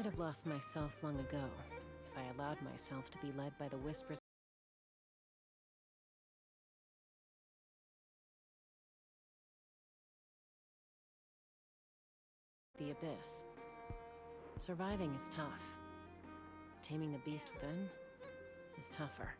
I'd have lost myself long ago if I allowed myself to be led by the whispers. The abyss. Surviving is tough. Taming the beast within is tougher.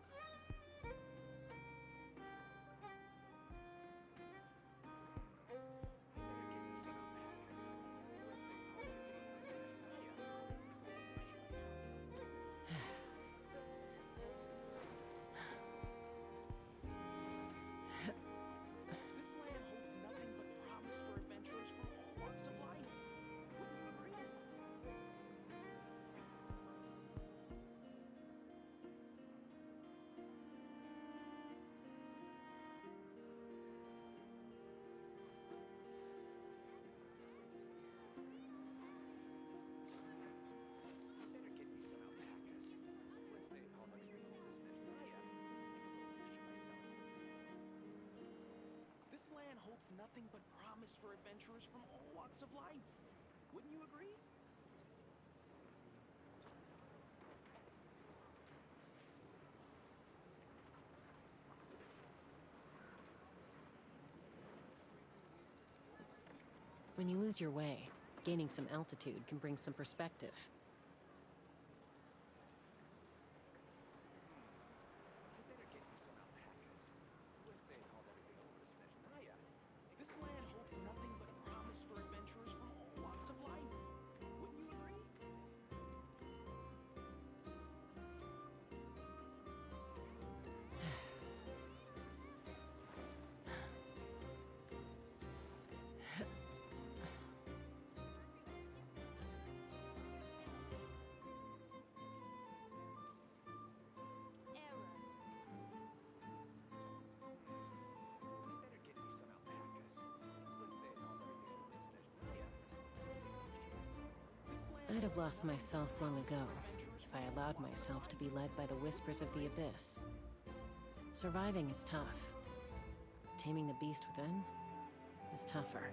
This land holds nothing but promise for adventurers from all walks of life. Wouldn't you agree? When you lose your way, gaining some altitude can bring some perspective. This land holds nothing but promise for adventurers from all walks of life. Wouldn't you agree? I'd have lost myself long ago if I allowed myself to be led by the whispers of the abyss. Surviving is tough. Taming the beast within is tougher.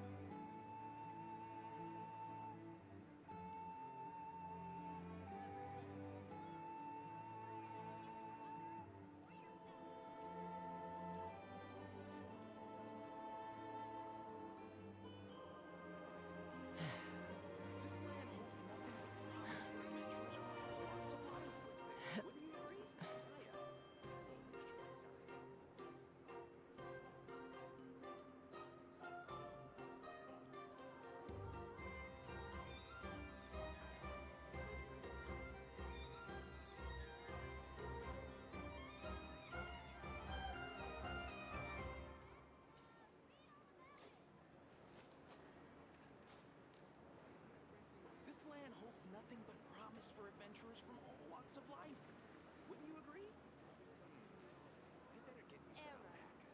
This land holds nothing but promise for adventurers from all walks of life. Wouldn't you agree? I better get me some alpacas.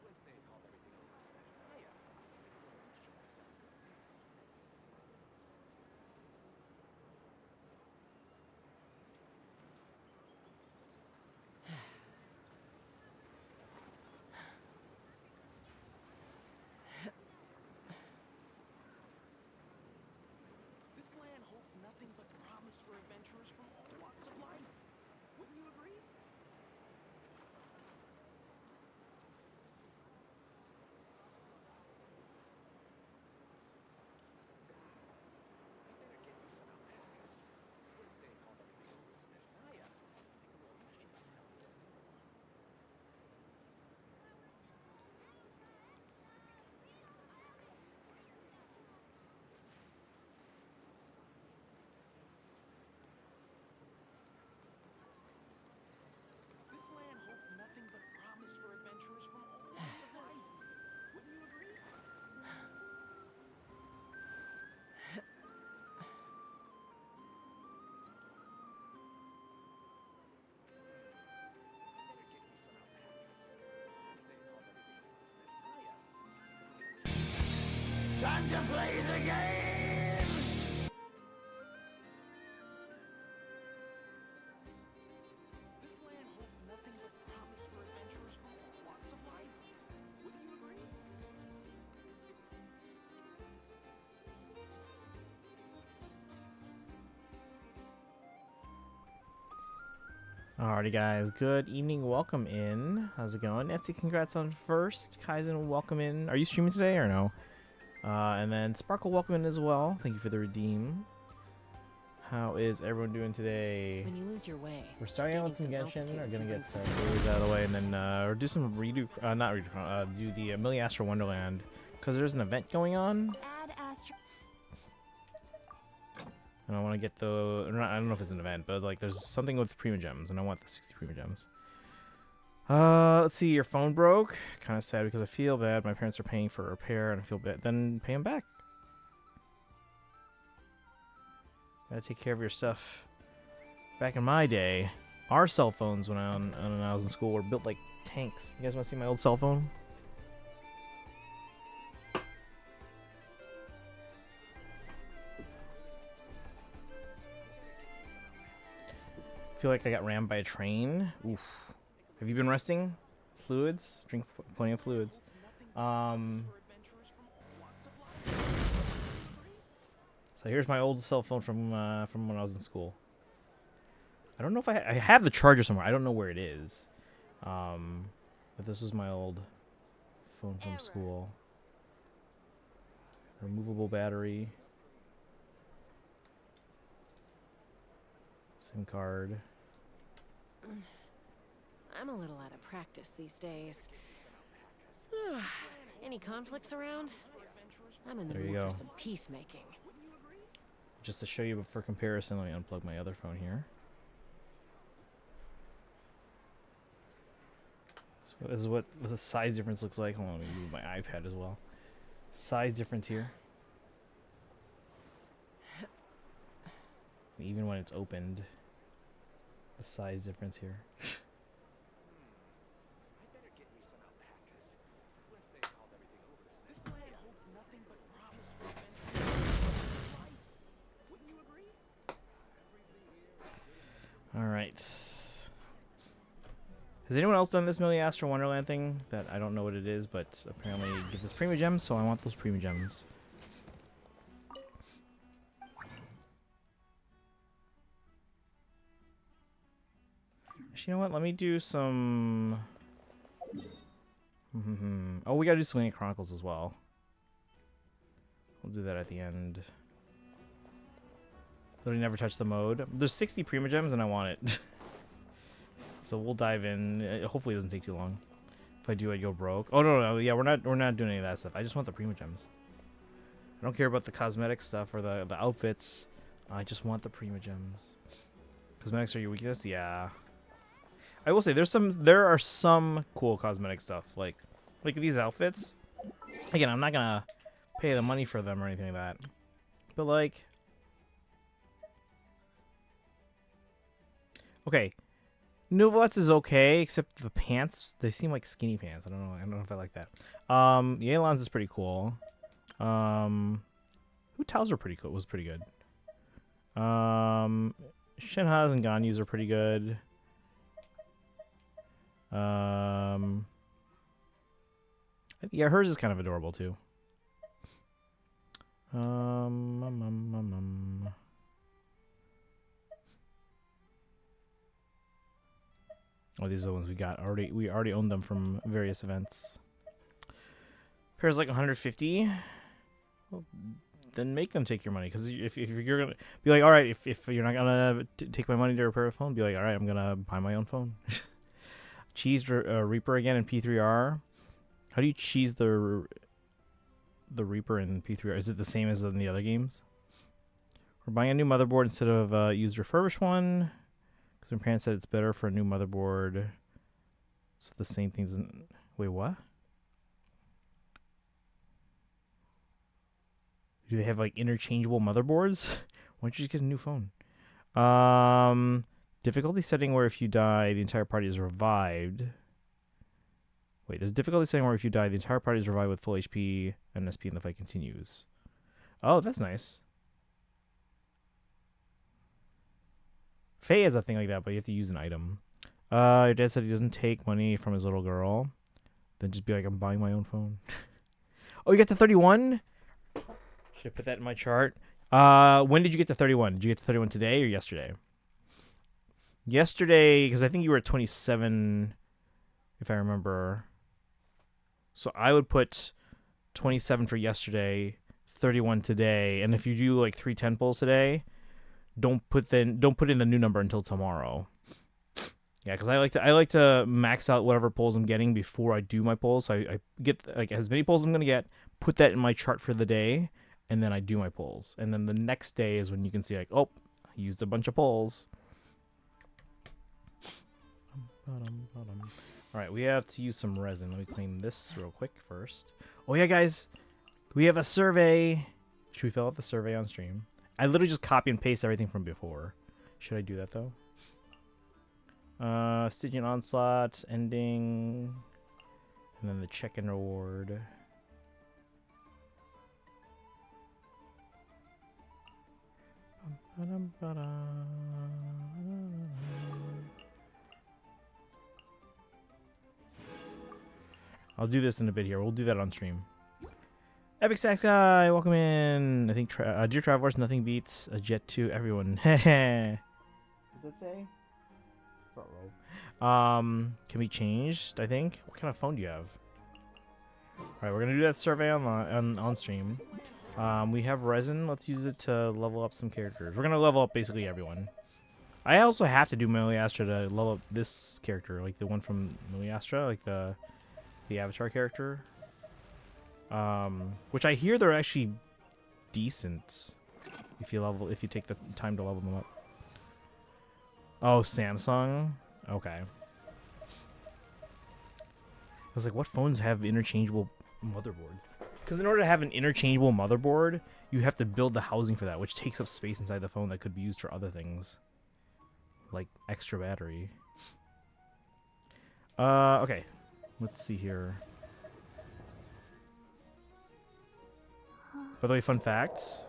Once they haul everything over to Snatchnaya, I can go myself. This land holds nothing but promise for adventurers from all walks of life. Wouldn't you agree? I better get me some alpacas. Once they haul everything over to Snatchnaya, I can go myself. Alrighty, guys. Good evening. Welcome in. How's it going? Etsy, congrats on first. Kaizen, welcome in. Are you streaming today or no? And then Sparkle, welcome in as well. Thank you for the redeem. How is everyone doing today? When you lose your way, We're starting out with some gaining Genshin. altitude We're gonna can get bring some series out of the way, and then or do some Ridu, not Ridu, do the Miliastra Wonderland, because there's an event going on. Add Astro. And I want to get the, or not, I don't know if it's an event, but like there's something with Prima Gems, and I want the 60 Prima Gems. Let's see, your phone broke. Kind of sad because I feel bad. My parents are paying for a repair, and I feel bad. Then pay them back. Gotta take care of your stuff. Back in my day, our cell phones when I was in school were built like tanks. You guys want to see my old cell phone? Feel like I got rammed by a train. Oof. Have you been resting? Fluids? Drink plenty of fluids. So here's my old cell phone from when I was in school. I don't know if I have the charger somewhere. I don't know where it is. But this was my old phone from school. Removable battery. SIM card. I'm a little out of practice these days. Any conflicts around? I'm in the There you mood go. for some peacemaking. Just to show you for comparison, let me unplug my other phone here. So this is what the size difference looks like. Hold on, let me move my iPad as well. Size difference here. Even when it's opened, the size difference here. All right. Has anyone else done this Miliastra Wonderland thing? That I don't know what it is, but apparently it gives us Prima Gems, so I want those Prima Gems. Actually, you know what? Let me do some... Oh, we gotta do Selena Chronicles as well. We'll do that at the end. Literally never touch the mode. There's 60 Prima Gems and I want it. So we'll dive in. Hopefully it doesn't take too long. If I do, I'd go broke. Oh no, yeah, we're not doing any of that stuff. I just want the Prima Gems. I don't care about the cosmetic stuff or the outfits. I just want the Prima Gems. Cosmetics are your weakness? Yeah. I will say there are some cool cosmetic stuff. Like these outfits. Again, I'm not gonna pay the money for them or anything like that. But like, okay, Nouvelets is okay, except the pants, they seem like skinny pants. I don't know if I like that. Yelan's is pretty cool. Hu Tao's are pretty cool. Was pretty good. Shinha's and Ganyu's are pretty good. Yeah, hers is kind of adorable too. Oh, these are the ones we got already. We already owned them from various events. Pair's like 150. Well, then make them take your money, because if you're gonna be like, all right, if you're not gonna take my money to repair a phone, be like, all right, I'm gonna buy my own phone. Cheese Reaper again in P3R. How do you cheese the Reaper in P3R? Is it the same as in the other games? We're buying a new motherboard instead of used refurbished one, because my parents said it's better for a new motherboard. So the same thing doesn't. Wait, what? Do they have like interchangeable motherboards? Why don't you just get a new phone? Difficulty setting where if you die, the entire party is revived. Wait, there's difficulty setting where if you die, the entire party is revived with full HP and SP and the fight continues. Oh, that's nice. Faye has a thing like that, but you have to use an item. Your dad said he doesn't take money from his little girl. Then just be like, I'm buying my own phone. Oh, you got to 31? Should I put that in my chart? When did you get to 31? Did you get to 31 today or yesterday? Yesterday, because I think you were at 27, if I remember. So I would put 27 for yesterday, 31 today, and if you do like 310 pulls today, don't put in the new number until tomorrow. Yeah, because I like to max out whatever pulls I'm getting before I do my pulls. So I get like as many pulls I'm gonna get, put that in my chart for the day, and then I do my pulls. And then the next day is when you can see like, oh, I used a bunch of pulls. All right, we have to use some resin. Let me clean this real quick first. Oh yeah, guys, we have a survey. Should we fill out the survey on stream? I literally just copy and paste everything from before. Should I do that though? Stygian Onslaught, ending, and then the check-in reward. I'll do this in a bit here. We'll do that on stream. Epic Stacks Guy, welcome in. I think Dear Travelers, nothing beats a Jet 2 everyone. Heh. Does it say? Can be changed, I think. What kind of phone do you have? Alright, we're gonna do that survey on stream. We have resin. Let's use it to level up some characters. We're gonna level up basically everyone. I also have to do Miliastra to level up this character, like the one from Miliastra, like the avatar character. Which I hear they're actually decent if you take the time to level them up. Oh, Samsung? Okay. I was like, what phones have interchangeable motherboards? Because in order to have an interchangeable motherboard, you have to build the housing for that, which takes up space inside the phone that could be used for other things. Like extra battery. Okay. Let's see here. By the way, fun facts.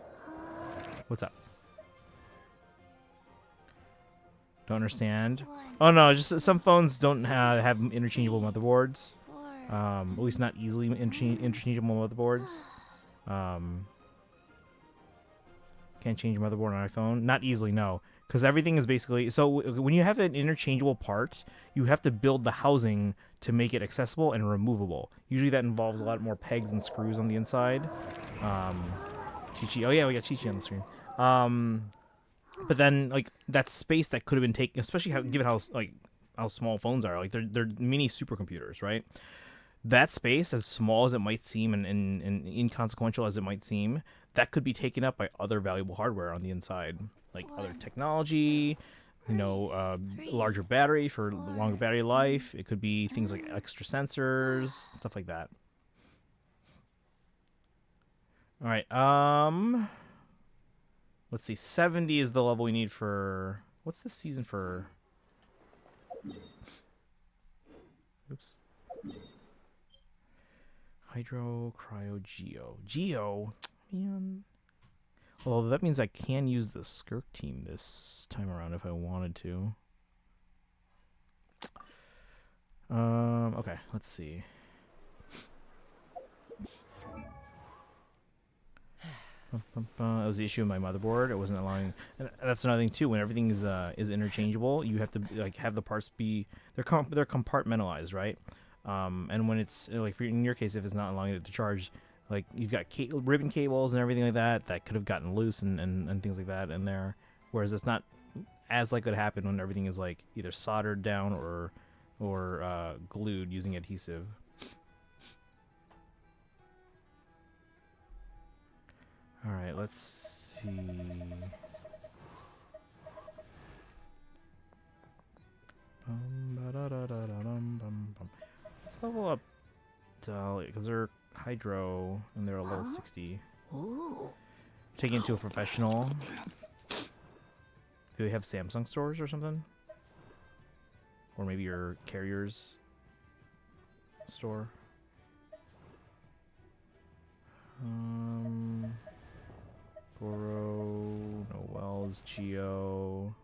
What's up? Don't understand. Oh no, just some phones don't have interchangeable motherboards. At least not easily interchangeable motherboards. Can't change motherboard on iPhone. Not easily, no. Because everything is basically... So when you have an interchangeable part, you have to build the housing to make it accessible and removable. Usually that involves a lot more pegs and screws on the inside. Chi-Chi. Oh yeah, we got Chi-Chi on the screen. But then, like, that space that could have been taken, especially given how small phones are, like they're mini supercomputers, right? That space, as small as it might seem and inconsequential as it might seem, that could be taken up by other valuable hardware on the inside, like other technology, larger battery for longer battery life. It could be things like extra sensors, stuff like that. All right. Let's see. 70 is the level we need for... What's this season for? Oops. Hydro, Cryo, Geo, man. Well, that means I can use the Skirk team this time around if I wanted to. Okay, let's see. That was the issue with my motherboard. It wasn't allowing. And that's another thing too. When everything is interchangeable, you have to have the parts be they're compartmentalized, right? And when it's like in your case, if it's not allowing it to charge, like you've got ribbon cables and everything like that could have gotten loose and things like that in there. Whereas it's not as likely to happen when everything is like either soldered down or glued using adhesive. All right, let's see. Let's level up Dolly, because they're Hydro and they're a level 60. Ooh. Taking it to a professional. Do they have Samsung stores or something? Or maybe your carrier's store? Goro, Noel's, Geo.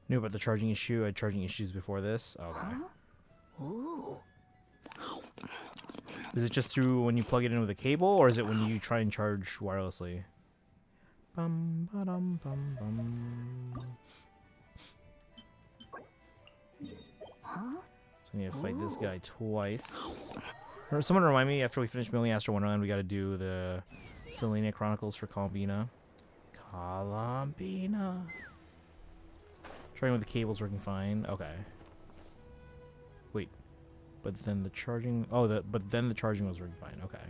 Knew about the charging issue. I had charging issues before this. Okay. Ooh. Is it just through when you plug it in with a cable, or is it when you try and charge wirelessly? Bum, ba-dum, bum, bum. Huh? So I need to fight this guy twice. Someone remind me, after we finish Miliastra Wonderland, we got to do the Selena Chronicles for Columbina. Columbina. Trying with the cables working fine. Okay. Wait. But then the charging... Oh, but then the charging was working fine. Okay.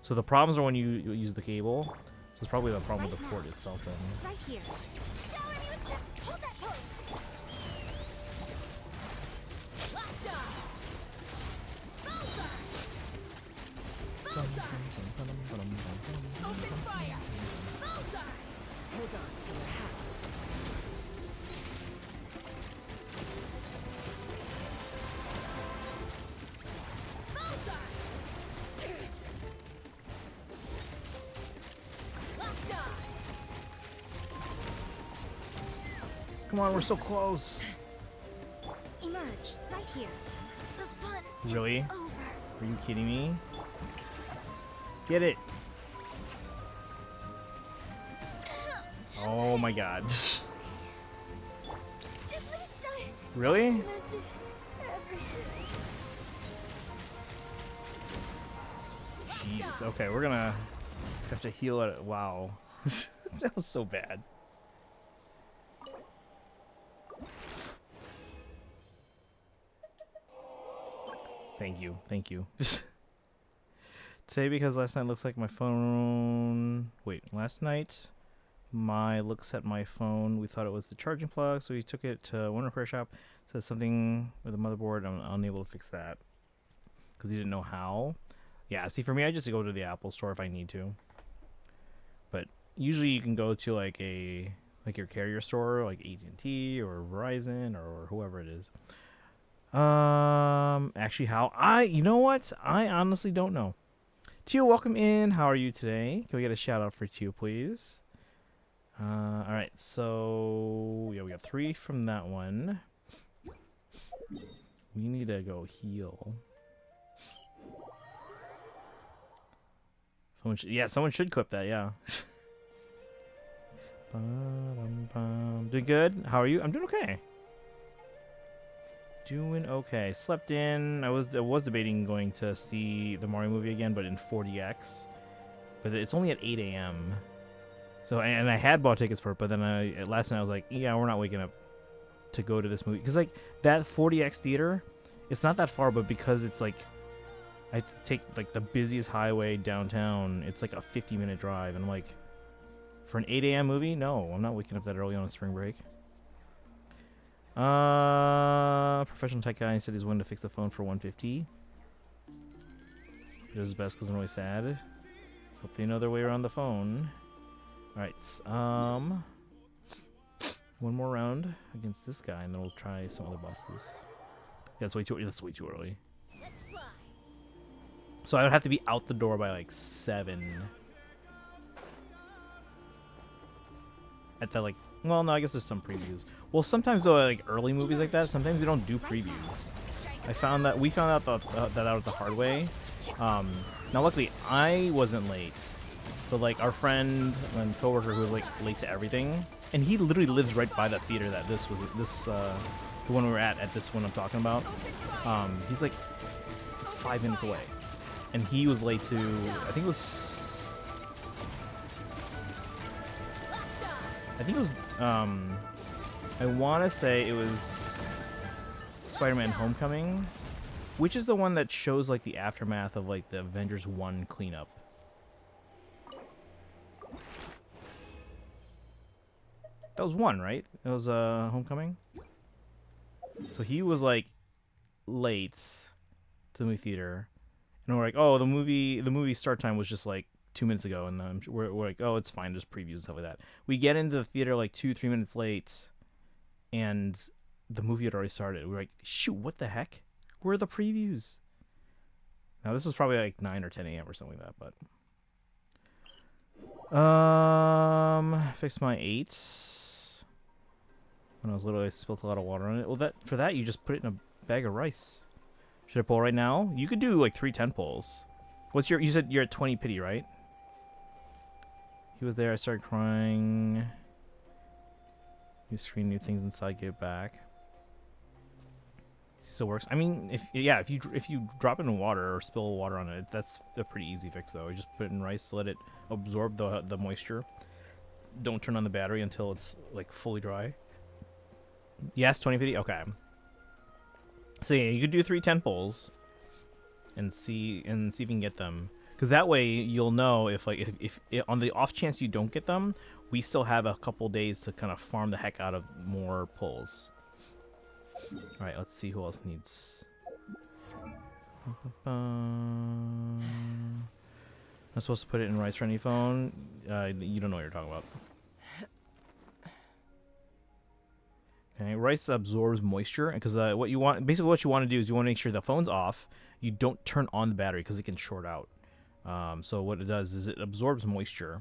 So the problems are when you use the cable. So it's probably the problem with the port itself then. Right here. Shower me with that. Hold that pose. Locked on. Bullseye. Bullseye. Open fire. Bullseye. Hold on to your hats. Come on, we're so close. Emerge. Right here. The fun Really? is over. Are you kidding me? Get it. Oh my god. At least I Really? documented everything. Jeez. Okay, we're gonna have to heal it. Wow. That was so bad. Thank you. Thank you. Today, because last night looks like my phone... Wait, last night my looks at my phone, we thought it was the charging plug, so we took it to one repair shop. Says something with the motherboard. I'm unable to fix that because he didn't know how. Yeah, see, for me, I just go to the Apple store if I need to. But usually you can go to like your carrier store, like AT&T or Verizon or whoever it is. Actually, you know what? I honestly don't know. Tio, welcome in. How are you today? Can we get a shout out for Tio, please? All right. So yeah, we got 3 from that one. We need to go heal. Someone should clip that. Yeah. Doing good. How are you? I'm doing okay. Doing okay. Slept in. I was debating going to see the Mario movie again, but in 4DX. But it's only at 8 a.m. So and I had bought tickets for it, but then last night I was like, yeah, we're not waking up to go to this movie because like that 4DX theater, it's not that far, but because it's like I take like the busiest highway downtown, it's like a 50-minute drive, and I'm like, for an 8 a.m. movie, no, I'm not waking up that early on a spring break. Professional tech guy said he's willing to fix the phone for $150. He does his best because I'm really sad. Hope they know their way around the phone. Alright, one more round against this guy, and then we'll try some other bosses. Yeah, that's way too early. So I would have to be out the door by like 7. At the like, well, no, I guess there's some previews. Well, sometimes though, like early movies like that, sometimes they don't do previews. We found out that out the hard way. Now luckily I wasn't late, but like our friend and coworker who was like late to everything, and he literally lives right by that theater that the one we were at this one I'm talking about. He's like 5 minutes away, and he was late to, I think it was I want to say it was Spider-Man Homecoming, which is the one that shows like the aftermath of like the Avengers 1 cleanup. That was 1, right? It was Homecoming. So he was like late to the movie theater, and we're like, oh, the movie start time was just like 2 minutes ago, and then we're like, oh, it's fine, just previews and stuff like that. We get into the theater like 2-3 minutes late, and the movie had already started. We're like, shoot, what the heck? Where are the previews? Now this was probably like 9 or 10 a.m. or something like that, but fix my 8. When I was little, I spilt a lot of water on it. Well, for that you just put it in a bag of rice. Should I pull right now? You could do like 3 10 pulls. What's your? You said you're at 20 pity, right? He was there. I started crying. New screen, new things inside. Get back. Still works. I mean, if you drop it in water or spill water on it, that's a pretty easy fix though. You just put it in rice, let it absorb the moisture. Don't turn on the battery until it's like fully dry. Yes, 20 pity. Okay. So yeah, you could do 3 10 pulls and see if you can get them. Because that way you'll know if on the off chance you don't get them, we still have a couple days to kind of farm the heck out of more pulls. All right, let's see who else needs. I'm supposed to put it in rice for any phone. You don't know what you're talking about. Okay, rice absorbs moisture because what you want to do is you want to make sure the phone's off. You don't turn on the battery because it can short out. So what it does is it absorbs moisture.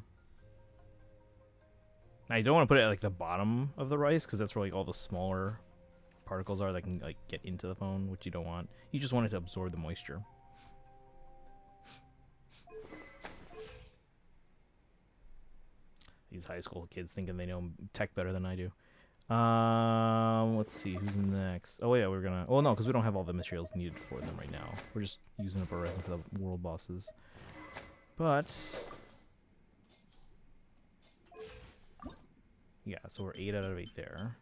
Now you don't want to put it at like the bottom of the rice because that's where like all the smaller particles are that can like get into the phone, which you don't want. You just want it to absorb the moisture. These high school kids thinking they know tech better than I do. Let's see who's next. Oh yeah, we're gonna. Oh no, because we don't have all the materials needed for them right now. We're just using up our resin for the world bosses. But yeah, so we're 8 out of 8 there.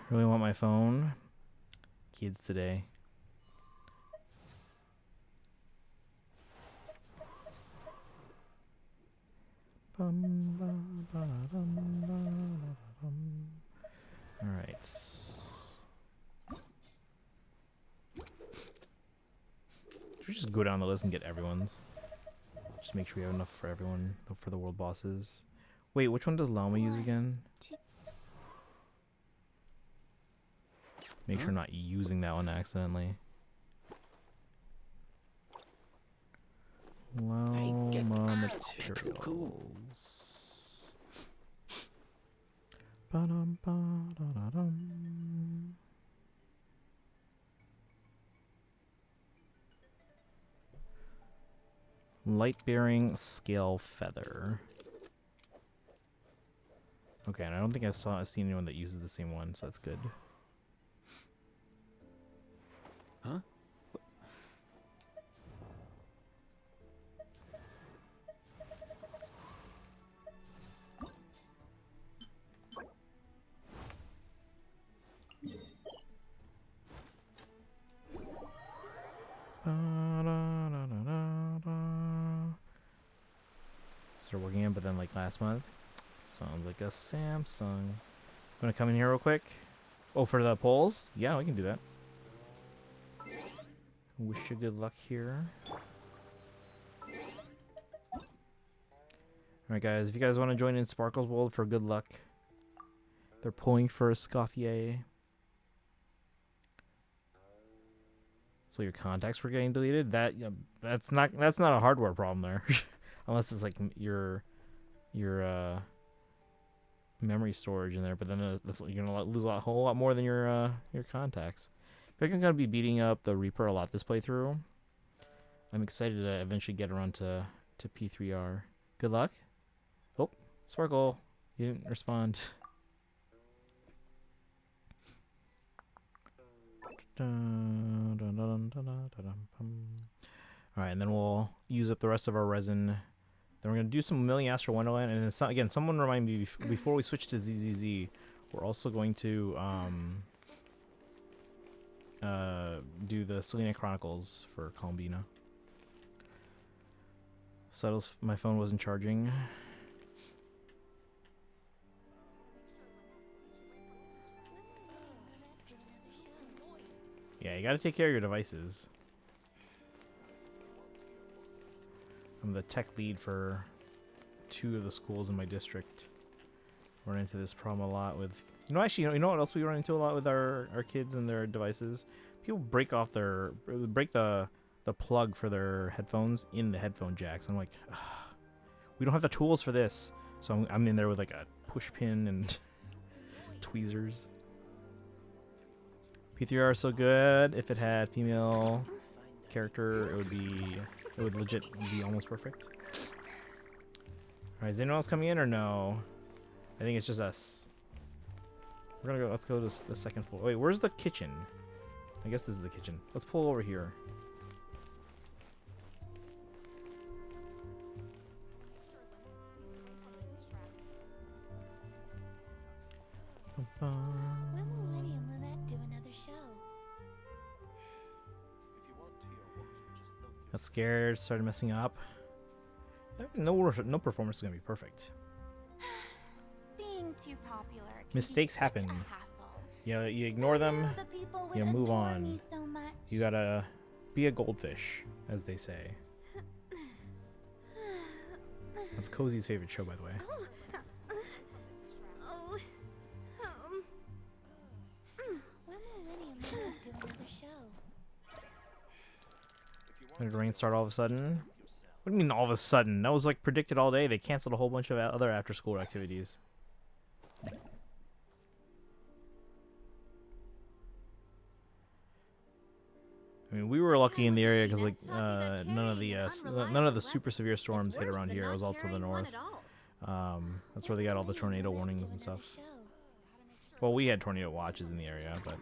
Really want my phone. Kids today. Alright. Should we just go down the list and get everyone's? Just make sure we have enough for everyone, for the world bosses. Wait, which one does Llama use again? Make sure not using that one accidentally. Llama materials. Ba-dum, ba-da-da-dum. Light bearing scale feather. Okay, and I don't think I've seen anyone that uses the same one, so that's good. Huh? Start working in, but then like last month. Sounds like a Samsung. Gonna come in here real quick. Oh, for the polls? Yeah, we can do that. Wish you good luck here. Alright guys, if you guys want to join in Sparkle's World for good luck. They're pulling for a Scoffier. So your contacts were getting deleted? That's not a hardware problem there. Unless it's like your memory storage in there, but then you're gonna lose a whole lot more than your contacts. I think I'm gonna be beating up the Reaper a lot this playthrough. I'm excited to eventually get around to P3R. Good luck. Oh, Sparkle, you didn't respond. Alright, and then we'll use up the rest of our resin. Then we're going to do some Miliastra Wonderland. And then again, someone remind me, before we switch to ZZZ, we're also going to do the Selena Chronicles for Columbina. Settles, my phone wasn't charging. Yeah, you gotta take care of your devices. I'm the tech lead for 2 of the schools in my district. Run into this problem a lot with... You know what else we run into a lot with our kids and their devices? People break the plug for their headphones in the headphone jacks. I'm like, ugh, we don't have the tools for this. So I'm in there with like a push pin and tweezers. P3R is so good. If it had female character, it would legit be almost perfect. Alright, is anyone else coming in or no? I think it's just us. We're gonna go, let's go to the second floor. Wait, where's the kitchen? I guess this is the kitchen. Let's pull over here. When will Lenny and Lynette do another show? Got scared, started messing up. No performance is gonna be perfect. Being too popular can Mistakes be such happen. a hassle. Yeah, you ignore them. The people would You move adore on. me so much. You gotta be a goldfish, as they say. That's Cozy's favorite show, by the way. When will Lenny and Lynette do another show? When did rain start all of a sudden? What do you mean all of a sudden? That was like predicted all day. They canceled a whole bunch of other after-school activities. I mean, we were lucky in the area because like none of the super severe storms hit around here. It was all to the north. That's where they got all the tornado warnings and stuff. Well, we had tornado watches in the area, but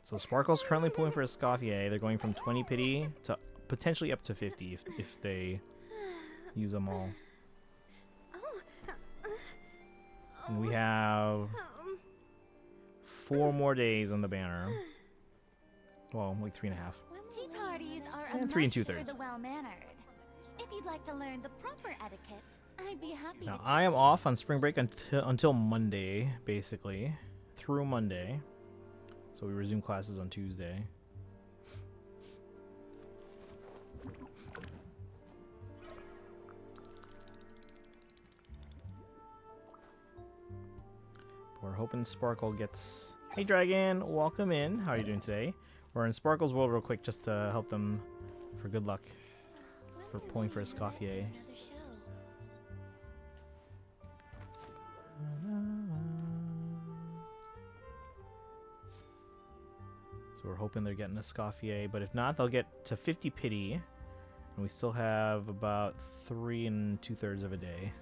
so Sparkle's currently pulling for a Scoffier. They're going from 20 pity to potentially up to 50 if they use them all. And we have 4 more days on the banner. Well, like 3.5. Tea parties are And a 3 must for 2/3. the well-mannered. If you'd like to learn the proper etiquette, I'd be happy Now to I am teach off on spring break until Monday, basically, through Monday. So we resume classes on Tuesday. We're hoping Sparkle gets... Hey Dragon, welcome in. How are you doing today? We're in Sparkle's world real quick just to help them for good luck. For pulling for a Scoffier. So we're hoping they're getting a Scoffier, but if not, they'll get to 50 pity. And we still have about 3 2/3 of a day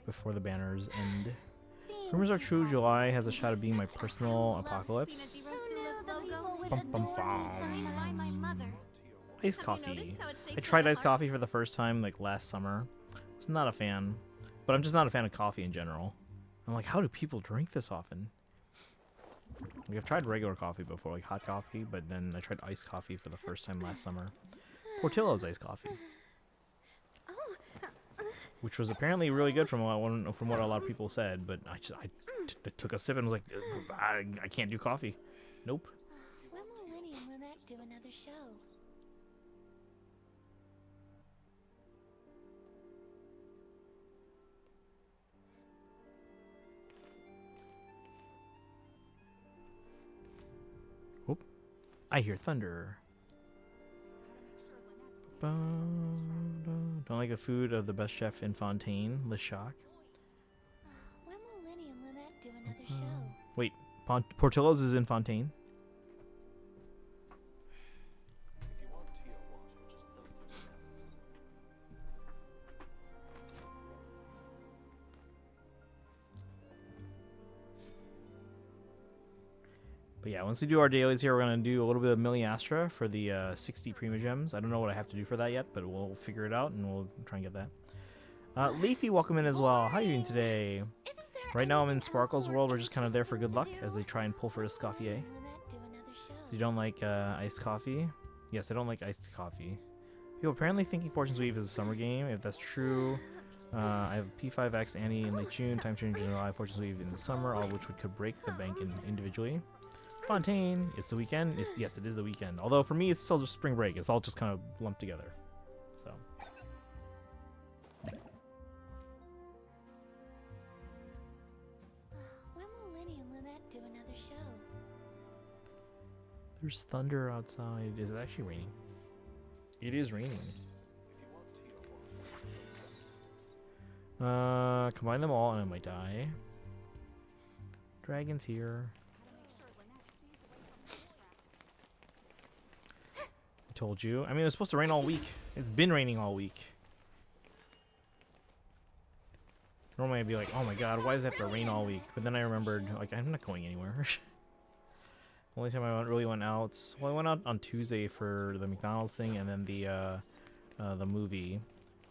before the banners end. Rumors are true, July has a shot of being my personal apocalypse. Bum, bum, bum. Iced coffee. I tried iced coffee for the first time like last summer. I was not a fan, but I'm just not a fan of coffee in general. I'm like, how do people drink this often? Like, I've tried regular coffee before, like hot coffee, but then I tried iced coffee for the first time last summer. Portillo's iced coffee, which was apparently really good from what a lot of people said, but I took a sip and was like, I can't do coffee. Nope. When will Lenny and Lynette do another show? Whoop. I hear thunder. Don't like the food of the best chef in Fontaine, Le Choc. When will Lenny and Lynette do another show? Wait, Portillo's is in Fontaine? But yeah, once we do our dailies here, we're going to do a little bit of Miliastra for the 60 Prima Gems. I don't know what I have to do for that yet, but we'll figure it out and we'll try and get that. Leafy, welcome in as well. How are you doing today? Right now I'm in Sparkle's world. We're just kind of there for good luck as they try and pull for a Scoffier. So you don't like iced coffee? Yes, I don't like iced coffee. People apparently thinking Fortune's Weave is a summer game. If that's true, I have P5X, Annie in late June, Time Change in July, Fortune's Weave in the summer, all of which could break the bank individually. Fontaine, it's the weekend. Yes, it is the weekend. Although for me, it's still just spring break. It's all just kind of lumped together. So. When will Lenny and Lynette do another show? There's thunder outside. Is it actually raining? It is raining. Combine them all and I might die. Dragon's here. I told you. I mean, it was supposed to rain all week. It's been raining all week. Normally I'd be like, oh my god, why does it have to rain all week? But then I remembered, like, I'm not going anywhere. Only time I really went out, well, I went out on Tuesday for the McDonald's thing and then the movie.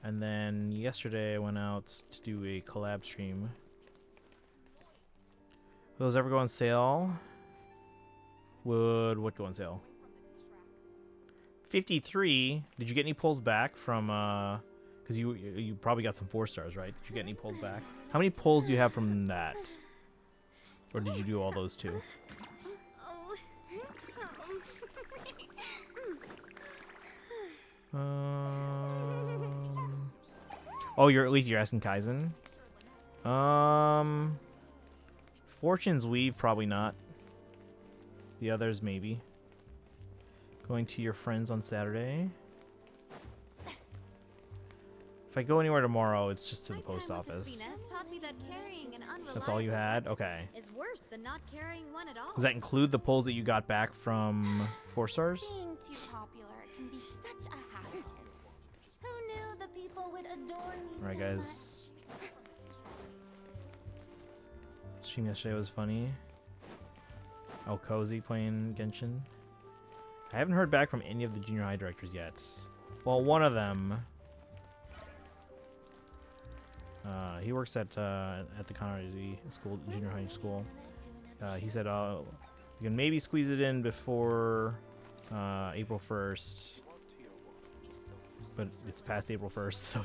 And then yesterday I went out to do a collab stream. Will those ever go on sale? Would what go on sale? 53. Did you get any pulls back from because you probably got some 4 stars, right? Did you get any pulls back? How many pulls do you have from that? Or did you do all those too? Oh, you're asking Kaizen? Fortune's Weave, probably not. The others, maybe. Going to your friends on Saturday. If I go anywhere tomorrow, it's just to the post office. That's all you had? Okay. Is worse than not carrying one at all. Does that include the pulls that you got back from 4 stars? Being too popular can be such a hassle. Who knew the people would adore me Alright, so guys. Stream yesterday was funny. Oh, Cozy playing Genshin. I haven't heard back from any of the junior high directors yet. Well, one of them. He works at the Conrad school, junior high school. He said, "We can maybe squeeze it in before April 1st, but it's past April 1st, so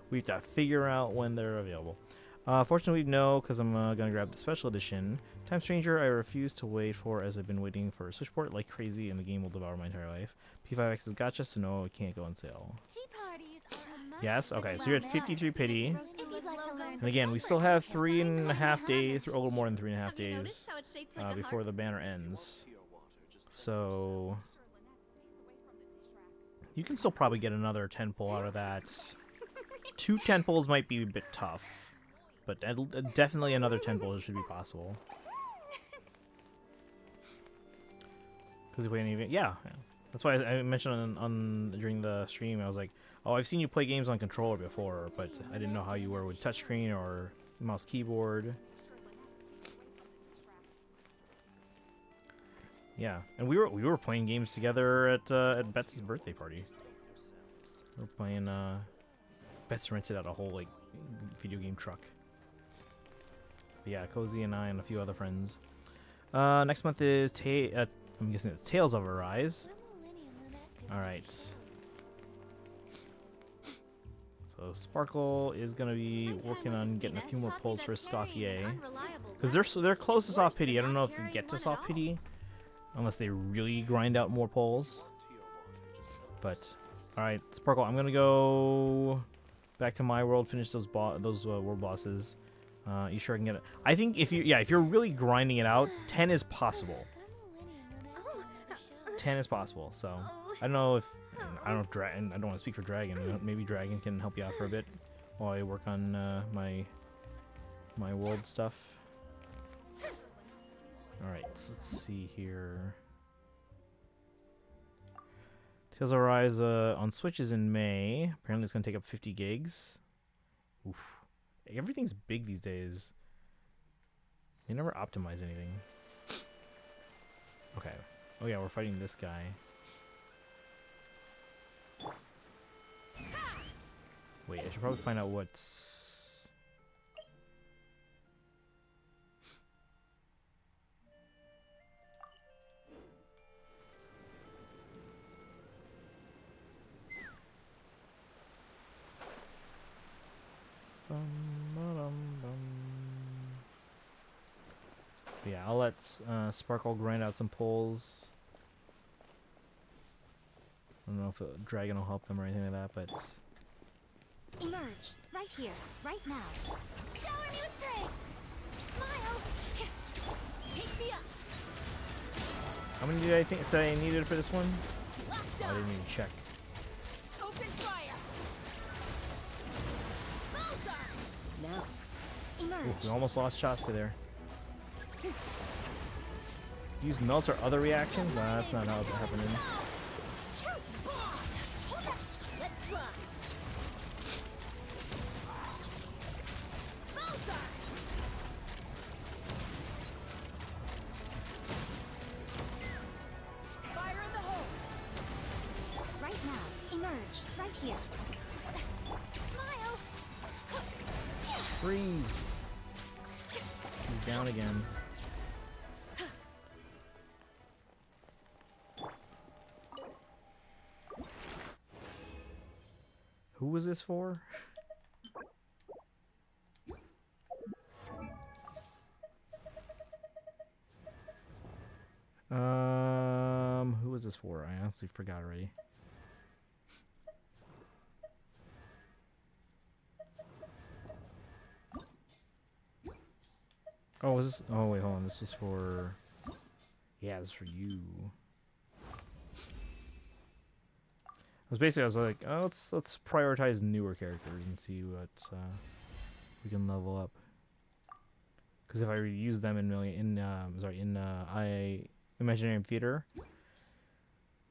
we have to figure out when they're available." Fortunately, no, because I'm gonna grab the special edition. Time Stranger, I refuse to wait for, as I've been waiting for a Switchport like crazy, and the game will devour my entire life. P5X is gotcha, so no, it can't go on sale. Tea parties are a must. Yes, okay, so you're at 53 pity. If you'd like to learn And again, we still have 3.5 days, a little more than 3.5 days before the banner ends. So you can still probably get another 10 pull out of that. 2 10 pulls might be a bit tough, but definitely another 10 pulls should be possible. Because we play any, yeah. That's why I mentioned on during the stream. I was like, "Oh, I've seen you play games on controller before, but I didn't know how you were with touchscreen or mouse keyboard." Yeah, and we were playing games together at Bets's birthday party. We were playing. Bets rented out a whole like video game truck. But yeah, Cozy and I and a few other friends. Next month is I'm guessing it's Tales of Arise. Alright. So Sparkle is gonna be working on getting a few more pulls for Scoffier. Because they're close to soft pity. I don't know if they get to soft pity unless they really grind out more pulls. But alright, Sparkle, I'm gonna go back to my world, finish those world bosses. You sure I can get it? I think if you're really grinding it out, 10 is possible. 10 is possible. So I don't know if Dragon. I don't want to speak for Dragon. Maybe Dragon can help you out for a bit while I work on my world stuff. All right, so let's see here. Tales of Arise on Switch is in May. Apparently, it's gonna take up 50 gigs. Oof. Everything's big these days. They never optimize anything. Okay. Oh yeah, we're fighting this guy. Wait, I should probably find out what's... Yeah, I'll let Sparkle grind out some pulls. I don't know if a dragon will help them or anything like that, but... Emerge, right here, right now. Shower me with praise! Smile! Here, take me up! How many did I say I needed for this one? Oh, I didn't even check. Open fire! Emerge. Oof, we almost lost Chaska there. Use melt or other reactions? Nah, that's not how it's happening. Hold up. Let's rock. Bullseye. Fire in the hole. Right now. Emerge. Right here. Smile. Freeze! He's down again. Who was this for? Who was this for? I honestly forgot already. Oh, was this? Oh, wait, hold on. This was for. Yeah, this is for you. I was like, oh, let's prioritize newer characters and see what we can level up. Because if I use them in Imaginarium Theater,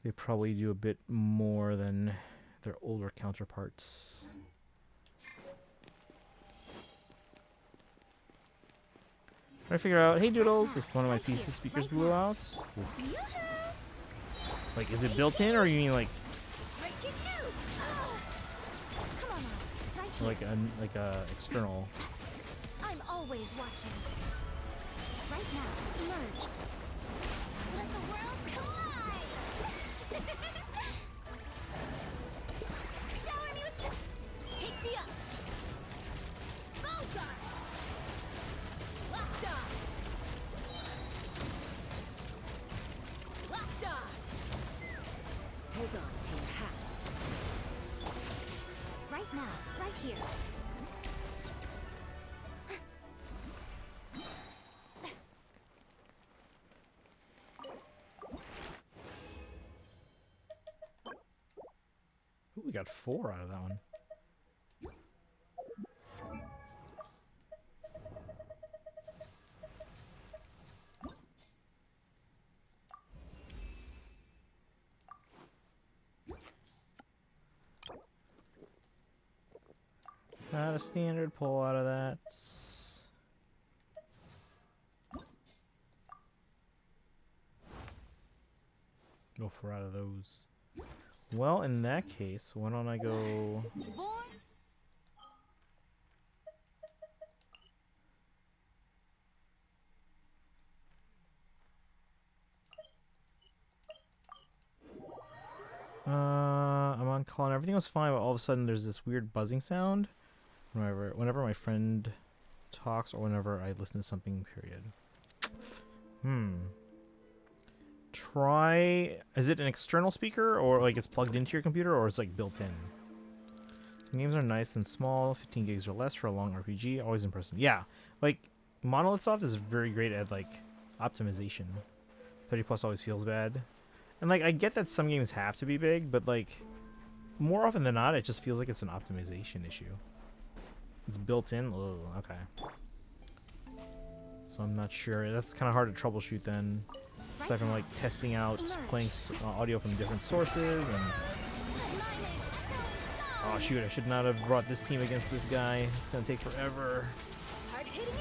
they probably do a bit more than their older counterparts. Trying to figure out, hey Doodles, if one of my PC speakers blew out. Like, is it built in, or you mean like a external? I'm always watching. Right now, emerge. Let the world collide. Shower me with. Take me up. Bullseye. Locked on. Locked on. Hold on to your hats. Right now, right here. Ooh, we got 4 out of that one. Not a standard pull out of that. Go for out of those. Well, in that case, why don't I go... Born. I'm on call and everything was fine, but all of a sudden there's this weird buzzing sound whenever my friend talks or whenever I listen to something, period. Is it an external speaker, or like it's plugged into your computer, or it's like built in? Some games are nice and small, 15 gigs or less for a long RPG, always impressive. Yeah, like Monolith Soft is very great at like optimization. 30 plus always feels bad. And like I get that some games have to be big, but like more often than not it just feels like it's an optimization issue. It's built in. Ugh, okay. So I'm not sure. That's kind of hard to troubleshoot then. Aside from like testing out playing audio from different sources and... Oh shoot, I should not have brought this team against this guy. It's gonna take forever. Hard hitting it.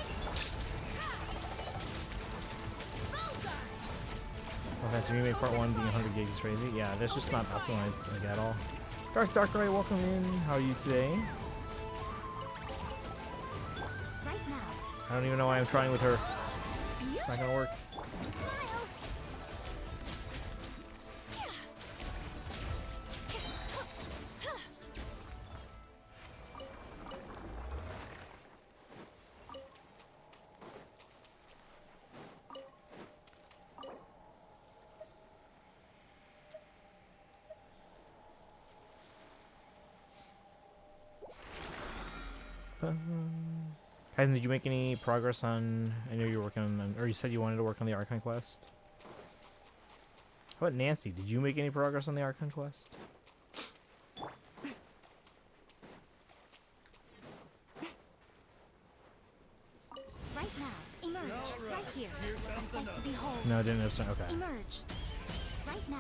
Final Fantasy Remake Part 1 being 100 gigs is crazy. Yeah, that's just not optimized like at all. Dark Ray, welcome in. How are you today? Right now. I don't even know why I'm trying with her. It's not gonna work. Kaizen, did you make any progress on... I know you're working on... Or you said you wanted to work on the Archon quest. How about Nancy? Did you make any progress on the Archon quest? here. A sight to behold. No, it didn't. Okay. Emerge. Right now.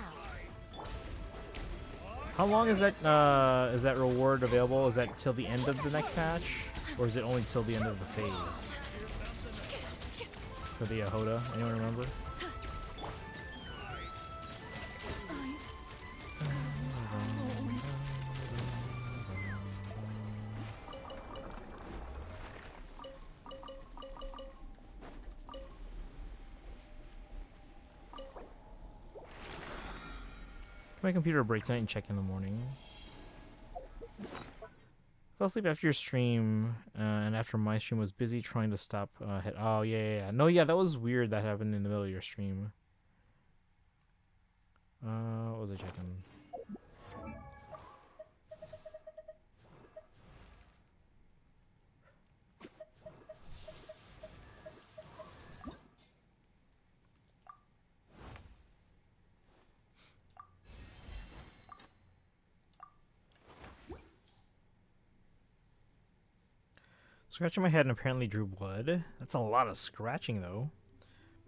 How long is that reward available? Is that till the end of the next patch? Or is it only till the end of the phase? For the Hoda? Anyone remember? My computer break tonight and check in the morning. Fell asleep after your stream, and after my stream was busy trying to stop hit. Oh yeah. No, yeah, that was weird. That happened in the middle of your stream. What was I checking? Scratching my head and apparently drew blood. That's a lot of scratching, though.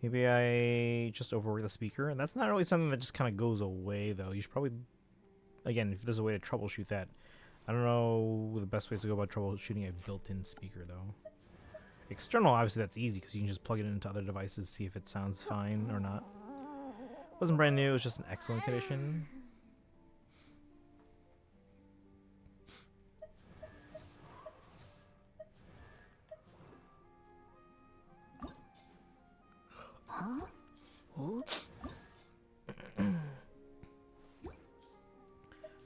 Maybe I just overworked the speaker. And that's not really something that just kind of goes away, though. You should probably... Again, if there's a way to troubleshoot that. I don't know the best ways to go about troubleshooting a built-in speaker, though. External, obviously, that's easy, because you can just plug it into other devices, see if it sounds fine or not. It wasn't brand new, it was just an excellent condition.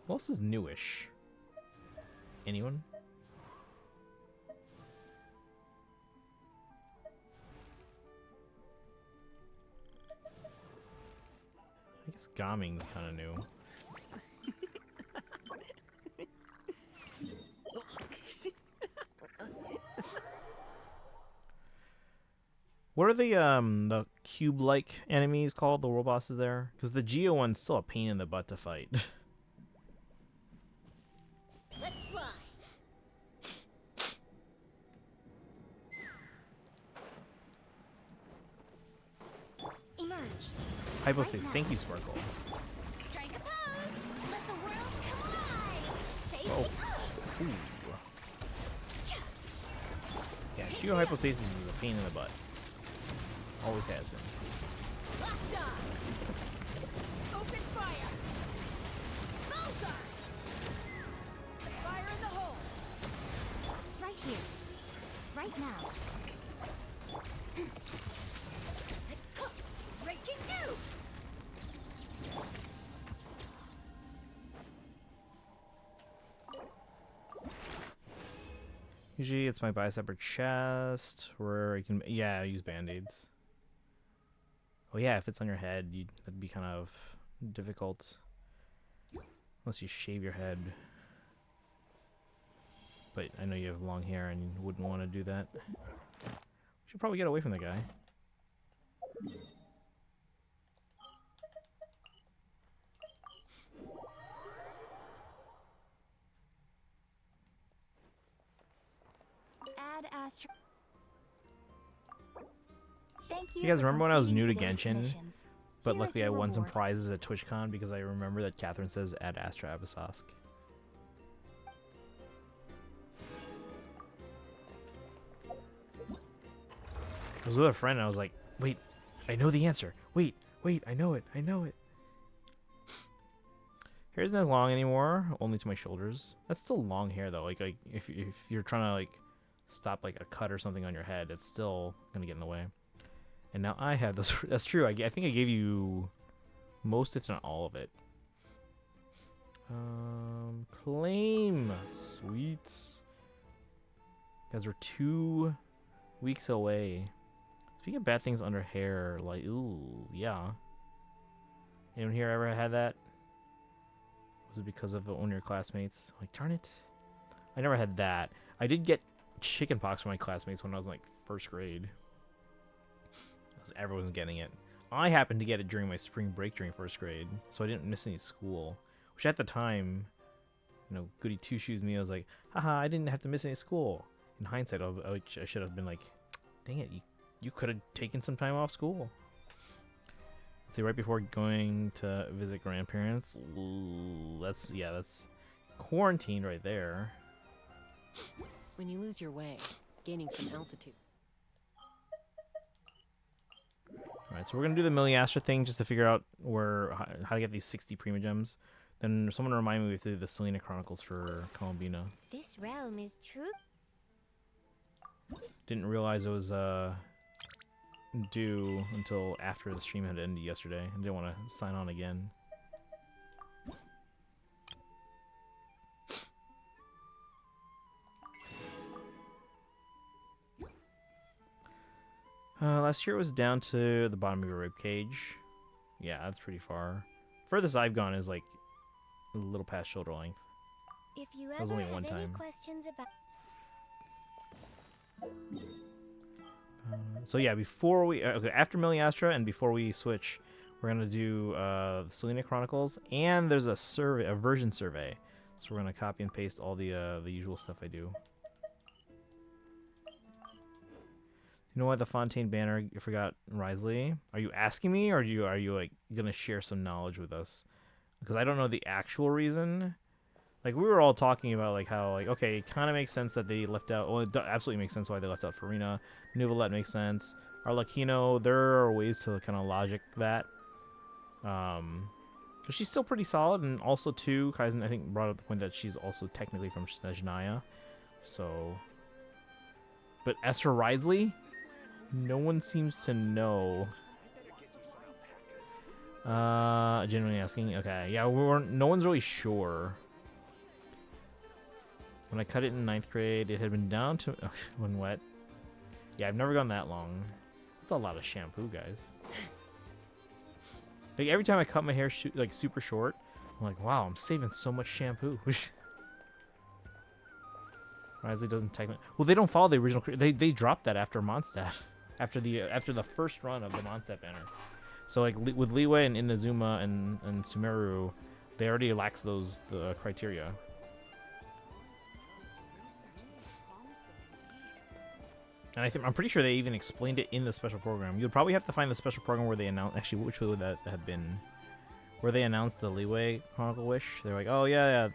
What else is newish? Anyone? I guess Gaming's kind of new. What are the cube-like enemies called? The world bosses there? Because the Geo one's still a pain in the butt to fight. Let's fly. Emerge. Hypostate, thank you, Sparkle. Strike a pose. Let the world come alive. Safety Oh. Ooh. Yeah, Geo Hypostasis is a pain in the butt. Always has been. Locked on. Open fire. Bullseye. Fire in the hole. Right here. Right now. Breaking news. Usually it's my bicep or chest, where I can, yeah, use band-aids. Oh yeah, if it's on your head, that'd be kind of difficult. Unless you shave your head. But I know you have long hair and you wouldn't want to do that. We should probably get away from the guy. Add Astra. Thank you. You guys for remember when I was new to completing today's Genshin? missions. But Here luckily is I your won some reward. prizes at TwitchCon because I remember that Catherine says Ad Astra Abyssosque. I was with a friend and I was like, wait, I know the answer. Wait, I know it. Hair isn't as long anymore, only to my shoulders. That's still long hair though. Like if you're trying to like stop like a cut or something on your head, it's still gonna get in the way. And now I have this. That's true. I think I gave you most, if not all of it. Claim. Sweets. Guys, we're 2 weeks away. Speaking of bad things under hair, like, ooh, yeah. Anyone here ever had that? Was it because of one of your classmates? Like, darn it. I never had that. I did get chickenpox from my classmates when I was in, like, 1st grade. Everyone's getting it. I happened to get it during my spring break during 1st grade, so I didn't miss any school. Which at the time, you know, goody two shoes me, I was like, haha, I didn't have to miss any school. In hindsight, I should have been like, dang it, you you could have taken some time off school. Let's see, right before going to visit grandparents. That's quarantined right there. When you lose your way, gaining some altitude. Alright, so we're gonna do the Miliastra thing just to figure out how to get these 60 Prima Gems. Then someone remind me we have to do the Selena Chronicles for Columbina. This realm is true. Didn't realize it was due until after the stream had ended yesterday. I didn't want to sign on again. Last year it was down to the bottom of your rib cage. Yeah, that's pretty far. Furthest I've gone is like a little past shoulder length. If you was ever only have one any time. questions about So yeah, before we after Miliastra and before we switch, we're gonna do the Selena Chronicles, and there's a version survey. So we're gonna copy and paste all the usual stuff I do. You know what? The Fontaine banner, you forgot Risley. Are you asking me, or are you like gonna share some knowledge with us? Because I don't know the actual reason. Like, we were all talking about like how like, okay, it kind of makes sense that they left out. Well, it absolutely makes sense why they left out Farina. Nuvolette makes sense. Arlecchino, there are ways to kind of logic that. Because she's still pretty solid, and also too, Kaizen I think brought up the point that she's also technically from Snezhnaya. So, but as for Risley, no one seems to know. Genuinely asking. Okay, yeah, no one's really sure. When I cut it in 9th grade, it had been down to when wet. Yeah, I've never gone that long. That's a lot of shampoo, guys. Like every time I cut my hair like super short, I'm like, wow, I'm saving so much shampoo. Risley doesn't technically. Well, they don't follow the original. They dropped that after Mondstadt, after the first run of the Mondstadt banner. So like with Liyue and Inazuma and Sumeru, they already lax the criteria. And I'm pretty sure they even explained it in the special program. You'd probably have to find the special program where they announced. Actually, which would that have been? Where they announced the Liyue Chronicle Wish. They're like, oh yeah,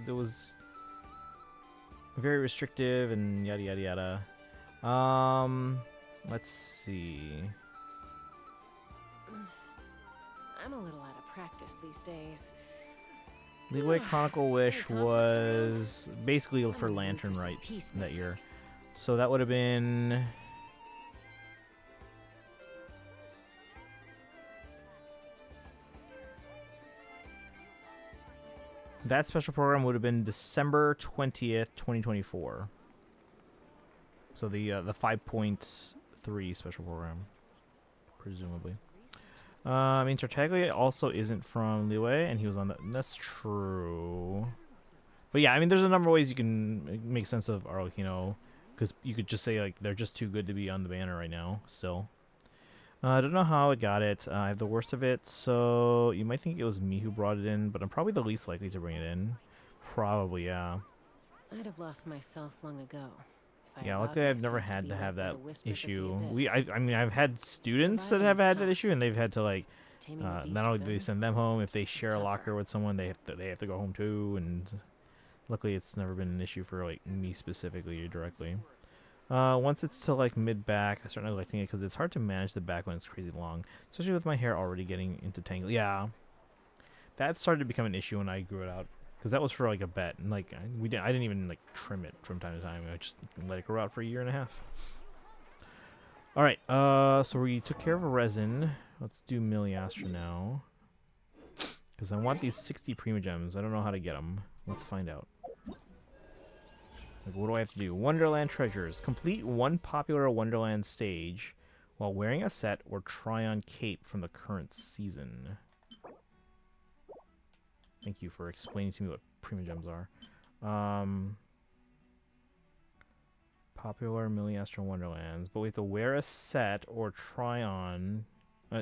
it was very restrictive and yada yada yada. Let's see. I'm a little out of practice these days. Liyue Chronicle Wish was basically for Lantern Rite that year. So that would have been... That special program would have been December 20th, 2024. So the 5.3 special program, presumably. I mean, Tartaglia also isn't from Liyue, and he was on the... That's true. But yeah, I mean, there's a number of ways you can make sense of Arlecchino. Because you could just say, like, they're just too good to be on the banner right now, still. I don't know how I got it. I have the worst of it, so you might think it was me who brought it in, but I'm probably the least likely to bring it in. Probably, yeah. I'd have lost myself long ago. If I Yeah, allowed luckily I've never myself to had be to led have by that the whispers of the issue. abyss. I mean, I've had students that Surviving have is had that tough. issue, and they've had to, like, Taming the beast not only do within they send them home, if they share a tougher. locker with someone, they have to go home too, and luckily it's never been an issue for, like, me specifically or directly. Once it's to like mid-back, I start neglecting it because it's hard to manage the back when it's crazy long, especially with my hair already getting into tangle. Yeah, that started to become an issue when I grew it out because that was for like a bet, and like I didn't even like trim it from time to time. I just let it grow out for a year and a half. All right, so we took care of a resin. Let's do Miliastra now because I want these 60 Prima Gems. I don't know how to get them. Let's find out. Like, what do I have to do? Wonderland Treasures. Complete one popular Wonderland stage while wearing a set or try-on cape from the current season. Thank you for explaining to me what Prima Gems are. Popular Miliastra Wonderlands. But we have to wear a set or try-on...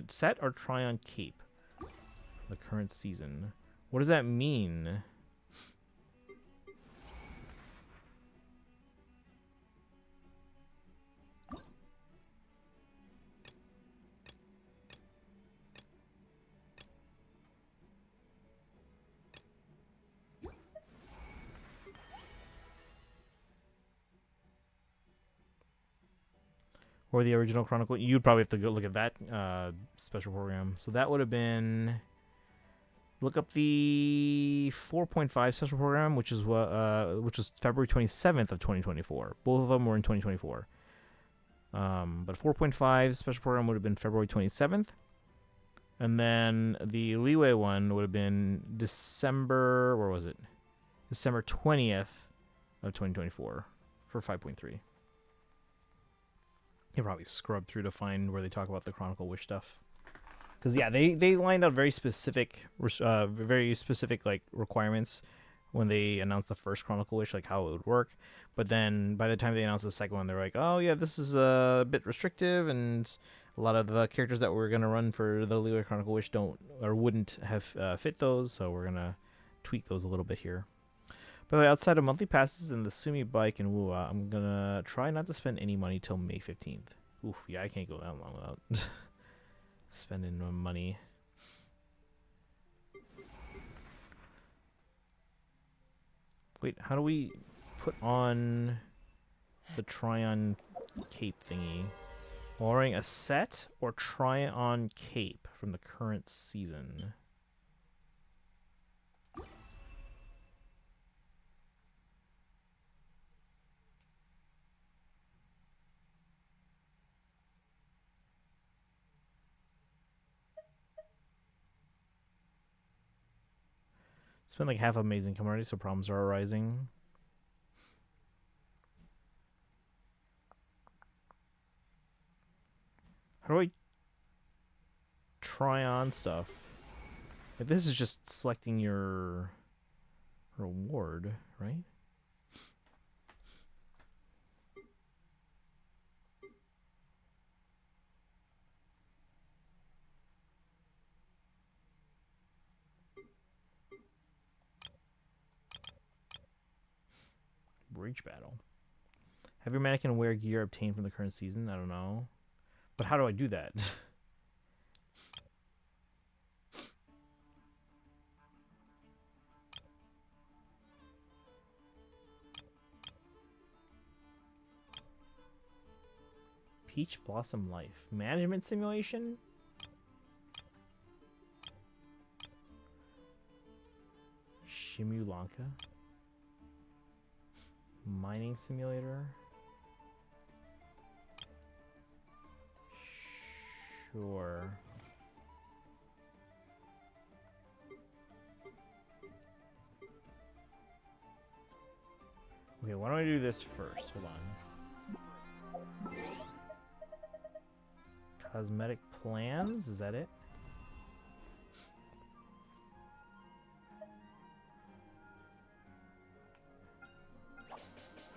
set or try-on cape from the current season. What does that mean? or the original Chronicle. You'd probably have to go look at that special program. So that would have been. Look up the 4.5 special program, which was February 27th of 2024. Both of them were in 2024. But 4.5 special program would have been February 27th. And then the Leeway one would have been December, where was it? December 20th of 2024 for 5.3. You probably scrub through to find where they talk about the Chronicle Wish stuff. Because, yeah, they lined out very specific like requirements when they announced the first Chronicle Wish, like how it would work. But then by the time they announced the second one, they're like, oh, yeah, this is a bit restrictive, and a lot of the characters that we're going to run for the Leeway Chronicle Wish wouldn't have fit those, so we're going to tweak those a little bit here. By the way, outside of monthly passes and the Sumi bike and Wua, I'm going to try not to spend any money till May 15th. Oof, yeah, I can't go that long without spending my money. Wait, how do we put on the try-on cape thingy? Wearing a set or try-on cape from the current season? Spent like half amazing come already, so problems are arising. How do I try on stuff? Like, this is just selecting your reward, right? Breach battle. Have your mannequin wear gear obtained from the current season? I don't know. But how do I do that? Peach Blossom Life. Management simulation? Shimulanka. Mining simulator. Sure. Okay, why don't I do this first? Hold on. Cosmetic plans? Is that it?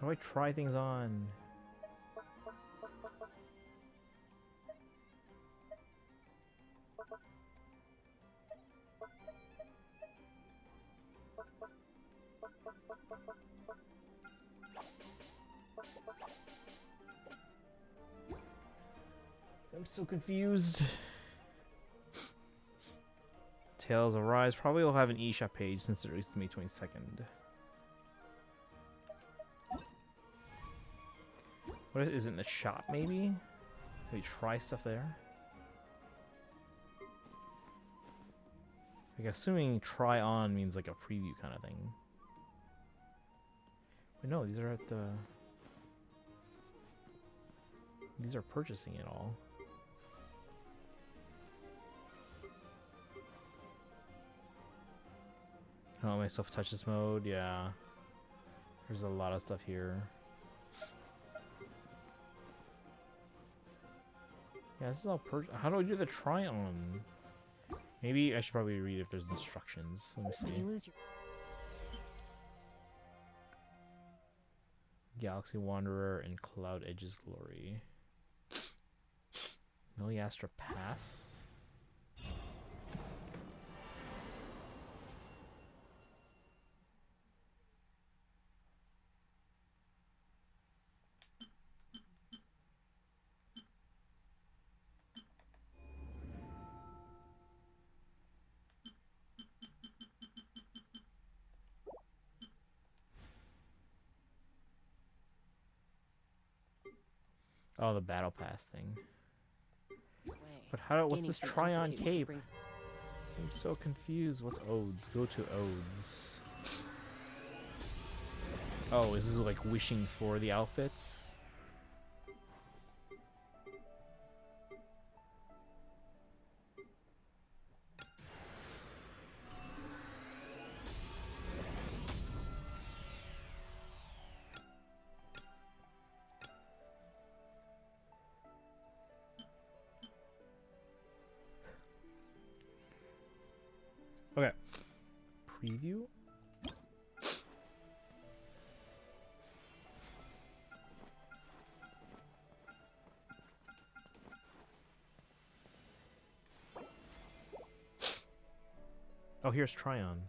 How do I try things on? I'm so confused. Tales of Rise. Probably will have an eShop page since it released May 22nd. What is it in the shop, maybe? Maybe try stuff there? Like, assuming try on means like a preview kind of thing. But no, these are at the... These are purchasing it all. Oh, my self-touches mode, yeah. There's a lot of stuff here. Yeah, this is all how do I do the try-on? Maybe I should probably read if there's instructions. Let me see. Galaxy Wanderer and Cloud Edge's Glory. Miliastra Pass. Oh, the battle pass thing. Way. But how? What's Gaining this some try-on altitude can cape? bring- I'm so confused. What's odes? Go to odes. Oh, is this like wishing for the outfits? Okay. Preview? Oh, here's Tryon.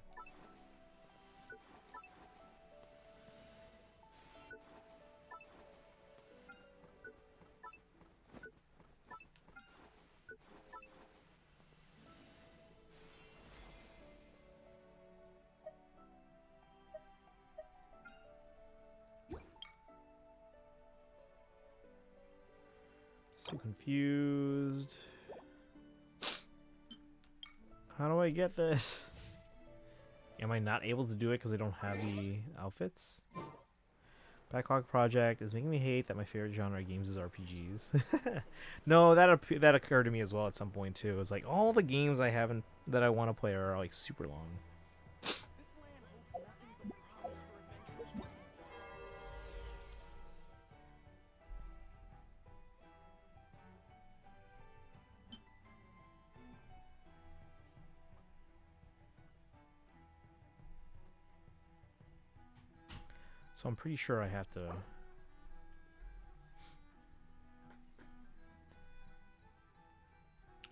So confused. How do I get this? Am I not able to do it because I don't have the outfits? Backlog project is making me hate that my favorite genre of games is RPGs. No, that occurred to me as well at some point too. It's like all the games I haven't that I want to play are like super long. This land holds nothing but promise for adventurers. So I'm pretty sure I have to.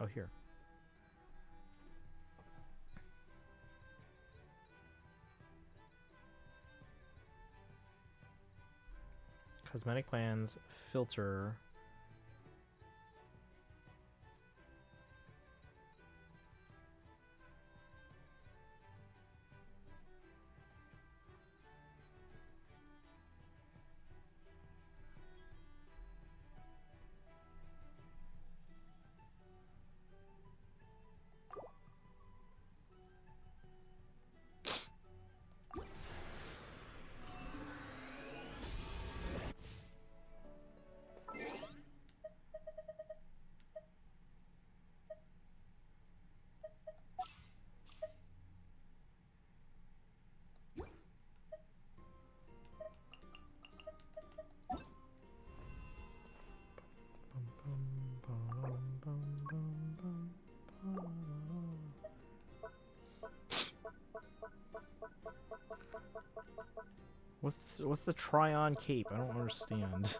Oh, here. Cosmetic plans, filter. What's the try-on cape? I don't understand.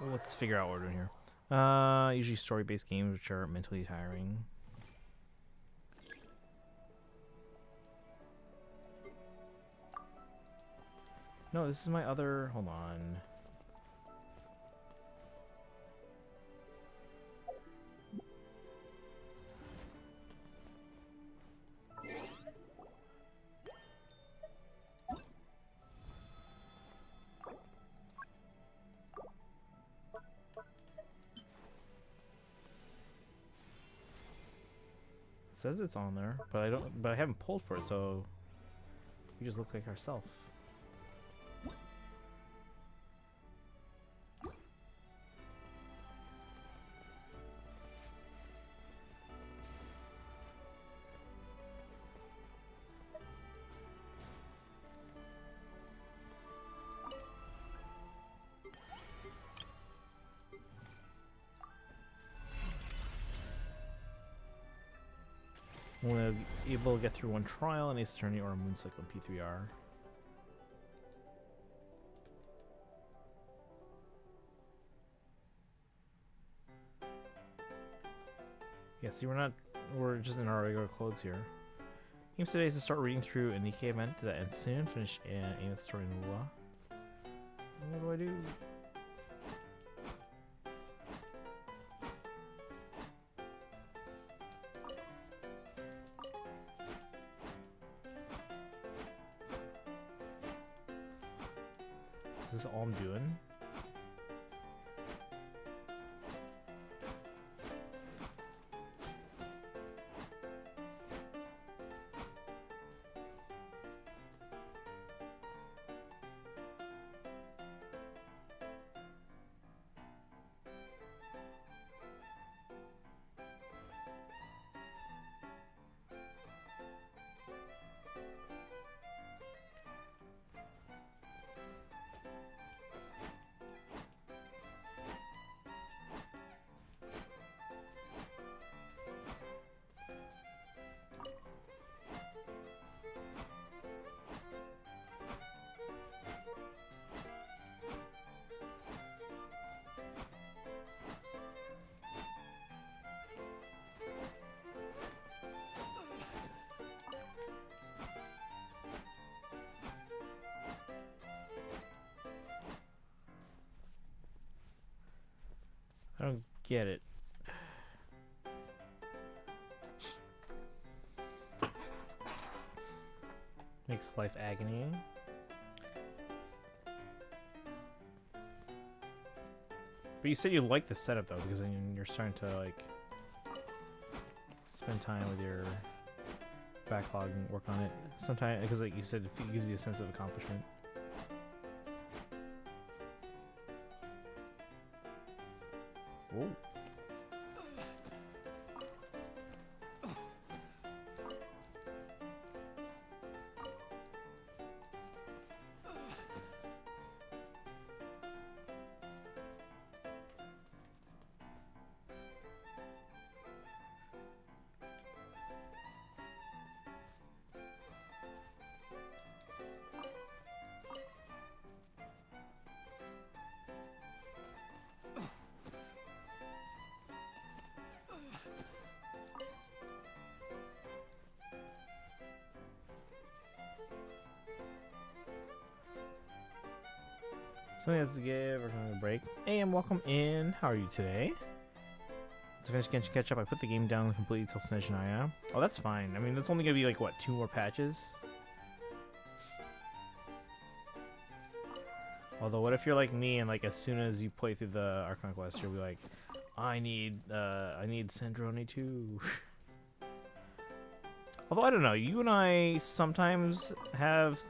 Let's figure out what we're doing here. Usually story-based games which are mentally tiring. No, this is my other. Hold on. It says it's on there, but I don't. But I haven't pulled for it, so we just look like ourselves. Only able to get through one trial, an Ace Attorney, or a Mooncycle P3R. Yeah, see, we're just in our regular clothes here. Games today is to start reading through a Nikkei event that ends soon. Finish aim at the story in Lua. What do I do? Is this all I'm doing? I don't get it. Makes life agony. But you said you like the setup though, because then you're starting to like spend time with your backlog and work on it. Sometimes, because like you said, it gives you a sense of accomplishment. Whoa. Something else to give. We're going to break. Hey, and welcome in. How are you today? To finish Genshin catch up, I put the game down completely till Snezhnaya. Oh, that's fine. I mean, it's only going to be like, what, 2 more patches? Although, what if you're like me and like as soon as you play through the Archon quest, you'll be like, I need Sandrone too. Although, I don't know. You and I sometimes have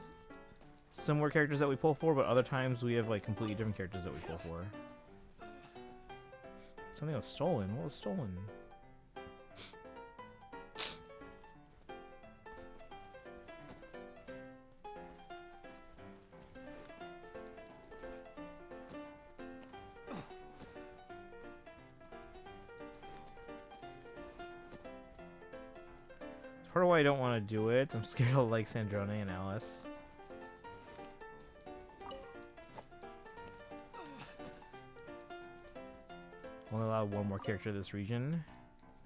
similar characters that we pull for, but other times we have like completely different characters that we pull for. Something was stolen. What was stolen? It's part of why I don't want to do it. I'm scared of like Sandrone and Alice. Only allow one more character this region.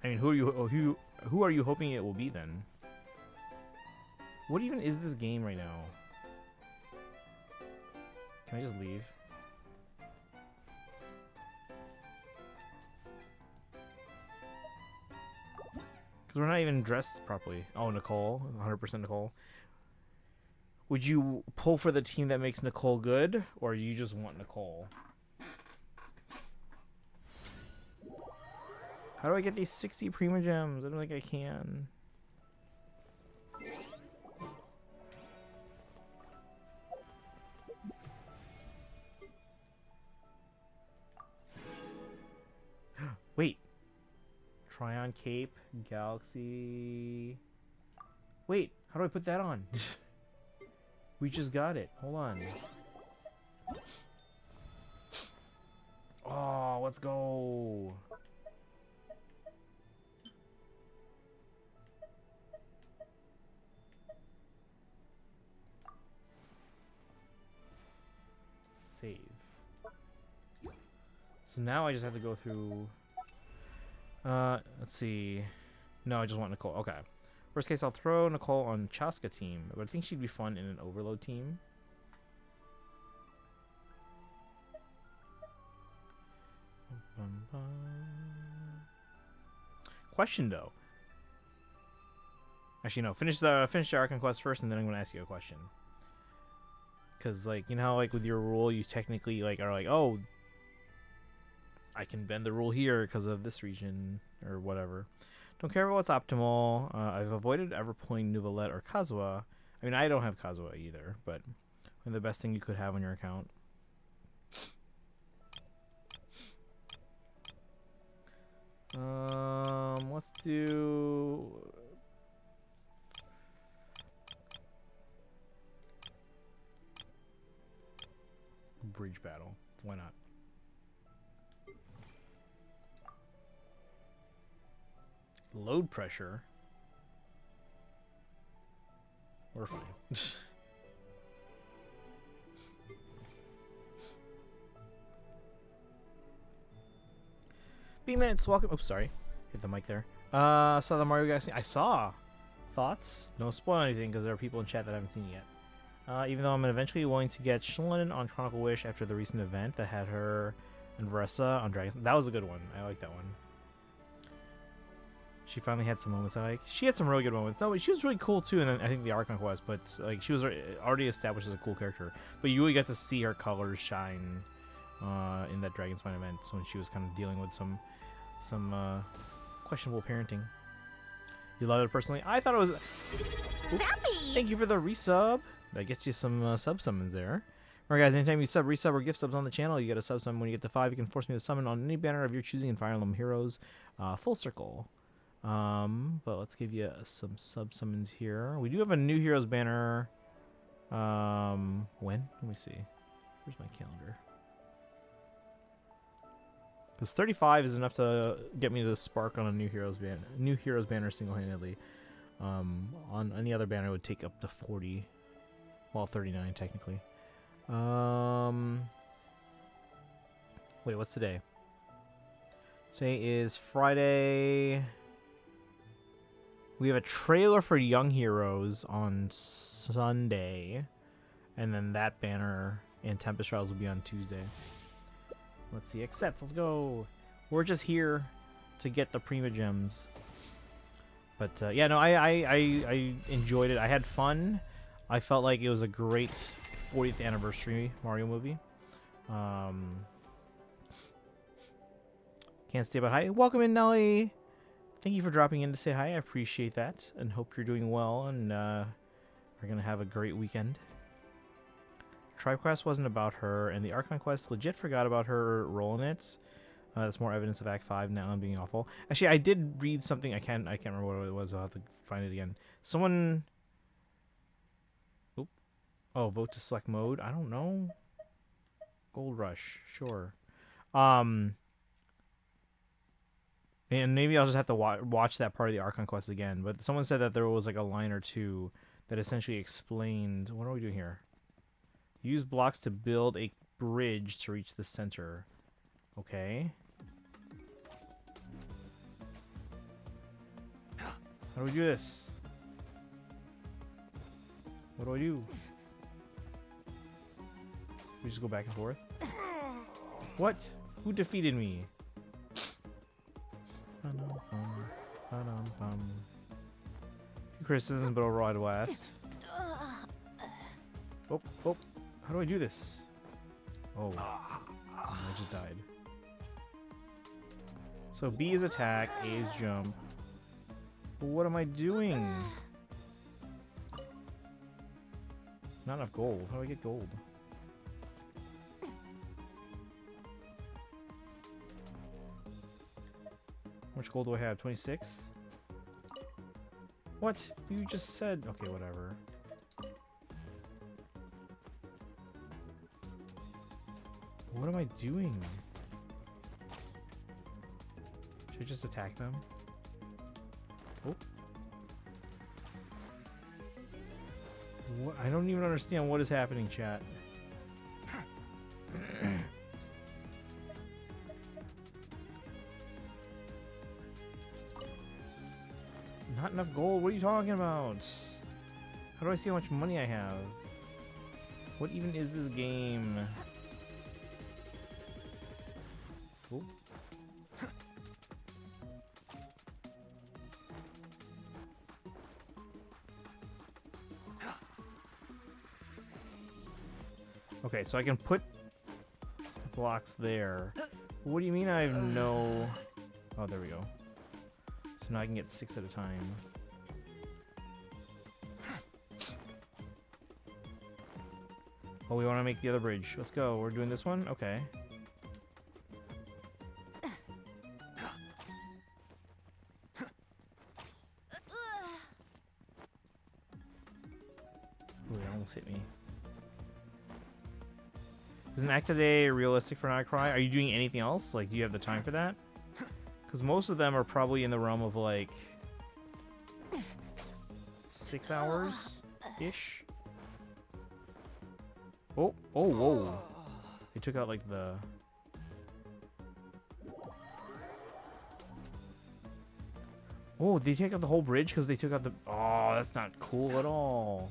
I mean, who are you hoping it will be then? What even is this game right now? Can I just leave? Because we're not even dressed properly. Oh, Nicole. 100% Nicole. Would you pull for the team that makes Nicole good? Or you just want Nicole? How do I get these 60 Prima Gems? I don't think I can. Wait. Tryon Cape, Galaxy. Wait, how do I put that on? We just got it. Hold on. Oh, let's go. Save. So now I just have to go through Let's see. No, I just want Nicole. Okay. Worst case, I'll throw Nicole on Chaska team, but I think she'd be fun in an Overload team. Question though. Actually, no. Finish the Archon quest first, and then I'm gonna ask you a question. Cause like you know how like with your rule, you technically like are like, oh, I can bend the rule here because of this region or whatever. Don't care about what's optimal. I've avoided ever pulling Nuvolette or Kazuha. I mean, I don't have Kazuha either, but the best thing you could have on your account. Let's do bridge battle. Why not? Load pressure. We're fine. B-Minutes, welcome. Oops, sorry. Hit the mic there. Saw the Mario Galaxy. I saw. Thoughts? Don't spoil anything because there are people in chat that I haven't seen it yet. Even though I'm eventually going to get Shlin on Chronicle Wish after the recent event that had her and Varessa on Dragon. That was a good one. I like that one. She finally had some moments I like. She had some really good moments. No, she was really cool too, and then I think the Archon quest, but like she was already established as a cool character. But you really got to see her colors shine in that Dragon Spine event when she was kind of dealing with some questionable parenting. You love it personally? I thought it was. Thank you for the resub. That gets you some sub summons there. Alright guys, anytime you sub, resub, or gift subs on the channel, you get a sub summon. When you get to 5, you can force me to summon on any banner of your choosing in Fire Emblem Heroes. Full circle. But let's give you some sub summons here. We do have a new Heroes banner. When? Let me see. Where's my calendar? Because 35 is enough to get me to spark on a new Heroes banner single-handedly. On any other banner, it would take up to 40. Well, 39 technically. Wait, what's today? Today is Friday. We have a trailer for Young Heroes on Sunday, and then that banner and Tempest Trials will be on Tuesday. Let's see, accept. Let's go. We're just here to get the Prima Gems. But yeah, no, I enjoyed it. I had fun. I felt like it was a great 40th anniversary Mario movie. Can't stay about hi. Welcome in, Nelly. Thank you for dropping in to say hi. I appreciate that, and hope you're doing well and are gonna have a great weekend. Tribe Quest wasn't about her, and the Archon Quest legit forgot about her role in it. That's more evidence of Act 5 now being awful. Actually, I did read something. I can't remember what it was. I'll have to find it again. Someone. Oop. Oh, vote to select mode. I don't know. Gold Rush. Sure. And maybe I'll just have to watch that part of the Archon Quest again. But someone said that there was like a line or two that essentially explained. What are we doing here? Use blocks to build a bridge to reach the center. Okay. How do we do this? What do I do? We just go back and forth? What? Who defeated me? Criticisms, but overall I'd blast. Oh. How do I do this? Oh. I just died. So B is attack, A is jump. But what am I doing? Not enough gold. How do I get gold? How much gold do I have? 26? What? You just said... Okay, whatever. What am I doing? Should I just attack them? Oh. What? I don't even understand what is happening, chat. not enough gold. What are you talking about? How do I see how much money I have? What even is this game? Ooh. Okay, so I can put blocks there. What do you mean I have no... Oh, there we go. So now I can get 6 at a time. Oh, we want to make the other bridge. Let's go. We're doing this one? Okay. Ooh, it almost hit me. Is an active day realistic for not cry? Are you doing anything else? Like, do you have the time for that? Because most of them are probably in the realm of like 6 hours-ish. Oh, oh, whoa. They took out like the... Oh, they take out the whole bridge because they took out the... Oh, that's not cool at all.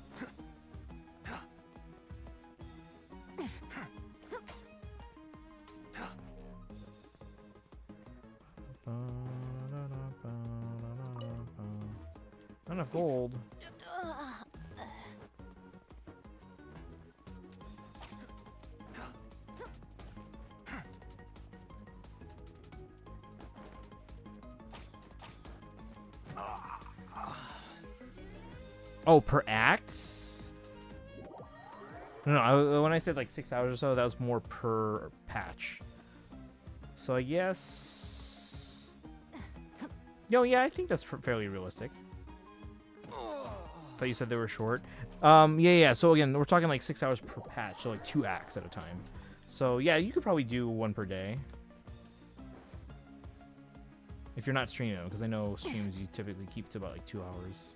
Not enough gold. Oh, per act? No, when I said like 6 hours or so, that was more per patch. So I guess... No, yeah, I think that's fairly realistic. Thought you said they were short. Yeah. So again, we're talking like 6 hours per patch, so like 2 acts at a time. So yeah, you could probably do 1 per day. If you're not streaming them, because I know streams you typically keep to about like 2 hours.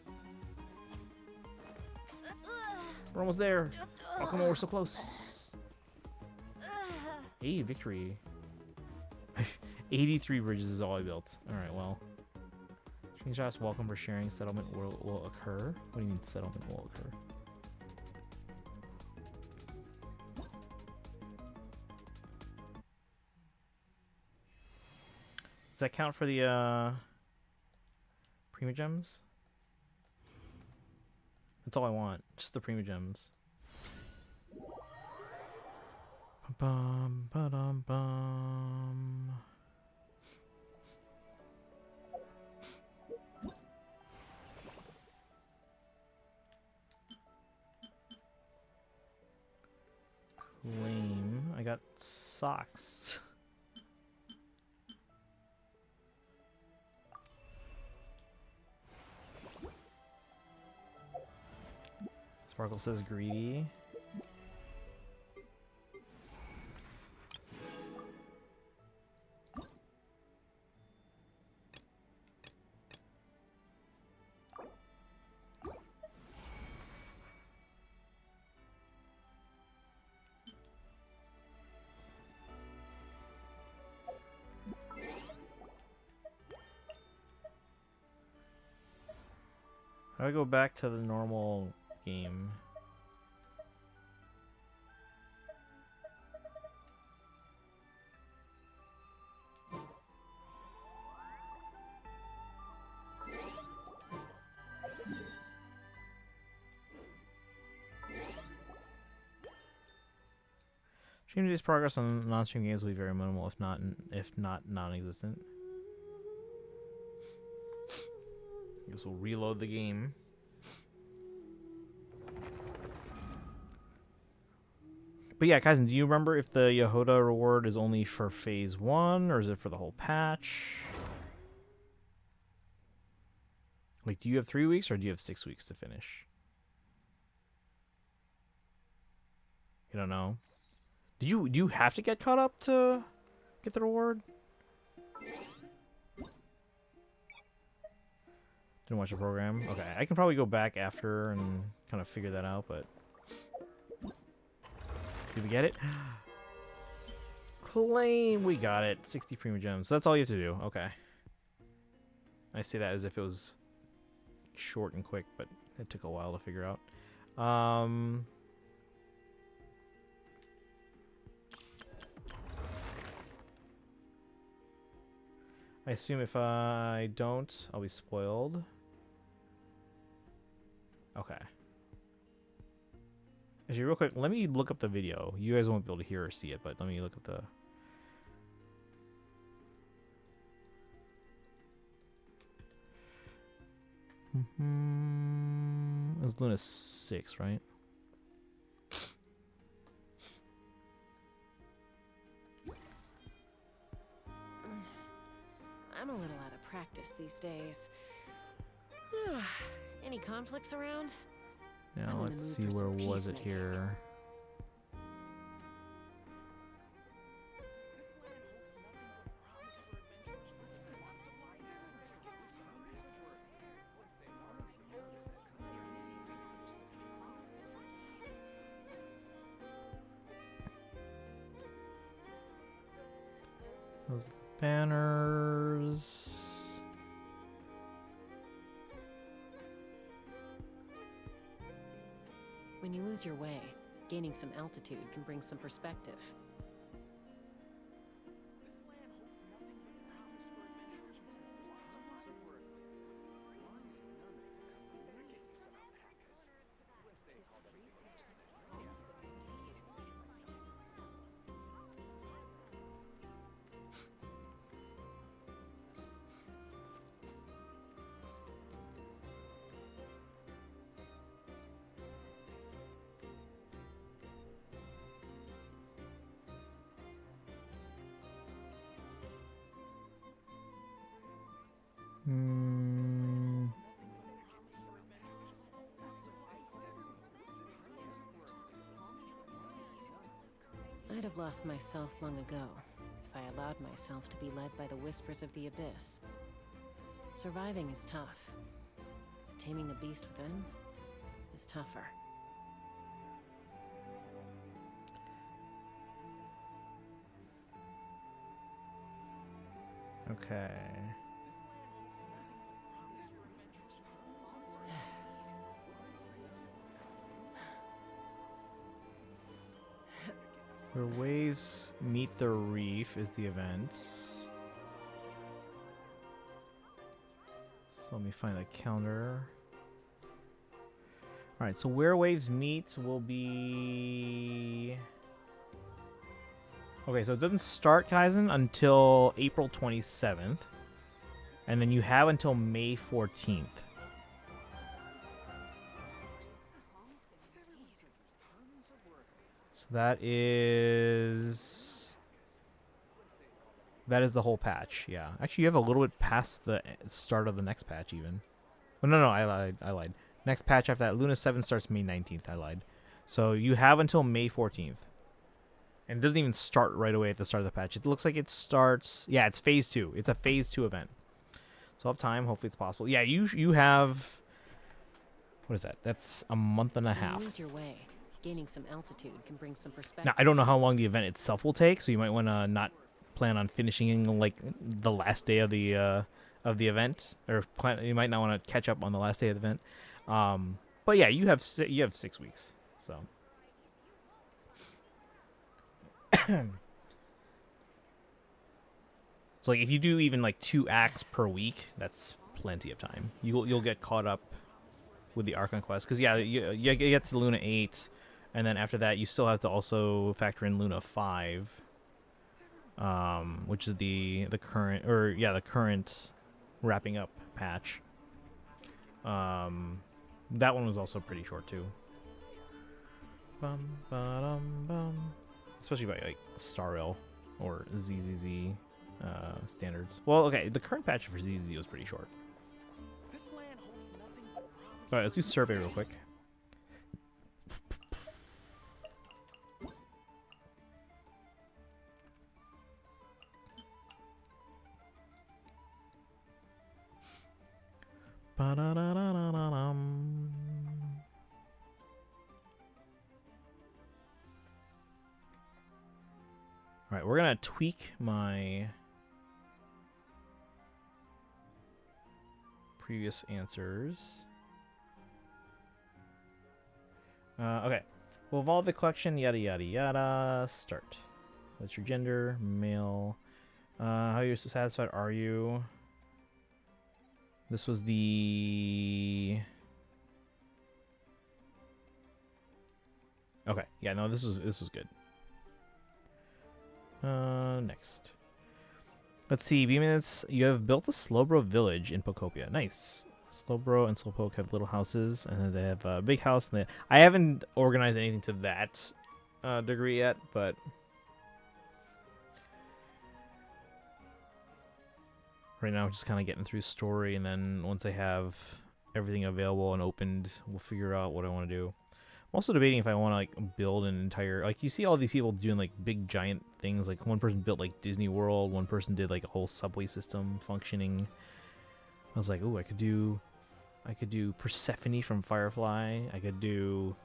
We're almost there. Oh, come on, we're so close. Hey, victory. 83 bridges is all I built. Alright, well. Screenshots welcome for sharing. Settlement will occur. What do you mean settlement will occur? Does that count for the Prima Gems? That's all I want. Just the Prima Gems. Bum, ba-dum, bum. Lame. I got socks. Sparkle says greedy. How do I go back to the normal game? Stream today's progress on non-stream games will be very minimal, if not non-existent. I guess we'll reload the game. But yeah, Kaizen, do you remember if the Yehoda reward is only for phase 1 or is it for the whole patch? Like, do you have 3 weeks or do you have 6 weeks to finish? You don't know. Do you have to get caught up to get the reward? Didn't watch the program. Okay, I can probably go back after and kind of figure that out, but... Did we get it? Claim! We got it. 60 Prima Gems. So that's all you have to do. Okay. I say that as if it was short and quick, but it took a while to figure out. I assume if I don't, I'll be spoiled. Okay. Actually, real quick, let me look up the video. You guys won't be able to hear or see it, but let me look up the... It was Luna 6, right? I'm a little out of practice these days. Any conflicts around? I'm Now in the let's mood see, for where some was it peacemaking. here? Those are the banners. When you lose your way, gaining some altitude can bring some perspective. I'd have lost myself long ago if I allowed myself to be led by the whispers of the abyss. Surviving is tough. Taming the beast within is tougher. Okay. Where waves meet the reef is the events. So let me find the calendar. Alright, so where waves meet will be... Okay, so it doesn't start Kaizen until April 27th. And then you have until May 14th. So that is the whole patch, yeah. Actually, you have a little bit past the start of the next patch, even. Oh, no, I lied. Next patch after that, Luna 7 starts May 19th, I lied. So you have until May 14th. And it doesn't even start right away at the start of the patch. It looks like it starts... Yeah, it's Phase 2. It's a Phase 2 event. So I'll have time. Hopefully it's possible. Yeah, you have... What is that? That's a month and a When you half. lose your way, gaining some altitude can bring some perspective. Now, I don't know how long the event itself will take, so you might want to not plan on finishing like the last day of the event, or you might not want to catch up on the last day of the event. But yeah, you have 6 weeks. So so like if you do even like 2 acts per week, that's plenty of time. You'll get caught up with the Archon quest, because yeah, you get to Luna 8. And then after that, you still have to also factor in Luna 5, which is the current wrapping up patch. That one was also pretty short too. Especially by like Star Rail or ZZZ standards. Well, okay, the current patch for ZZZ was pretty short. All right, let's do survey real quick. Ba-da-da-da-da-dum. All right, we're gonna tweak my previous answers. Okay. We'll evolve the collection, yada yada yada. Start. That's your gender, male. How you satisfied are you? This was the... Okay, yeah, no, this was good. Next. Let's see, B-Minutes, you have built a Slowbro village in Pokopia. Nice. Slowbro and Slowpoke have little houses, and they have a big house. And I haven't organized anything to that degree yet, but... Right now, I'm just kind of getting through story, and then once I have everything available and opened, we'll figure out what I want to do. I'm also debating if I want to like build an entire, like, you see all these people doing like big giant things. Like one person built like Disney World, one person did like a whole subway system functioning. I was like, oh, I could do Persephone from Firefly. I could do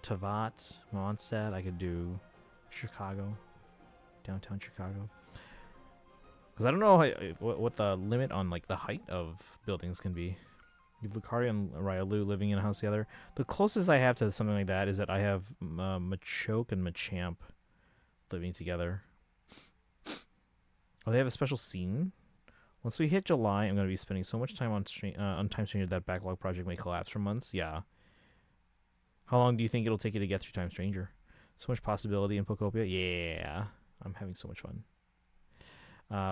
Tavat, Mondstadt. I could do Chicago, downtown Chicago. Because I don't know what the limit on like the height of buildings can be. You have Lucario and Ryalu living in a house together. The closest I have to something like that is that I have Machoke and Machamp living together. Oh, they have a special scene? Once we hit July, I'm going to be spending so much time on Time Stranger that backlog project may collapse for months. Yeah. How long do you think it'll take you to get through Time Stranger? So much possibility in Pokopia? Yeah. I'm having so much fun.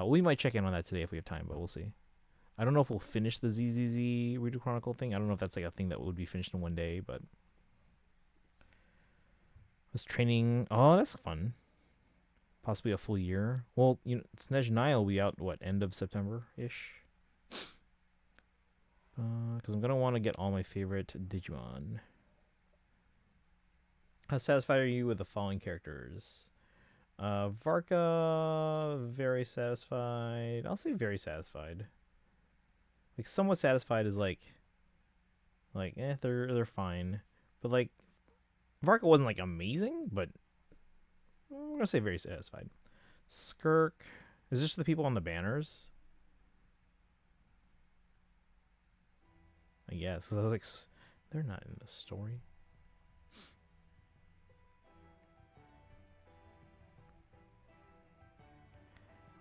We might check in on that today if we have time, but we'll see. I don't know if we'll finish the ZZZ Ridu Chronicle thing. I don't know if that's like a thing that would be finished in one day, but... This training... Oh, that's fun. Possibly a full year. Well, you know, Snezhnaya will be out, what, end of September-ish? Because I'm going to want to get all my favorite Digimon. How satisfied are you with the following characters? Varka, very satisfied. I'll say very satisfied. Like, somewhat satisfied is like, they're fine. But, like, Varka wasn't, like, amazing, but I'm gonna say very satisfied. Skirk. Is this the people on the banners? I guess. Because I was like, they're not in the story.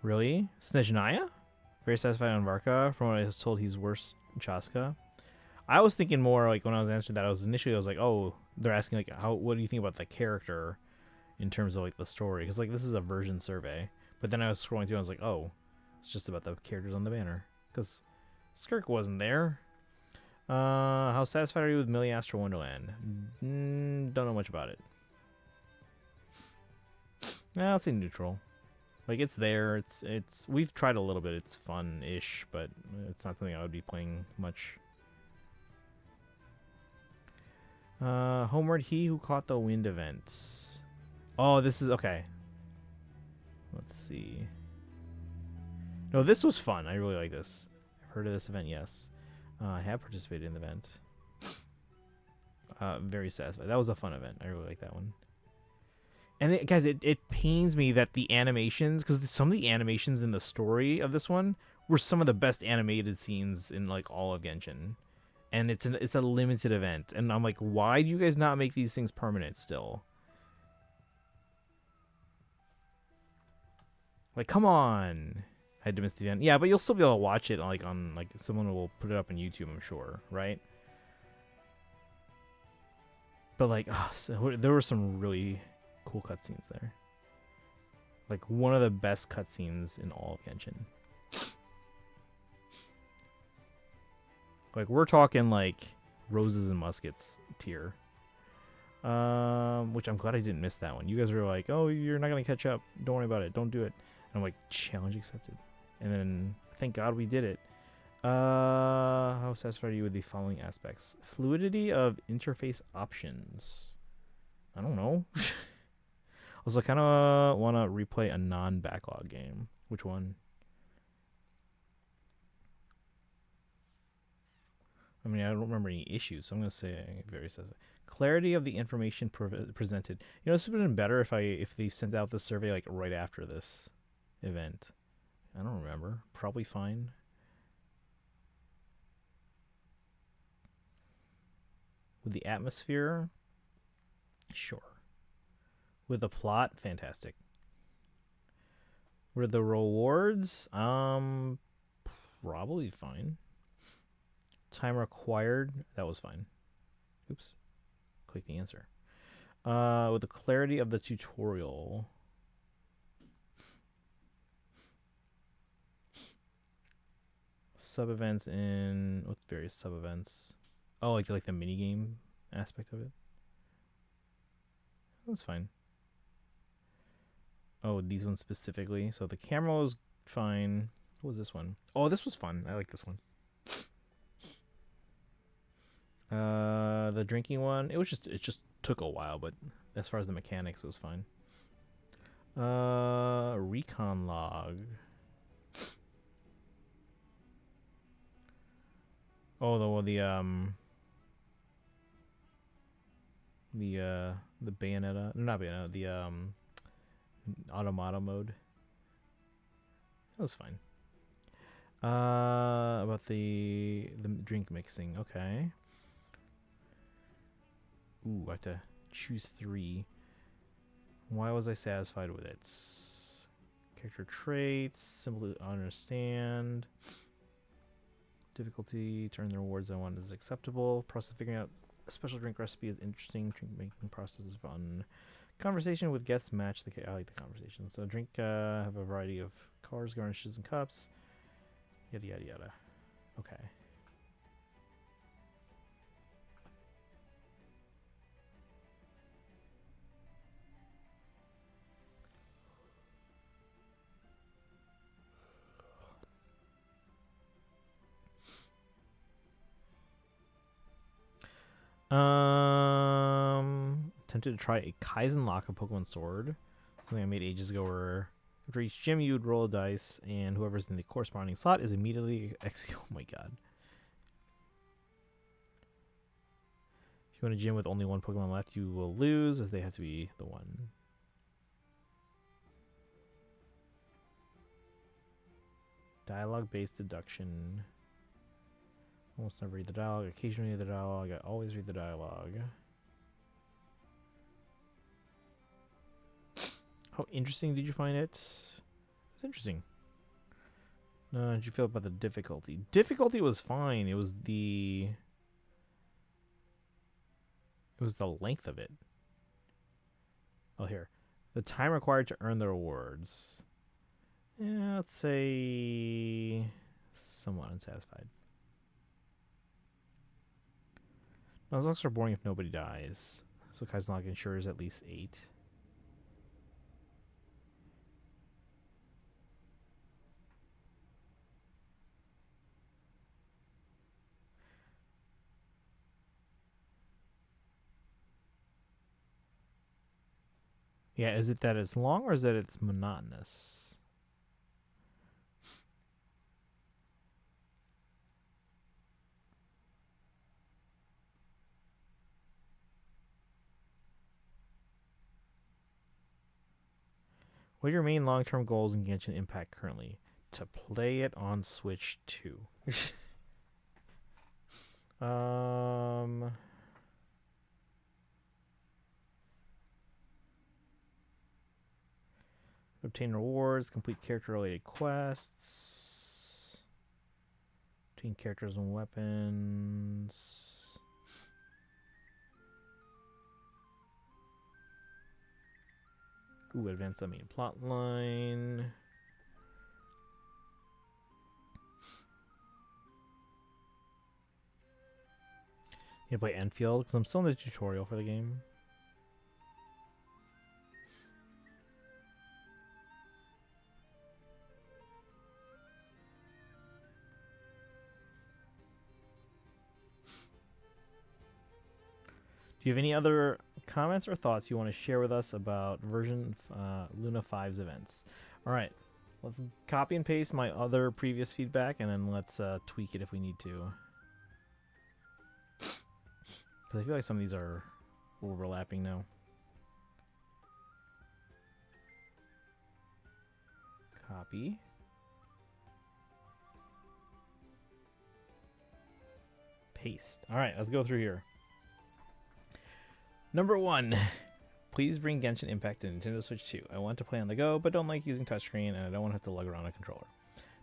Really? Snezhnaya? Very satisfied on Varka. From what I was told, he's worse Chaska. I was thinking more like when I was answering that, I was like, oh, they're asking like, what do you think about the character in terms of like the story? Because like this is a version survey. But then I was scrolling through and I was like, oh, it's just about the characters on the banner. Because Skirk wasn't there. How satisfied are you with Miliastra Wonderland? Don't know much about it. I'll say neutral. Like, it's there. It's we've tried a little bit. It's fun-ish, but it's not something I would be playing much. Homeward He Who Caught the Wind events. Oh, this is okay. Let's see. No, this was fun. I really like this. I've heard of this event, yes. I have participated in the event. Very satisfied. That was a fun event. I really like that one. And guys, it pains me that the animations, because some of the animations in the story of this one were some of the best animated scenes in like all of Genshin, and it's a limited event, and I'm like, why do you guys not make these things permanent still? Like, come on! I had to miss the event. Yeah, but you'll still be able to watch it like on like someone will put it up on YouTube, I'm sure, right? But like, so there were some really cool cutscenes there. Like one of the best cutscenes in all of Genshin. Like we're talking like Roses and Muskets tier. Which I'm glad I didn't miss that one. You guys were like, oh, you're not gonna catch up. Don't worry about it. Don't do it. And I'm like, challenge accepted. And then thank God we did it. How satisfied are you with the following aspects? Fluidity of interface options. I don't know. Also, I kind of want to replay a non-backlog game. Which one? I mean, I don't remember any issues, so I'm going to say very satisfied. Clarity of the information presented. You know, this would have been better if they sent out the survey like right after this event. I don't remember. Probably fine. With the atmosphere, sure. With the plot, fantastic. What are the rewards? Probably fine. Time required, that was fine. Oops. Click the answer. With the clarity of the tutorial. Sub events in what's various sub events? Oh, like the mini game aspect of it. That's fine. Oh, these ones specifically. So the camera was fine. What was this one? Oh, this was fun. I like this one. The drinking one. It just took a while, but as far as the mechanics, it was fine. Recon log. Oh, the Bayonetta, not Bayonetta, the Automata mode. That was fine. About the drink mixing. Okay. Ooh, I have to choose 3. Why was I satisfied with it? Character traits, simple to understand. Difficulty, to earn the rewards I want is acceptable. Process of figuring out a special drink recipe is interesting. Drink making process is fun. Conversation with guests match the. I like the conversation. So drink have a variety of colors, garnishes, and cups. Yada yada yada. Okay. Tempted to try a Kaizen lock of Pokemon Sword. Something I made ages ago where after each gym you would roll a dice and whoever's in the corresponding slot is immediately oh my god. If you want a gym with only one Pokemon left, you will lose as they have to be the one. Dialogue based deduction. Almost never read the dialogue. Occasionally read the dialogue. I always read the dialogue. How interesting did you find it? It's interesting. How did you feel about the difficulty? Difficulty was fine. It was the length of it. Oh, here. The time required to earn the rewards. Yeah, let's say somewhat unsatisfied. Nuzlocke are boring if nobody dies. So Kaizenlock ensures at least 8. Yeah, is it that it's long or is that it's monotonous? What are your main long-term goals in Genshin Impact currently? To play it on Switch 2. Obtain rewards, complete character-related quests, obtain characters and weapons. Ooh, advance the main plot line. You play Enfield because I'm still in the tutorial for the game. Do you have any other comments or thoughts you want to share with us about version Luna 5's events? All right, let's copy and paste my other previous feedback, and then let's tweak it if we need to. Because I feel like some of these are overlapping now. Copy. Paste. All right, let's go through here. Number 1. Please bring Genshin Impact to Nintendo Switch 2. I want to play on the go, but don't like using touchscreen, and I don't want to have to lug around a controller.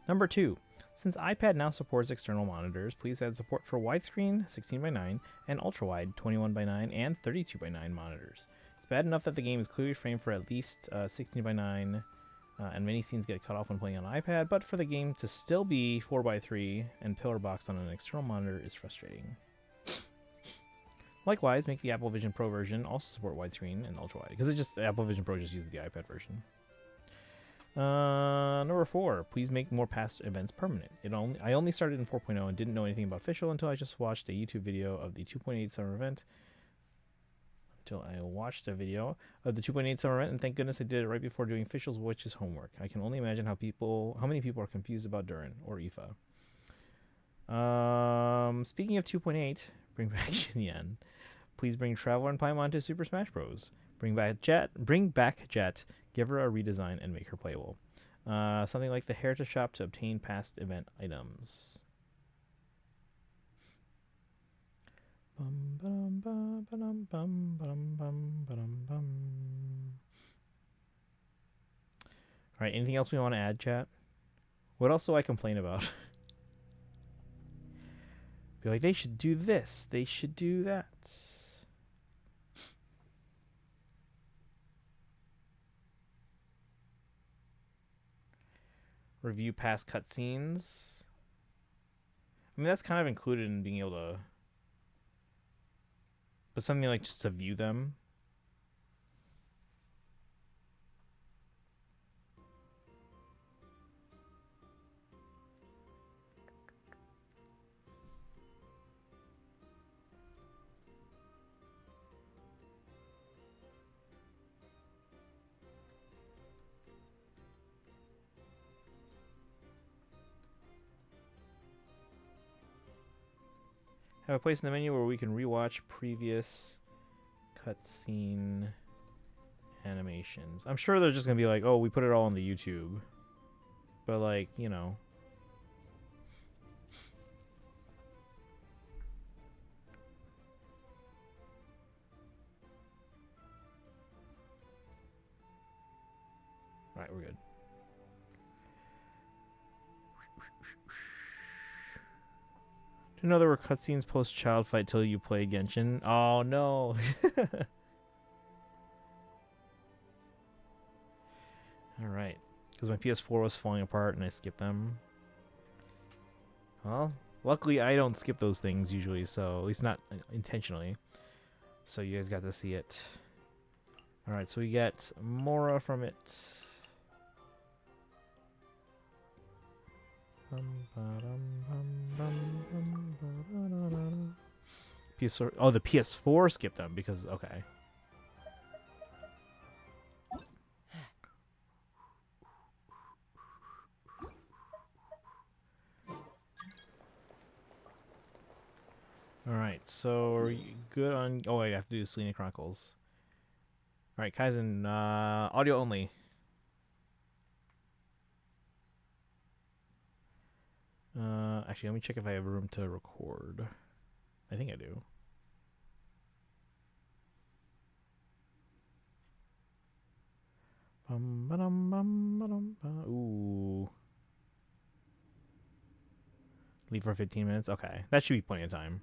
Number 2. Since iPad now supports external monitors, please add support for widescreen 16:9 and ultrawide 21:9 and 32:9 monitors. It's bad enough that the game is clearly framed for at least 16:9, and many scenes get cut off when playing on an iPad, but for the game to still be 4:3 and pillar box on an external monitor is frustrating. Likewise, make the Apple Vision Pro version also support widescreen and ultrawide, because the Apple Vision Pro just uses the iPad version. Number 4, please make more past events permanent. I only started in 4.0 and didn't know anything about official until I just watched a YouTube video of the 2.8 summer event. And thank goodness I did it right before doing officials, which is homework. I can only imagine how many people are confused about Durin or Aoife. Speaking of 2.8, bring back Xinyan. Please bring Traveler and Paimon to Super Smash Bros. Bring back Jet, give her a redesign, and make her playable. Something like the Heritage Shop to obtain past event items. Alright, anything else we want to add, chat? What else do I complain about? Be like, they should do this, they should do that. Review past cutscenes. I mean, that's kind of included in being able to... But something like just to view them. Have a place in the menu where we can rewatch previous cutscene animations. I'm sure they're just gonna be like, oh, we put it all on the YouTube. But like, you know. Alright, we're good. Didn't know there were cutscenes post-child fight till you play Genshin. Oh, no. Alright. Because my PS4 was falling apart and I skipped them. Well, luckily I don't skip those things usually, so at least not intentionally. So you guys got to see it. Alright, so we get Mora from it. PS4, oh, the PS4 skipped them because, okay. Alright, so are you good on... Oh, wait, I have to do Selena Chronicles. Alright, Kaizen, audio only. Actually, let me check if I have room to record. I think I do. Ooh. Leave for 15 minutes? Okay. That should be plenty of time.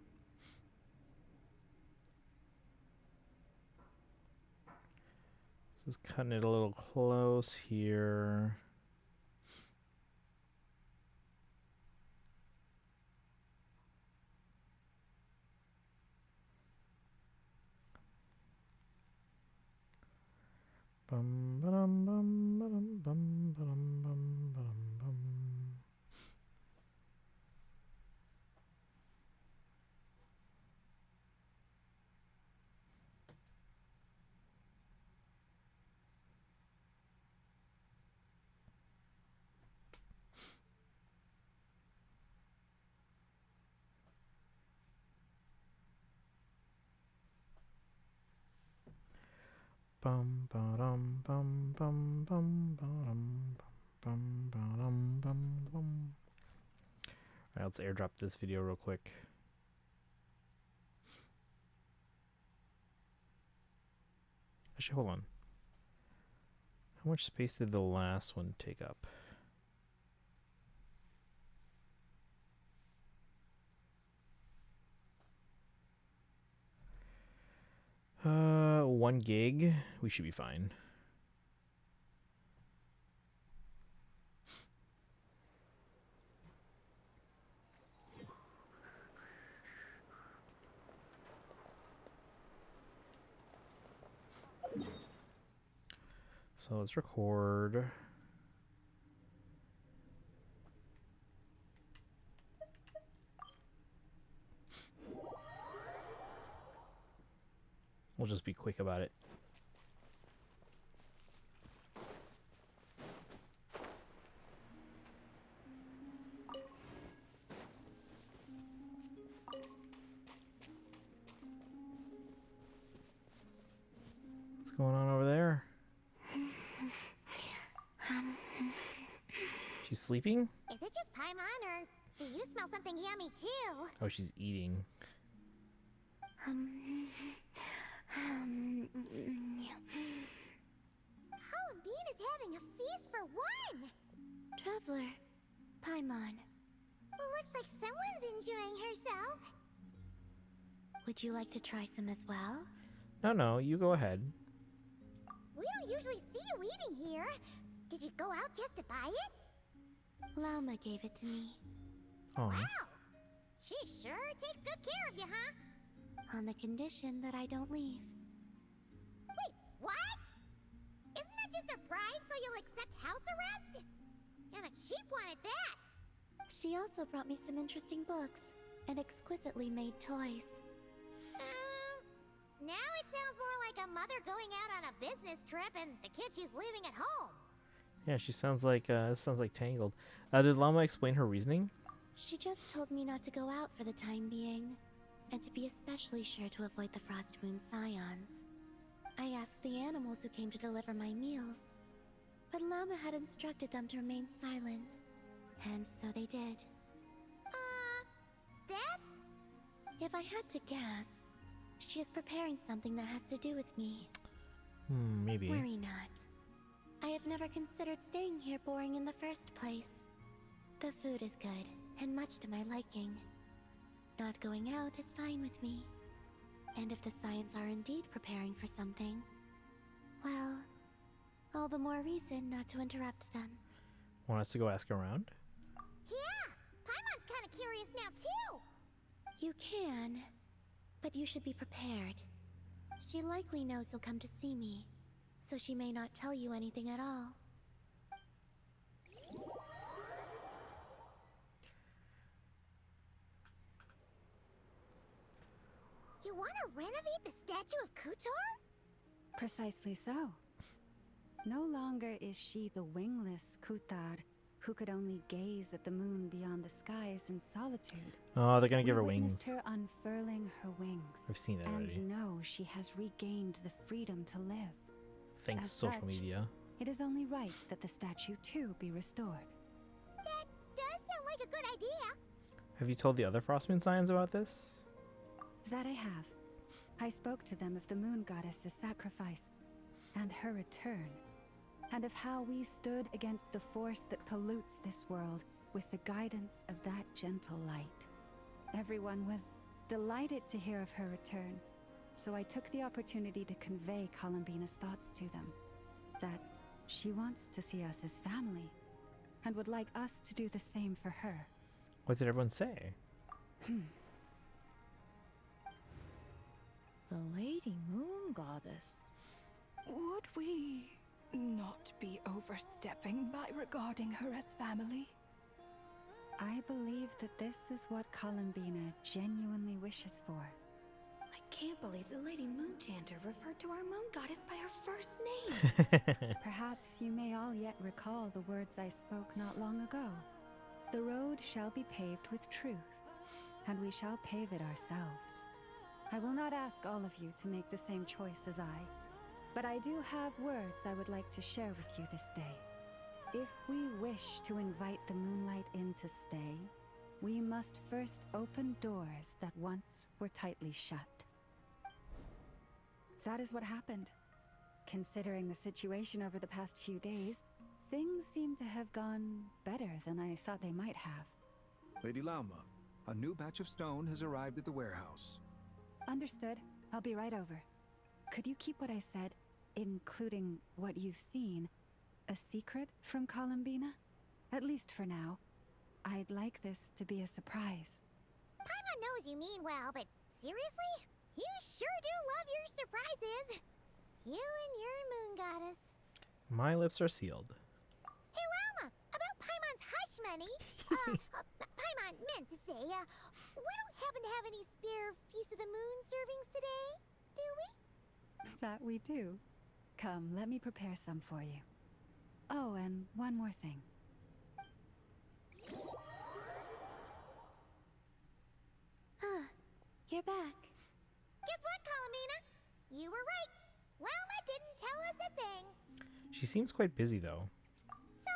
This is cutting it a little close here. Bum ba-dum bum ba-dum bum ba-dum bum ba-dum bum. Bum ba-dum bum bum bum ba-dum bum ba-dum bum bum. Alright, let's airdrop this video real quick. Actually, hold on. How much space did the last one take up? 1 gig. We should be fine. So let's record. We'll just be quick about it. What's going on over there? She's sleeping? Is it just Paimon, or do you smell something yummy too? Oh, she's eating. Bean is having a feast for one! Traveler, Paimon. Looks like someone's enjoying herself. Would you like to try some as well? No, you go ahead. We don't usually see you eating here. Did you go out just to buy it? Llama gave it to me. Oh. Wow! She sure takes good care of you, huh? On the condition that I don't leave. Wait, what? Isn't that just a bribe so you'll accept house arrest? And a cheap one at that! She also brought me some interesting books and exquisitely made toys. Now it sounds more like a mother going out on a business trip and the kid she's leaving at home. Yeah, she sounds like Tangled. Did Llama explain her reasoning? She just told me not to go out for the time being, and to be especially sure to avoid the Frost Moon Scions. I asked the animals who came to deliver my meals, but Llama had instructed them to remain silent, and so they did. That's... If I had to guess, she is preparing something that has to do with me. Maybe. Worry not. I have never considered staying here boring in the first place. The food is good, and much to my liking. Not going out is fine with me. And if the Scions are indeed preparing for something, well, all the more reason not to interrupt them. Want us to go ask around? Yeah! Paimon's kind of curious now, too! You can, but you should be prepared. She likely knows you'll come to see me, so she may not tell you anything at all. You want to renovate the statue of Kutor? Precisely so. No longer is she the wingless Kutar who could only gaze at the moon beyond the skies in solitude. Oh, they're gonna give her We wings. witnessed her unfurling her wings. I've seen it already. And know she has regained the freedom to live. Thanks, As social such, media. It is only right that the statue too be restored. That does sound like a good idea. Have you told the other Frostmoon Scions about this? That I have. I spoke to them of the moon goddess's sacrifice and her return, and of how we stood against the force that pollutes this world with the guidance of that gentle light. Everyone was delighted to hear of her return, so I took the opportunity to convey Columbina's thoughts to them, that she wants to see us as family, and would like us to do the same for her. What did everyone say? The Lady Moon Goddess. Would we not be overstepping by regarding her as family? I believe that this is what Columbina genuinely wishes for. I can't believe the Lady Moonchanter referred to our moon goddess by her first name. Perhaps you may all yet recall the words I spoke not long ago. The road shall be paved with truth, and we shall pave it ourselves. I will not ask all of you to make the same choice as I, but I do have words I would like to share with you this day. If we wish to invite the moonlight in to stay, we must first open doors that once were tightly shut. That is what happened. Considering the situation over the past few days, things seem to have gone better than I thought they might have. Lady Lauma, a new batch of stone has arrived at the warehouse. Understood. I'll be right over. Could you keep what I said, including what you've seen, a secret from Columbina? At least for now. I'd like this to be a surprise. Paimon knows you mean well, but seriously? You sure do love your surprises. You and your moon goddess. My lips are sealed. Hey, Lauma, about Paimon's hush money. Paimon meant to say, we don't happen to have any spare Feast of the Moon servings today, do we? That we do. Come, let me prepare some for you. Oh, and one more thing. You're back. Guess what, Colomina? You were right. Lauma didn't tell us a thing. She seems quite busy, though. So,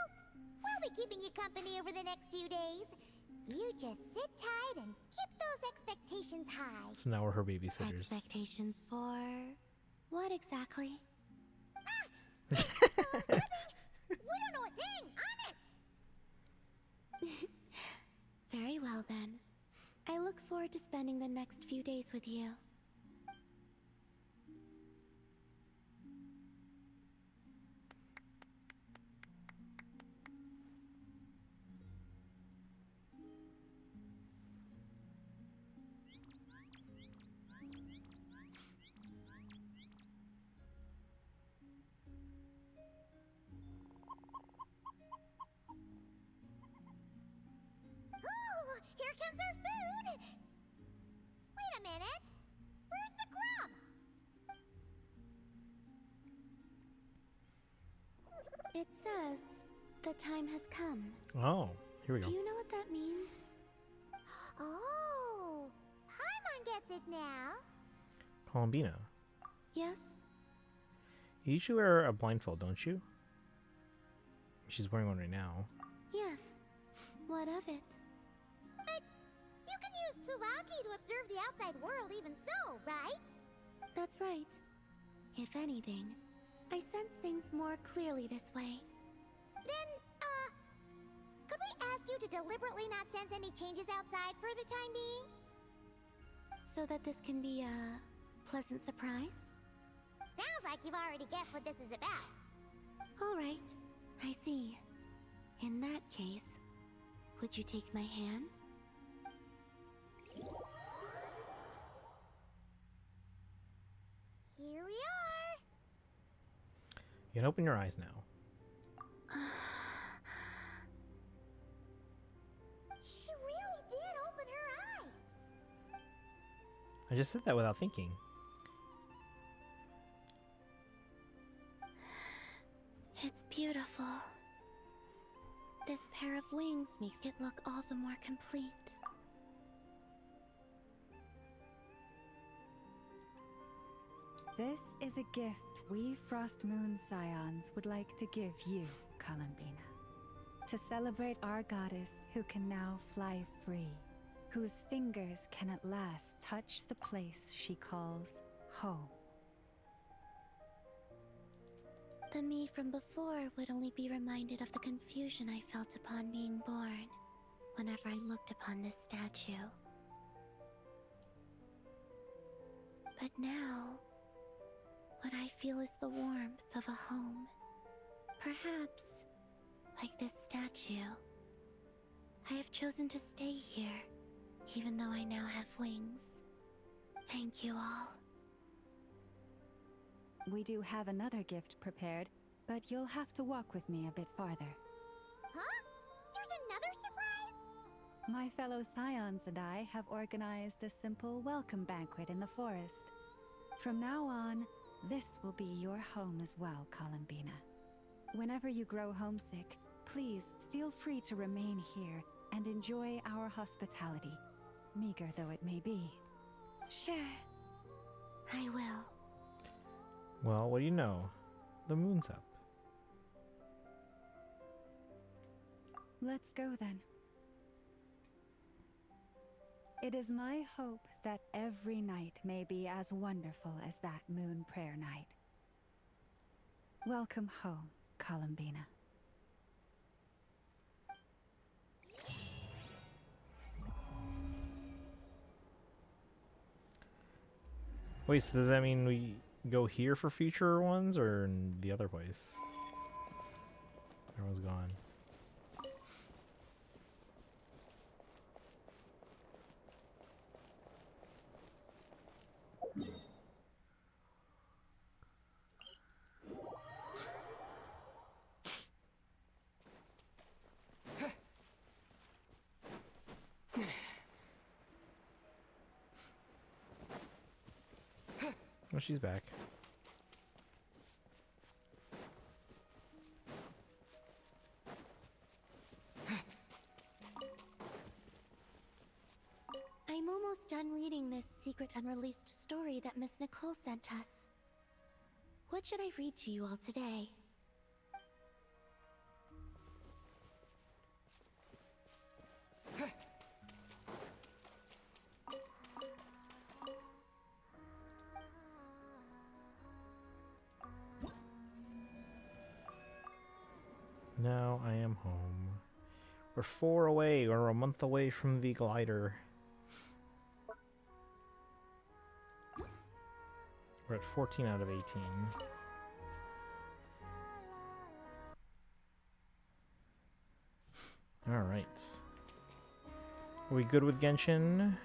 we'll be keeping you company over the next few days. You just sit tight and keep those expectations high. So now we're her babysitters. Expectations for what exactly? Nothing. We don't know a thing, honest. Very well then. I look forward to spending the next few days with you. Oh, here comes our food. Wait a minute. Where's the grub? It says the time has come. Oh, here we go. Do you know what that means? Oh, Paimon gets it now. Columbina. Yes? You usually wear a blindfold, don't you? She's wearing one right now. Yes. What of it? But you can use Kuvaki to observe the outside world even so, right? That's right. If anything, I sense things more clearly this way. Then, could we ask you to deliberately not sense any changes outside for the time being? So that this can be a pleasant surprise? Sounds like you've already guessed what this is about. All right. I see. In that case, would you take my hand? Here we are. You can open your eyes now. She really did open her eyes. I just said that without thinking. It's beautiful. This pair of wings makes it look all the more complete. This is a gift we Frost Moon Scions would like to give you, Columbina. To celebrate our goddess who can now fly free, whose fingers can at last touch the place she calls home. The me from before would only be reminded of the confusion I felt upon being born, whenever I looked upon this statue. But now, what I feel is the warmth of a home. Perhaps, like this statue, I have chosen to stay here, even though I now have wings. Thank you all. We do have another gift prepared, but you'll have to walk with me a bit farther. Huh? There's another surprise? My fellow Scions and I have organized a simple welcome banquet in the forest. From now on, this will be your home as well, Columbina. Whenever you grow homesick, please feel free to remain here and enjoy our hospitality, meager though it may be. Sure, I will. Well, what do you know? The moon's up. Let's go then. It is my hope that every night may be as wonderful as that moon prayer night. Welcome home, Columbina. Wait, so does that mean we go here for future ones, or in the other place? Everyone's gone. Oh, she's back. I'm almost done reading this secret unreleased story that Miss Nicole sent us. What should I read to you all today? Now I am home. We're 4 away, or a month away from the glider. We're at 14 out of 18. Alright. Are we good with Genshin?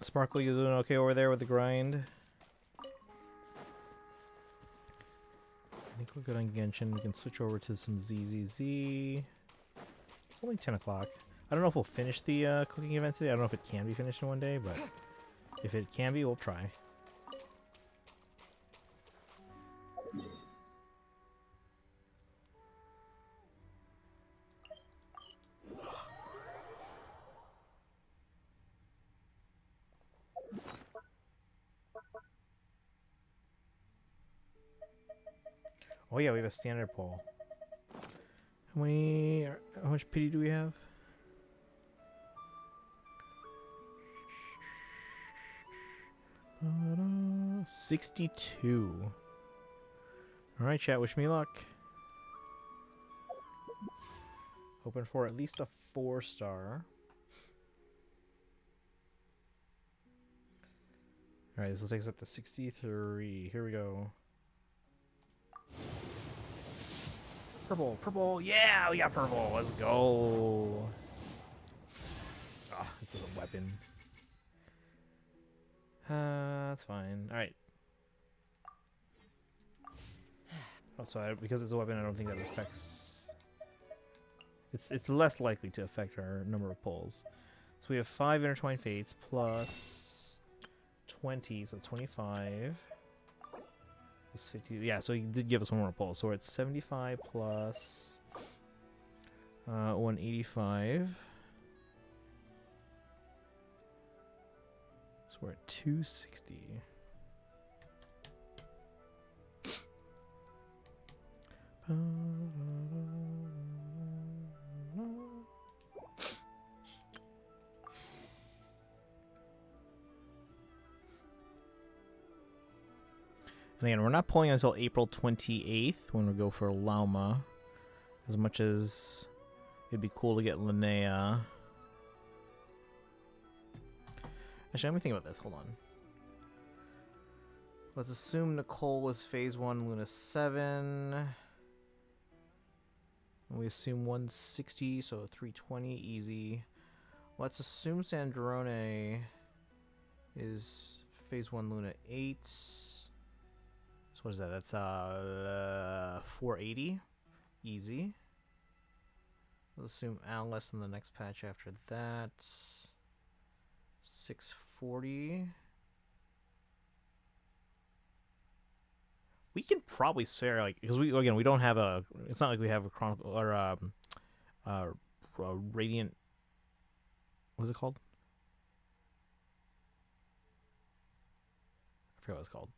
Sparkle, you doing okay over there with the grind? I think we're good on Genshin. We can switch over to some ZZZ. It's only 10 o'clock. I don't know if we'll finish the cooking event today. I don't know if it can be finished in one day, but if it can be, we'll try. Oh yeah, we have a standard poll. How much pity do we have? Uh, 62. Alright, chat, wish me luck. Hoping for at least a 4-star. Alright, this will take us up to 63. Here we go. Purple, purple, yeah, we got purple. Let's go. Ah, it's a weapon. That's fine. All right. Also, because it's a weapon, I don't think that affects. It's less likely to affect our number of pulls. So we have 5 intertwined fates plus 20, so 25. 50, yeah, so he did give us one more pull. So we're at 75 plus 185. So we're at 260. And again, we're not pulling until April 28th when we go for Lauma. As much as it'd be cool to get Linnea. Actually, let me think about this. Hold on. Let's assume Nicole is phase 1, Luna 7. And we assume 160, so 320, easy. Let's assume Sandrone is phase 1, Luna 8. So what is that? That's 480, easy. Let's assume Alice in the next patch after that. 640. We can probably spare, like, because we don't have a. It's not like we have a Chronicle or a Radiant. What is it called? I forget what it's called.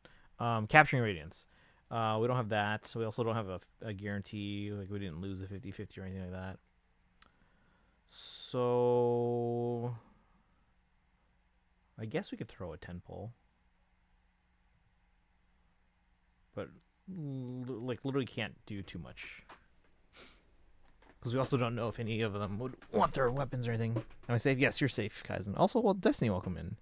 Capturing Radiance. We don't have that, so we also don't have a guarantee. Like, we didn't lose a 50-50 or anything like that. So I guess we could throw a 10 pole. But, like, literally can't do too much. Because we also don't know if any of them would want their weapons or anything. Am I safe? Yes, you're safe, Kaizen. Also, well, Destiny, welcome in.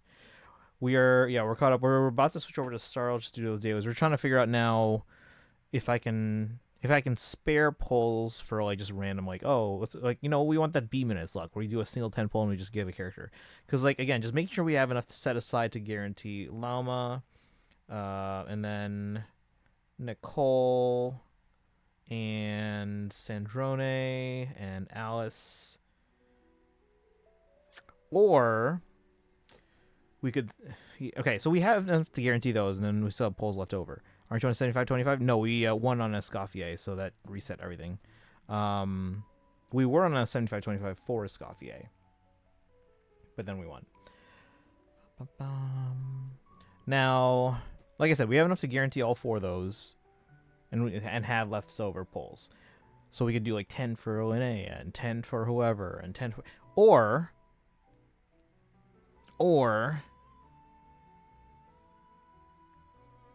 We're caught up. We're about to switch over to Star Studios Dailies. We're trying to figure out now if I can spare polls for like just random like, oh, let's, like, you know, we want that B minutes luck where you do a single 10 poll and we just give a character. Because, like, again, just making sure we have enough to set aside to guarantee Lauma, and then Nicole and Sandrone and Alice. Or we could... Okay, so we have enough to guarantee those, and then we still have polls left over. Aren't you on 75-25? No, we won on Escoffier, so that reset everything. We were on a 75-25 for Escoffier, but then we won. Now, like I said, we have enough to guarantee all 4 of those, and have leftover polls. So we could do like 10 for Linnea, and 10 for whoever, and 10 for... Or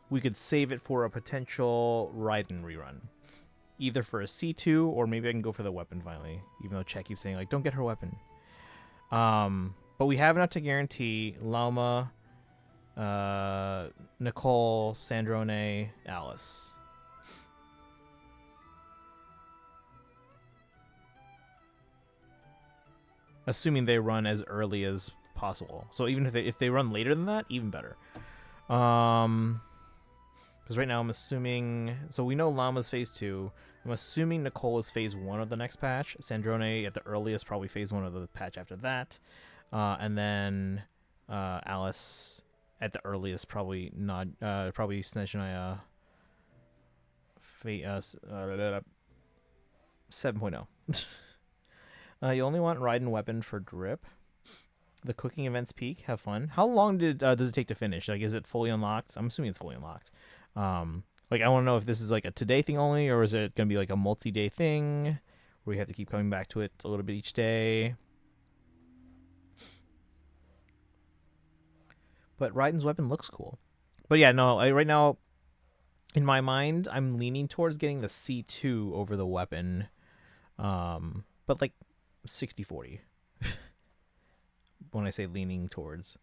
we could save it for a potential Raiden rerun. Either for a C2, or maybe I can go for the weapon finally. Even though Chet keeps saying, like, don't get her weapon. But we have enough to guarantee Lauma, Nicole, Sandrone, Alice. Assuming they run as early as possible. So even if they run later than that, even better. Because right now I'm assuming... So we know Llama's phase 2. I'm assuming Nicole is phase 1 of the next patch. Sandrone at the earliest, probably phase 1 of the patch after that. And then Alice at the earliest, probably not... probably Snezhnaya 7.0. You only want Raiden weapon for drip. The cooking events peak. Have fun. How long does it take to finish? Like, is it fully unlocked? I'm assuming it's fully unlocked. Like, I want to know if this is like a today thing only, or is it gonna be like a multi-day thing where you have to keep coming back to it a little bit each day. But Raiden's weapon looks cool. But yeah, no, right now, in my mind, I'm leaning towards getting the C2 over the weapon. But like 60-40. When I say leaning towards.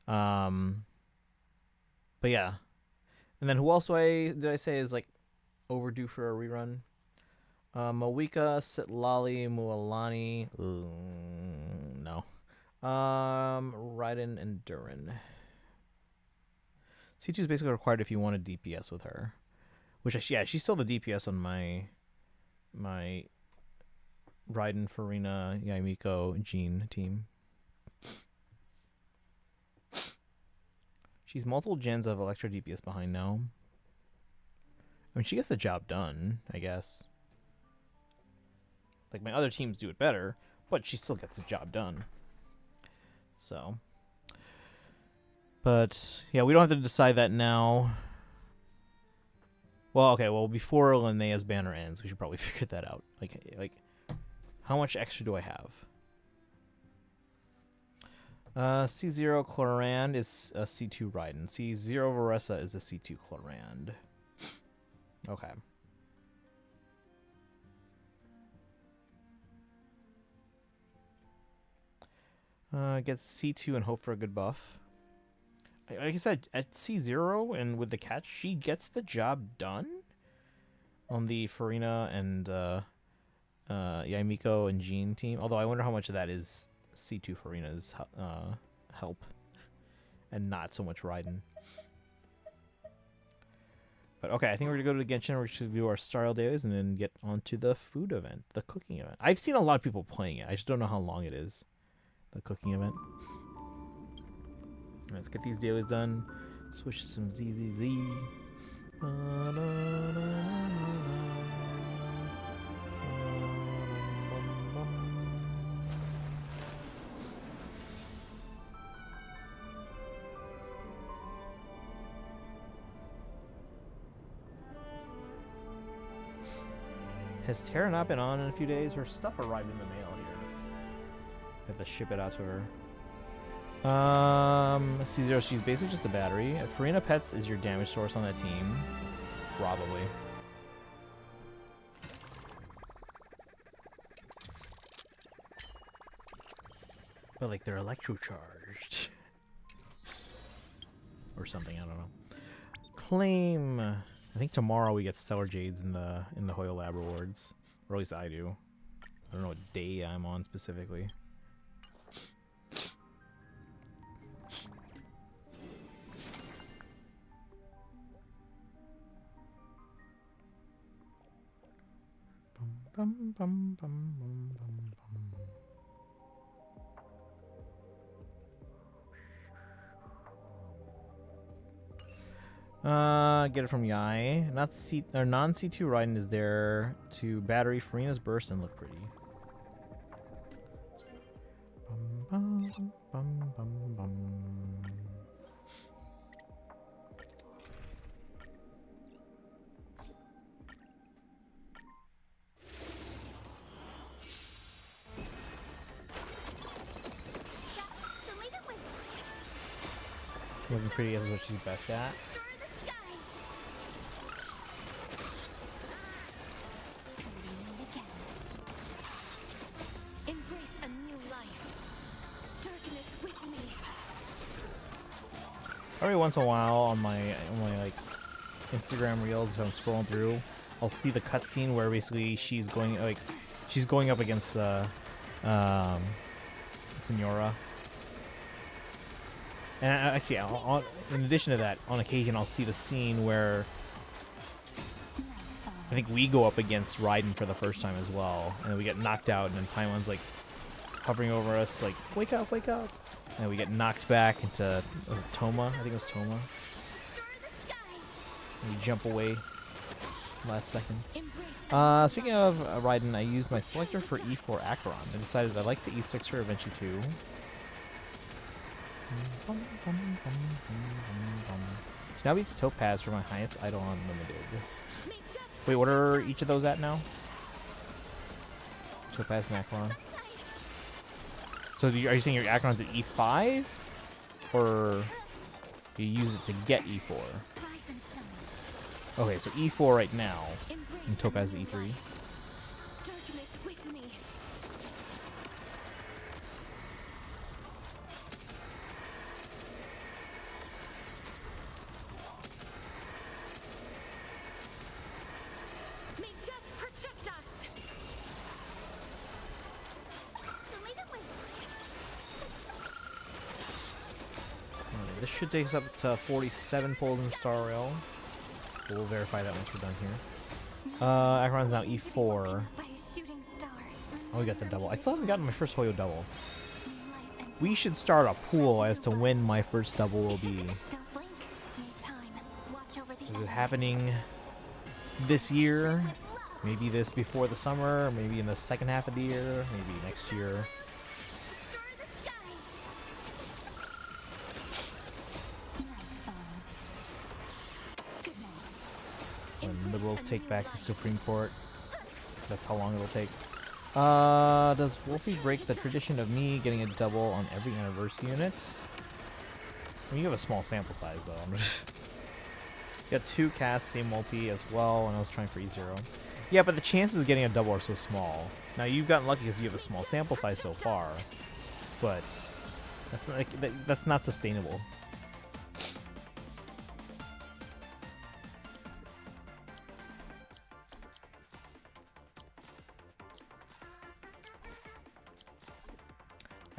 But yeah. And then who else did I say is like overdue for a rerun? Mawika, Sitlali, Mualani. No. Raiden and Durin. C2 is basically required if you want a DPS with her. Which, she's still the DPS on my Raiden, Farina, Yaimiko, Jean team. She's multiple gens of Electro DPS behind now. I mean, she gets the job done, I guess. Like, my other teams do it better, but she still gets the job done. So. But, yeah, we don't have to decide that now. Well, okay, before Linnea's banner ends, we should probably figure that out. Like, how much extra do I have? C0 Chlorand is a C2 Raiden. C0 Varessa is a C2 Chlorand. Okay. Gets C2 and hope for a good buff. Like I said, at C0 and with the catch, she gets the job done on the Farina and Yaimiko and Jean team. Although I wonder how much of that is C2 Farina's help and not so much Raiden. But okay, I think we're going to go to Genshin. We're going to do our style days and then get onto the food event, the cooking event. I've seen a lot of people playing it. I just don't know how long it is, the cooking event. Let's get these dailies done. Switch to some ZZZ. Has Tara not been on in a few days? Her stuff arrived in the mail here. I have to ship it out to her. C0, she's basically just a battery. Farina Pets is your damage source on that team. Probably. But like they're electrocharged. Or something, I don't know. Claim. I think tomorrow we get Stellar Jades in the Hoyo Lab rewards. Or at least I do. I don't know what day I'm on specifically. Bum, bum, bum, bum, bum, bum. Get it from Yai. Not C or non C2 Raiden is there to battery Farina's burst and look pretty. Bum, bum, bum, bum, bum. Looking pretty is what she's best at. Embrace a new life. Darkness with me. Every once in a while on my like Instagram reels, if I'm scrolling through, I'll see the cutscene where basically she's going up against Senora. And actually, in addition to that, on occasion I'll see the scene where I think we go up against Raiden for the first time as well, and then we get knocked out, and then Paimon's like hovering over us, like wake up, wake up, and we get knocked back into was it Toma? I think it was Toma. And we jump away last second. Speaking of Raiden, I used my selector for E4 Acheron. I decided I'd like to E6 her eventually too. She now beats Topaz for my highest idol unlimited. Wait, what are each of those at now? Topaz and Acheron. So are you saying your Acheron's at E5? Or you use it to get E4? Okay, so E4 right now, and Topaz is E3. This should take us up to 47 pulls in Star Rail. We'll verify that once we're done here. Acheron's now E4. Oh, we got the double. I still haven't gotten my first Hoyo double. We should start a pool as to when my first double will be. Is it happening this year? Maybe this before the summer? Maybe in the second half of the year? Maybe next year? When liberals take back the Supreme Court. That's how long it'll take. Does Wolfie break the tradition of me getting a double on every anniversary units? I mean, you have a small sample size though. You got 2 casts, same multi as well, and I was trying for E0. Yeah, but the chances of getting a double are so small. Now you've gotten lucky because you have a small sample size so far, but that's not sustainable.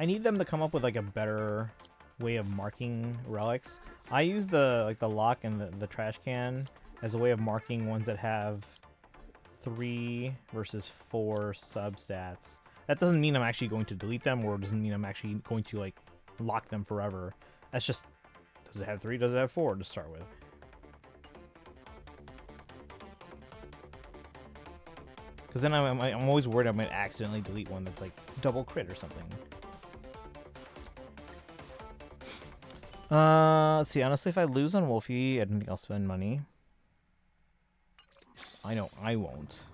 I need them to come up with like a better way of marking relics. I use the lock and the trash can as a way of marking ones that have 3 versus 4 substats. That doesn't mean I'm actually going to delete them, or doesn't mean I'm actually going to like lock them forever. That's just, does it have 3? Does it have 4 to start with? Because then I'm always worried I might accidentally delete one that's like double crit or something. Let's see, honestly, if I lose on Wolfie, I don't think I'll spend money. I know I won't.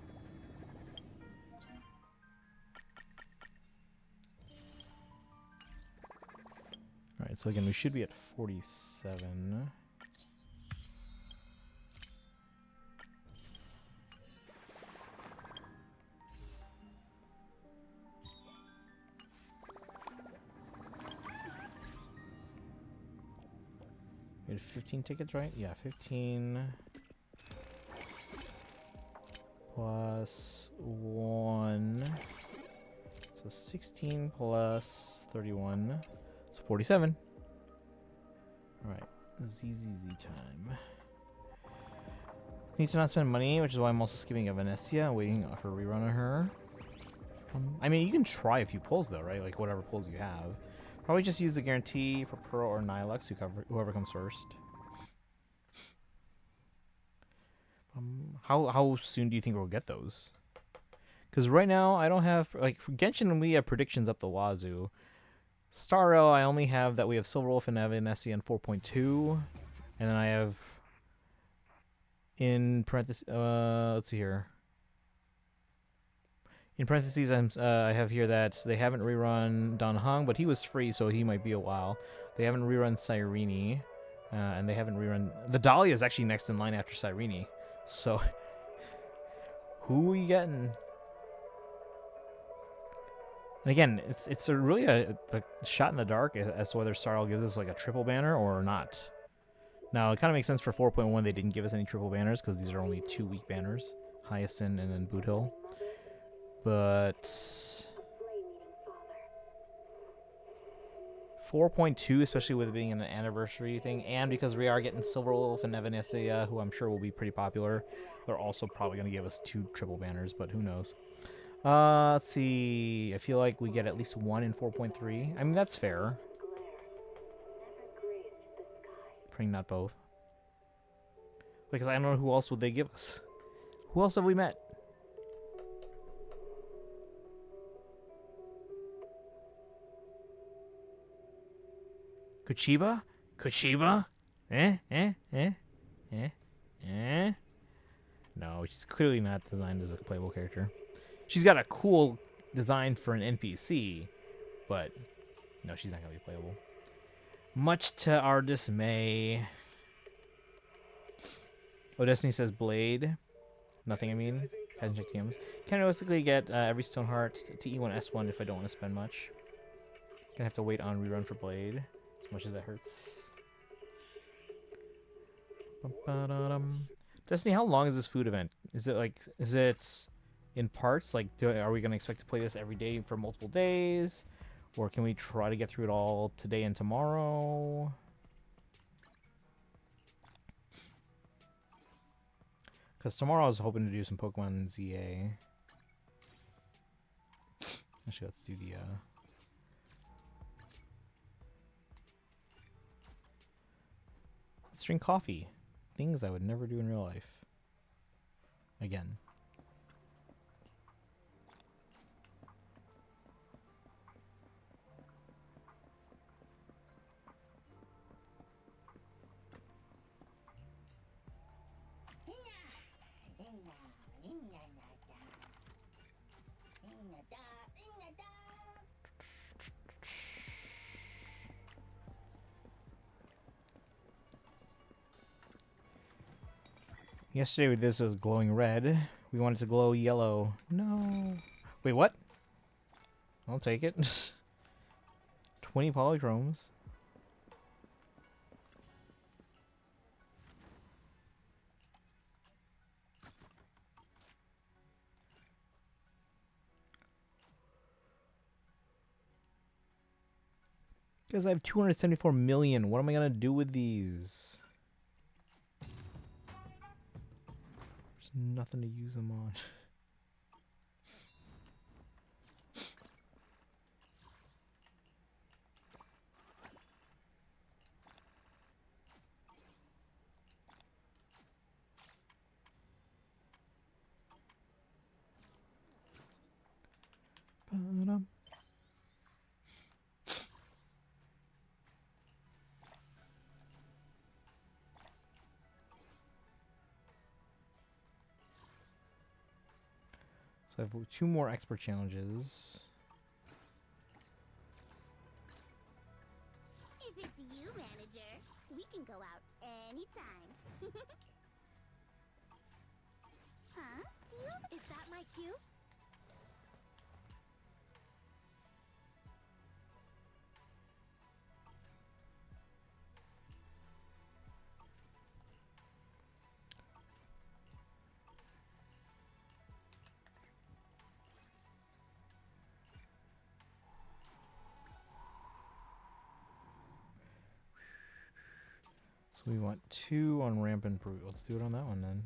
so again, we should be at 47. We had 15 tickets, right? Yeah, 15 plus 1. So 16 plus 31. So 47. Alright, ZZZ time. Need to not spend money, which is why I'm also skipping a Venecia, waiting for a rerun of her. I mean, you can try a few pulls though, right? Like whatever pulls you have. Probably just use the guarantee for Pearl or Nilux, whoever comes first. How soon do you think we'll get those? Because right now, I don't have... Like, for Genshin, we have predictions up the wazoo. Star Rail, I only have that we have Silver Wolf and Evanescence in 4.2. And then I have... In parentheses... let's see here. In parentheses, I have here that they haven't rerun Don Hung, but he was free, so he might be a while. They haven't rerun Cyrene, and they haven't rerun... The Dahlia is actually next in line after Cyrene. So, who are you getting? And again, it's really a shot in the dark as to whether Starl gives us like a triple banner or not. Now, it kind of makes sense for 4.1 they didn't give us any triple banners because these are only 2 weak banners. Hyacinth and then Boot Hill. But 4.2, especially with it being an anniversary thing, and because we are getting Silver Wolf and Evanescence, who I'm sure will be pretty popular, they're also probably going to give us 2 triple banners, but who knows. Let's see. I feel like we get at least 1 in 4.3. I mean, that's fair. Praying not both. Because I don't know who else would they give us. Who else have we met? Kuchiba? Kuchiba? No, she's clearly not designed as a playable character. She's got a cool design for an NPC, but no, she's not going to be playable. Much to our dismay. Oh, Destiny says Blade. Nothing, I mean. Hasn't checked TMs. Can realistically get every Stoneheart to E1S1 if I don't want to spend much. Gonna have to wait on rerun for Blade. As much as that hurts. Destiny, how long is this food event? Is it in parts? Like, are we going to expect to play this every day for multiple days? Or can we try to get through it all today and tomorrow? Because tomorrow I was hoping to do some Pokemon ZA. Actually, let's do the... Let's drink coffee. Things I would never do in real life. Again. Yesterday with this was glowing red. We wanted to glow yellow. No. Wait, what? I'll take it. 20 polychromes. Because I have 274 million. What am I going to do with these? There's nothing to use them on. So I have 2 more expert challenges. If it's you, manager, we can go out anytime. Huh? Is that my cue? So we want 2 on Rampant Brute. Let's do it on that one then.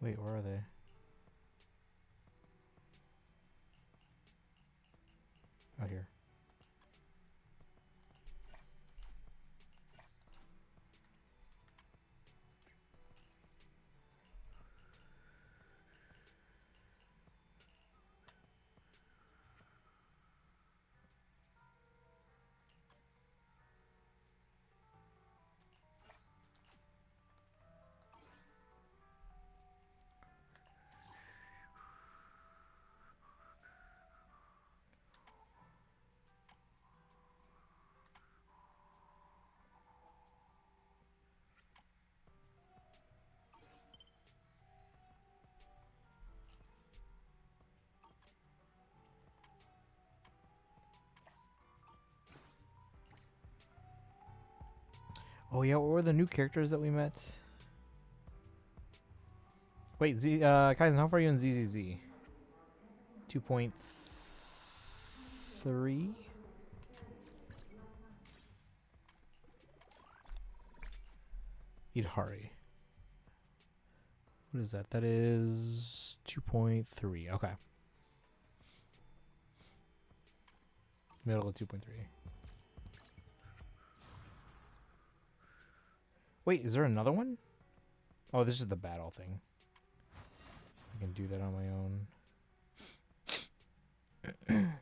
Wait, where are they? Out here. Oh yeah, what were the new characters that we met? Wait, Kaizen, how far are you in ZZZ? 2.3? Idhari. What is that? That is 2.3. Okay. Middle of 2.3. Wait, is there another one? Oh, this is the battle thing. I can do that on my own.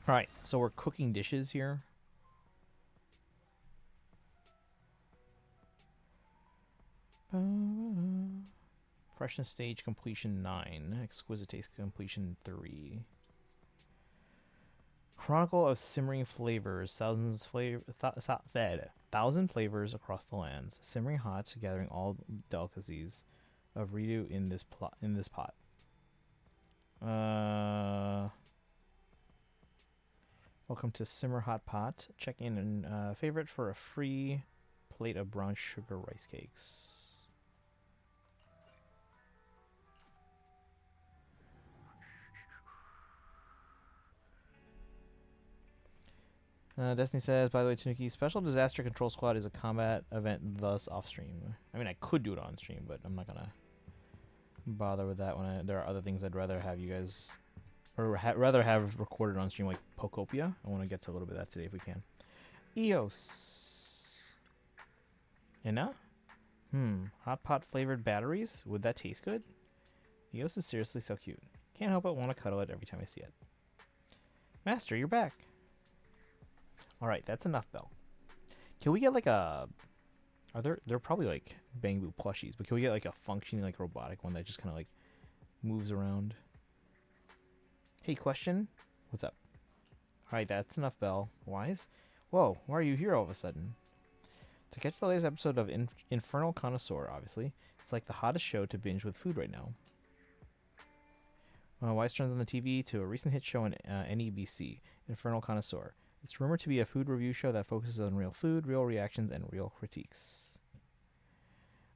Alright, so we're cooking dishes here. Freshness stage completion 9. Exquisite taste completion 3. Chronicle of simmering flavors. Thousand flavors across the lands. Simmering hot, gathering all delicacies of Ridu in this pot. Welcome to Simmer Hot Pot. Check in and favorite for a free plate of brown sugar rice cakes. Destiny says, by the way, Tanuki, Special Disaster Control Squad is a combat event, thus off stream. I mean, I could do it on stream, but I'm not gonna bother with that when there are other things I'd rather have you guys, or rather have recorded on stream, like Pokopia. I want to get to a little bit of that today if we can. Eos. Inna? Hot pot flavored batteries? Would that taste good? Eos is seriously so cute. Can't help but want to cuddle it every time I see it. Master, you're back. Alright, that's enough, Belle. Can we get like a... They're probably like Bangbu plushies, but can we get like a functioning like robotic one that just kind of like moves around? Hey, question? What's up? Alright, that's enough, Belle. Wise? Whoa, why are you here all of a sudden? To catch the latest episode of Infernal Connoisseur, obviously. It's like the hottest show to binge with food right now. Wise turns on the TV to a recent hit show on NEBC, Infernal Connoisseur. It's rumored to be a food review show that focuses on real food, real reactions, and real critiques.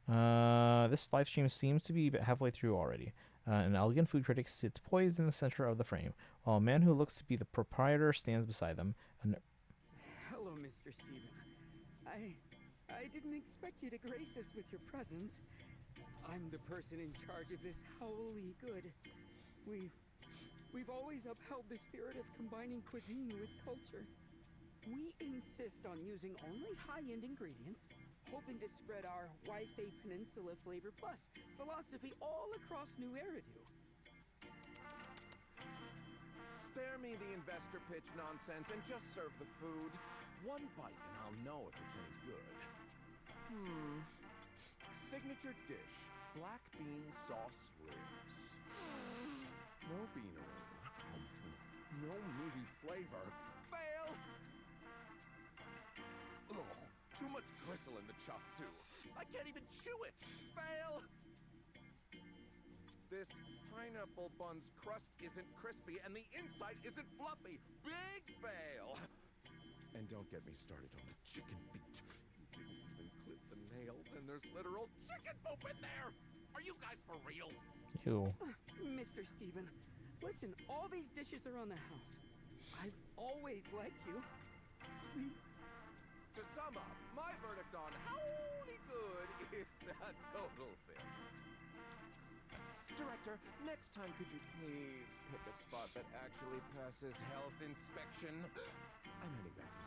This live stream seems to be halfway through already. An elegant food critic sits poised in the center of the frame, while a man who looks to be the proprietor stands beside them. Hello, Mr. Steven. I didn't expect you to grace us with your presence. I'm the person in charge of this holy good. We've always upheld the spirit of combining cuisine with culture. We insist on using only high-end ingredients, hoping to spread our Waifei Peninsula Flavor Plus philosophy all across New Eridu. Spare me the investor pitch nonsense and just serve the food. One bite and I'll know if it's any good. Signature dish, black bean sauce ribs. No bean oil. No meaty flavor. Fail! Ugh, too much gristle in the chasu. I can't even chew it. Fail! This pineapple bun's crust isn't crispy and the inside isn't fluffy. Big fail! And don't get me started on the chicken beat. You didn't even clip the nails and there's literal chicken poop in there! Are you guys for real? Ew. Mr. Steven, listen, all these dishes are on the house. I've always liked you. Please. To sum up, my verdict on howly good is a total fit. Director, next time could you please pick a spot that actually passes health inspection? I'm heading back to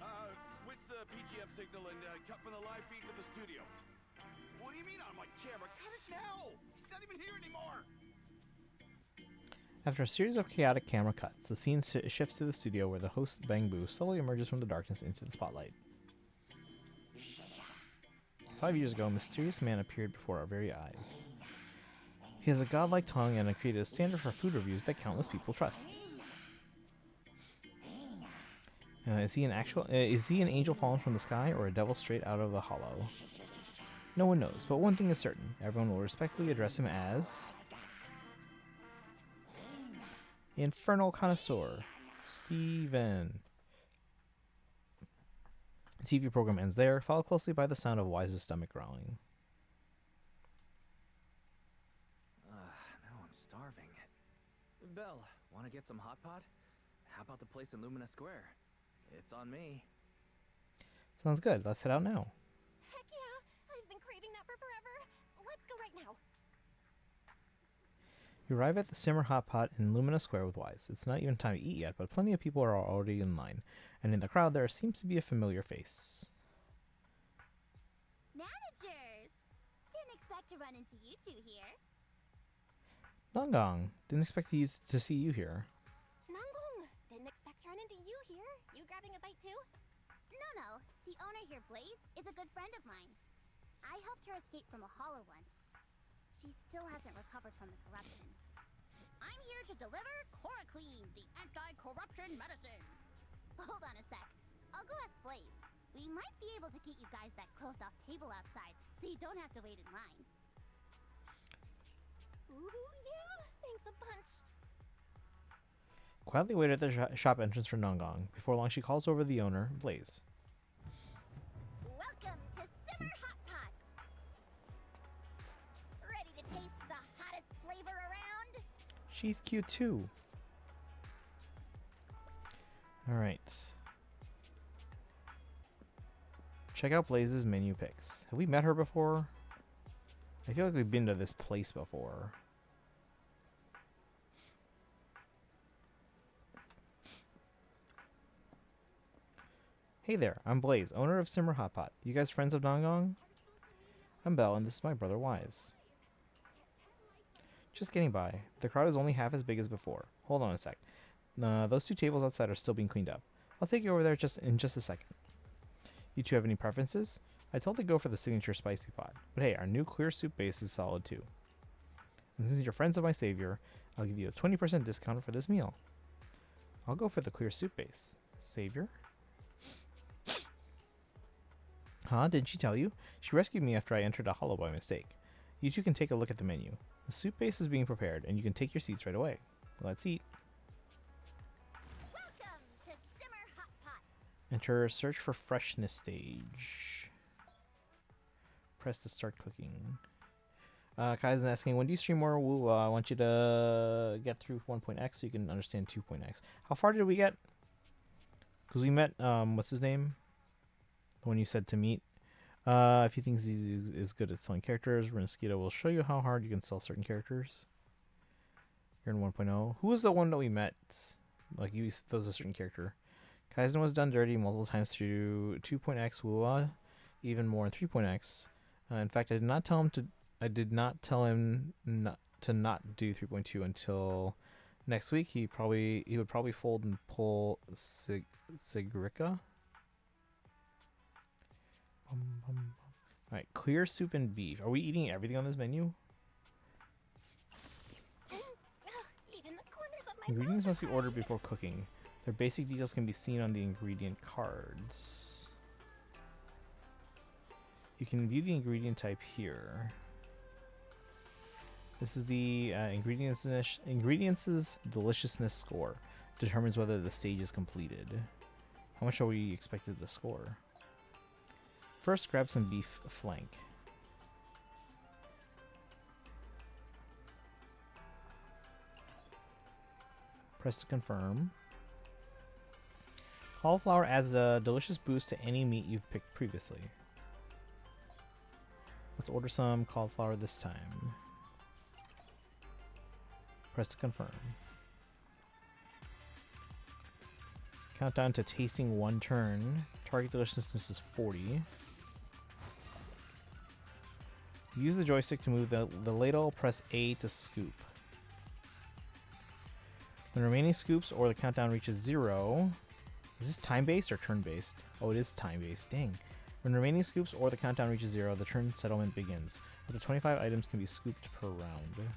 my office. Switch the PGF signal and cut from the live feed to the studio. What do you mean on my camera? Cut it now! He's not even here anymore! After a series of chaotic camera cuts, the scene shifts to the studio where the host Bang Boo slowly emerges from the darkness into the spotlight. 5 years ago, a mysterious man appeared before our very eyes. He has a godlike tongue and created a standard for food reviews that countless people trust. Is he an angel fallen from the sky or a devil straight out of the hollow? No one knows, but one thing is certain. Everyone will respectfully address him as Infernal Connoisseur, Steven. The TV program ends there, followed closely by the sound of Wise's stomach growling. Now I'm starving. Belle, want to get some hot pot? How about the place in Lumina Square? It's on me. Sounds good. Let's head out now. Heck yeah! I've been craving that for forever. Let's go right now. You arrive at the Simmer Hot Pot in Lumina Square with Wise. It's not even time to eat yet, but plenty of people are already in line, and in the crowd there seems to be a familiar face. Managers! Didn't expect to run into you two here. Nongong, didn't expect to see you here. Nangong! Didn't expect to run into you here. You grabbing a bite too? No. The owner here, Blaze, is a good friend of mine. I helped her escape from a hollow once. She still hasn't recovered from the corruption. I'm here to deliver Chronicle, the anti-corruption medicine. Hold on a sec. I'll go ask Blaze. We might be able to get you guys that closed-off table outside, so you don't have to wait in line. Ooh, yeah, thanks a bunch. Quietly wait at the shop entrance for Nongong. Before long, she calls over the owner, Blaze. Welcome to Simmer Hot Pot. Ready to taste the hottest flavor around? She's cute too. Alright. Check out Blaze's menu picks. Have we met her before? I feel like we've been to this place before. Hey there, I'm Blaze, owner of Simmer Hot Pot. You guys friends of Nongong? I'm Belle, and this is my brother Wise. Just getting by. The crowd is only half as big as before. Hold on a sec. Those two tables outside are still being cleaned up. I'll take you over there in just a second. You two have any preferences? I totally go for the signature spicy pot. But hey, our new clear soup base is solid too. And since you're friends of my savior, I'll give you a 20% discount for this meal. I'll go for the clear soup base. Savior? Huh? Didn't she tell you? She rescued me after I entered a hollow by mistake. You two can take a look at the menu. The soup base is being prepared, and you can take your seats right away. Let's eat. Welcome to Simmer Hot Pot. Enter search for freshness stage. Press to start cooking. Kai's asking, when do you stream more? Woo, I want you to get through 1.x so you can understand 2.x. How far did we get? Because we met, what's his name? The one you said to meet. If you think ZZZ is good at selling characters, Renskita will show you how hard you can sell certain characters. You're in 1.0. Who was the one that we met? Like, you, that was a certain character. Kaizen was done dirty multiple times through 2.x Wuwa, even more in 3.x. In fact, I did not tell him to not do 3.2 until next week. He would probably fold and pull Sigrica. Alright, clear soup and beef. Are we eating everything on this menu? Even the corners of my Ingredients must be ordered before cooking. Their basic details can be seen on the ingredient cards. You can view the ingredient type here. This is the ingredients deliciousness score. Determines whether the stage is completed. How much are we expected to score? First, grab some beef flank. Press to confirm. Cauliflower adds a delicious boost to any meat you've picked previously. Let's order some cauliflower this time. Press to confirm. Countdown to tasting 1 turn. Target deliciousness is 40. Use the joystick to move the ladle. Press A to scoop. When remaining scoops or the countdown reaches 0. Is this time-based or turn-based? Oh, it is time-based. Dang. When remaining scoops or the countdown reaches 0, the turn settlement begins. Up to 25 items can be scooped per round.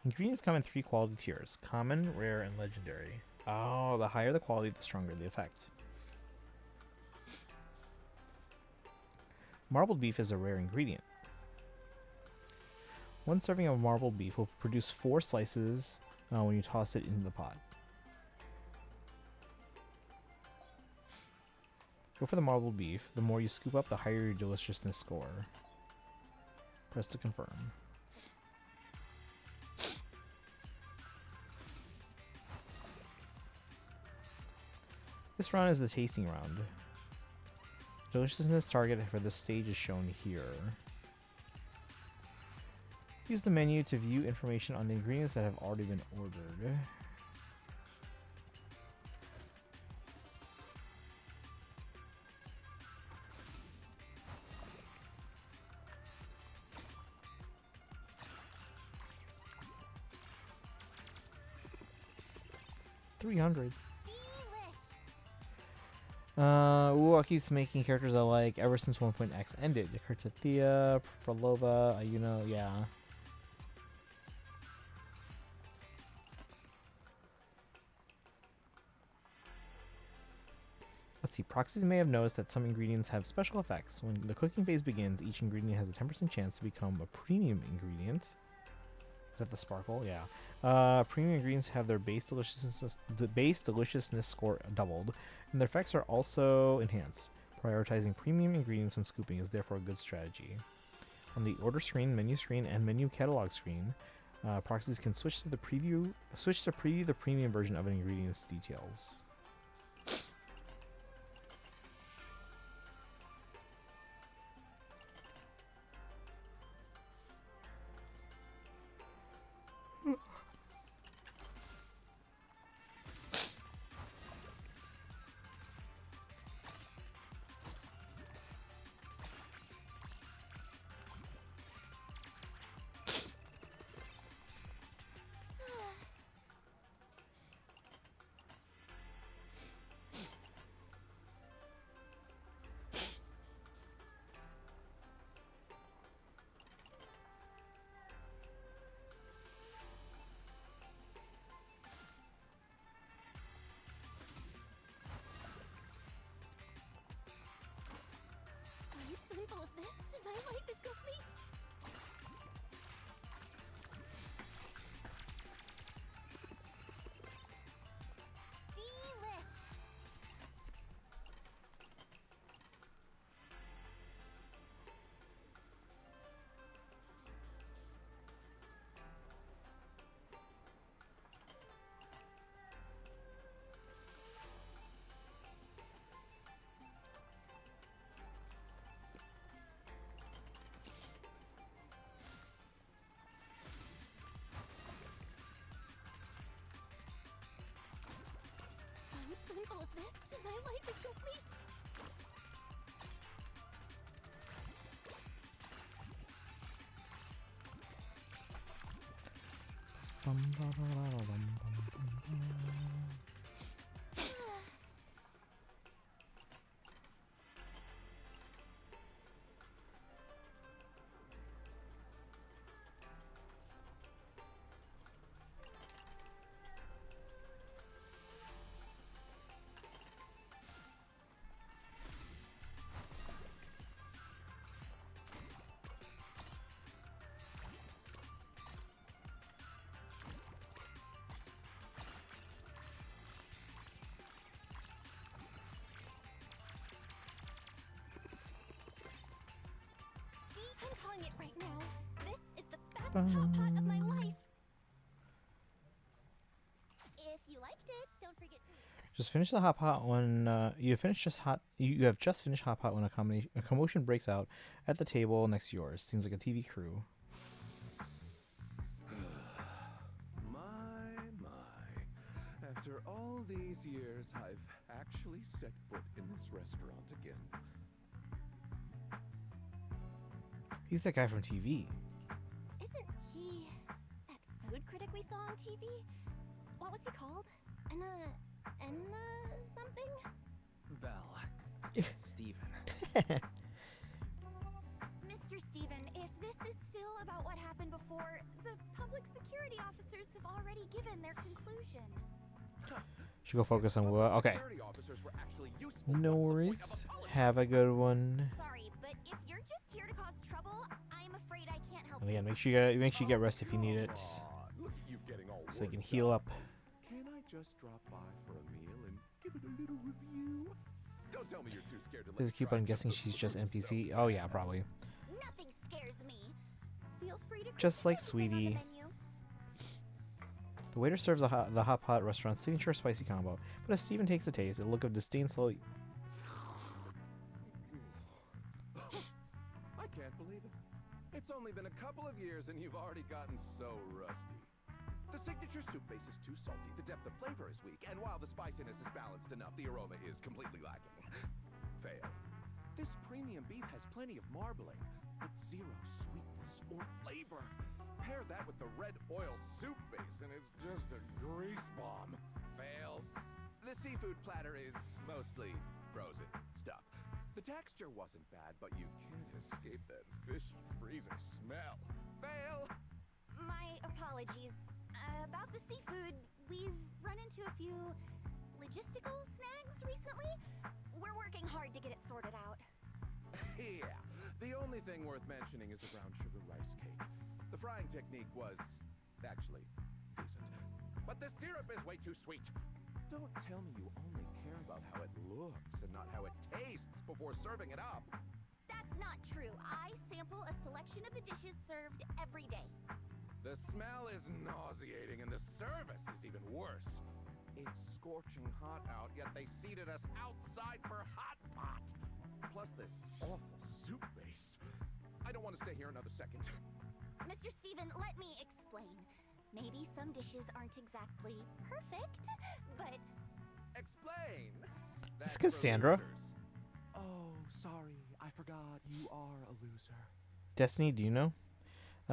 Ingredients come in 3 quality tiers: common, rare, and legendary. Oh, the higher the quality, the stronger the effect. Marbled beef is a rare ingredient. 1 serving of marbled beef will produce 4 slices when you toss it into the pot. Go for the marbled beef. The more you scoop up, the higher your deliciousness score. Press to confirm. This round is the tasting round. Deliciousness target for this stage is shown here. Use the menu to view information on the ingredients that have already been ordered. $300. Uwa keeps making characters I like ever since 1.x ended. Kurtathea, Frolova, Ayuno, yeah. Let's see, proxies may have noticed that some ingredients have special effects. When the cooking phase begins, each ingredient has a 10% chance to become a premium ingredient. Is that the sparkle? Yeah. Premium ingredients have their base deliciousness score doubled, and their effects are also enhanced. Prioritizing premium ingredients when scooping is therefore a good strategy. On the order screen, menu screen, and menu catalog screen, proxies can switch to preview the premium version of an ingredient's details. this, and my life is complete. I'm calling it right now. This is the best hot pot of my life. If you liked it, don't forget to... Just finish the hot pot when you have just finished hot pot when a commotion breaks out at the table next to yours. Seems like a TV crew. My. After all these years, I've actually set foot in this restaurant again. He's that guy from TV. Isn't he that food critic we saw on TV? What was he called? Enna something? Belle. It's Steven. Mr. Steven, if this is still about what happened before, the public security officers have already given their conclusion. Should go focus on what? Okay. No worries. Have a good one. Sorry, but if you're just here to cause trouble, I'm afraid I can't help And you. again, make sure you get rest if you need it, so you can heal up. Can I just drop by for a meal and give it a little review? Don't tell me you're too scared to let There's a coupon. I'm guessing she's just NPC. Oh yeah, probably. Nothing scares me. Feel free to Just like critique everything on Sweetie. the menu. The waiter serves the hot pot restaurant's signature spicy combo, but as Steven takes a taste, a look of disdain slowly. I can't believe it. It's only been a couple of years and you've already gotten so rusty. The signature soup base is too salty, the depth of flavor is weak, and while the spiciness is balanced enough, the aroma is completely lacking. Fail. This premium beef has plenty of marbling, but zero sweetness or flavor. Pair that with the red oil soup base, and it's just a grease bomb. Fail. The seafood platter is mostly frozen stuff. The texture wasn't bad, but you can't escape that fishy freezer smell. Fail. My apologies. About the seafood, we've run into a few logistical snags recently. We're working hard to get it sorted out. Yeah. The only thing worth mentioning is the brown sugar rice cake. The frying technique was actually decent. But the syrup is way too sweet. Don't tell me you only care about how it looks and not how it tastes before serving it up. That's not true. I sample a selection of the dishes served every day. The smell is nauseating and the service is even worse. It's scorching hot out, yet they seated us outside for hot pot. Plus this awful soup base. I don't want to stay here another second. Mr. Steven, let me explain. Maybe some dishes aren't exactly perfect, but... Explain! Is this Cassandra? Oh, sorry. I forgot you are a loser. Destiny, do you know?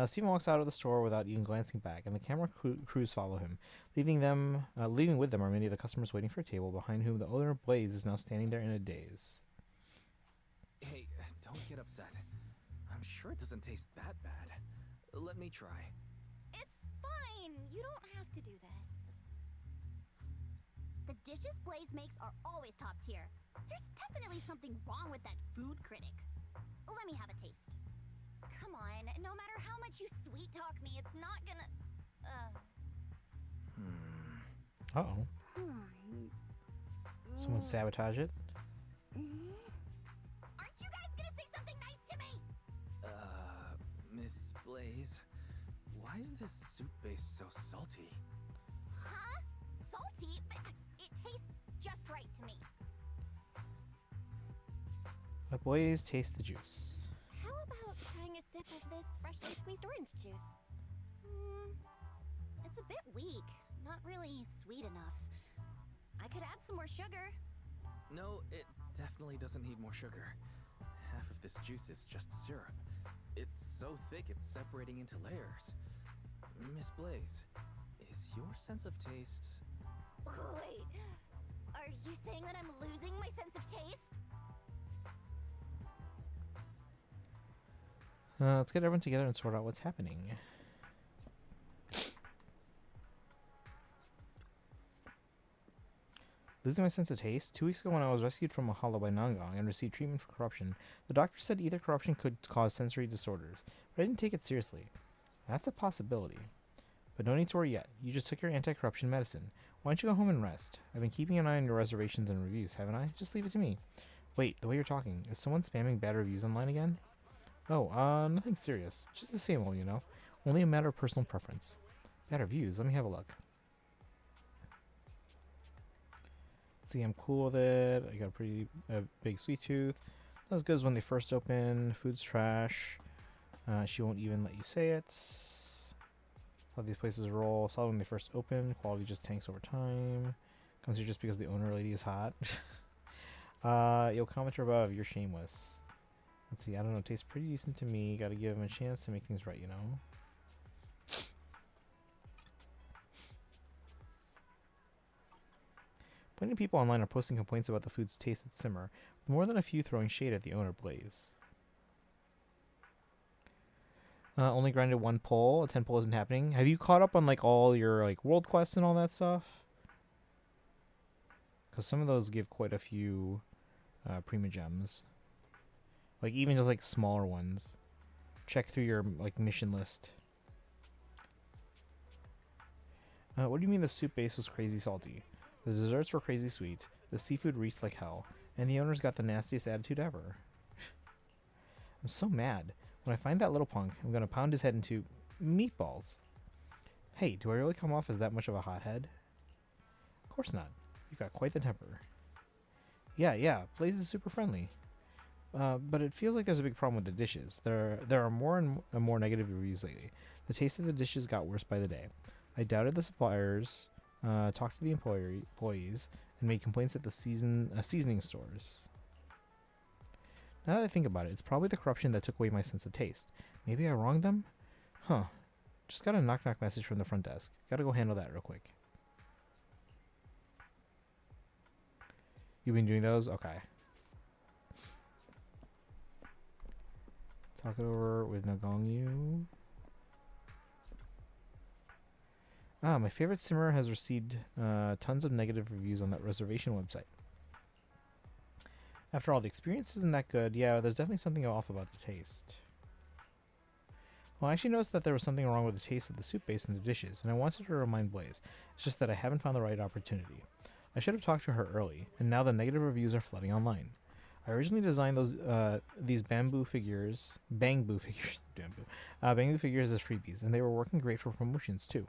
Steven walks out of the store without even glancing back, and the camera crews follow him. Leaving with them are many of the customers waiting for a table, behind whom the owner Blaze is now standing there in a daze. Hey, don't get upset. I'm sure it doesn't taste that bad. Let me try. It's fine. You don't have to do this. The dishes Blaze makes are always top tier. There's definitely something wrong with that food critic. Let me have a taste. Come on, no matter how much you sweet talk me, it's not gonna... Uh-oh. Someone sabotage it? Aren't you guys gonna say something nice to me? Miss Blaze, why is this soup base so salty? Huh? Salty? But it tastes just right to me. Let Blaze taste the juice. How about trying a sip of this freshly squeezed orange juice? It's a bit weak. Not really sweet enough. I could add some more sugar. No, it definitely doesn't need more sugar. Half of this juice is just syrup. It's so thick it's separating into layers. Miss Blaze, is your sense of taste... Wait, are you saying that I'm losing my sense of taste? Let's get everyone together and sort out what's happening. Losing my sense of taste? 2 weeks ago when I was rescued from a hollow by Nangong and received treatment for corruption, the doctor said either corruption could cause sensory disorders, but I didn't take it seriously. That's a possibility. But no need to worry yet. You just took your anti-corruption medicine. Why don't you go home and rest? I've been keeping an eye on your reservations and reviews, haven't I? Just leave it to me. Wait, the way you're talking, is someone spamming bad reviews online again? Oh, nothing serious. Just the same old, you know. Only a matter of personal preference. Bad reviews, let me have a look. See, I'm cool with it. I got a pretty big sweet tooth. Not as good as when they first open. Food's trash. She won't even let you say it. How these places roll. Saw when they first open. Quality just tanks over time. Comes here just because the owner lady is hot. Yo, commenter above. You're shameless. Let's see. I don't know. Tastes pretty decent to me. Got to give him a chance to make things right, you know. Plenty of people online are posting complaints about the food's taste at Simmer, with more than a few throwing shade at the owner, Blaze. Only grinded 1 pull. A 10 pull isn't happening. Have you caught up on like all your like world quests and all that stuff? Because some of those give quite a few prima gems. Like even just like smaller ones. Check through your like mission list. What do you mean the soup base was crazy salty? The desserts were crazy sweet. The seafood reeked like hell, and the owner's got the nastiest attitude ever. I'm so mad. When I find that little punk, I'm gonna pound his head into meatballs. Hey, do I really come off as that much of a hothead? Of course not. You've got quite the temper. Yeah, Blaze is super friendly. But it feels like there's a big problem with the dishes. There are more and more negative reviews lately. The taste of the dishes got worse by the day. I doubted the suppliers, talked to the employees, and made complaints at the seasoning stores. Now that I think about it, it's probably the corruption that took away my sense of taste. Maybe I wronged them? Huh. Just got a knock-knock message from the front desk. Gotta go handle that real quick. You've been doing those? Okay. Talk it over with Nagongyu. My favorite simmer has received tons of negative reviews on that reservation website. After all, the experience isn't that good. Yeah, there's definitely something off about the taste. Well, I actually noticed that there was something wrong with the taste of the soup base and the dishes, and I wanted to remind Blaze. It's just that I haven't found the right opportunity. I should have talked to her early, and now the negative reviews are flooding online. I originally designed these bamboo figures as freebies, and they were working great for promotions too.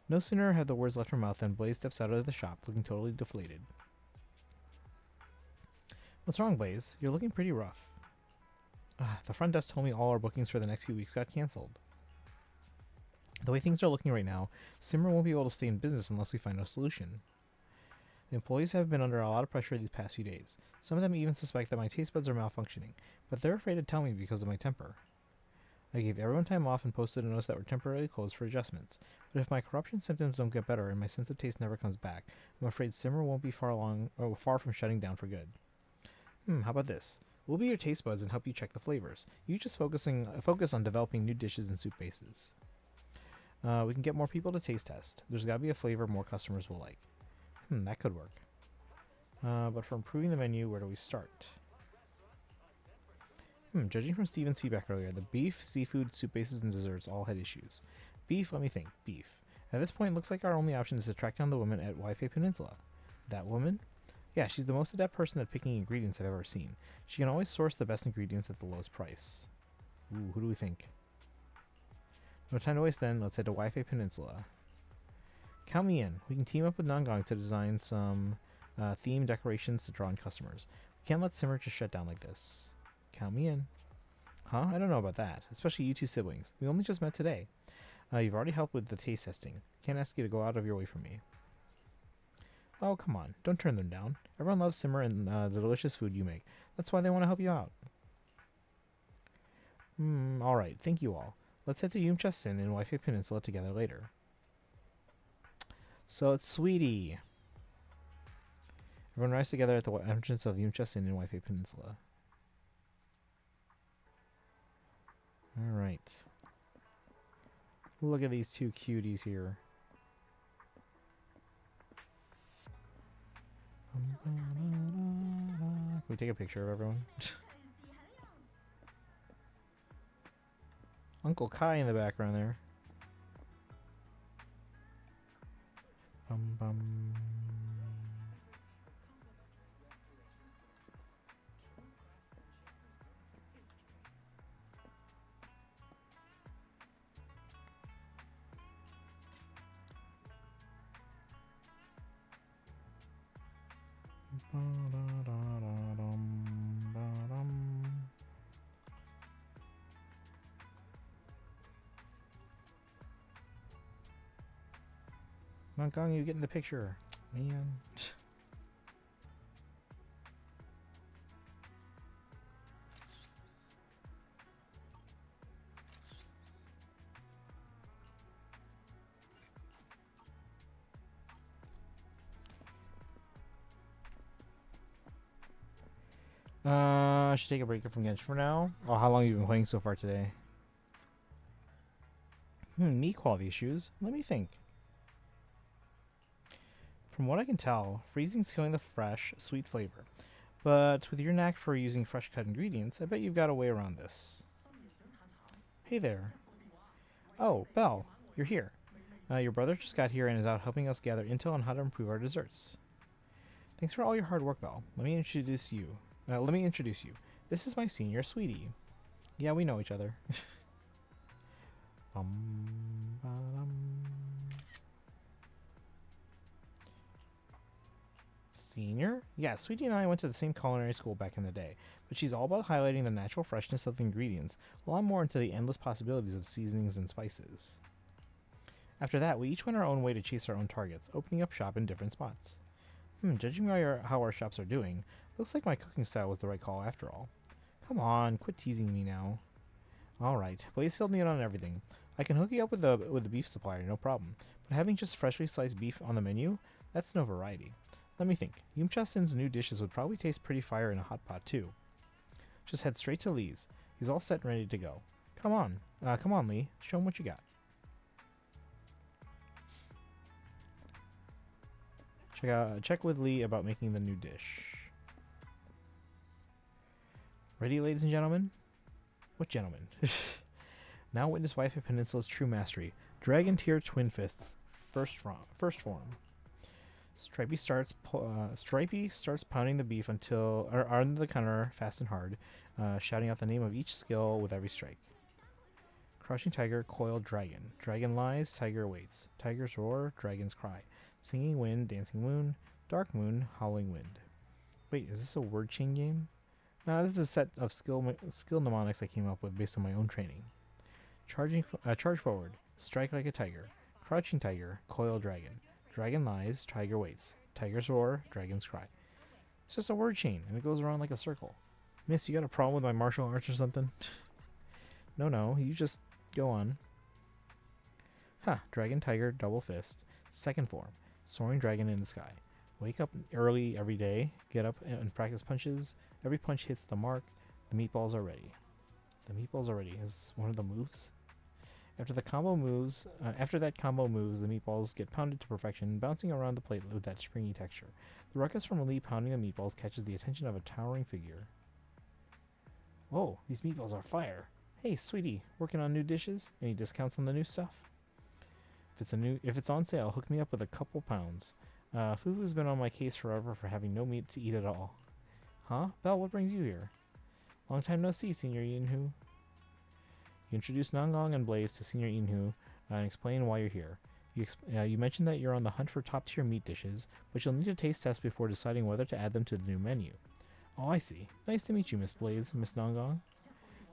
No sooner had the words left her mouth than Blaze steps out of the shop, looking totally deflated. What's wrong, Blaze? You're looking pretty rough. The front desk told me all our bookings for the next few weeks got cancelled. The way things are looking right now, Simmer won't be able to stay in business unless we find a solution. The employees have been under a lot of pressure these past few days. Some of them even suspect that my taste buds are malfunctioning, but they're afraid to tell me because of my temper. I gave everyone time off and posted a notice that we're temporarily closed for adjustments. But if my corruption symptoms don't get better and my sense of taste never comes back, I'm afraid Simmer won't be far from shutting down for good. How about this? We'll be your taste buds and help you check the flavors. You just focus on developing new dishes and soup bases. We can get more people to taste test. There's got to be a flavor more customers will like. That could work. But for improving the menu, where do we start? Judging from Steven's feedback earlier, the beef, seafood, soup bases, and desserts all had issues. Beef, let me think. Beef. At this point, it looks like our only option is to track down the woman at Wi-Fi Peninsula. That woman? Yeah, she's the most adept person at picking ingredients I've ever seen. She can always source the best ingredients at the lowest price. Ooh, who do we think? No time to waste then, let's head to Wi-Fi Peninsula. Count me in. We can team up with Nangong to design some theme decorations to draw in customers. We can't let Simmer just shut down like this. Count me in. Huh? I don't know about that. Especially you two siblings. We only just met today. You've already helped with the taste testing. Can't ask you to go out of your way for me. Oh, come on. Don't turn them down. Everyone loves Simmer and the delicious food you make. That's why they want to help you out. Alright. Thank you all. Let's head to Yumcha-Sin and Wi-Fi Peninsula together later. So it's Sweetie. Everyone rise together at the entrance of Yumcha-Sin and Wi-Fi Peninsula. Alright. Look at these two cuties here. Can we take a picture of everyone? Uncle Kai in the background there. Bum bum. Monkong, you get in the picture, man. I should take a break from Genshin for now. Oh, how long have you been playing so far today? Meat quality issues. Let me think. From what I can tell, freezing's killing the fresh, sweet flavor. But with your knack for using fresh cut ingredients, I bet you've got a way around this. Hey there. Oh, Belle, you're here. Your brother just got here and is out helping us gather intel on how to improve our desserts. Thanks for all your hard work, Belle. Let me introduce you. This is my senior, Sweetie. Yeah, we know each other. Senior? Yeah, Sweetie and I went to the same culinary school back in the day, but she's all about highlighting the natural freshness of the ingredients, while I'm more into the endless possibilities of seasonings and spices. After that, we each went our own way to chase our own targets, opening up shop in different spots. Judging by how our shops are doing, looks like my cooking style was the right call after all. Come on, quit teasing me now. Alright, Blaze filled me in on everything. I can hook you up with the beef supplier, no problem. But having just freshly sliced beef on the menu, that's no variety. Let me think. Yumcha-Sin's new dishes would probably taste pretty fire in a hot pot too. Just head straight to Lee's. He's all set and ready to go. Come on, Lee. Show him what you got. Check with Lee about making the new dish. Ready, ladies and gentlemen? What gentlemen? Now witness Wi-Fi Peninsula's true mastery. Dragon Tier Twin Fists. First form. Stripey starts pounding the beef until under the counter fast and hard, shouting out the name of each skill with every strike. Crouching Tiger, Coiled Dragon. Dragon lies, Tiger waits. Tiger's roar, Dragon's cry. Singing Wind, Dancing Moon, Dark Moon, Howling Wind. Wait, is this a word chain game? No, this is a set of skill mnemonics I came up with based on my own training. Charge forward. Strike like a tiger. Crouching Tiger, Coiled Dragon. Dragon lies, Tiger waits. Tiger's roar, Dragon's cry. It's just a word chain, and it goes around like a circle. Miss, you got a problem with my martial arts or something? No, you just go on. Dragon Tiger, Double Fist. Second form. Soaring Dragon in the sky. Wake up early every day, get up and practice punches. Every punch hits the mark. The meatballs are ready. The meatballs are ready is one of the moves. After that combo moves, the meatballs get pounded to perfection, bouncing around the plate with that springy texture. The ruckus from Lee pounding the meatballs catches the attention of a towering figure. Whoa, these meatballs are fire. Hey, Sweetie, working on new dishes? Any discounts on the new stuff? If it's on sale, hook me up with a couple pounds. Fufu's been on my case forever for having no meat to eat at all. Huh? Belle, what brings you here? Long time no see, Senior Yinhu. You introduce Nangong and Blaze to Senior Yinhu and explain why you're here. You mentioned that you're on the hunt for top-tier meat dishes, but you'll need to taste test before deciding whether to add them to the new menu. Oh, I see. Nice to meet you, Miss Blaze, Miss Nangong.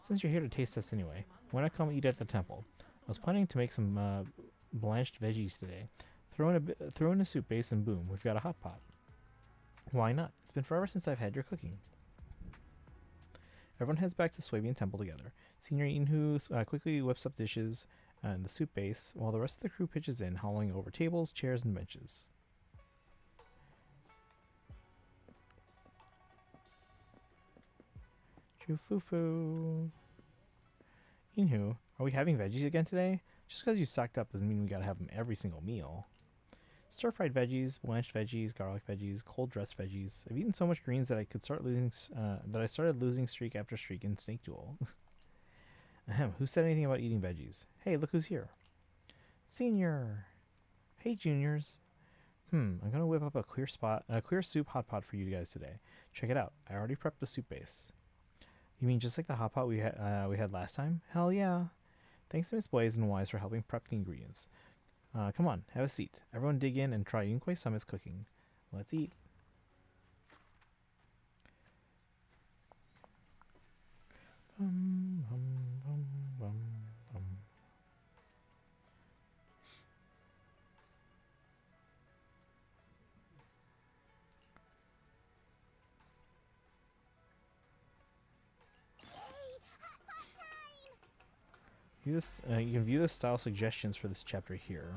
Since you're here to taste test anyway, why not come eat at the temple? I was planning to make some blanched veggies today. Throw in a soup base, and boom, we've got a hot pot. Why not? It's been forever since I've had your cooking. Everyone heads back to Swabian Temple together. Senior Inhu quickly whips up dishes and the soup base, while the rest of the crew pitches in, hauling over tables, chairs, and benches. Chufufu. Inhu, are we having veggies again today? Just because you stocked up doesn't mean we gotta have them every single meal. Stir-fried veggies, blanched veggies, garlic veggies, cold-dressed veggies. I've eaten so much greens that I started losing streak after streak in Snake Duel. Ahem, who said anything about eating veggies? Hey, look who's here. Senior. Hey, juniors. I'm gonna whip up a clear soup hot pot for you guys today. Check it out. I already prepped the soup base. You mean just like the hot pot we had last time? Hell yeah. Thanks to Miss Blaze and Wise for helping prep the ingredients. Come on, have a seat. Everyone dig in and try Yunquei Summit's cooking. Let's eat. You can view the style suggestions for this chapter here.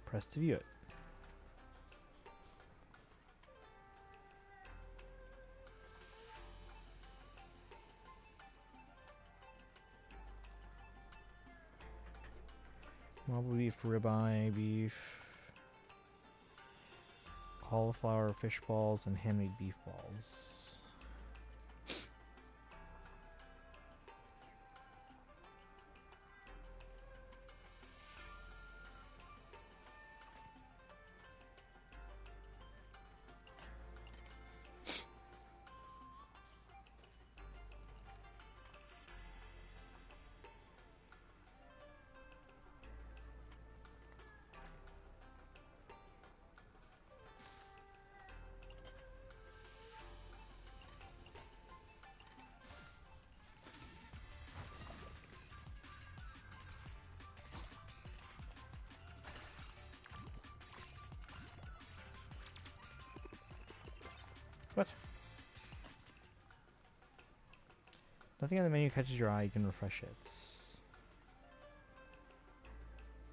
Press to view it. Marble beef, ribeye beef, cauliflower fish balls, and handmade beef balls. What? Nothing on the menu catches your eye, you can refresh it.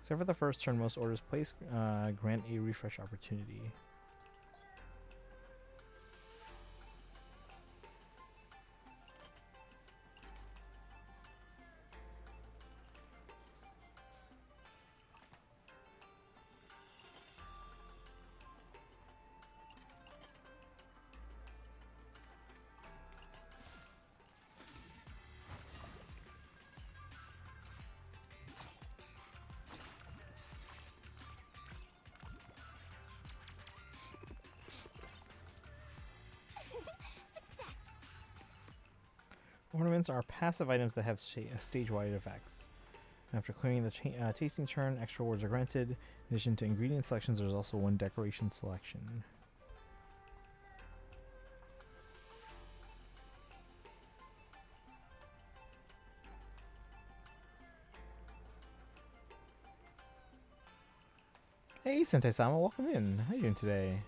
Except for the first turn, most orders placed grant a refresh opportunity. Ornaments are passive items that have stage-wide effects. After clearing the tasting turn, extra rewards are granted. In addition to ingredient selections, there's also one decoration selection. Hey, Sentai-sama, welcome in. How are you doing today?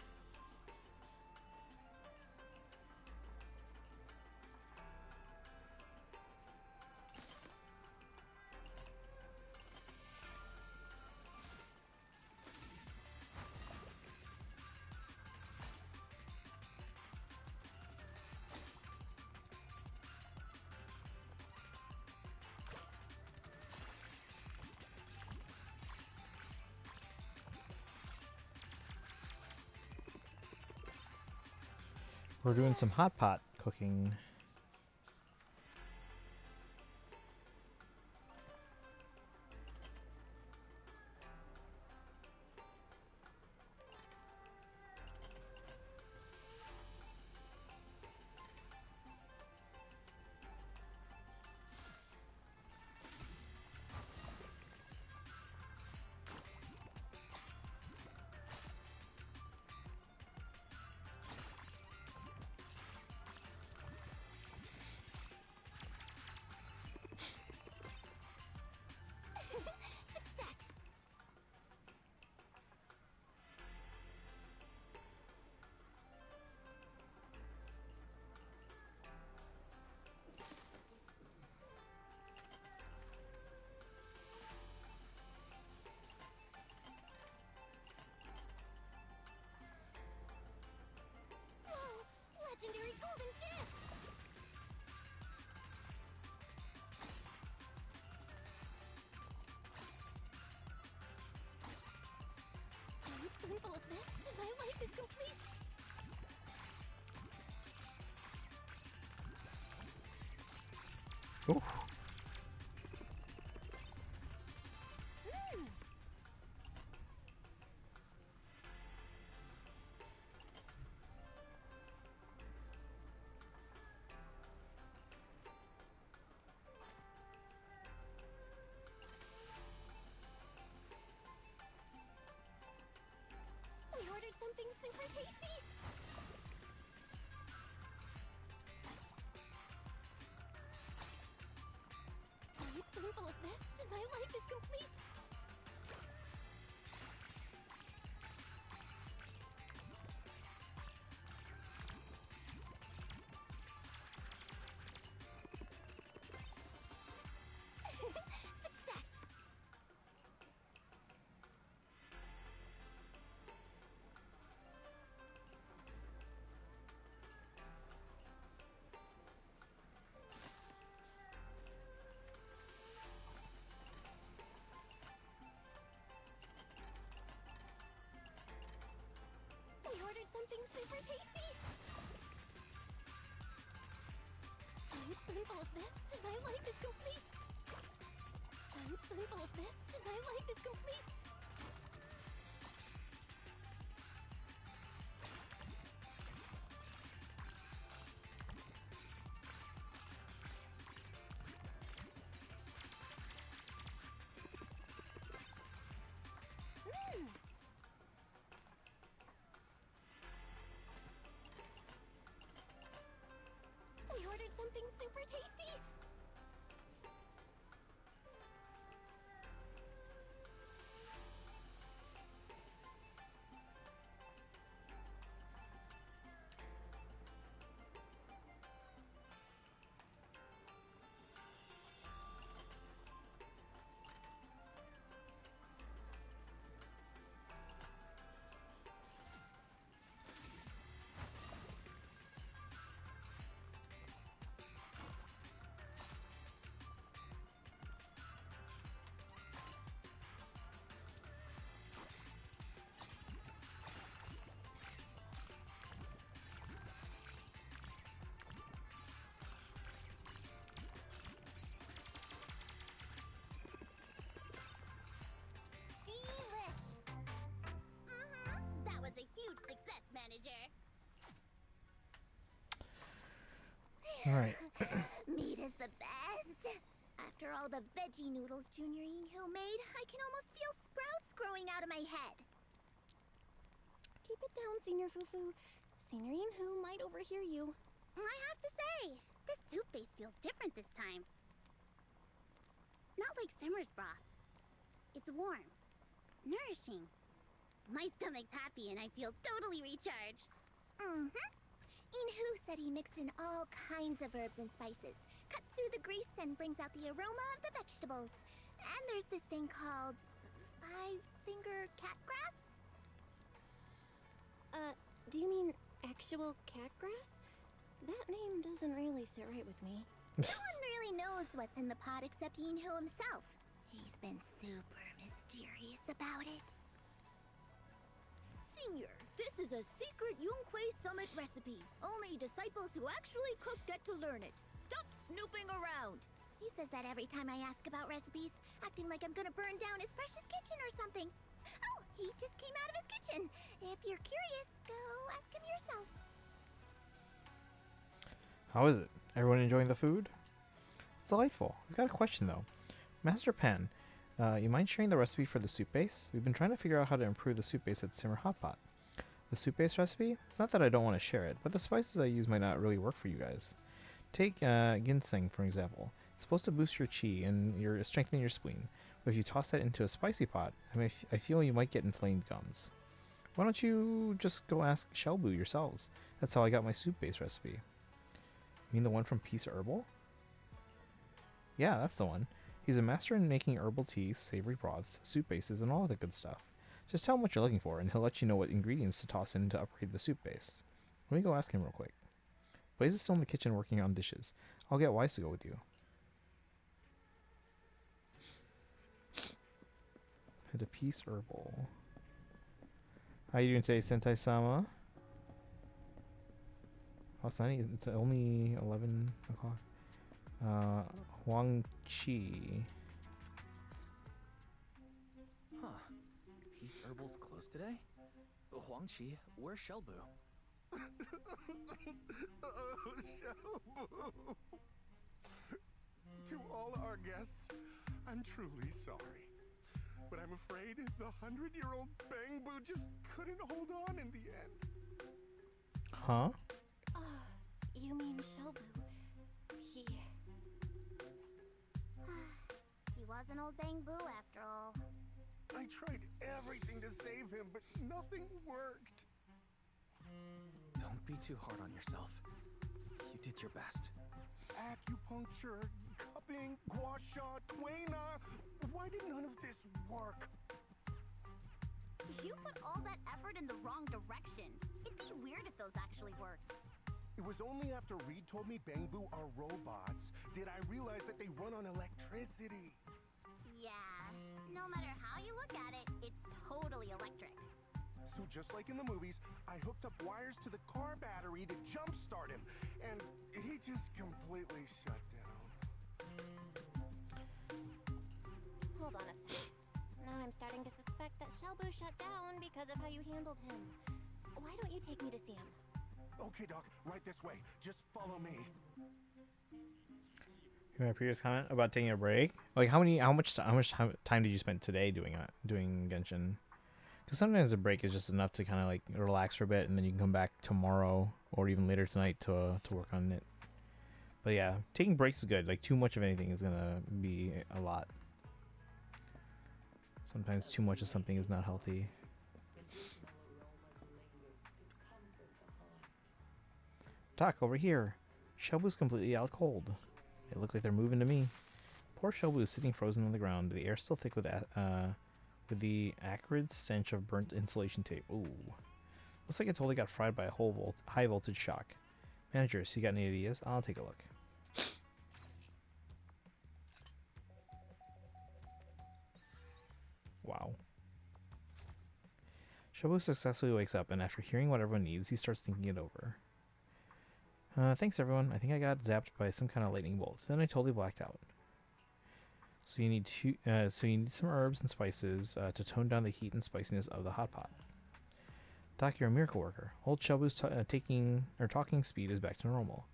We're doing some hot pot cooking. Ooh. We ordered something super tasty. One spoonful of this, and my life is complete. Success. We ordered something super tasty. One spoonful of this, and my life is complete. One spoonful of this, and my life is complete. We ordered something super tasty. Delish. That was a huge success, manager. All right. Meat is the best. After all the veggie noodles Junior Inhu made, I can almost feel sprouts growing out of my head. Keep it down, Senior Fufu. Senior Inhu might overhear you. I have to say, this soup base feels different this time. Not like Simmer's broth. It's warm, nourishing. My stomach's happy and I feel totally recharged. Inhu said he mixed in all kinds of herbs and spices, cuts through the grease and brings out the aroma of the vegetables. And there's this thing called five-finger catgrass? Do you mean actual cat grass? That name doesn't really sit right with me. No one really knows what's in the pot except Inhu himself. He's been super mysterious about it. Senior, this is a secret Yunquei Summit recipe. Only disciples who actually cook get to learn it. Stop snooping around. He says that every time I ask about recipes, acting like I'm gonna burn down his precious kitchen or something. Oh, he just came out of his kitchen. If you're curious, go ask him yourself. How is it? Everyone enjoying the food? It's delightful. I've got a question though. Master Pan, you mind sharing the recipe for the soup base? We've been trying to figure out how to improve the soup base at Simmer Hot Pot. The soup base recipe? It's not that I don't want to share it, but the spices I use might not really work for you guys. Take ginseng for example. It's supposed to boost your chi and strengthen your spleen. But if you toss that into a spicy pot, I feel you might get inflamed gums. Why don't you just go ask Shelbu yourselves? That's how I got my soup base recipe. You mean the one from Peace Herbal? Yeah, that's the one. He's a master in making herbal teas, savory broths, soup bases, and all of the good stuff. Just tell him what you're looking for, and he'll let you know what ingredients to toss in to upgrade the soup base. Let me go ask him real quick. Blaze is still in the kitchen working on dishes. I'll get Wise to go with you. Head to Peace Herbal. How you doing today, Sentai-sama? Oh, it's only 11 o'clock. Huang Chi. Huh. Peace Herbal's closed today? Huangqi, where's Shelbu? Oh, Shelbu. To all our guests, I'm truly sorry. But I'm afraid the 100-year-old Bangbu just couldn't hold on in the end. Huh? You mean Shelbu? He was an old Bangbu after all. I tried everything to save him, but nothing worked. Don't be too hard on yourself. You did your best. Acupuncture, cupping, gua sha, tuina. Why did none of this work? You put all that effort in the wrong direction. It'd be weird if those actually worked. It was only after Reed told me Bangbu are robots did I realize that they run on electricity. Yeah, no matter how you look at it, it's totally electric. So just like in the movies, I hooked up wires to the car battery to jumpstart him, and he just completely shut down. Hold on a sec. Now I'm starting to suspect that Shelbu shut down because of how you handled him. Why don't you take me to see him? Okay, Doc, right this way. Just follow me. My previous comment about taking a break. Like how much time did you spend today doing Genshin? Because sometimes a break is just enough to kind of like relax for a bit, and then you can come back tomorrow or even later tonight to work on it. But yeah, taking breaks is good. Like too much of anything is gonna be a lot. Sometimes too much of something is not healthy. Doc, over here. Shelbu's completely out cold. They look like they're moving to me. Poor Shelbu is sitting frozen on the ground. The air still thick with the acrid stench of burnt insulation tape. Ooh. Looks like it totally got fried by a high voltage shock. Manager, so you got any ideas? I'll take a look. Wow. Shelbu successfully wakes up, and after hearing what everyone needs, he starts thinking it over. Thanks everyone. I think I got zapped by some kind of lightning bolt. Then I totally blacked out. So you need some herbs and spices to tone down the heat and spiciness of the hot pot. Doc, you're a miracle worker. Old Shelbu's talking speed is back to normal.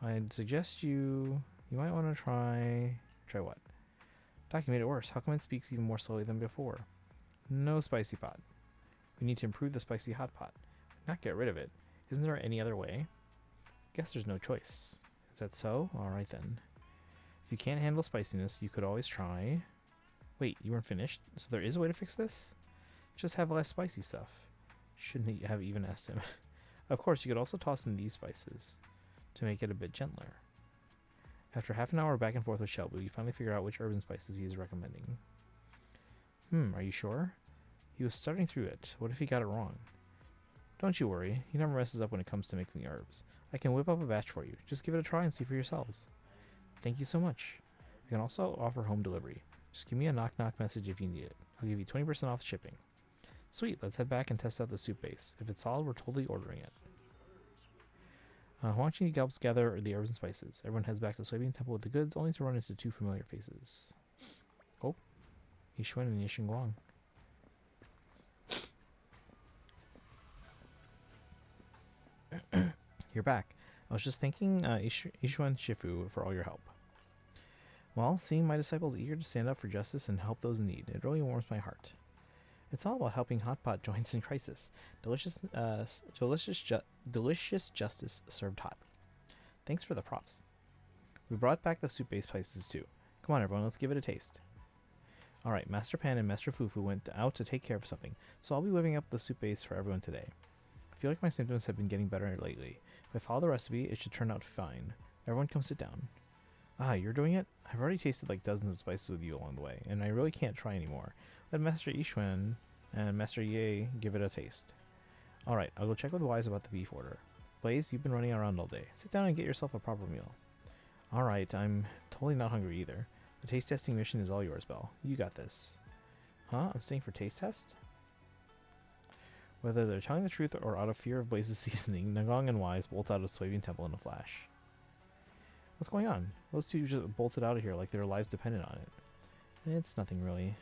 I'd suggest you might want to try what? Doc, you made it worse. How come it speaks even more slowly than before? No spicy pot. We need to improve the spicy hot pot, not get rid of it. Isn't there any other way? Guess there's no choice. Is that so? Alright then. If you can't handle spiciness, you could always try... Wait, you weren't finished? So there is a way to fix this? Just have less spicy stuff. Shouldn't have even asked him. Of course, you could also toss in these spices to make it a bit gentler. After half an hour back and forth with Shelbu, you finally figure out which herbs and spices he is recommending. Are you sure? He was starting through it. What if he got it wrong? Don't you worry. He never messes up when it comes to mixing herbs. I can whip up a batch for you. Just give it a try and see for yourselves. Thank you so much. We can also offer home delivery. Just give me a knock-knock message if you need it. I'll give you 20% off shipping. Sweet, let's head back and test out the soup base. If it's solid, we're totally ordering it. Huang Chi helps gather the herbs and spices. Everyone heads back to the Soybean Temple with the goods, only to run into two familiar faces. Oh, Yishuan and Yishinguang. You're back. I was just thanking Yishuan Shifu for all your help. Well, seeing my disciples eager to stand up for justice and help those in need, it really warms my heart. It's all about helping hot pot joints in crisis. Delicious justice served hot. Thanks for the props. We brought back the soup-based spices too. Come on, everyone, let's give it a taste. Alright, Master Pan and Master Fufu went out to take care of something, so I'll be whipping up the soup base for everyone today. I feel like my symptoms have been getting better lately. If I follow the recipe, it should turn out fine. Everyone come sit down. Ah, you're doing it? I've already tasted like dozens of spices with you along the way, and I really can't try anymore. Let Master Yishuan and Master Ye give it a taste. Alright, I'll go check with Wise about the beef order. Blaze, you've been running around all day. Sit down and get yourself a proper meal. Alright, I'm totally not hungry either. The taste testing mission is all yours, Belle. You got this. Huh? I'm staying for taste test? Whether they're telling the truth or out of fear of Blaze's seasoning, Nagong and Wise bolt out of Soybean Temple in a flash. What's going on? Those two just bolted out of here like their lives depended on it. It's nothing really.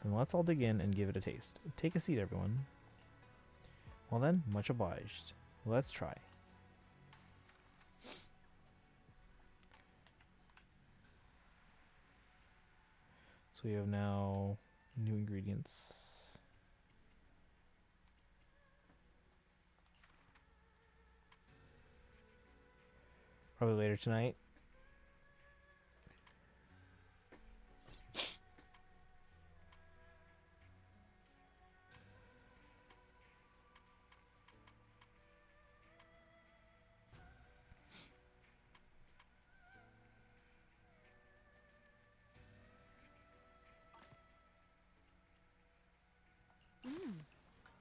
Then let's all dig in and give it a taste. Take a seat, everyone. Well then, much obliged. Let's try. So we have now new ingredients. Probably later tonight.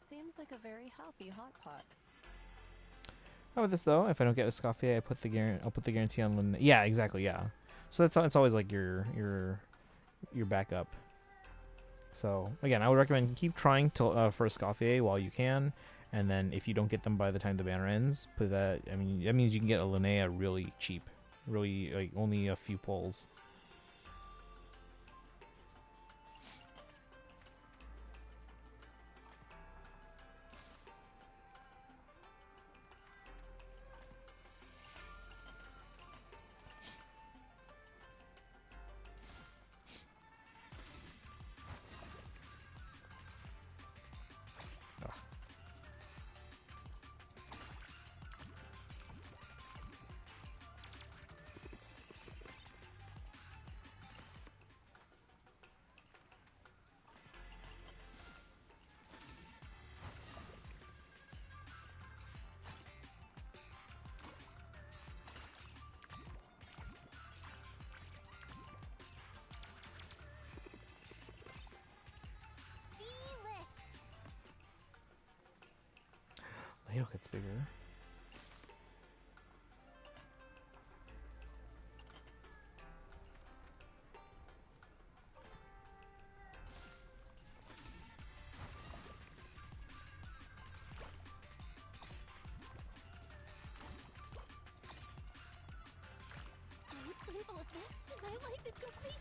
Seems like a very healthy hot pot. How about this though? If I don't get a Scoffier, I'll put the guarantee on Lin. Yeah, exactly. Yeah. So it's always like your backup. So again, I would recommend keep trying to for a Scoffier while you can, and then if you don't get them by the time the banner ends, put that. I mean, that means you can get a Linnea really cheap, really like only a few pulls. Ladle gets bigger. One spoonful of this, and my life is complete.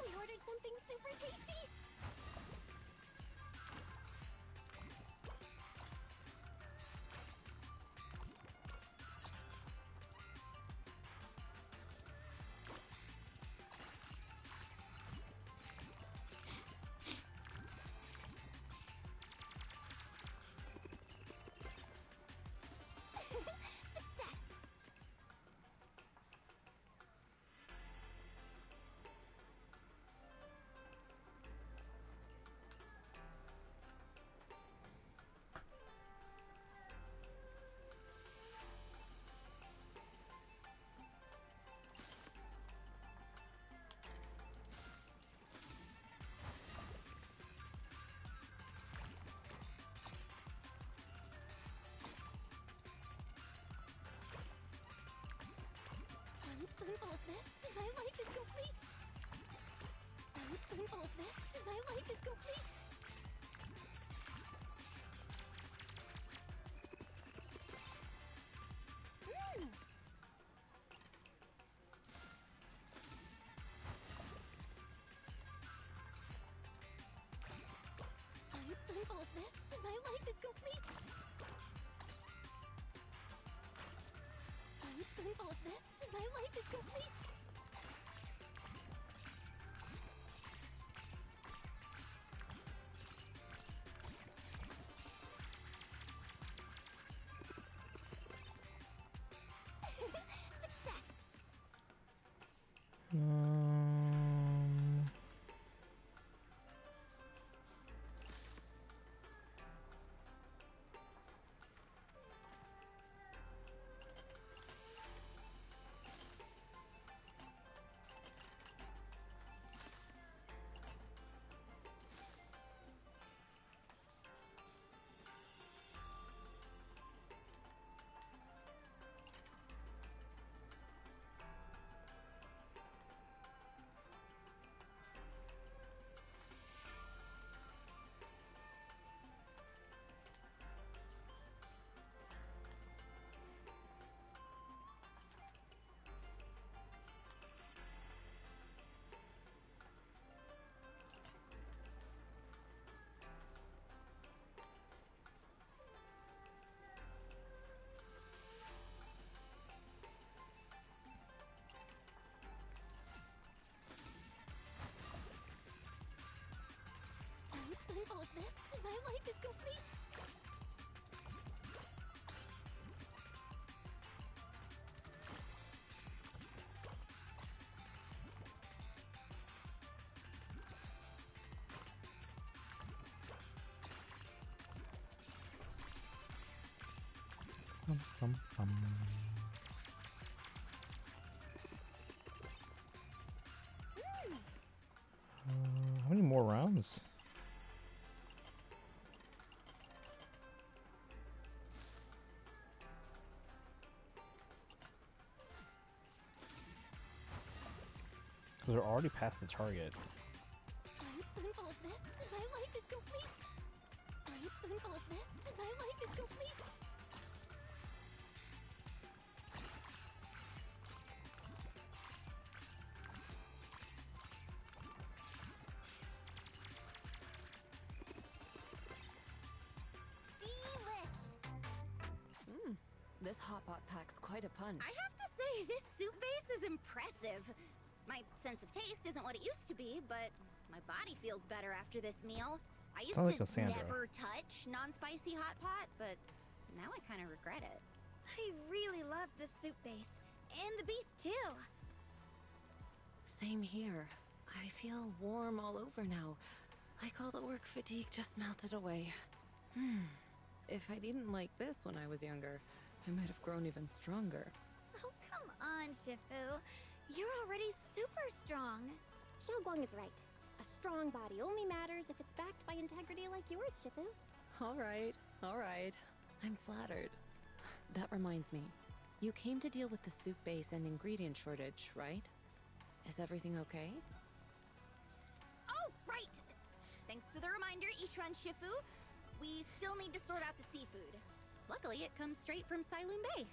We ordered something super tasty. Success. Bum, bum, bum. How many more rounds? Because we're already past the target. One spoonful of this, and my life is complete. One spoonful of this, and my life is complete. Delish! This hot pot packs quite a punch. I have to say, this soup base is impressive. My sense of taste isn't what it used to be, but my body feels better after this meal. I used Sounds like to Cassandra. never touch non-spicy hot pot, but now I kind of regret it. I really love the soup base. And the beef, too. Same here. I feel warm all over now. Like all the work fatigue just melted away. If I didn't like this when I was younger, I might have grown even stronger. Oh, come on, Shifu. You're already super strong. Xiaoguang is right. A strong body only matters if it's backed by integrity like yours, Shifu. All right. I'm flattered. That reminds me. You came to deal with the soup base and ingredient shortage, right? Is everything okay? Oh, right. Thanks for the reminder, Ishuan Shifu. We still need to sort out the seafood. Luckily, it comes straight from Sailoon Bay.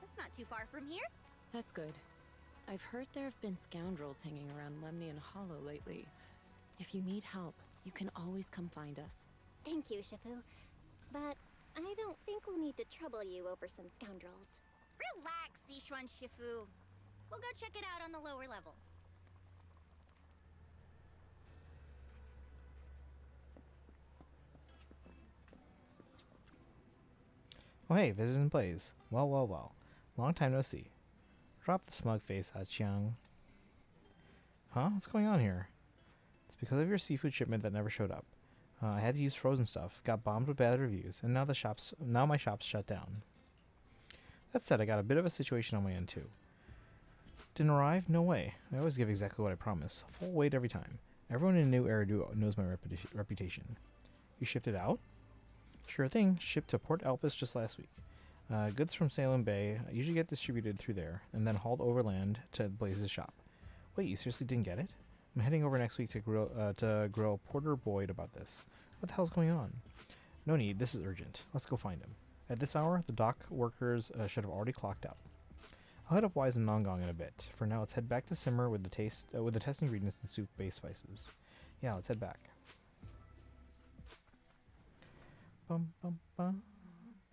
That's not too far from here. That's good. I've heard there have been scoundrels hanging around Lemnian Hollow lately. If you need help, you can always come find us. Thank you, Shifu. But I don't think we'll need to trouble you over some scoundrels. Relax, Sichuan Shifu. We'll go check it out on the lower level. Oh hey, Visitors and Plays. Well. Long time no see. Drop the smug face, Chiang. Huh? What's going on here? It's because of your seafood shipment that never showed up. I had to use frozen stuff, got bombed with bad reviews, and now my shop's shut down. That said, I got a bit of a situation on my end too. Didn't arrive? No way. I always give exactly what I promise. Full weight every time. Everyone in New Eridu knows my reputation. You shipped it out? Sure thing. Shipped to Port Elpis just last week. Goods from Salem Bay usually get distributed through there, and then hauled overland to Blaze's shop. Wait, you seriously didn't get it? I'm heading over next week to grill Porter Boyd about this. What the hell's going on? No need. This is urgent. Let's go find him. At this hour, the dock workers should have already clocked out. I'll head up Wise and Nongong in a bit. For now, let's head back to Simmer with the test ingredients and soup-based spices. Yeah, let's head back. Bum, bum, bum,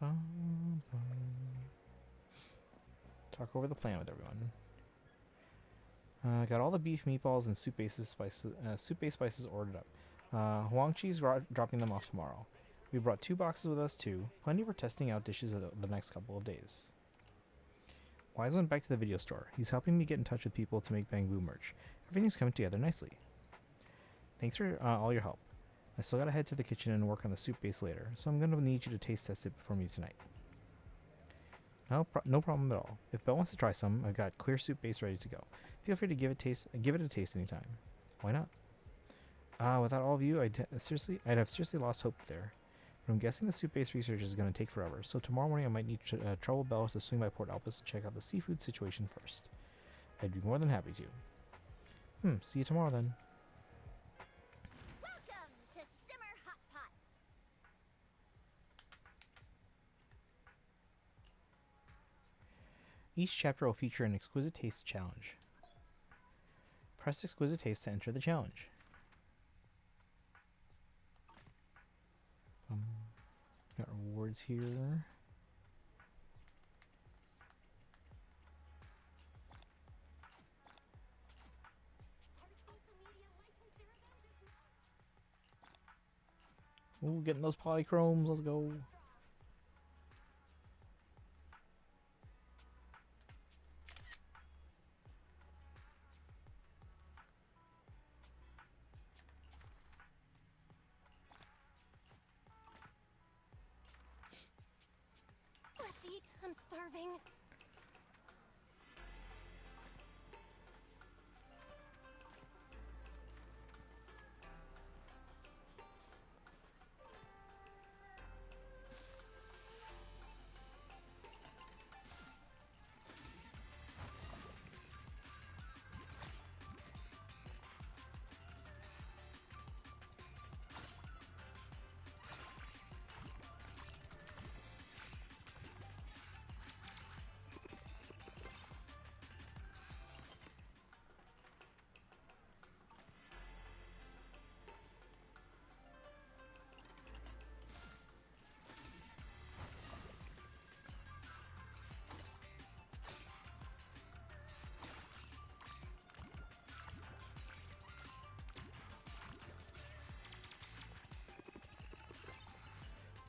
bum, bum. Talk over the plan with everyone. Got all the beef meatballs and soup-based spices ordered up. Huang Chi's dropping them off tomorrow. We brought 2 boxes with us too. Plenty for testing out dishes the next couple of days. Wise went back to the video store. He's helping me get in touch with people to make Bangbu merch. Everything's coming together nicely. Thanks for all your help. I still gotta head to the kitchen and work on the soup base later, so I'm gonna need you to taste test it for me tonight. No problem at all. If Belle wants to try some, I've got clear soup base ready to go. Feel free to give it a taste anytime. Why not? Without all of you, I'd have seriously lost hope there. But I'm guessing the soup-based research is going to take forever, so tomorrow morning I might need to trouble Belle to swing by Port Elpis to check out the seafood situation first. I'd be more than happy to. See you tomorrow then. Welcome to Simmer Hot Pot. Each chapter will feature an exquisite taste challenge. Press exquisite taste to enter the challenge. Got rewards here. Ooh, getting those polychromes. Let's go. Let's eat. I'm starving.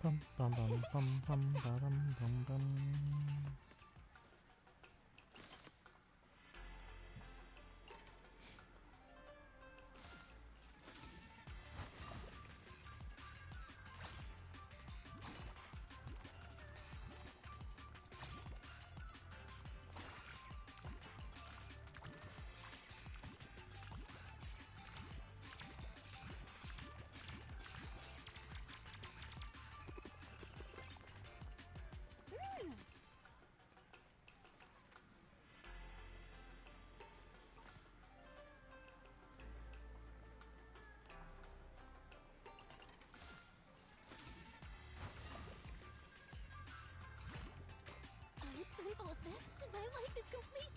Bum bum bum bum bum bum bum bum. One spoonful of this, and my life is complete.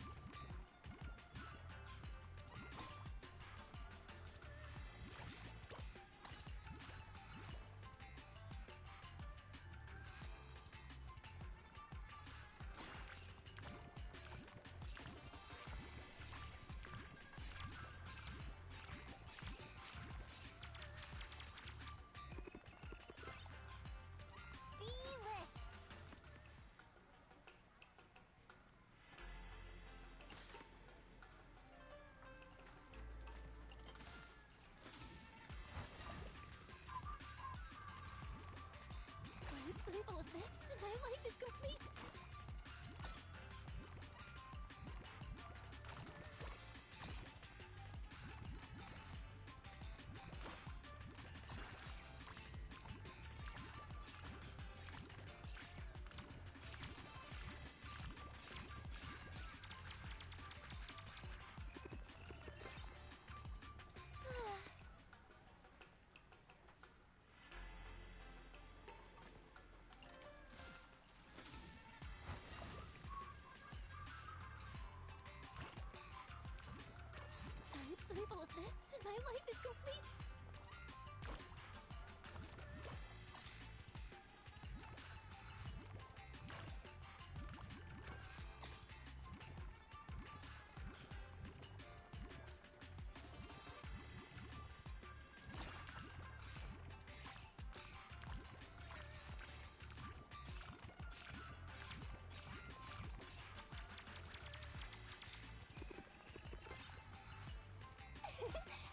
Delish. One spoonful of this, and my life is complete. One spoonful of this, and my life is complete.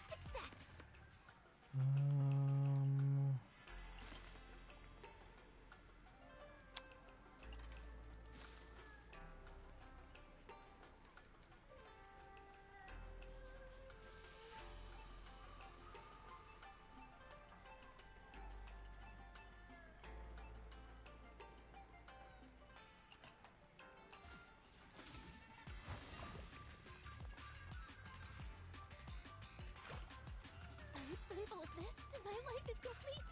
Success. One spoonful of this, and my life is complete.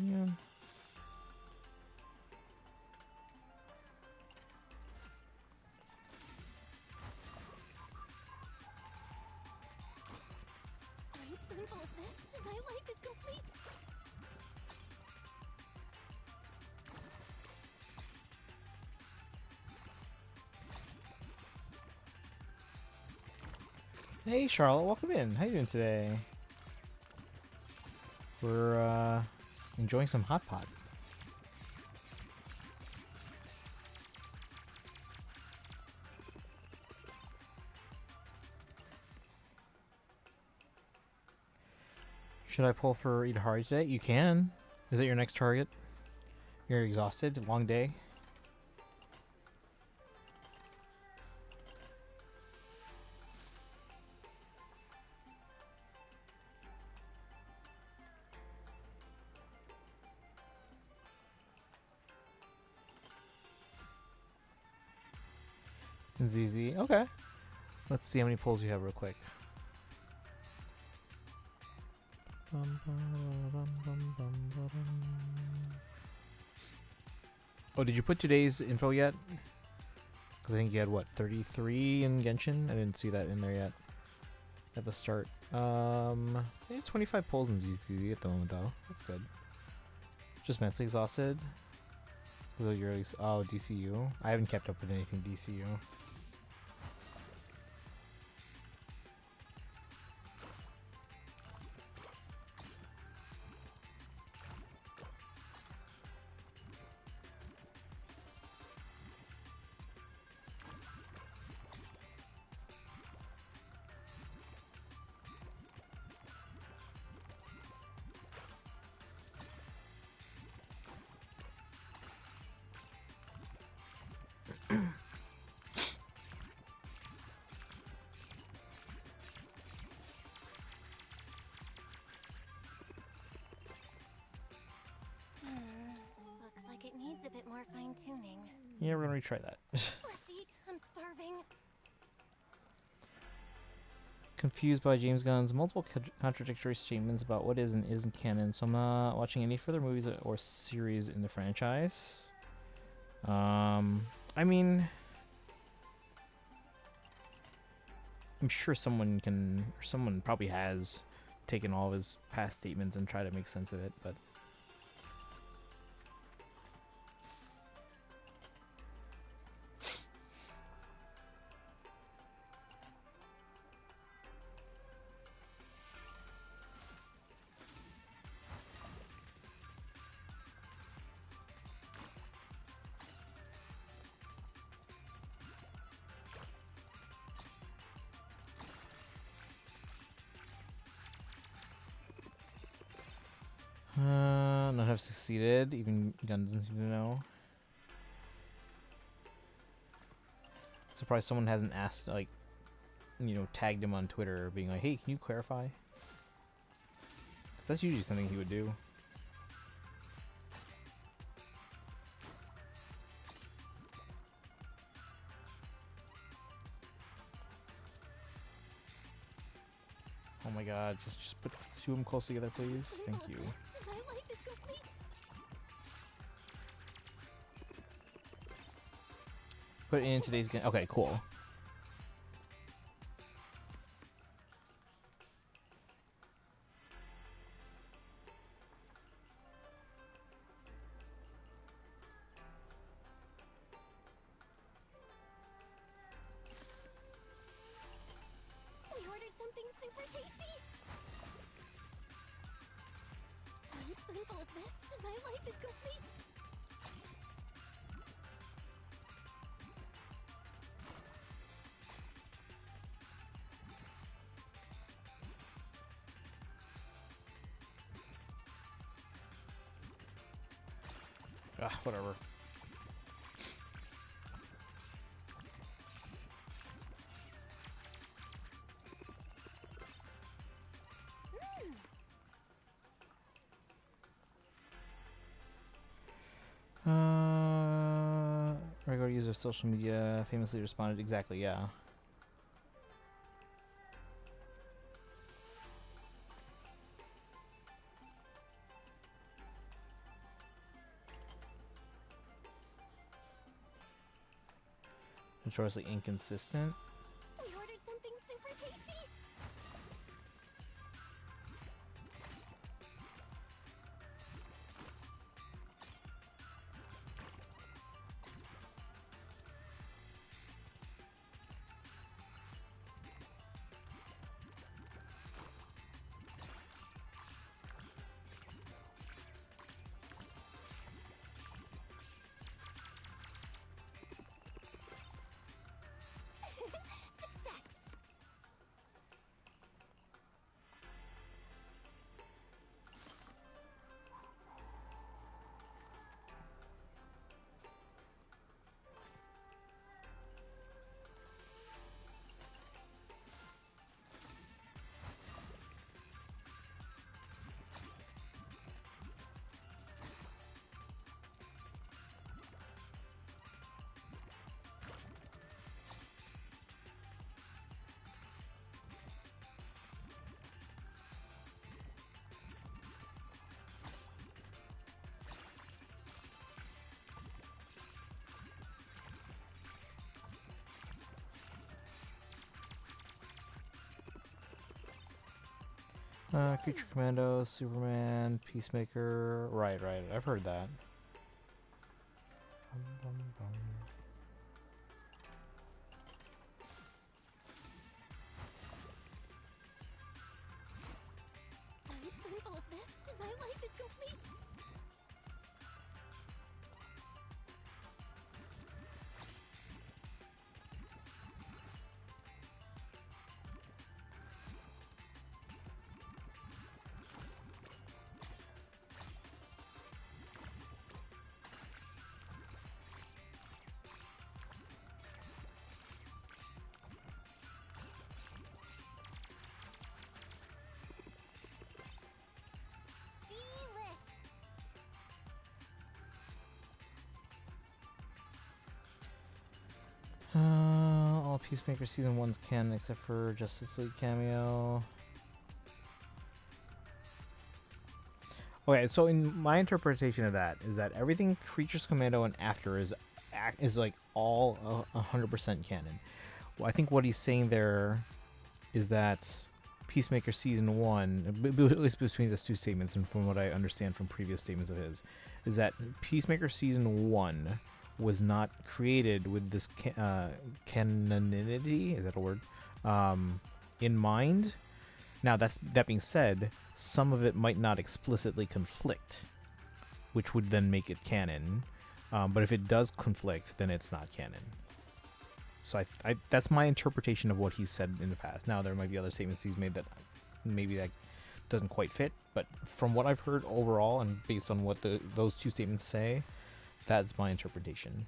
Yeah. One spoonful of this, and my life is complete. Hey Charlotte, welcome in. How you doing today? We're enjoying some hot pot. Should I pull for Idahari today? You can. Is it your next target? You're exhausted? Long day? ZZ. Okay. Let's see how many pulls you have real quick. Oh, did you put today's info yet? Because I think you had, what, 33 in Genshin? I didn't see that in there yet at the start. Yeah, 25 pulls in ZZZ at the moment, though. That's good. Just mentally exhausted. Because you're oh, DCU. I haven't kept up with anything DCU. Looks like it needs a bit more fine-tuning. Yeah, we're gonna retry that. Let's eat. I'm starving. Confused by James Gunn's multiple contradictory statements about what is and isn't canon, so I'm not watching any further movies or series in the franchise. I mean, I'm sure someone can, or someone probably has taken all of his past statements and tried to make sense of it, but not have succeeded. Even Gun doesn't seem to know. Surprised someone hasn't asked, like, you know, tagged him on Twitter, being like, "Hey, can you clarify?" Because that's usually something he would do. Oh my God! Just put two of them close together, please. Thank you. My life is complete. Put it in today's game. Okay, cool. We ordered something super tasty. One spoonful of this, and my life is complete. Ah, whatever. Regular user of social media famously responded, exactly, yeah. Notoriously inconsistent. We ordered something super tasty. Creature Commando, Superman, Peacemaker. Right. I've heard that. I'm a spoonful of this, and my life is complete. All Peacemaker Season 1's canon except for Justice League cameo. Okay, so in my interpretation of that is that everything Creatures Commando and after is like all 100% canon. Well, I think what he's saying there is that Peacemaker Season 1, at least between those two statements and from what I understand from previous statements of his, is that Peacemaker Season 1 was not created with this canonity, is that a word, in mind. Now, that being said, some of it might not explicitly conflict, which would then make it canon. But if it does conflict, then it's not canon. So I that's my interpretation of what he's said in the past. Now, there might be other statements he's made that maybe that doesn't quite fit, but from what I've heard overall and based on what those two statements say, that's my interpretation.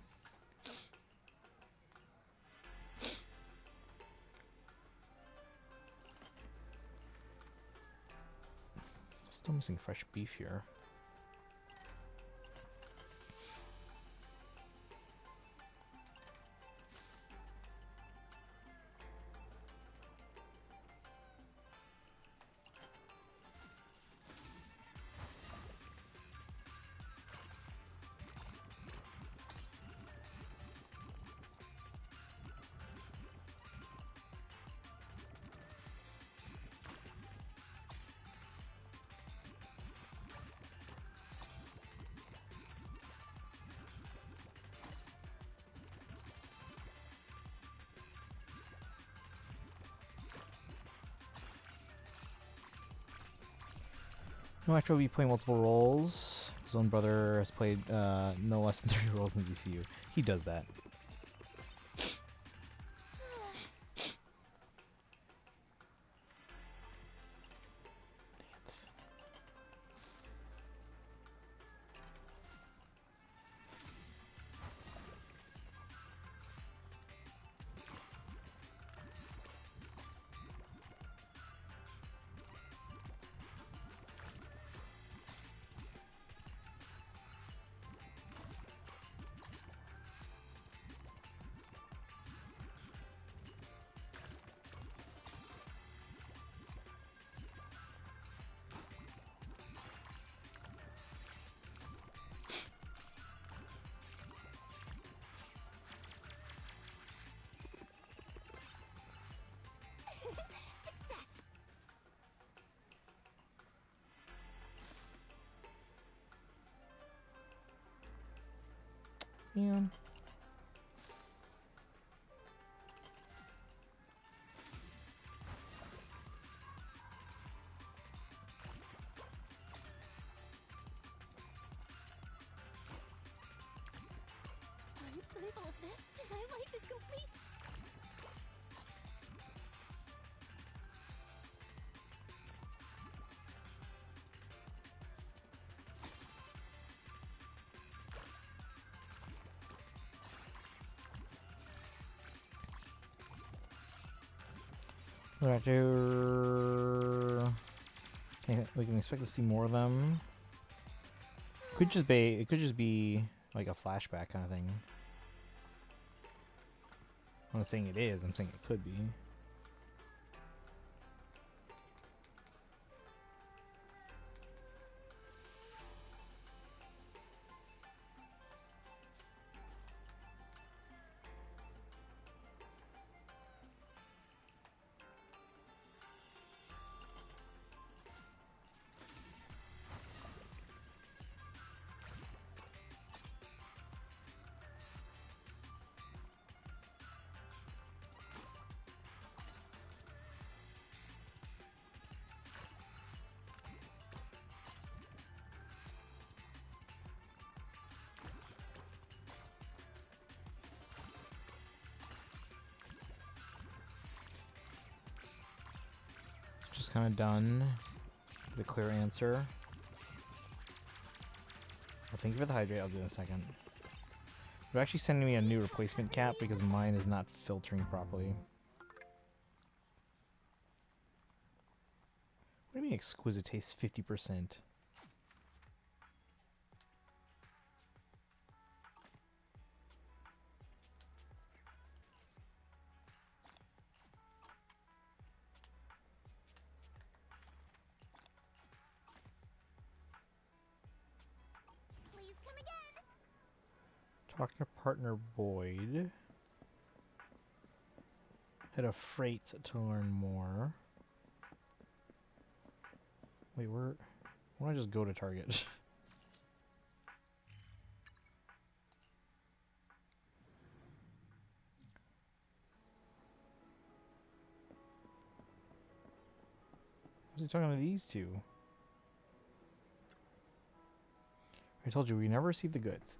Still missing fresh beef here. No actor will be playing multiple roles. His own brother has played no less than 3 roles in the DCU. He does that. Man. Once mindful of this, my life is complete. We can expect to see more of them. Could just be. It could just be like a flashback kind of thing. I'm not saying it is. I'm saying it could be. Just kind of done. The clear answer. Well, thank you for the hydrate. I'll do it in a second. They're actually sending me a new replacement cap because mine is not filtering properly. What do you mean exquisite taste 50%? Talk to partner Boyd. Head of freight to learn more. Wait, why don't I just go to Target? Was he talking to these two? I told you we never received the goods.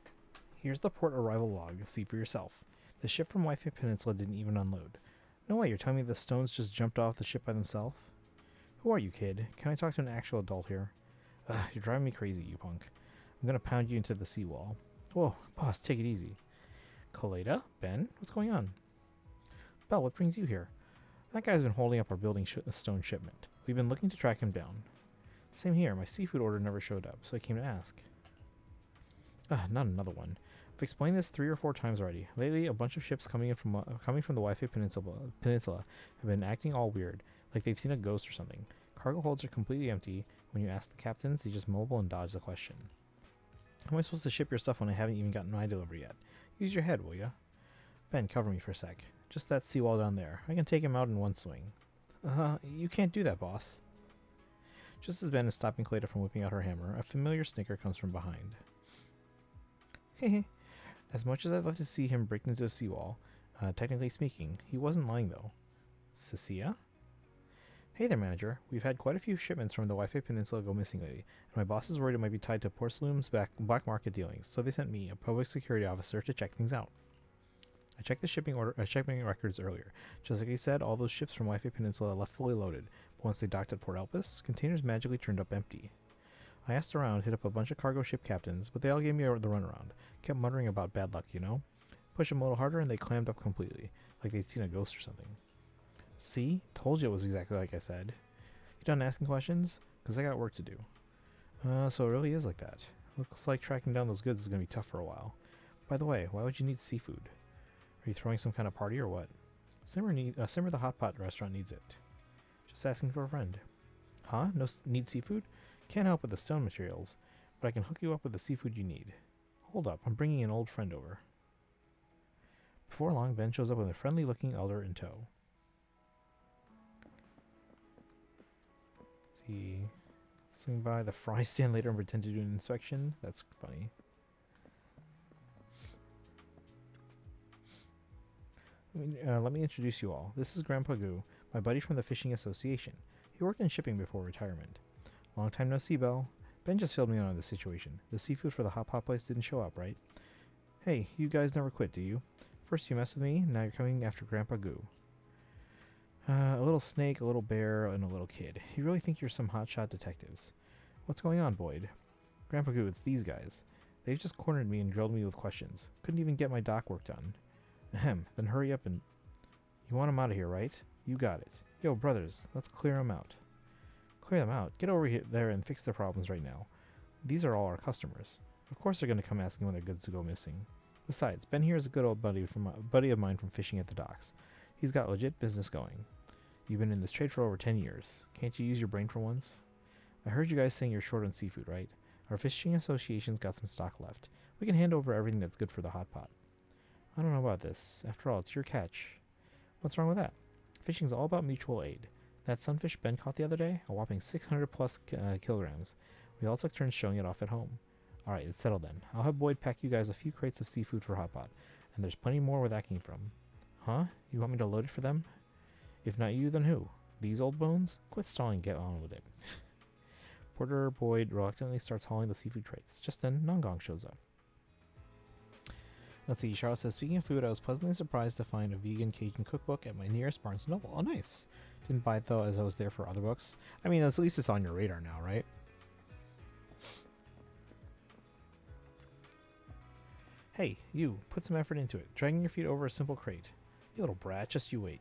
Here's the port arrival log. See for yourself. The ship from Wi-Fi Peninsula didn't even unload. No way, you're telling me the stones just jumped off the ship by themselves? Who are you, kid? Can I talk to an actual adult here? Ugh, you're driving me crazy, you punk. I'm gonna pound you into the seawall. Whoa, boss, take it easy. Kaleda? Ben? What's going on? Belle, what brings you here? That guy's been holding up our building stone shipment. We've been looking to track him down. Same here. My seafood order never showed up, so I came to ask. Not another one. I've explained this 3 or 4 times already. Lately, a bunch of ships coming from the Wi-Fi Peninsula have been acting all weird, like they've seen a ghost or something. Cargo holds are completely empty. When you ask the captains, they just mobile and dodge the question. How am I supposed to ship your stuff when I haven't even gotten my delivery yet? Use your head, will ya? Ben, cover me for a sec. Just that seawall down there. I can take him out in one swing. You can't do that, boss. Just as Ben is stopping Kaleda from whipping out her hammer, a familiar snicker comes from behind. Hehe. As much as I'd love to see him break into a seawall, technically speaking, he wasn't lying though. Cecilia? Hey there, manager. We've had quite a few shipments from the Wi-Fi Peninsula go missing lately, and my boss is worried it might be tied to Porcelain's black market dealings, so they sent me, a public security officer, to check things out. I checked the shipping records earlier. Just like he said, all those ships from Wi-Fi Peninsula left fully loaded, but once they docked at Port Elpis, containers magically turned up empty. I asked around, hit up a bunch of cargo ship captains, but they all gave me the runaround. Kept muttering about bad luck, you know? Pushed them a little harder and they clammed up completely, like they'd seen a ghost or something. See? Told you it was exactly like I said. You done asking questions? Because I got work to do. So it really is like that. Looks like tracking down those goods is going to be tough for a while. By the way, why would you need seafood? Are you throwing some kind of party or what? Simmer the Hot Pot restaurant needs it. Just asking for a friend. Huh? Need seafood? Can't help with the stone materials, but I can hook you up with the seafood you need. Hold up, I'm bringing an old friend over. Before long, Ben shows up with a friendly-looking elder in tow. Let's see. Swing by the fry stand later and pretend to do an inspection. That's funny. let me introduce you all. This is Grandpa Goo, my buddy from the Fishing Association. He worked in shipping before retirement. Long time no see, Belle. Ben just filled me in on this situation. The seafood for the hot pot place didn't show up, right? Hey, you guys never quit, do you? First you mess with me, now you're coming after Grandpa Goo. A little snake, a little bear, and a little kid. You really think you're some hotshot detectives? What's going on, Boyd? Grandpa Goo, it's these guys. They've just cornered me and grilled me with questions. Couldn't even get my dock work done. Ahem, then hurry up and... You want 'em out of here, right? You got it. Yo, brothers, let's clear 'em out. Clear them out? Get over there and fix their problems right now. These are all our customers. Of course they're going to come asking when their goods go missing. Besides, Ben here is a good old buddy of mine from fishing at the docks. He's got legit business going. You've been in this trade for over 10 years. Can't you use your brain for once? I heard you guys saying you're short on seafood, right? Our fishing association's got some stock left. We can hand over everything that's good for the hot pot. I don't know about this. After all, it's your catch. What's wrong with that? Fishing's all about mutual aid. That sunfish Ben caught the other day, a whopping 600 plus kilograms. We all took turns showing it off at home. Alright, it's settled then. I'll have Boyd pack you guys a few crates of seafood for hot pot. And there's plenty more where that came from. Huh? You want me to load it for them? If not you, then who? These old bones? Quit stalling, get on with it. Porter Boyd reluctantly starts hauling the seafood crates. Just then, Nongong shows up. Let's see, Charlotte says, speaking of food, I was pleasantly surprised to find a vegan Cajun cookbook at my nearest Barnes & Noble. Oh, nice. Didn't buy it, though, as I was there for other books. I mean, at least it's on your radar now, right? Hey, you, put some effort into it. Dragging your feet over a simple crate. You little brat, just you wait.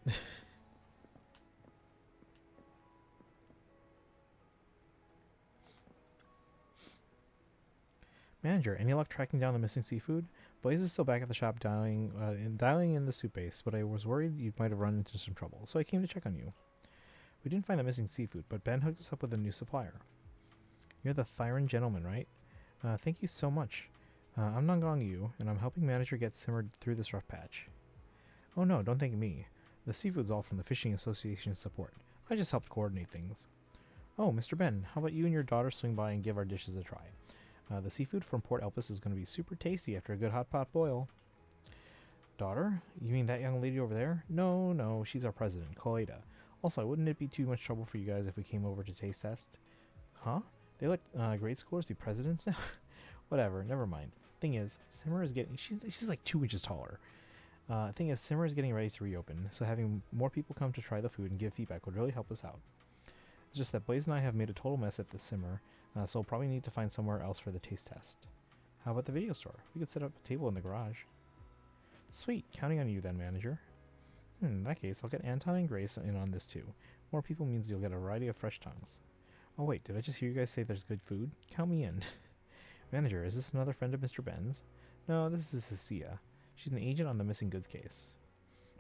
Manager, any luck tracking down the missing seafood? Blaze is still back at the shop dialing in the soup base, but I was worried you might have run into some trouble, so I came to check on you. We didn't find the missing seafood, but Ben hooked us up with a new supplier. You're the Thyron gentleman, right? Thank you so much. I'm Nongong Yu, and I'm helping manager get simmered through this rough patch. Oh no, don't thank me. The seafood's all from the Fishing Association's support. I just helped coordinate things. Oh, Mr. Ben, how about you and your daughter swing by and give our dishes a try? The seafood from Port Elpis is going to be super tasty after a good hot pot boil. Daughter? You mean that young lady over there? No, she's our president, Koeda. Also, wouldn't it be too much trouble for you guys if we came over to taste test? Huh? They let grade schoolers be presidents now? Whatever, never mind. Thing is, Simmer is getting... She's like 2 inches taller. Thing is, Simmer is getting ready to reopen, so having more people come to try the food and give feedback would really help us out. It's just that Blaze and I have made a total mess at the Simmer, so we'll probably need to find somewhere else for the taste test. How about the video store? We could set up a table in the garage. Sweet, counting on you then, manager. In that case, I'll get Anton and Grace in on this too. More people means you'll get a variety of fresh tongues. Oh wait, did I just hear you guys say there's good food? Count me in. Manager, is this another friend of Mr. Ben's? No, this is Cecilia. She's an agent on the missing goods case.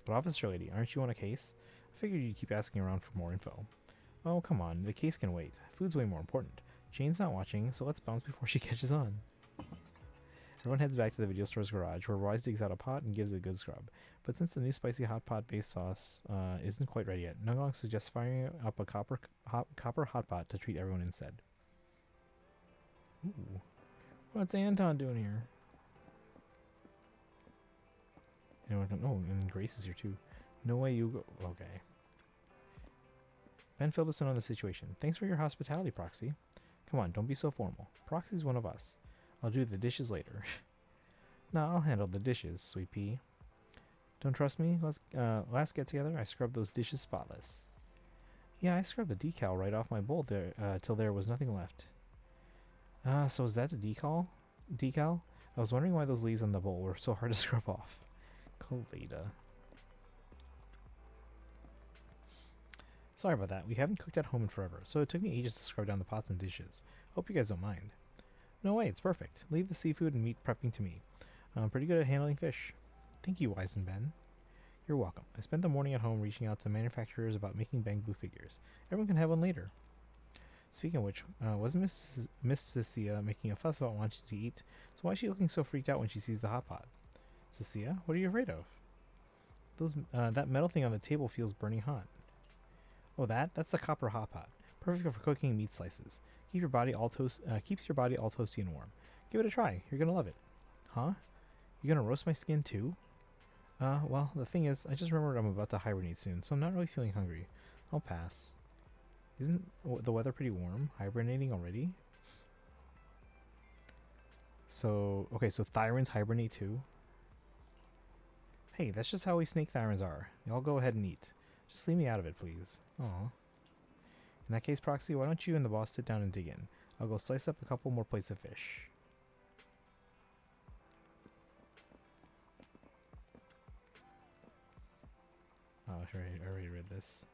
But officer lady, aren't you on a case? I figured you'd keep asking around for more info. Oh, come on, the case can wait. Food's way more important. Jane's not watching, so let's bounce before she catches on. Everyone heads back to the video store's garage, where Wise digs out a pot and gives it a good scrub. But since the new spicy hot pot based sauce isn't quite ready yet, Nongong suggests firing up a copper hot pot to treat everyone instead. Ooh. What's Anton doing here? Oh, and Grace is here too. No way you go. Okay. Ben filled us in on the situation. Thanks for your hospitality, Proxy. Come on, don't be so formal. Proxy's one of us. I'll do the dishes later. Nah, I'll handle the dishes, sweet pea. Don't trust me? Last get together, I scrubbed those dishes spotless. Yeah, I scrubbed the decal right off my bowl there till there was nothing left. So is that the decal? I was wondering why those leaves on the bowl were so hard to scrub off. Colada. Sorry about that. We haven't cooked at home in forever, so it took me ages to scrub down the pots and dishes. Hope you guys don't mind. No way, it's perfect. Leave the seafood and meat prepping to me. I'm pretty good at handling fish. Thank you, Wise and Ben. You're welcome. I spent the morning at home reaching out to manufacturers about making bamboo figures. Everyone can have one later. Speaking of which, wasn't Miss Cecilia making a fuss about wanting to eat? So why is she looking so freaked out when she sees the hot pot? Cecilia, what are you afraid of? That metal thing on the table feels burning hot. Oh, that's the copper hot pot. Perfect for cooking meat slices. Keeps your body all toasty and warm. Give it a try. You're gonna love it. Huh? You gonna roast my skin too? Well, the thing is, I just remembered I'm about to hibernate soon, so I'm not really feeling hungry. I'll pass. Isn't the weather pretty warm? Hibernating already? So, okay, so Thyrans hibernate too? Hey, that's just how we snake Thyrans are. Y'all go ahead and eat. Just leave me out of it, please. Aw. In that case, Proxy, why don't you and the boss sit down and dig in? I'll go slice up a couple more plates of fish. Oh, I already read this.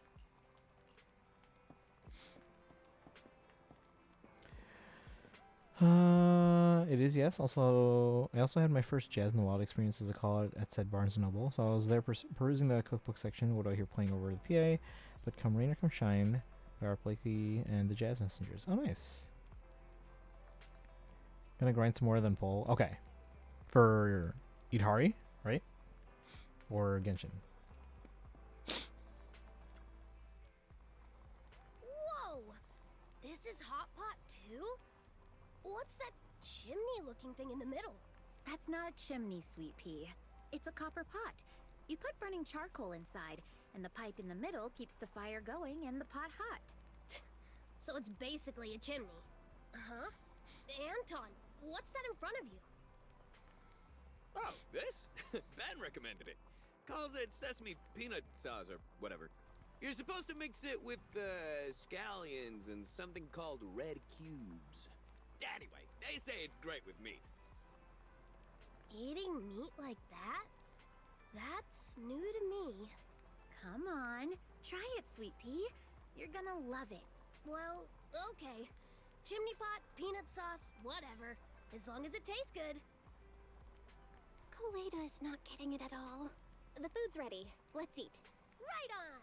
It is, yes. Also, I also had my first Jazz in the Wild experience as a call out at said Barnes & Noble. So I was there perusing the cookbook section, what I hear playing over the PA. But Come Rain or Come Shine by Art Blakely and the Jazz Messengers. Oh, nice. Gonna grind some more than Pole. Okay. For Idhari, right? Or Genshin. Whoa! This is Hot Pot too? What's that chimney-looking thing in the middle? That's not a chimney, Sweet Pea. It's a copper pot. You put burning charcoal inside, and the pipe in the middle keeps the fire going and the pot hot. So it's basically a chimney. Huh? Anton, what's that in front of you? Oh, this? Ben recommended it. Calls it sesame peanut sauce or whatever. You're supposed to mix it with scallions and something called red cubes. Anyway, they say it's great with meat. Eating meat like that? That's new to me. Come on, try it, Sweet Pea. You're gonna love it. Well, okay. Chimney pot, peanut sauce, whatever. As long as it tastes good. Kool-Aid is not getting it at all. The food's ready. Let's eat. Right on!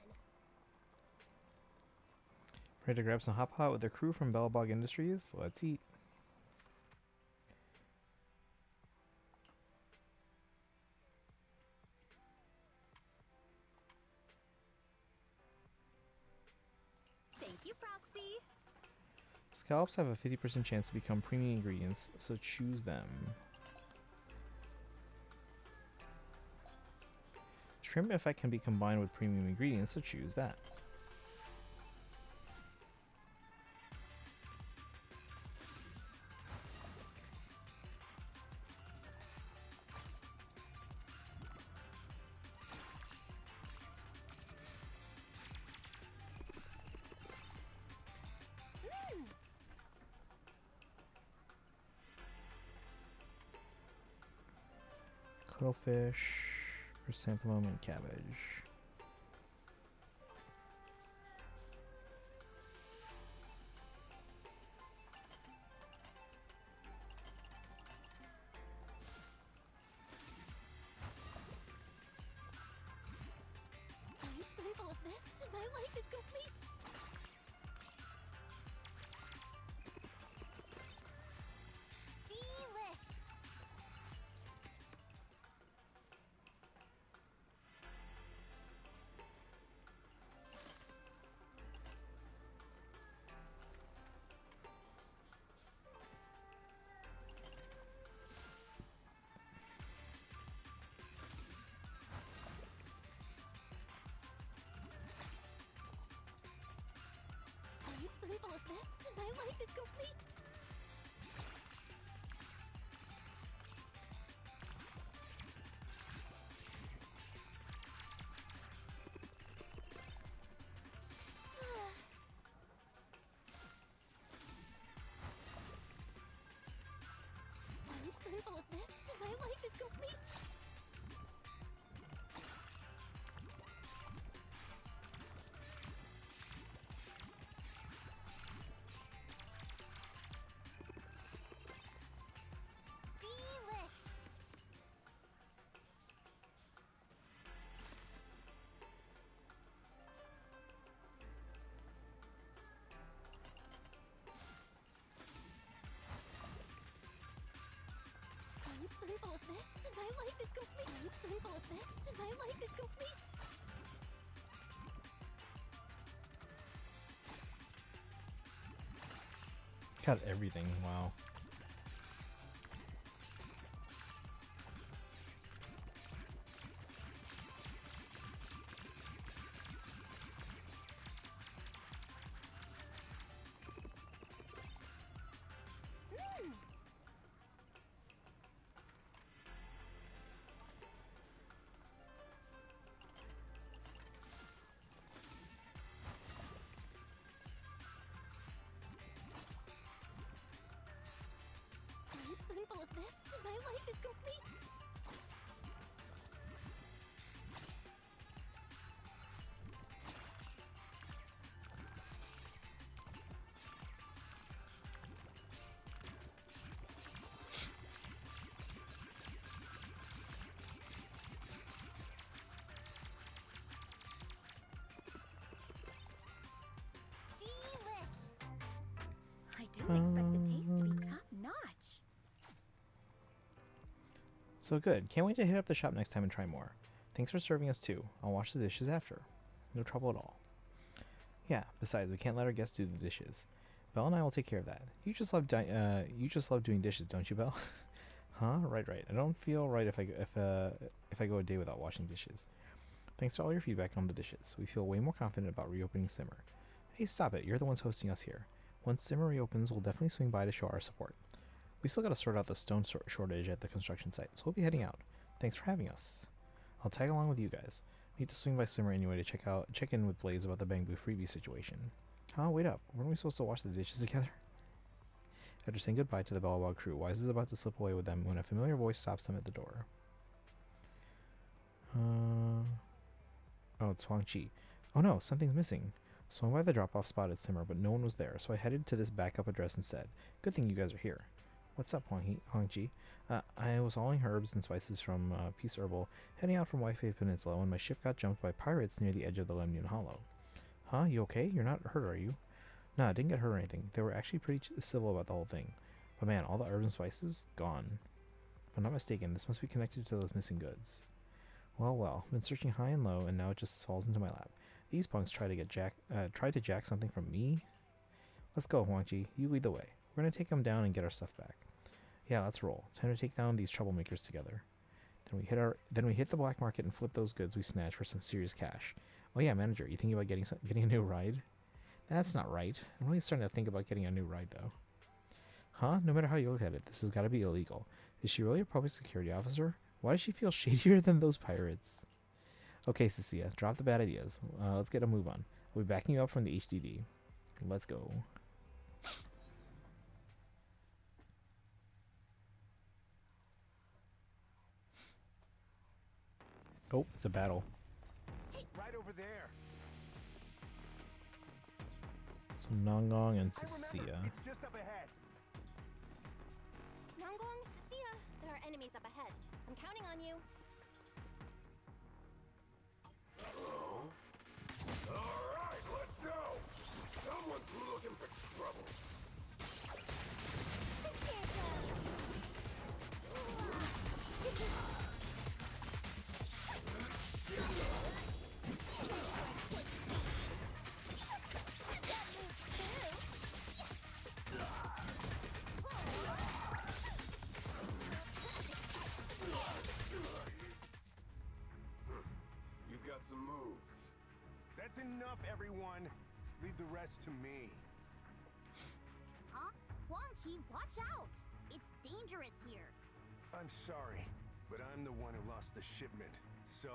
Ready to grab some Hot Pot with their crew from Bellabog Industries? Let's eat. Thank you, Proxy. Scallops have a 50% chance to become premium ingredients, so choose them. Shrimp effect can be combined with premium ingredients, so choose that. Cuttlefish, chrysanthemum, and cabbage. One spoonful of this, and my life is complete. Delish! One spoonful of this, and my life is complete. One spoonful of this, and my life is complete. Delish! One spoonful of this, and my life is complete. One spoonful of this, and my life is complete. Got everything, wow. So good. Can't wait to hit up the shop next time and try more. Thanks for serving us too. I'll wash the dishes after. No trouble at all. Yeah, besides, we can't let our guests do the dishes. Belle and I will take care of that. You just love doing dishes, don't you, Belle? Huh? Right. I don't feel right if I go a day without washing dishes. Thanks to all your feedback on the dishes. We feel way more confident about reopening Simmer. Hey, stop it. You're the ones hosting us here. Once Simmer reopens, we'll definitely swing by to show our support. We still gotta sort out the stone shortage at the construction site, so we'll be heading out. Thanks for having us. I'll tag along with you guys. Need to swing by Simmer anyway to check in with Blaze about the Bamboo freebie situation. Huh? Wait up. Weren't we supposed to wash the dishes together? After saying goodbye to the Bellwog crew, Wise is about to slip away with them when a familiar voice stops them at the door. Oh, it's Huang Chi. Oh no, something's missing. Swung by the drop-off spot at Simmer, but no one was there, so I headed to this backup address instead. Good thing you guys are here. What's up, Huang Chi? I was hauling herbs and spices from Peace Herbal, heading out from Wi-Fi Peninsula when my ship got jumped by pirates near the edge of the Lemnian Hollow. Huh? You okay? You're not hurt, are you? Nah, I didn't get hurt or anything. They were actually pretty civil about the whole thing. But man, all the herbs and spices? Gone. If I'm not mistaken, this must be connected to those missing goods. Well, been searching high and low, and now it just falls into my lap. These punks tried to jack something from me? Let's go, Huang Chi. You lead the way. We're gonna take them down and get our stuff back. Yeah, let's roll. Time to take down these troublemakers together. Then we hit the black market and flip those goods we snatched for some serious cash. Oh yeah, manager, you thinking about getting a new ride? That's not right. I'm really starting to think about getting a new ride, though. Huh? No matter how you look at it, this has got to be illegal. Is she really a public security officer? Why does she feel shadier than those pirates? Okay, Cecilia, drop the bad ideas. Let's get a move on. We'll be backing you up from the HDD. Let's go. Oh, it's a battle. Right over there. So Nongong and Cecilia. It's just up ahead. Nongong, Sia, there are enemies up ahead. I'm counting on you. Alright, let's go! Someone's looking for trouble. You've got some moves. That's enough, everyone. Leave the rest to me. Huh? Huang Chi, watch out! It's dangerous here. I'm sorry, but I'm the one who lost the shipment. So,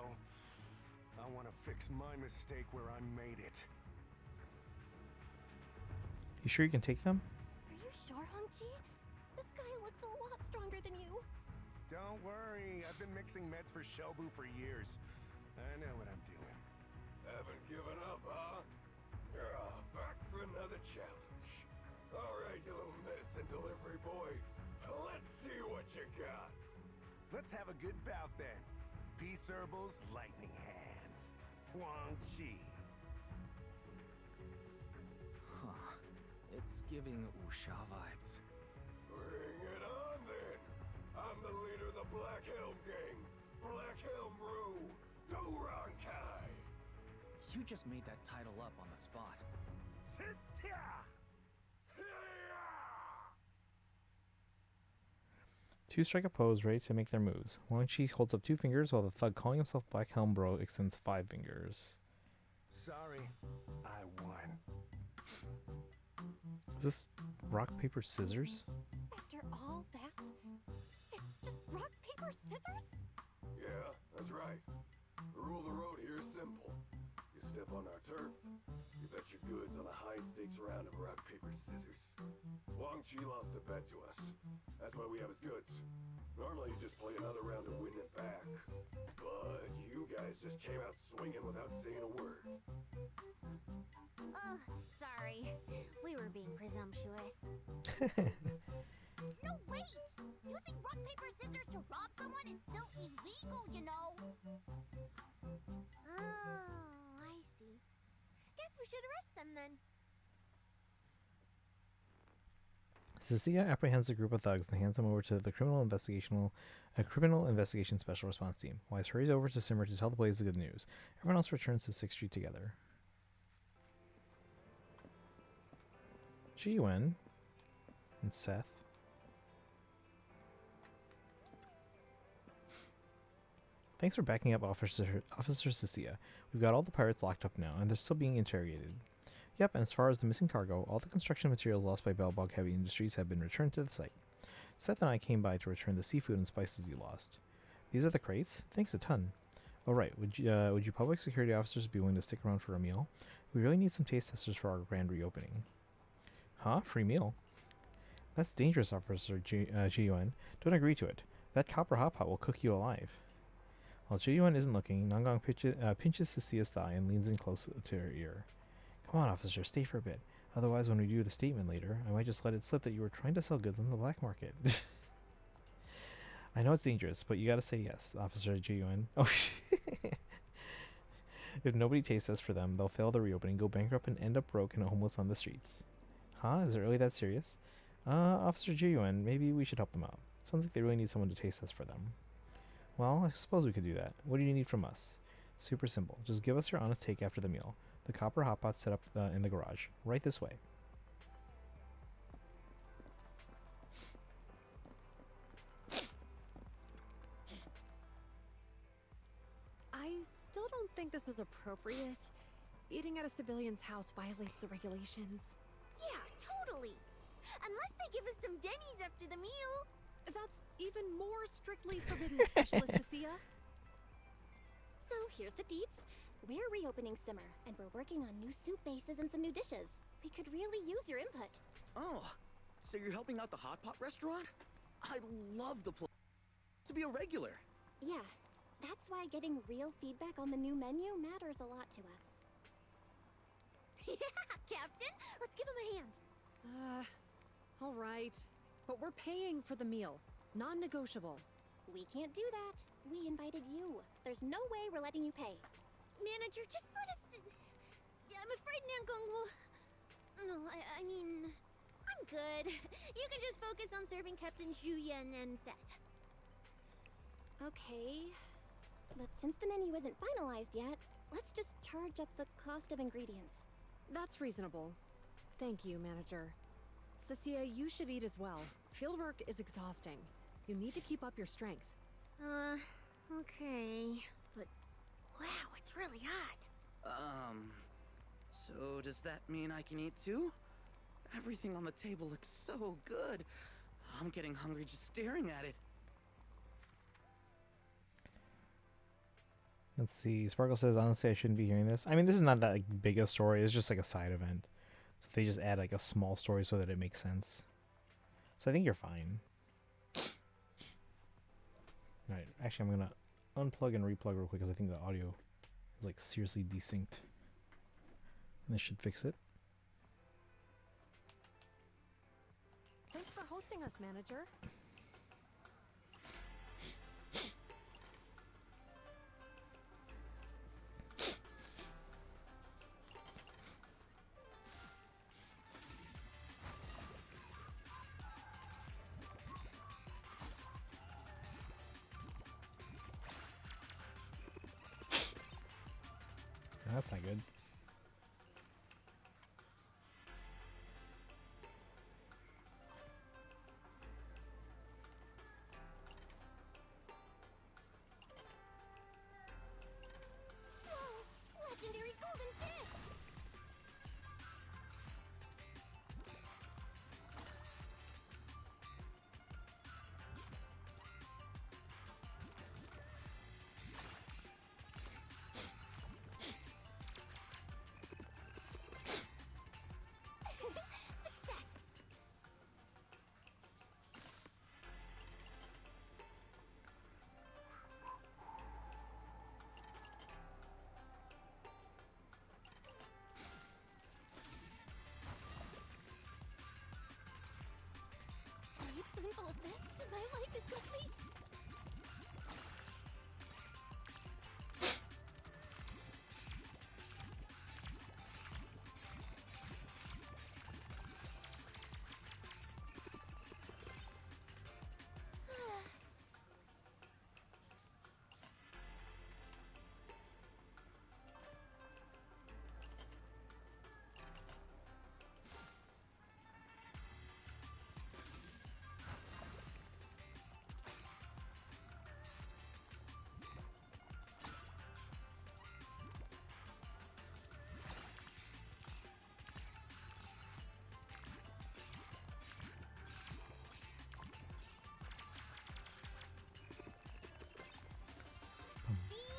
I want to fix my mistake where I made it. You sure you can take them? Are you sure, Huang Chi? This guy looks a lot stronger than you. Don't worry, I've been mixing meds for Shobu for years. I know what I'm doing. Haven't given up, huh? Back for another challenge. Alright, you little medicine delivery boy. Let's see what you got. Let's have a good bout then. Peace Herbal's lightning hands. Huang Chi. Huh. It's giving Wuxia vibes. Bring it on then. I'm the leader of the Black Helm Gang. Black Helm Brew. Dorankai. You just made that title up on the spot. Two strike a pose, ready to make their moves. Huang Chi holds up 2 fingers while the thug calling himself Black Helm Bro extends 5 fingers. Sorry, I won. Is this rock, paper, scissors? After all that, it's just rock, paper, scissors? Yeah, that's right. The rule of the road here is simple. You step on our turf, you bet your goods on a high-stakes round of rock, paper, scissors. Huang Chi lost a bet to us. That's why we have his goods. Normally you just play another round to win it back. But you guys just came out swinging without saying a word. Oh, sorry. We were being presumptuous. No, wait! Using rock, paper, scissors to rob someone is still illegal, you know! Oh, I see. Guess we should arrest them then. Cecilia apprehends a group of thugs and hands them over to the criminal investigation special response team. Wise hurries over to Simmer to tell the Blaze the good news. Everyone else returns to 6th Street together. Ji-Wen and Seth. Thanks for backing up Officer Cecilia. We've got all the pirates locked up now, and they're still being interrogated. Yep, and as far as the missing cargo, all the construction materials lost by Bellbog Heavy Industries have been returned to the site. Seth and I came by to return the seafood and spices you lost. These are the crates? Thanks a ton. Oh right, would you public security officers be willing to stick around for a meal? We really need some taste testers for our grand reopening. Huh? Free meal? That's dangerous, Officer Ji-Yuan. Don't agree to it. That copper hot pot will cook you alive. While Ji-Yuan isn't looking, Nangang pinches Cecilia's thigh and leans in close to her ear. Come on, officer, stay for a bit. Otherwise, when we do the statement later, I might just let it slip that you were trying to sell goods on the black market. I know it's dangerous, but you gotta say yes, Officer Ji-Yuan. Oh, if nobody tastes us for them, they'll fail the reopening, go bankrupt, and end up broke and homeless on the streets. Huh? Is it really that serious? Officer Ji-Yuan, maybe we should help them out. Sounds like they really need someone to taste us for them. Well, I suppose we could do that. What do you need from us? Super simple. Just give us your honest take after the meal. The copper hotpot set up in the garage. Right this way. I still don't think this is appropriate. Eating at a civilian's house violates the regulations. Yeah, totally. Unless they give us some Denny's after the meal. That's even more strictly forbidden, Specialist Cecilia. So here's the deets. We're reopening Simmer, and we're working on new soup bases and some new dishes. We could really use your input. Oh, so you're helping out the hot pot restaurant? I love the place. To be a regular. Yeah, that's why getting real feedback on the new menu matters a lot to us. Yeah, Captain! Let's give him a hand. All right. But we're paying for the meal. Non-negotiable. We can't do that. We invited you. There's no way we're letting you pay. Manager, just let us... I'm afraid Nankong will... No, I mean... I'm good. You can just focus on serving Captain Zhuyan and Seth. Okay. But since the menu isn't finalized yet, let's just charge at the cost of ingredients. That's reasonable. Thank you, Manager. Cecilia, you should eat as well. Fieldwork is exhausting. You need to keep up your strength. Okay. But, wow, it's really hot. So does that mean I can eat too? Everything on the table looks so good. I'm getting hungry just staring at it. Let's see. Sparkle says, honestly, I shouldn't be hearing this. I mean, this is not that big a story. It's just like a side event. So they just add like a small story so that it makes sense. So I think you're fine. Alright, actually I'm going to unplug and replug real quick because I think the audio is like seriously desynced. And this should fix it. Thanks for hosting us, Manager. That's not good. Whoa! Legendary golden fish!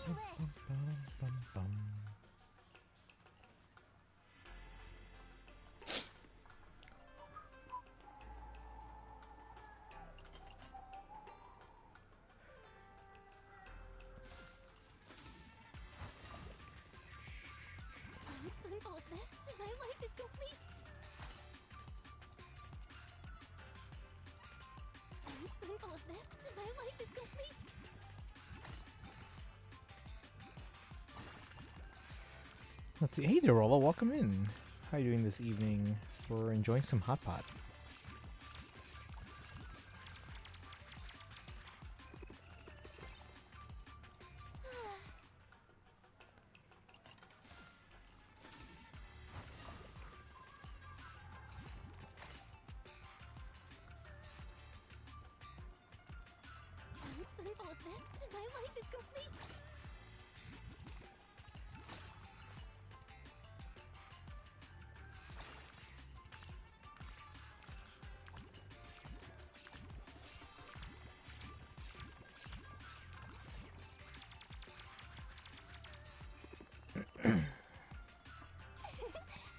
I'm a spoonful of this, and my life is complete. I'm a spoonful of this, and my life is complete. Let's see. Hey there, Rolla. Welcome in. How are you doing this evening? We're enjoying some hot pot. I'm a spoonful of this, and my life is complete.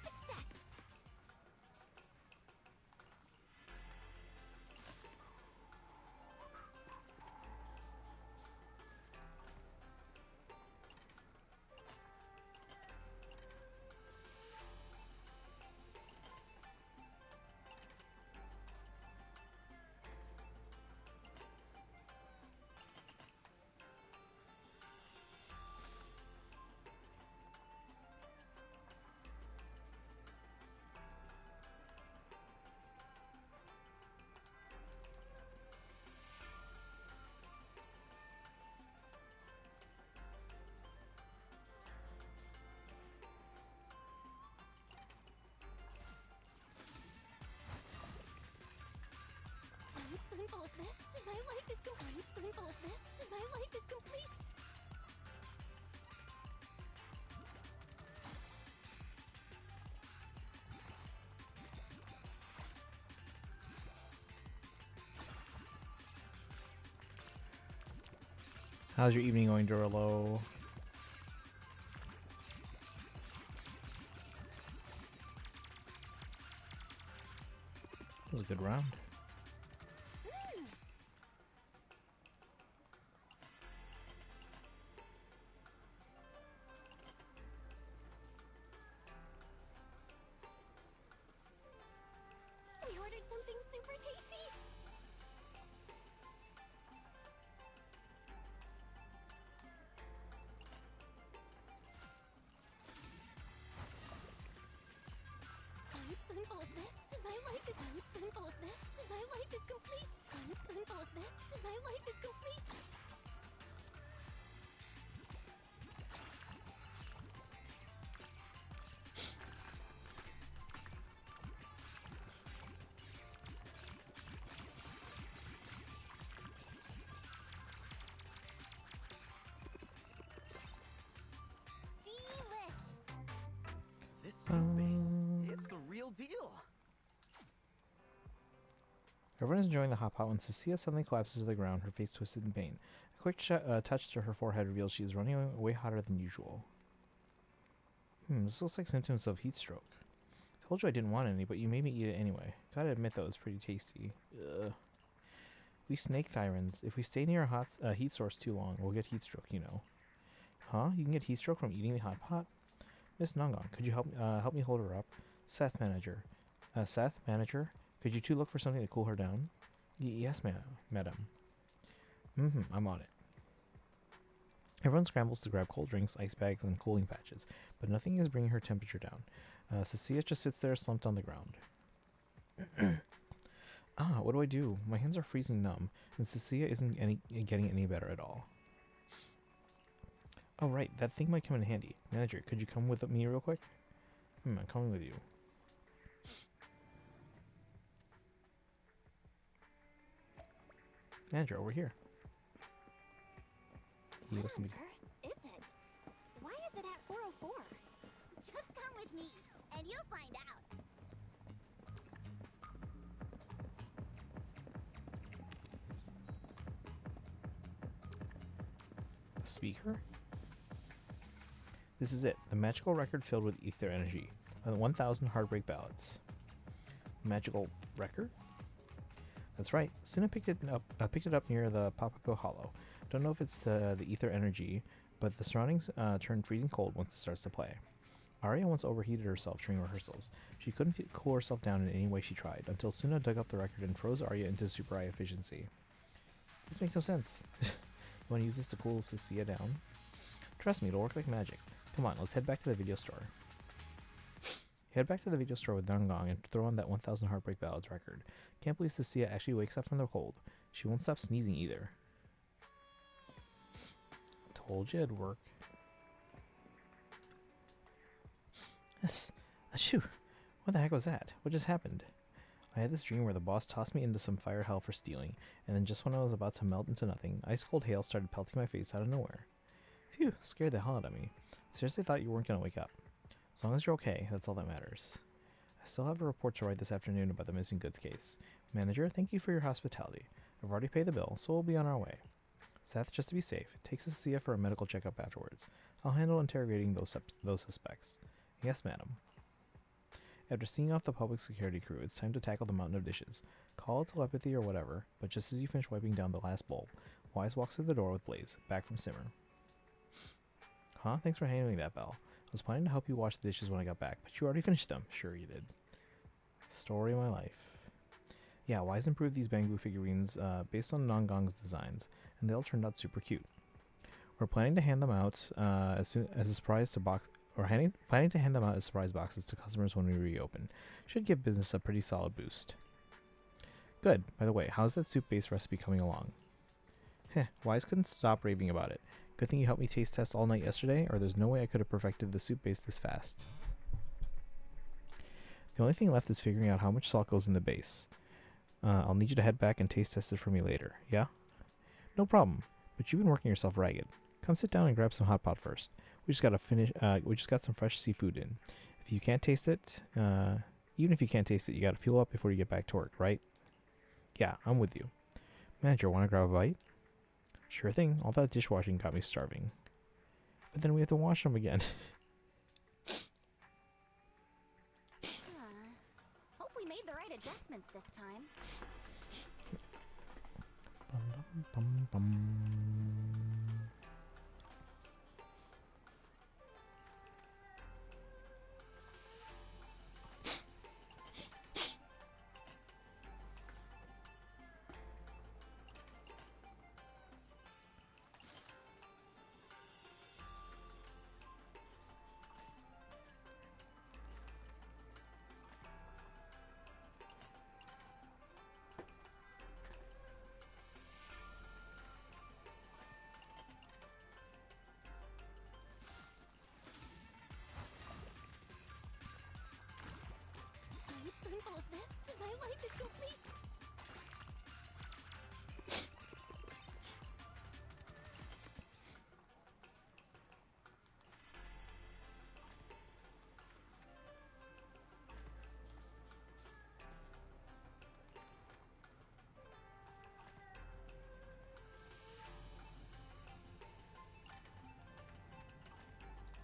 Success! I'm a spoonful of this, and my life is complete. I'm a spoonful of this, and my life is complete. How's your evening going, Duralo? That was a good round. We ordered something super tasty. I'm a spoonful of this, and my life is. I'm a spoonful of this, and my life is complete. I'm a spoonful of this, and my life is complete. Delish! This soup base, it's the real deal. Everyone is enjoying the hot pot when Cecilia suddenly collapses to the ground, her face twisted in pain. A quick touch to her forehead reveals she is running away way hotter than usual. This looks like symptoms of heat stroke. Told you I didn't want any, but you made me eat it anyway. Gotta admit though, it's pretty tasty. Ugh. We snake tyrants. If we stay near a hot heat source too long, we'll get heat stroke, you know. Huh? You can get heat stroke from eating the hot pot? Miss Nongon, could you help me hold her up? Seth, manager. Seth, manager, could you two look for something to cool her down? Yes, madam. I'm on it. Everyone scrambles to grab cold drinks, ice bags, and cooling patches, but nothing is bringing her temperature down. Cecilia just sits there slumped on the ground. What do I do? My hands are freezing numb, and Cecilia isn't getting any better at all. Oh, right, that thing might come in handy. Manager, could you come with me real quick? I'm coming with you. Manager, over here. What on earth is it? Why is it at 404? Just come with me, and you'll find out. The speaker? This is it. The magical record filled with ether energy. 1,000 heartbreak ballads. Magical record? That's right. Suna picked it up near the Papago Hollow. Don't know if it's the ether energy, but the surroundings turn freezing cold once it starts to play. Arya once overheated herself during rehearsals. She couldn't cool herself down in any way she tried, until Suna dug up the record and froze Arya into super high efficiency. This makes no sense. You want to use this to cool Cecilia down? Trust me, it'll work like magic. Come on, let's head back to the video store. Head back to the video store with Dangong and throw on that 1,000 Heartbreak Ballads record. Can't believe Cecilia actually wakes up from the cold. She won't stop sneezing either. Told you it'd work. Yes. Achoo! What the heck was that? What just happened? I had this dream where the boss tossed me into some fire hell for stealing, and then just when I was about to melt into nothing, ice-cold hail started pelting my face out of nowhere. Phew, scared the hell out of me. Seriously thought you weren't gonna wake up. As long as you're okay, that's all that matters. I still have a report to write this afternoon about the missing goods case. Manager, thank you for your hospitality. I've already paid the bill, so we'll be on our way. Seth, just to be safe, take Cecilia for a medical checkup afterwards. I'll handle interrogating those suspects. Yes, madam. After seeing off the public security crew, it's time to tackle the mountain of dishes. Call it telepathy or whatever, but just as you finish wiping down the last bowl, Wise walks through the door with Blaze, back from Simmer. Huh? Thanks for handling that, Belle. I was planning to help you wash the dishes when I got back, but you already finished them. Sure you did. Story of my life. Yeah, Wise improved these bamboo figurines based on Nongong's designs, and they all turned out super cute. We're planning to hand them out as a surprise to box. Planning to hand them out as surprise boxes to customers when we reopen. Should give business a pretty solid boost. Good. By the way, how's that soup-based recipe coming along? Heh, Wise couldn't stop raving about it. Good thing you helped me taste test all night yesterday, or there's no way I could have perfected the soup base this fast. The only thing left is figuring out how much salt goes in the base. I'll need you to head back and taste test it for me later, yeah? No problem, but you've been working yourself ragged. Come sit down and grab some hot pot first. We just got some fresh seafood in. If you can't taste it, even if you can't taste it, you gotta fuel up before you get back to work, right? Yeah, I'm with you. Manager, wanna grab a bite? Sure thing. All that dishwashing got me starving. But then we have to wash them again. Hope we made the right adjustments this time. Bum, bum, bum. One spoonful of this, and my life is complete.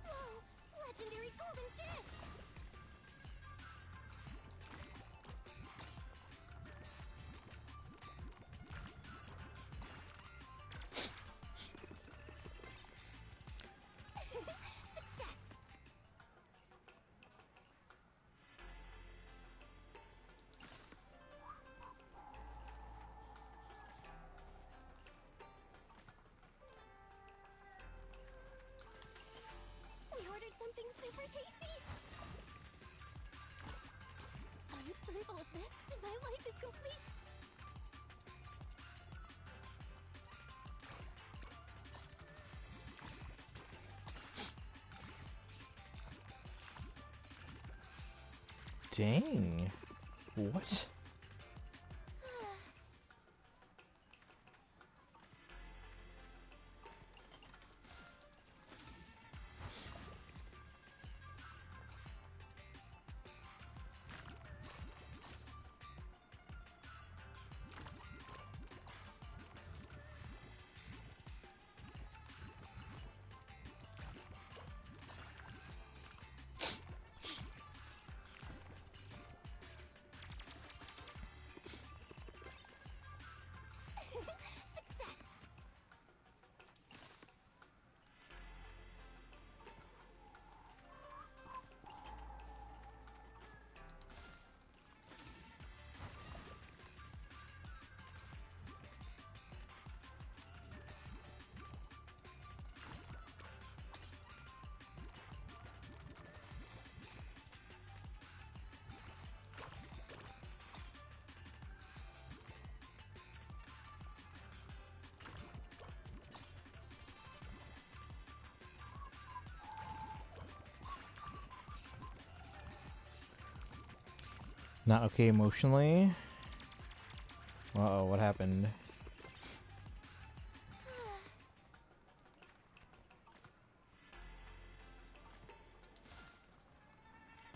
Whoa! Legendary golden dish! Success! We ordered something super tasty! One spoonful of this, and my life is complete! Dang. What? Not okay emotionally. Uh-oh, what happened?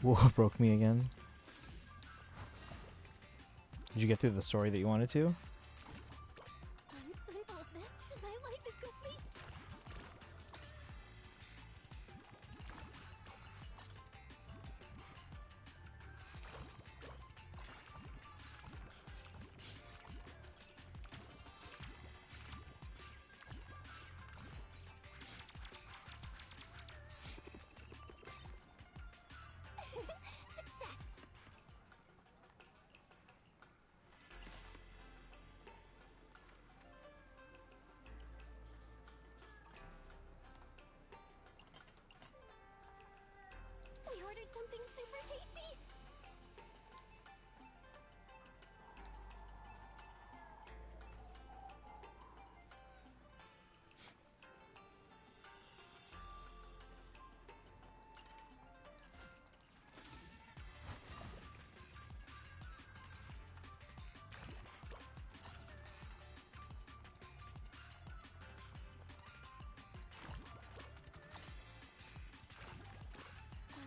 Whoa, broke me again. Did you get through the story that you wanted to? In spite of all of this, my life is complete. Success! We ordered something super tasty!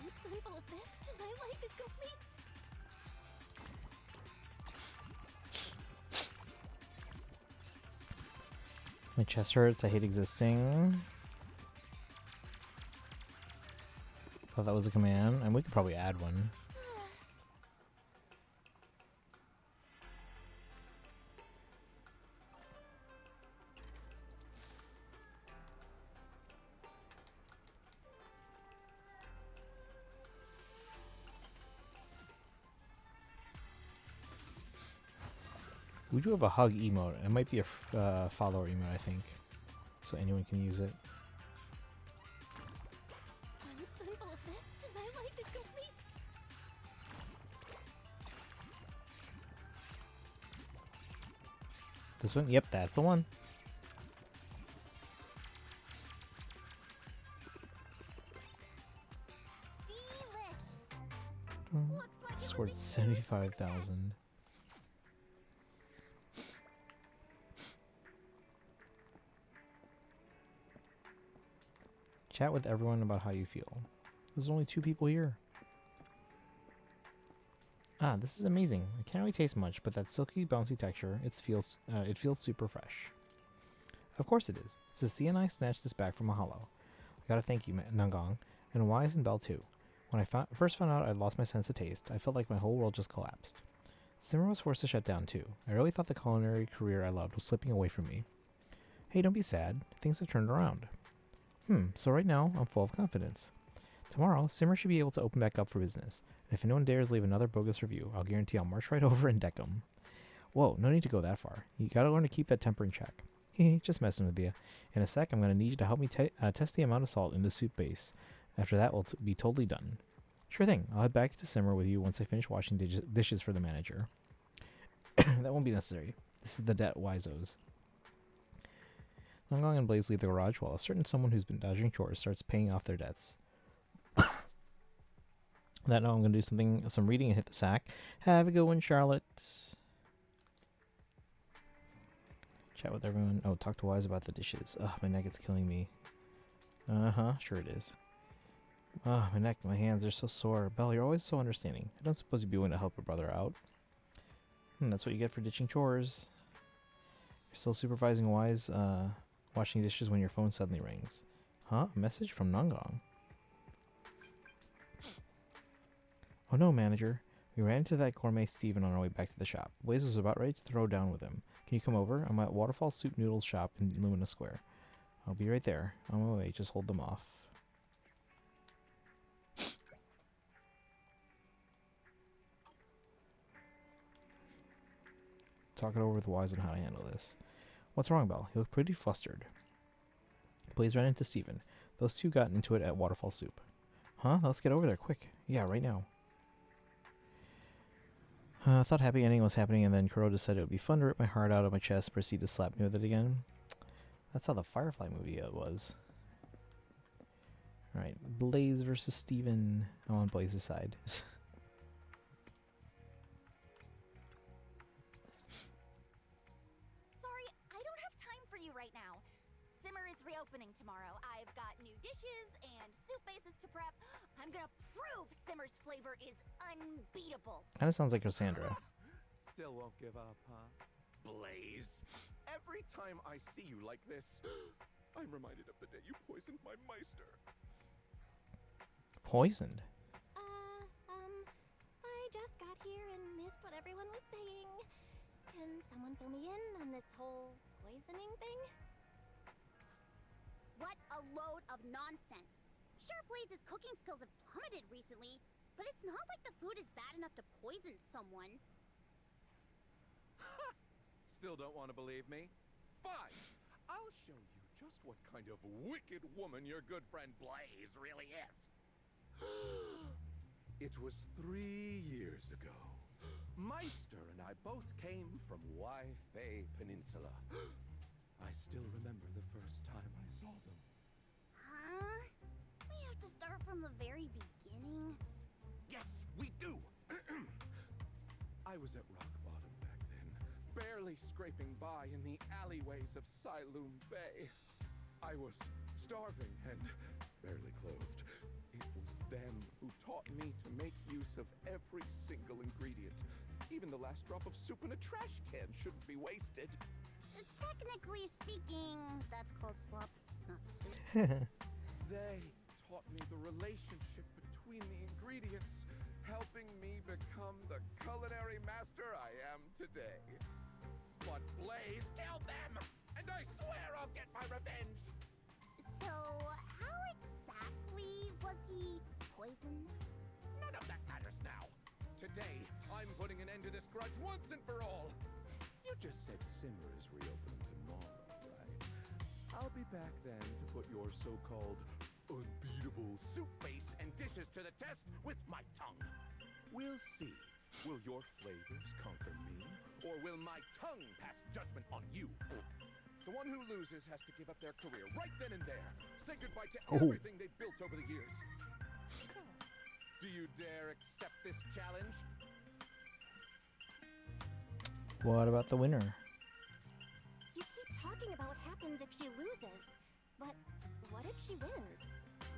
In spite of all of this, my life is complete. My chest hurts. I hate existing. Thought that was a command, and we could probably add one. We do have a hug emote. It might be a follower emote, I think, so anyone can use it. In spite of all of this, my life is complete. This one? Yep, that's the one. It's worth 75,000. Chat with everyone about how you feel. There's only 2 people here. Ah, this is amazing. I can't really taste much, but that silky, bouncy texture, it feels super fresh. Of course it is. Cecilia and I snatched this back from Mahalo. I gotta thank you, Nangong, and Wise and Bell too. When I first found out I'd lost my sense of taste, I felt like my whole world just collapsed. Simmer was forced to shut down too. I really thought the culinary career I loved was slipping away from me. Hey, don't be sad. Things have turned around. So right now, I'm full of confidence. Tomorrow, Simmer should be able to open back up for business. And if anyone dares leave another bogus review, I'll guarantee I'll march right over and deck them. Whoa, no need to go that far. You gotta learn to keep that temper in check. Hehe, just messing with you. In a sec, I'm gonna need you to help me test the amount of salt in the soup base. After that, we'll be totally done. Sure thing. I'll head back to Simmer with you once I finish washing dishes for the manager. That won't be necessary. This is the debt Wisos. Nangong and Blaze leave the garage while a certain someone who's been dodging chores starts paying off their debts. That now I'm going to do some reading and hit the sack. Have a good one, Charlotte. Chat with everyone. Oh, talk to Wise about the dishes. Ugh, my neck is killing me. Sure it is. Ugh, my neck, my hands are so sore. Belle, you're always so understanding. I don't suppose you'd be willing to help a brother out. That's what you get for ditching chores. You're still supervising Wise, washing dishes when your phone suddenly rings. Huh? A message from Nangong. Oh no, manager. We ran into that gourmet Steven on our way back to the shop. Blaze was about ready to throw down with him. Can you come over? I'm at Waterfall Soup Noodles shop in Lumina Square. I'll be right there. On my way. Just hold them off. Talk it over with Wise on how to handle this. What's wrong, Belle? You look pretty flustered. Blaze ran into Steven. Those two got into it at Waterfall Soup. Huh? Let's get over there, quick. Yeah, right now. I thought happy ending was happening, and then Kuroda said it would be fun to rip my heart out of my chest, proceed to slap me with it again. That's how the Firefly movie was. Alright, Blaze versus Steven. I'm on Blaze's side. reopening tomorrow. I've got new dishes and soup bases to prep. I'm gonna prove Simmer's flavor is unbeatable. Kind of sounds like Cassandra. Still won't give up, huh? Blaze, every time I see you like this, I'm reminded of the day you poisoned my Meister. Poisoned? I just got here and missed what everyone was saying. Can someone fill me in on this whole poisoning thing? What a load of nonsense. Sure, Blaze's cooking skills have plummeted recently, but it's not like the food is bad enough to poison someone. Still don't want to believe me? Fine! I'll show you just what kind of wicked woman your good friend Blaze really is. It was 3 years ago. Meister and I both came from Wi-Fei Peninsula. I still remember the first time I saw them. Huh? We have to start from the very beginning? Yes, we do! I was at rock bottom back then, barely scraping by in the alleyways of Siloom Bay. I was starving and barely clothed. It was them who taught me to make use of every single ingredient. Even the last drop of soup in a trash can shouldn't be wasted. Technically speaking, that's called slop, not soup. They taught me the relationship between the ingredients, helping me become the culinary master I am today. But Blaze killed them, and I swear I'll get my revenge! So, how exactly was he poisoned? None of that matters now. Today, I'm putting an end to this grudge once and for all. You just said Simmer is reopening tomorrow, right? I'll be back then to put your so-called unbeatable soup base and dishes to the test with my tongue. We'll see. Will your flavors conquer me, or will my tongue pass judgment on you? The one who loses has to give up their career right then and there. Say goodbye to everything they've built over the years. So, do you dare accept this challenge? What about the winner? You keep talking about what happens if she loses. But what if she wins?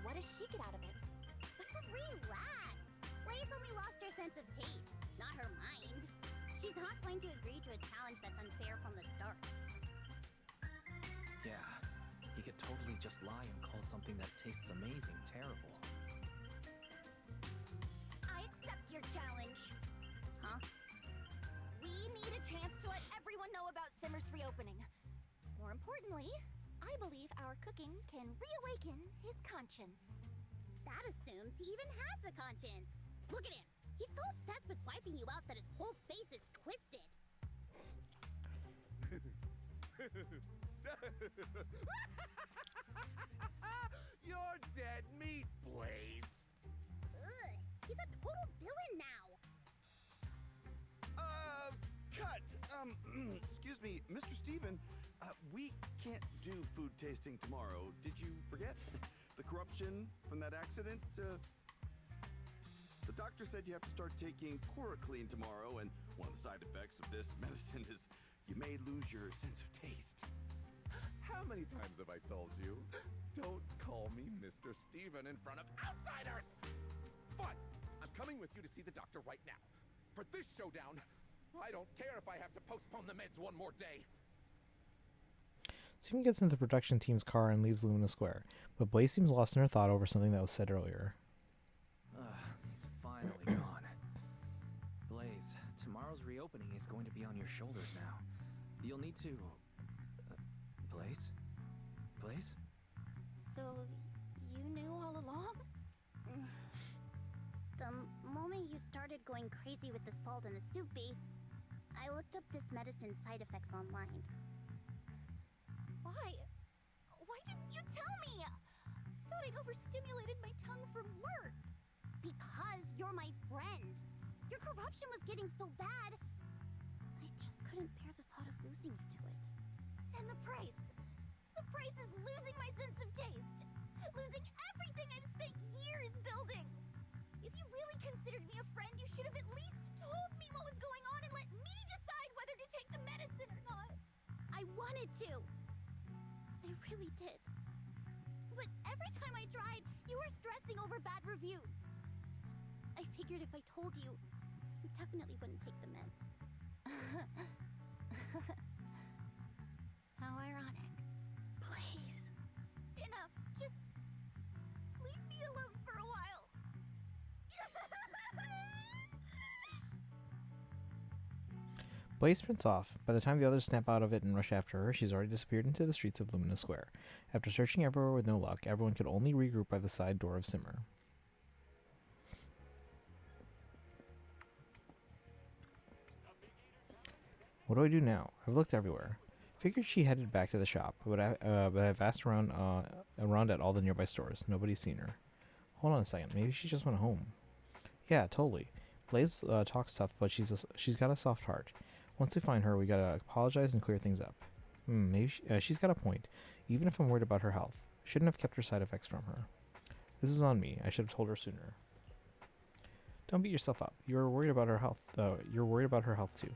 What does she get out of it? Relax! Blaze only lost her sense of taste, not her mind. She's not going to agree to a challenge that's unfair from the start. Yeah, he could totally just lie and call something that tastes amazing terrible. I accept your challenge. Huh? We need a chance to let everyone know about Simmer's reopening. More importantly, I believe our cooking can reawaken his conscience. That assumes he even has a conscience. Look at him. He's so obsessed with wiping you out that his whole face is twisted. You're dead meat, Blaze. Ugh, he's a total villain now. Cut! Excuse me, Mr. Steven, we can't do food tasting tomorrow. Did you forget? The corruption from that accident? The doctor said you have to start taking Chloroclean tomorrow, and one of the side effects of this medicine is you may lose your sense of taste. How many times have I told you? Don't call me Mr. Steven in front of outsiders! Fine! I'm coming with you to see the doctor right now. For this showdown, I don't care if I have to postpone the meds one more day. Steven gets into the production team's car and leaves Lumina Square, but Blaze seems lost in her thought over something that was said earlier. He's finally gone. Blaze, tomorrow's reopening is going to be on your shoulders now. You'll need to... Blaze? Blaze? So, you knew all along? The moment you started going crazy with the salt in the soup base, I looked up this medicine's side effects online. Why? Why didn't you tell me? I thought I'd overstimulated my tongue from work. Because you're my friend. Your corruption was getting so bad, I just couldn't bear the thought of losing you to it. And the price? The price is losing my sense of taste. Losing everything I've spent years building. If you really considered me a friend, you should have at least told me what was going on and let me decide whether to take the medicine or not. I wanted to. I really did. but every time I tried, you were stressing over bad reviews. I figured if I told you, you definitely wouldn't take the meds. How ironic. Please. Enough. Just leave me alone for a while. Blaze sprints off. By the time the others snap out of it and rush after her, she's already disappeared into the streets of Lumina Square. After searching everywhere with no luck, everyone could only regroup by the side door of Simmer. What do I do now? I've looked everywhere. Figured she headed back to the shop, but I've asked around at all the nearby stores. Nobody's seen her. Hold on a second. Maybe she just went home. Yeah, totally. Blaze talks tough, but she's got a soft heart. Once we find her, we gotta apologize and clear things up. Maybe she's got a point. Even if I'm worried about her health, shouldn't have kept her side effects from her. This is on me. I should have told her sooner. Don't beat yourself up. You're worried about her health. You're worried about her health too.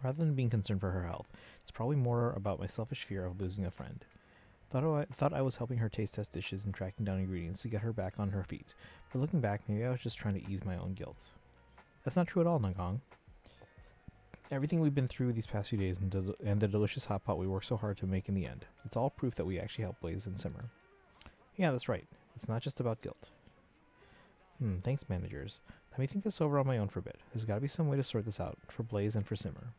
Rather than being concerned for her health, it's probably more about my selfish fear of losing a friend. Thought I was helping her taste test dishes and tracking down ingredients to get her back on her feet. But looking back, maybe I was just trying to ease my own guilt. That's not true at all, Nagong. Everything we've been through these past few days and the delicious hot pot we worked so hard to make in the end, it's all proof that we actually helped Blaze and Simmer. Yeah, that's right. It's not just about guilt. Thanks, managers. Let me think this over on my own for a bit. There's gotta be some way to sort this out, for Blaze and for Simmer.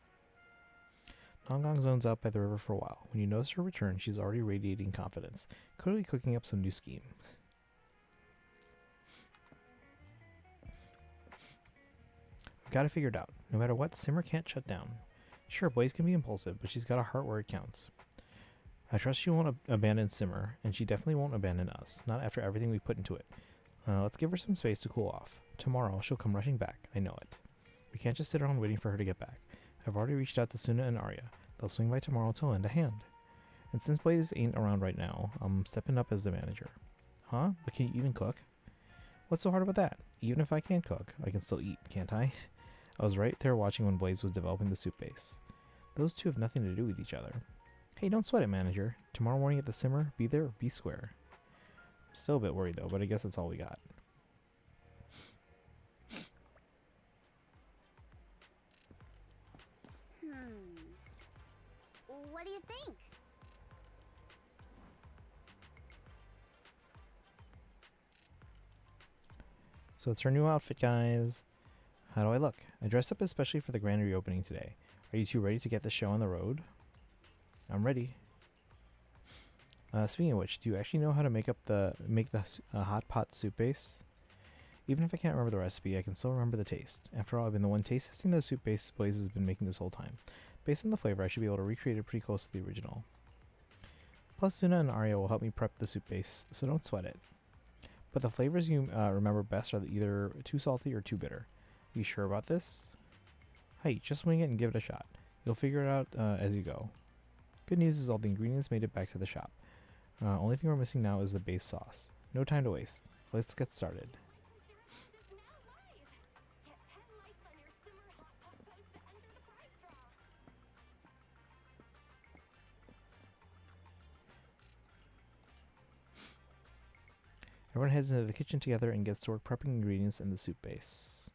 Nagong zones out by the river for a while. When you notice her return, she's already radiating confidence, clearly cooking up some new scheme. We've got to figure it out. No matter what, Simmer can't shut down. Sure, Blaze can be impulsive, but she's got a heart where it counts. I trust she won't abandon Simmer, and she definitely won't abandon us, not after everything we put into it. Let's give her some space to cool off. Tomorrow, she'll come rushing back. I know it. We can't just sit around waiting for her to get back. I've already reached out to Suna and Arya. They'll swing by tomorrow to lend a hand. And since Blaze ain't around right now, I'm stepping up as the manager. Huh? But can you even cook? What's so hard about that? Even if I can't cook, I can still eat, can't I? I was right there watching when Blaze was developing the soup base. Those two have nothing to do with each other. Hey, don't sweat it, manager. Tomorrow morning at the Simmer, be there or be square. I'm still a bit worried though, but I guess that's all we got. What do you think? So it's her new outfit, guys. How do I look? I dressed up especially for the grand reopening today. Are you two ready to get the show on the road? I'm ready. Speaking of which, do you actually know how to make the hot pot soup base? Even if I can't remember the recipe, I can still remember the taste. After all, I've been the one taste testing the soup base Blaze has been making this whole time. Based on the flavor, I should be able to recreate it pretty close to the original. Plus, Suna and Arya will help me prep the soup base, so don't sweat it. But the flavors you remember best are either too salty or too bitter. You sure about this? Hey, just wing it and give it a shot. You'll figure it out as you go. Good news is all the ingredients made it back to the shop. Only thing we're missing now is the base sauce. No time to waste. Let's get started. Everyone heads into the kitchen together and gets to work prepping ingredients in the soup base.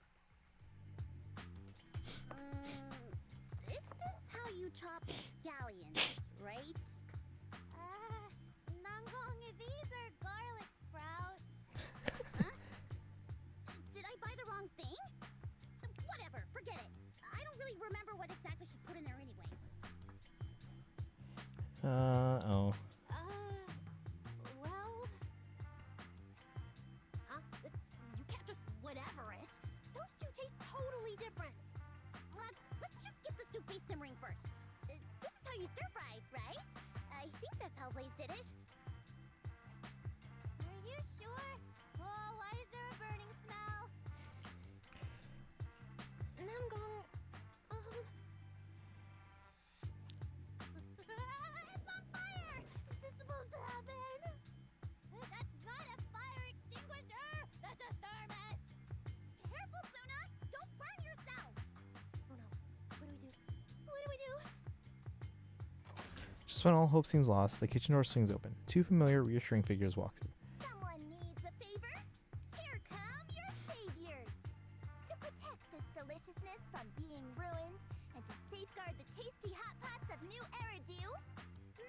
This is how you chop scallions, right? Nangong, these are garlic sprouts. Huh? Did I buy the wrong thing? Whatever, forget it. I don't really remember what exactly she put in there anyway. Oh. Well... Huh? You can't just whatever it. Those two taste totally different. Let's just get the soup base simmering first. This is how you stir fry, right? I think that's how Blaze did it. Are you sure? Oh, why is there a burning smell? Nangong, it's on fire! Is this supposed to happen? That's not a fire extinguisher! That's a thermos! Careful, Suna! Don't burn yourself! Oh no. What do we do? What do we do? Just when all hope seems lost, the kitchen door swings open. Two familiar, reassuring figures walk through. Someone needs a favor? Here come your saviors! To protect this deliciousness from being ruined, and to safeguard the tasty hot pots of New Eridu,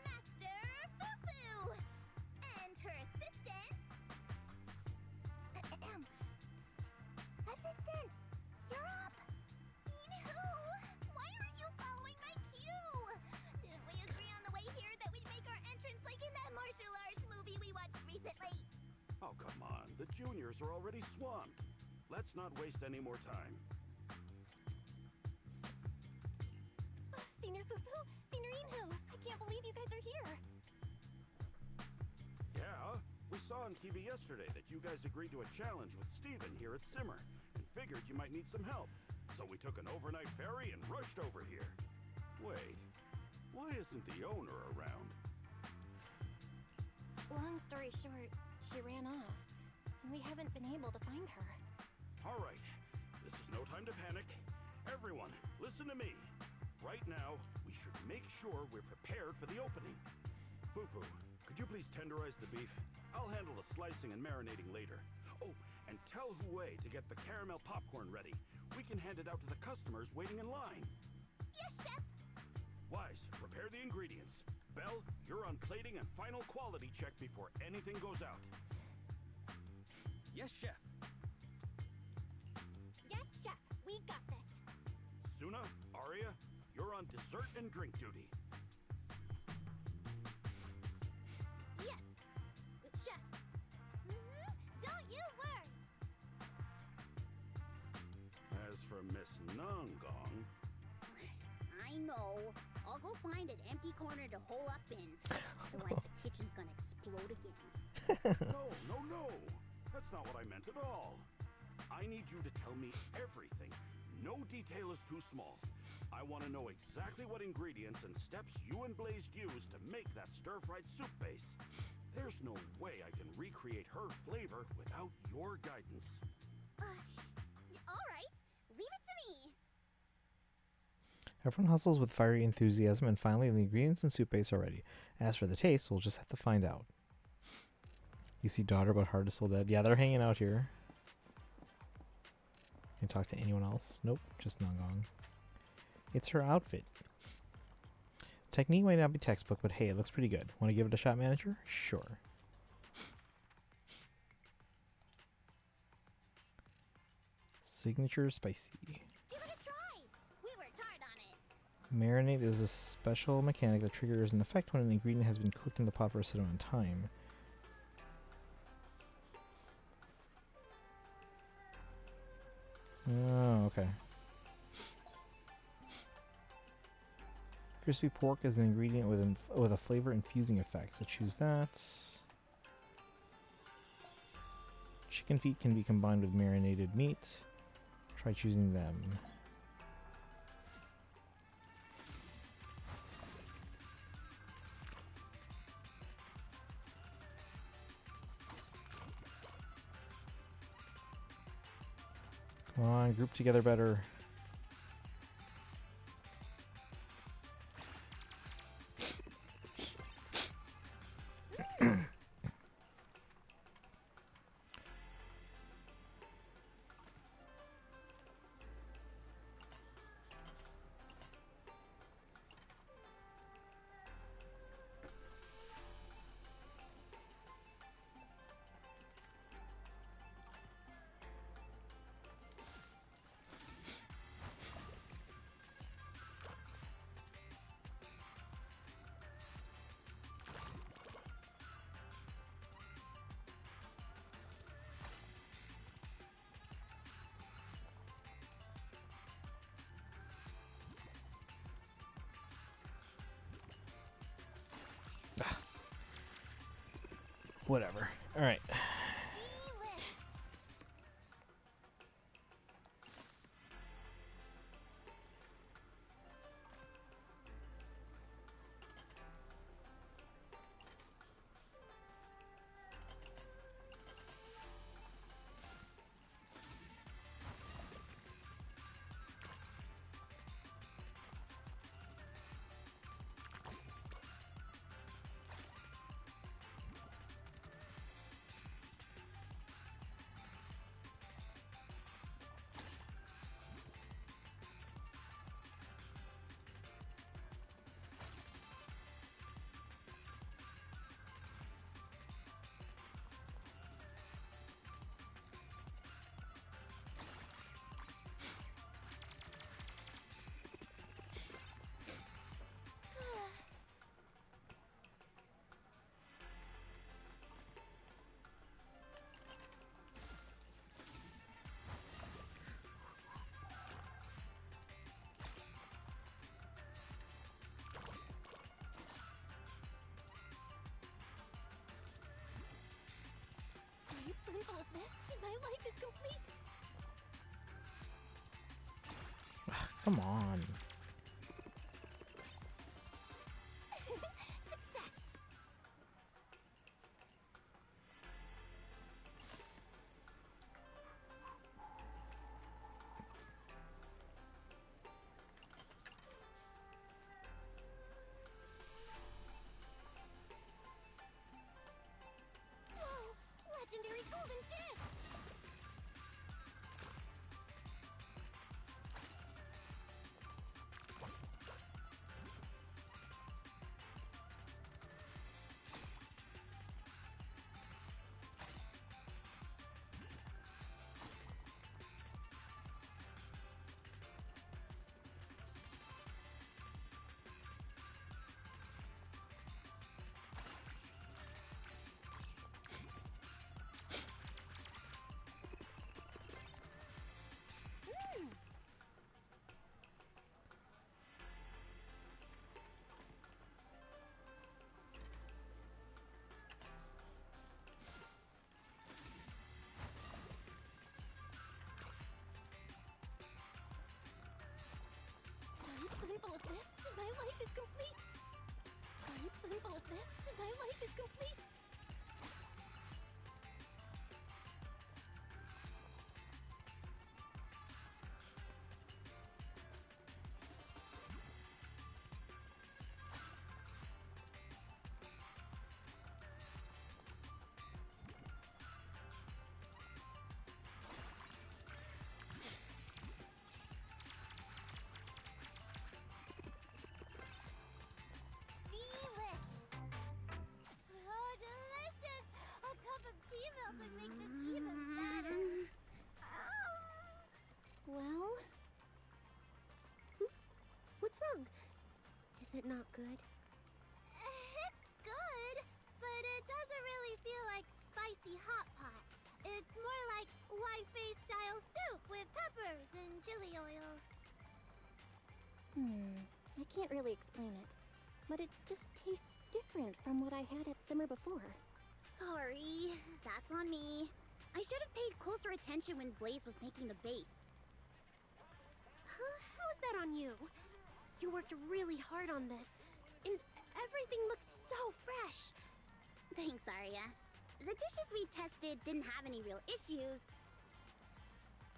Master Fufu! And her assistant... Assistant! You're up! No! Why aren't you following my cue? Didn't we agree on the way here that we'd make our entrance like in that martial arts movie we watched recently? Oh, come on. The juniors are already swamped. Let's not waste any more time. Senior Fufu, Senior Inhu, I can't believe you guys are here. Yeah, we saw on TV yesterday that you guys agreed to a challenge with Steven here at Simmer, and figured you might need some help. So we took an overnight ferry and rushed over here. Wait, why isn't the owner around? Long story short, she ran off, and we haven't been able to find her. All right, this is no time to panic. Everyone, listen to me. Right now, we should make sure we're prepared for the opening. Fufu, could you please tenderize the beef? I'll handle the slicing and marinating later. Oh, and tell Hue to get the caramel popcorn ready. We can hand it out to the customers waiting in line. Yes, Chef! Wise, prepare the ingredients. Belle, you're on plating and final quality check before anything goes out. Yes, Chef. Yes, Chef, we got this. Suna, Arya, you're on dessert and drink duty. Yes! Chef! Don't you worry! As for Miss Nongong... I know. I'll go find an empty corner to hole up in. Otherwise the kitchen's gonna explode again. No. That's not what I meant at all. I need you to tell me everything. No detail is too small. I want to know exactly what ingredients and steps you and Blaze used to make that stir-fried soup base. There's no way I can recreate her flavor without your guidance. Alright, leave it to me! Everyone hustles with fiery enthusiasm, and finally the ingredients and soup base are ready. As for the taste, we'll just have to find out. You see daughter but heart is still dead. Yeah, they're hanging out here. Can you talk to anyone else? Nope, just Nongong. It's her outfit. Technique might not be textbook, but hey, it looks pretty good. Want to give it a shot, manager? Sure. Signature spicy. Give it a try! We worked hard on it! Marinate is a special mechanic that triggers an effect when an ingredient has been cooked in the pot for a certain amount of time. Oh, okay. Crispy pork is an ingredient with a flavor infusing effect, so choose that. Chicken feet can be combined with marinated meat. Try choosing them. Come on, group together better. Whatever. All right. Come on. Whoa! Legendary golden dish! One spoonful of this, and my life is complete. One spoonful of this, and my life is complete. Delish! Oh, delicious! A cup of tea milk would make this even better. Well? What's wrong? Is it not good? It's good, but it doesn't really feel like spicy hot pot. It's more like white-face style soup with peppers and chili oil. I can't really explain it, but it just tastes different from what I had at Simmer before. Sorry, that's on me. I should have paid closer attention when Blaze was making the base. Huh? How is that on you? You worked really hard on this, and everything looks so fresh. Thanks, Arya. The dishes we tested didn't have any real issues.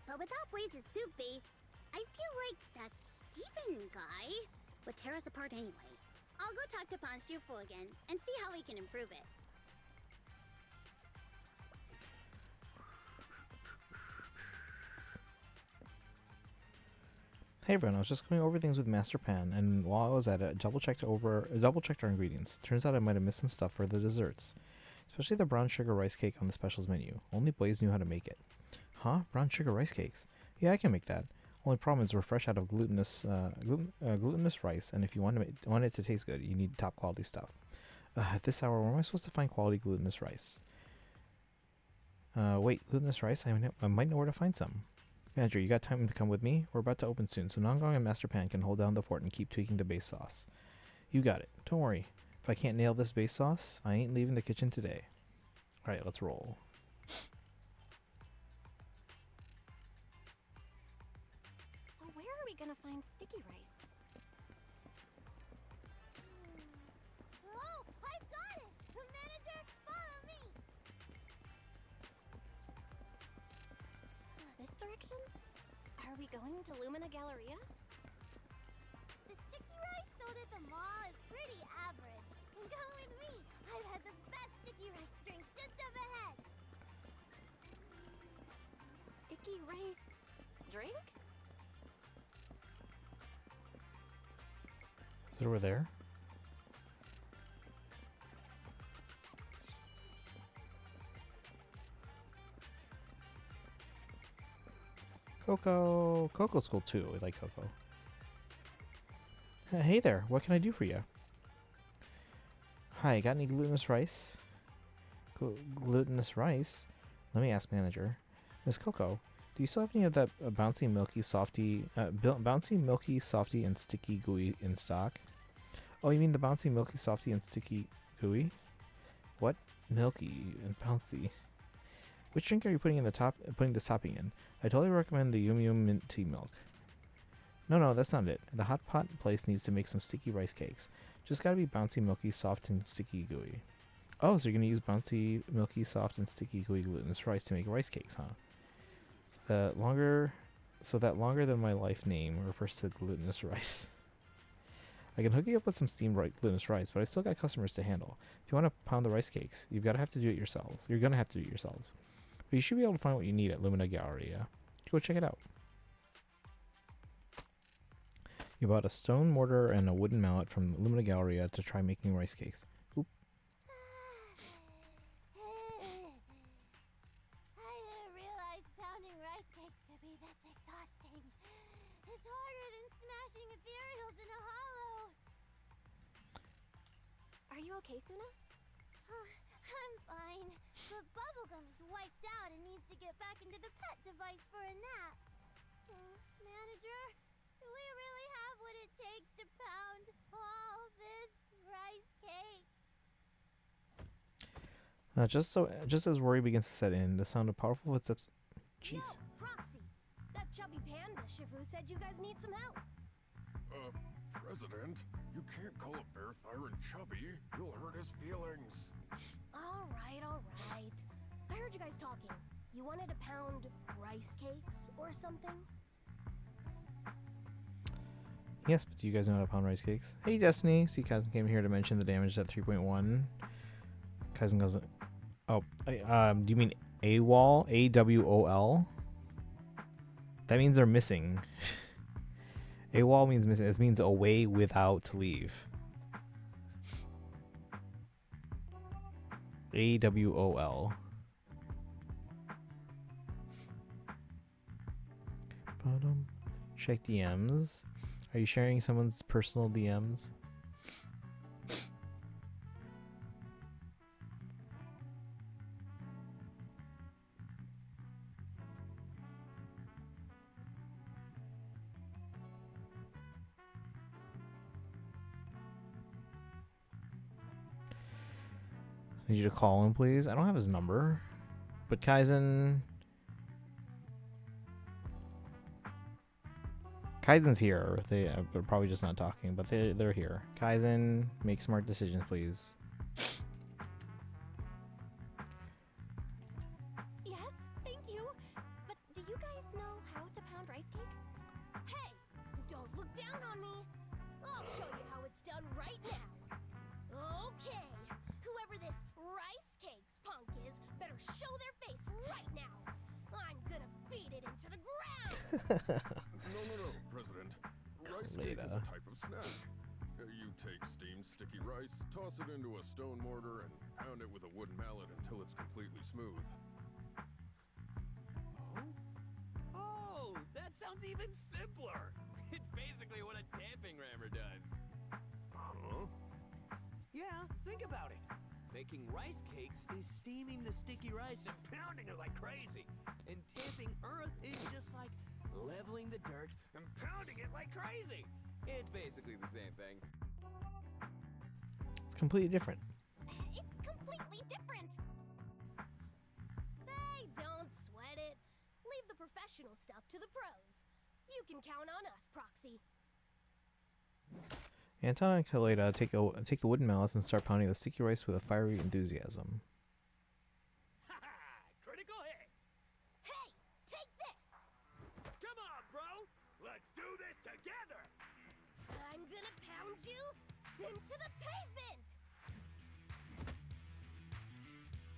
But without Blaze's soup base, I feel like that Steven guy would tear us apart anyway. I'll go talk to Pan Shufu again and see how we can improve it. Hey everyone, I was just going over things with Master Pan, and while I was at it, I double-checked our ingredients. Turns out I might have missed some stuff for the desserts, especially the brown sugar rice cake on the specials menu. Only Blaze knew how to make it. Huh? Brown sugar rice cakes? Yeah, I can make that. Only problem is we're fresh out of glutinous rice, and if you want it to taste good, you need top quality stuff. At this hour, where am I supposed to find quality glutinous rice? Wait, glutinous rice? I might know where to find some. Manager, you got time to come with me? We're about to open soon, so Nongong and Master Pan can hold down the fort and keep tweaking the base sauce. You got it. Don't worry. If I can't nail this base sauce, I ain't leaving the kitchen today. Alright, let's roll. So where are we gonna find sticky rice? Oh, I've got it! Manager, follow me! This direction? Are we going to Lumina Galleria? The sticky rice sold at the mall is pretty average. Come with me! I've had the best sticky rice drink just up ahead! Sticky rice drink? Is it over there? Coco! Coco's cool too. We like Coco. Hey there, what can I do for you? Hi, got any glutinous rice? Glutinous rice? Let me ask manager. Miss Coco, do you still have any of that bouncy milky softy and sticky gooey in stock? Oh, you mean the bouncy milky softy and sticky gooey? What? Milky and bouncy. Which drink are you putting this topping in? I totally recommend the Yum Yum mint tea milk. No, that's not it. The hot pot place needs to make some sticky rice cakes. Just gotta be bouncy, milky, soft, and sticky gooey. Oh, so you're gonna use bouncy, milky, soft, and sticky gooey glutinous rice to make rice cakes, huh? So that longer than my life name refers to glutinous rice. I can hook you up with some steamed glutinous rice, but I still got customers to handle. If you want to pound the rice cakes, you're gonna have to do it yourselves. But you should be able to find what you need at Lumina Galleria. Go check it out. You bought a stone mortar and a wooden mallet from Lumina Galleria to try making rice cakes. Oop. I didn't realize pounding rice cakes could be this exhausting. It's harder than smashing ethereals in a hollow. Are you okay, Suna? I'm fine, but Bubblegum is wiped out and needs to get back into the pet device for a nap. Manager, do we really have what it takes to pound all this rice cake? Just as worry begins to set in, the sound of powerful footsteps. Jeez. Yo, Proxy! That chubby panda Shifu said you guys need some help. President, you can't call a bear Thyron chubby. You'll hurt his feelings. All right. I heard you guys talking. You wanted to pound rice cakes or something? Yes, but do you guys know how to pound rice cakes? Hey, Destiny. See, Kaizen came here to mention the damage at 3.1. Kaizen doesn't. Oh, do you mean AWOL? AWOL? That means they're missing. AWOL means missing. It means away without leave. AWOL. Check DMs. Are you sharing someone's personal DMs? I need you to call him, please. I don't have his number. But Kaizen's here. They're probably just not talking, but they're here. Kaizen, make smart decisions, please. Yes, thank you. But do you guys know how to pound rice cakes? Hey, don't look down on me. I'll show you how it's done right now. Okay, whoever this rice cakes punk is, better show their face right now. I'm gonna beat it into the ground. No, President. Rice cake is a type of snack. You take steamed sticky rice, toss it into a stone mortar, and pound it with a wooden mallet until it's completely smooth. Oh, that sounds even simpler. It's basically what a tamping rammer does. Huh? Yeah, think about it. Making rice cakes is steaming the sticky rice and pounding it like crazy. And tamping earth is just like leveling the dirt and pounding it like crazy. It's basically the same thing. It's completely different. It's completely different. Hey, don't sweat it. Leave the professional stuff to the pros. You can count on us, Proxy. Anton and Kaleda take the wooden mallets and start pounding the sticky rice with a fiery enthusiasm. Critical hit! Hey, take this! Come on, bro! Let's do this together! I'm gonna pound you into the pavement!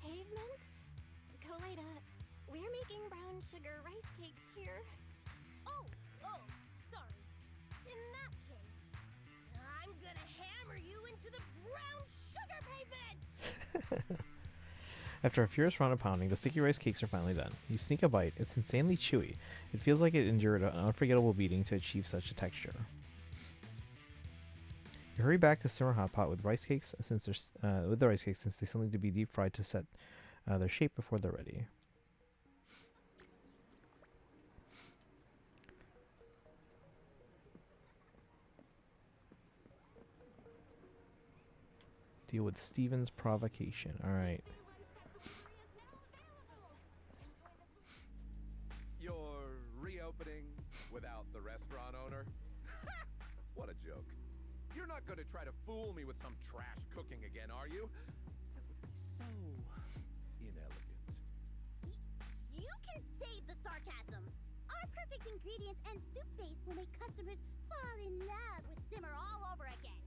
Pavement? Koleda, we're making brown sugar rice cakes here. Oh, sorry. In that case, I'm gonna hammer you into the brown sugar pavement! After a furious round of pounding, the sticky rice cakes are finally done. You sneak a bite. It's insanely chewy. It feels like it endured an unforgettable beating to achieve such a texture. You hurry back to simmer hot pot with the rice cakes since they still need to be deep fried to set their shape before they're ready. Deal with Steven's provocation. All right. You're reopening without the rest restaurant owner? What a joke. You're not going to try to fool me with some trash cooking again, are you? That would be so inelegant. You can save the sarcasm. Our perfect ingredients and soup base will make customers fall in love with simmer all over again.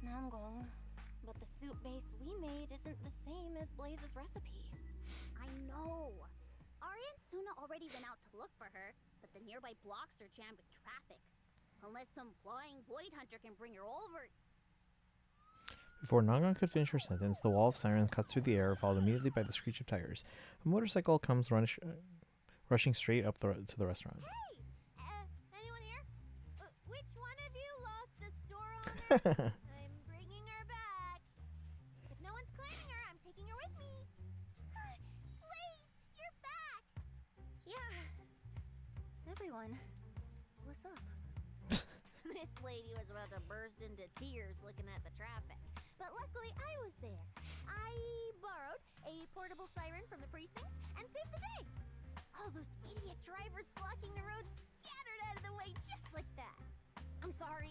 Namgong, but the soup base we made isn't the same as Blaze's recipe. I know. Ari and Suna already went out to look for her, but the nearby blocks are jammed with traffic. Unless some flying void hunter can bring her over. Before Nangon could finish her sentence, the wall of sirens cuts through the air, followed immediately by the screech of tires. A motorcycle comes rushing straight up to the restaurant. Hey! Anyone here? Which one of you lost a store owner? I'm bringing her back. If no one's claiming her, I'm taking her with me. Blaze, you're back! Yeah. Everyone, what's up? This lady was about to burst into tears looking at the traffic. But luckily, I was there. I borrowed a portable siren from the precinct and saved the day. All those idiot drivers blocking the road scattered out of the way just like that. I'm sorry.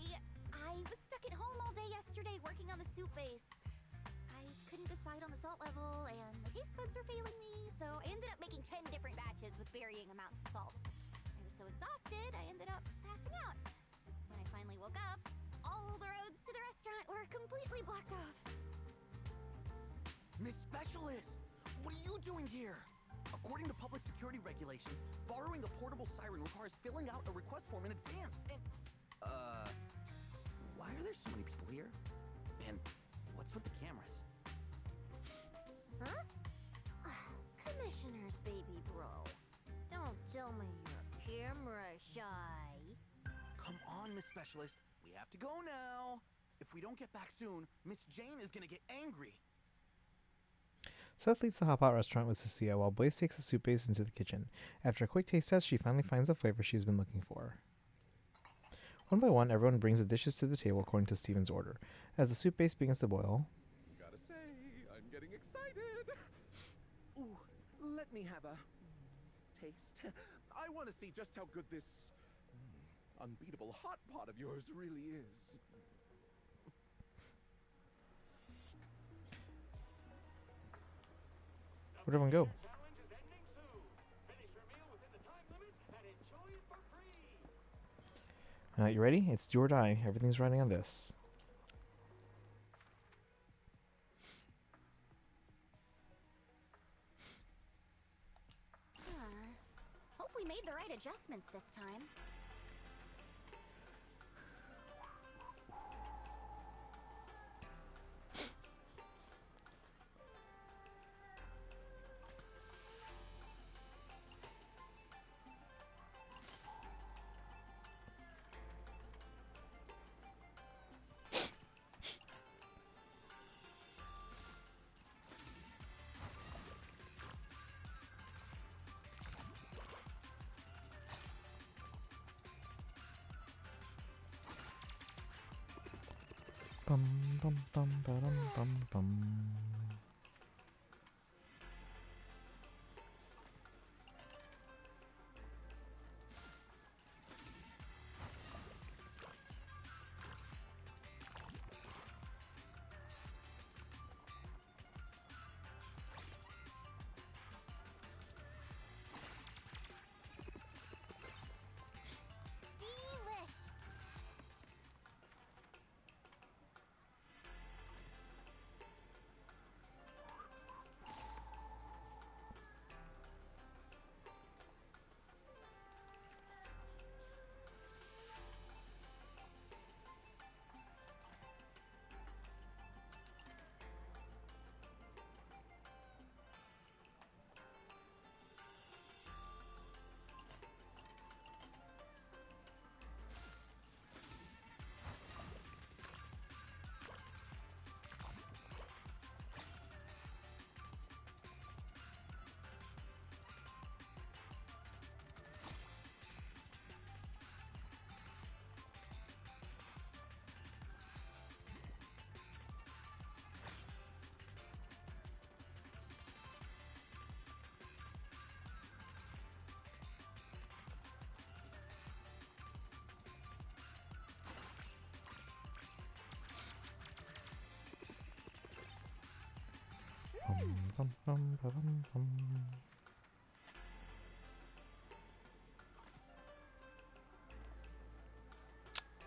I was stuck at home all day yesterday working on the soup base. I couldn't decide on the salt level, and the taste buds were failing me, so I ended up making 10 different batches with varying amounts of salt. I was so exhausted, I ended up passing out. When I finally woke up, all the roads to the restaurant were completely blocked off. Miss Specialist, what are you doing here? According to public security regulations, borrowing a portable siren requires filling out a request form in advance. And, why are there so many people here? And what's with the cameras? Huh? Oh, Commissioner's baby bro. Don't tell me you're camera shy. Come on, Miss Specialist. We have to go now. If we don't get back soon, Miss Jane is gonna get angry. Seth leads the Hot Pot restaurant with Cecilia while Blaze takes the soup base into the kitchen. After a quick taste test, she finally finds the flavor she's been looking for. One by one, everyone brings the dishes to the table according to Steven's order. As the soup base begins to boil, Gotta say, I'm getting excited. Ooh, let me have a taste. I want to see just how good this unbeatable hot pot of yours really is. where'd everyone go? You ready? It's do or die. Everything's riding on this. Hope we made the right adjustments this time. Bum bum bum ba-dum bum bum.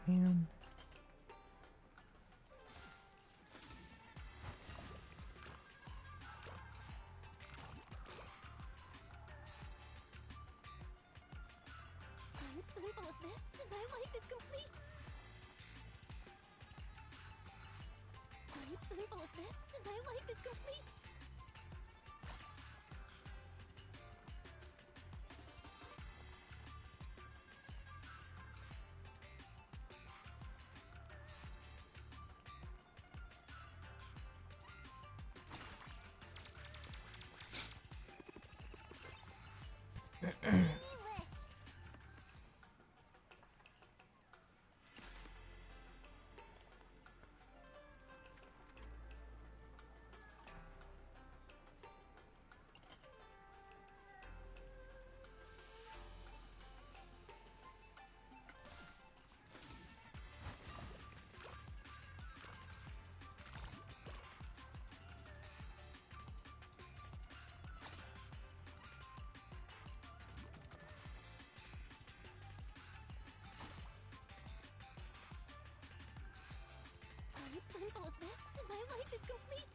Man. One spoonful of this, and my life is complete. One spoonful of this, and my life is complete. One spoonful of this, and my life is complete.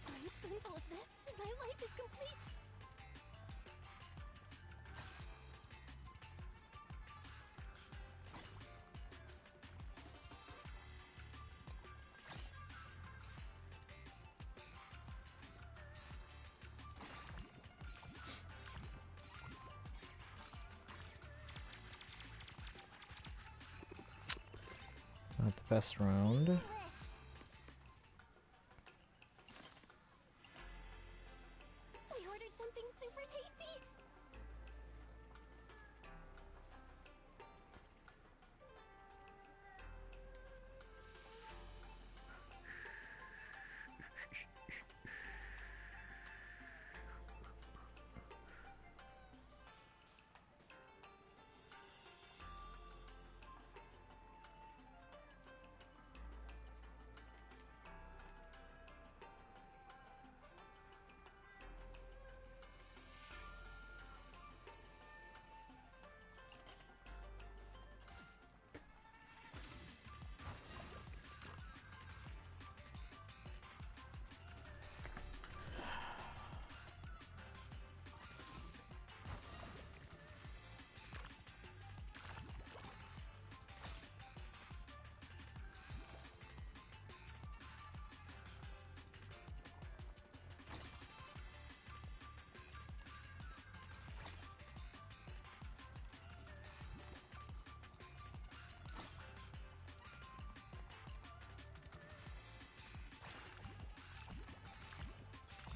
One spoonful of this, and my life is complete. Not the best round. We ordered something super tasty.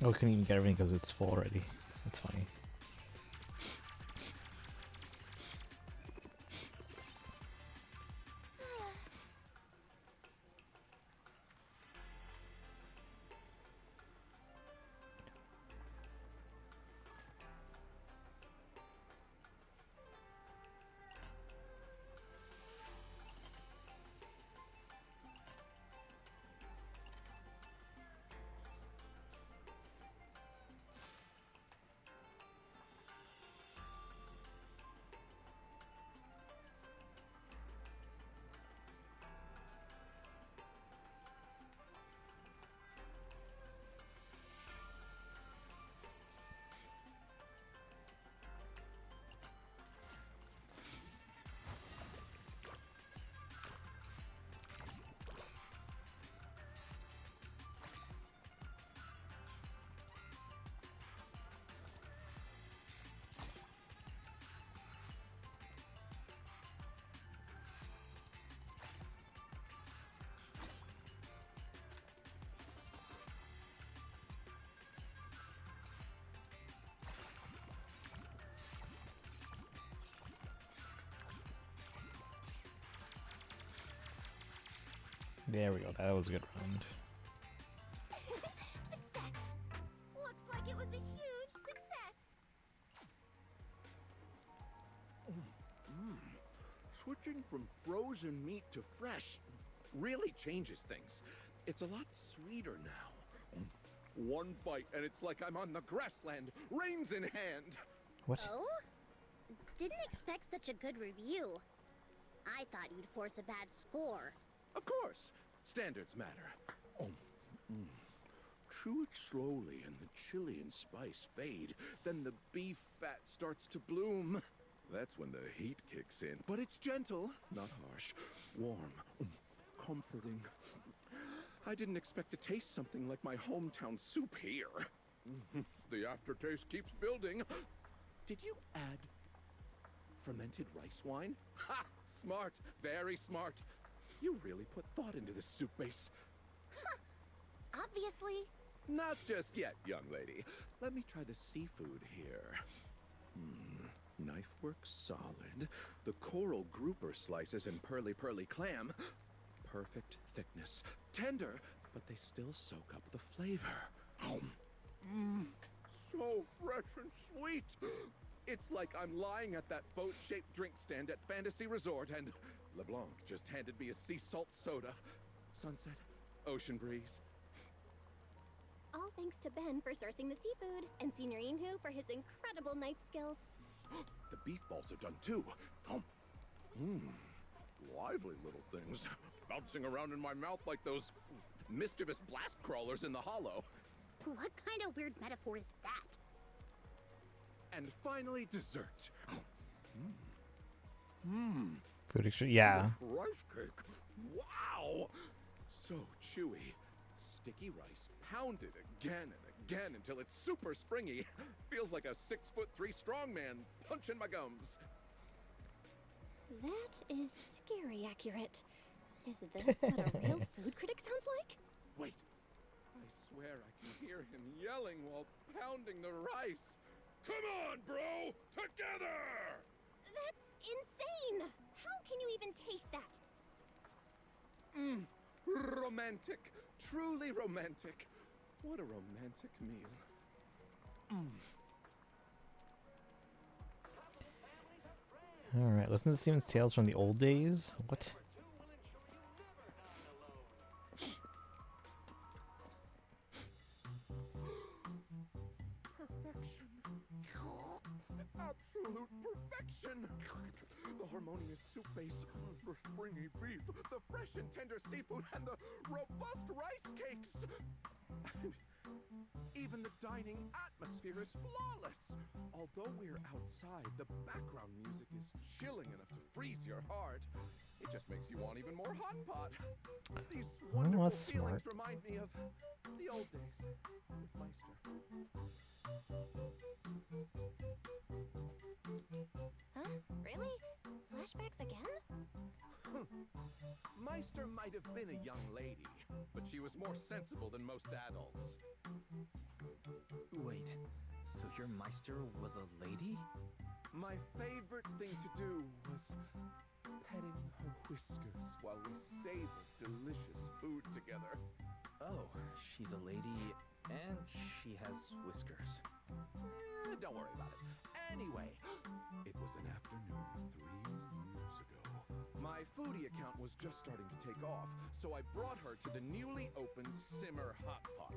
Oh, we couldn't even get everything because it's full already. That's funny. There we go. That was a good round. Success! Looks like it was a huge success. Switching from frozen meat to fresh really changes things. It's a lot sweeter now. One bite and it's like I'm on the grassland, reins in hand. What? Oh? Didn't expect such a good review. I thought you'd force a bad score. Of course, standards matter. Chew it slowly and the chili and spice fade. Then the beef fat starts to bloom. That's when the heat kicks in. But it's gentle, not harsh. Warm, comforting. I didn't expect to taste something like my hometown soup here. The aftertaste keeps building. Did you add fermented rice wine? Ha! Smart, very smart. You really put thought into this soup base. Obviously. Not just yet, young lady. Let me try the seafood here. Knife work solid. The coral grouper slices and pearly clam. Perfect thickness. Tender, but they still soak up the flavor. So fresh and sweet. It's like I'm lying at that boat-shaped drink stand at Fantasy Resort and LeBlanc just handed me a sea salt soda. Sunset, ocean breeze. All thanks to Ben for sourcing the seafood, and Senior Inhu for his incredible knife skills. The beef balls are done too. Lively little things, bouncing around in my mouth like those mischievous blast crawlers in the hollow. What kind of weird metaphor is that? And finally, dessert. Food exchange. Yeah. Rice cake. Wow! So chewy. Sticky rice, pounded again and again until it's super springy. Feels like a 6'3" strongman punching my gums. That is scary accurate. Is this what a real food critic sounds like? Wait. I swear I can hear him yelling while pounding the rice. Come on, bro! Together! That's insane! How can you even taste that? Romantic. Truly romantic. What a romantic meal. All right. Listen to Steven's tales from the old days. What? Absolute perfection! The harmonious soup base, the springy beef, the fresh and tender seafood, and the robust rice cakes! Even the dining atmosphere is flawless! Although we're outside, the background music is chilling enough to freeze your heart. It just makes you want even more hot pot. These wonderful feelings remind me of the old days with Meister. Huh? Really? Flashbacks again? Meister might have been a young lady, but she was more sensible than most adults. Wait, so your Meister was a lady? My favorite thing to do was petting her whiskers while we savored delicious food together. Oh, she's a lady and she has whiskers. Don't worry about it. Anyway, it was an afternoon 3 years ago. My foodie account was just starting to take off, so I brought her to the newly opened Simmer Hot Pot.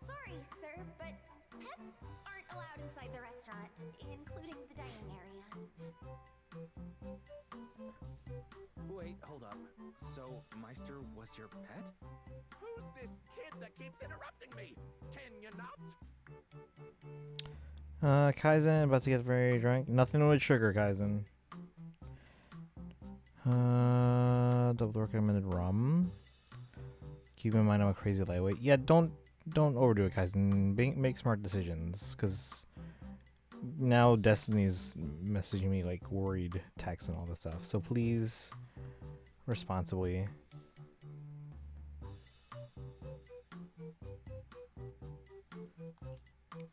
Sorry, sir, but pets aren't allowed inside the restaurant, including the dining area. Wait, hold up. So, Meister was your pet? Who's this kid that keeps interrupting me? Can you not? Kaizen, about to get very drunk. Nothing with sugar, Kaizen. Double recommended rum. Keep in mind I'm a crazy lightweight. Yeah, don't overdo it, Kaizen. Make smart decisions, because now Destiny's messaging me like worried texts and all this stuff. So please, responsibly.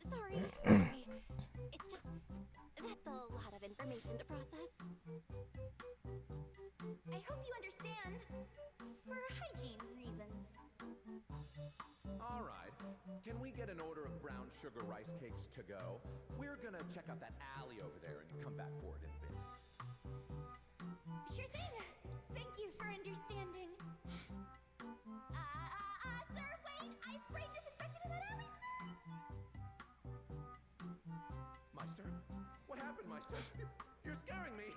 Sorry. It's just, that's a lot of information to process. I hope you understand. For hygiene reasons. All right. Can we get an order of brown sugar rice cakes to go? We're gonna check out that alley over there and come back for it in a bit. Sure thing. Thank you for understanding. Sir, wait! I sprayed disinfectant in that alley, sir! Meister? What happened, Meister? You're scaring me!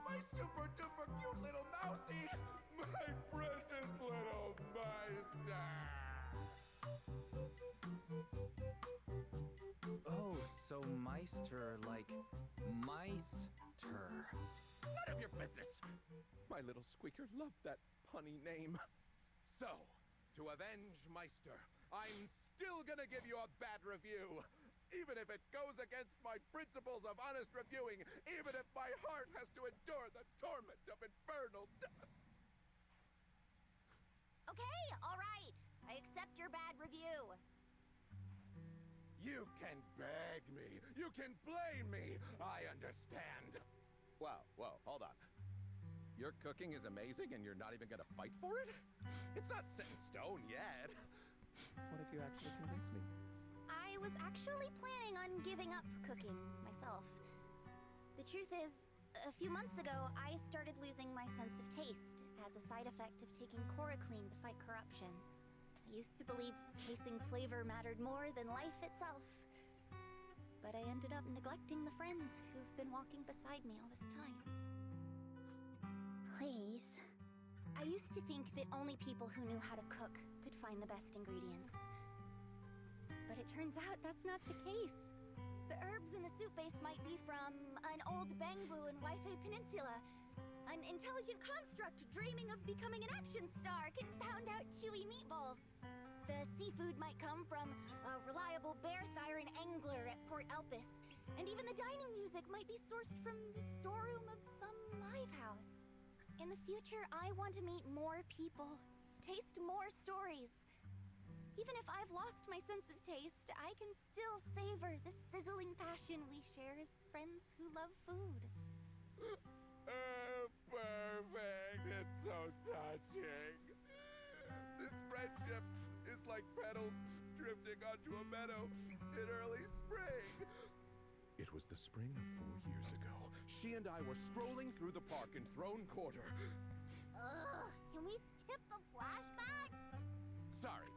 My super duper cute little mousey! My precious little Meister! Oh, so Meister, like Meister. None of your business! My little squeaker loved that punny name. So, to avenge Meister, I'm still gonna give you a bad review. Even if it goes against my principles of honest reviewing, even if my heart has to endure the torment of infernal death. Okay, alright. I accept your bad review. You can beg me. You can blame me. I understand. Wow, whoa, hold on. Your cooking is amazing and you're not even gonna fight for it? It's not set in stone yet. What if you actually convince me? I was actually planning on giving up cooking myself. The truth is, a few months ago, I started losing my sense of taste as a side effect of taking Chronicle to fight corruption. I used to believe chasing flavor mattered more than life itself. But I ended up neglecting the friends who've been walking beside me all this time. Please. I used to think that only people who knew how to cook could find the best ingredients. But it turns out that's not the case. The herbs in the soup base might be from an old bangbu in Waifei Peninsula. An intelligent construct dreaming of becoming an action star can pound out chewy meatballs. The seafood might come from a reliable bear thyron angler at Port Elpis. And even the dining music might be sourced from the storeroom of some live house. In the future, I want to meet more people, taste more stories. Even if I've lost my sense of taste, I can still savor the sizzling passion we share as friends who love food. Perfect. It's so touching. This friendship is like petals drifting onto a meadow in early spring. It was the spring of 4 years ago. She and I were strolling through the park in Throne Quarter. Ugh, can we skip the flashbacks? Sorry,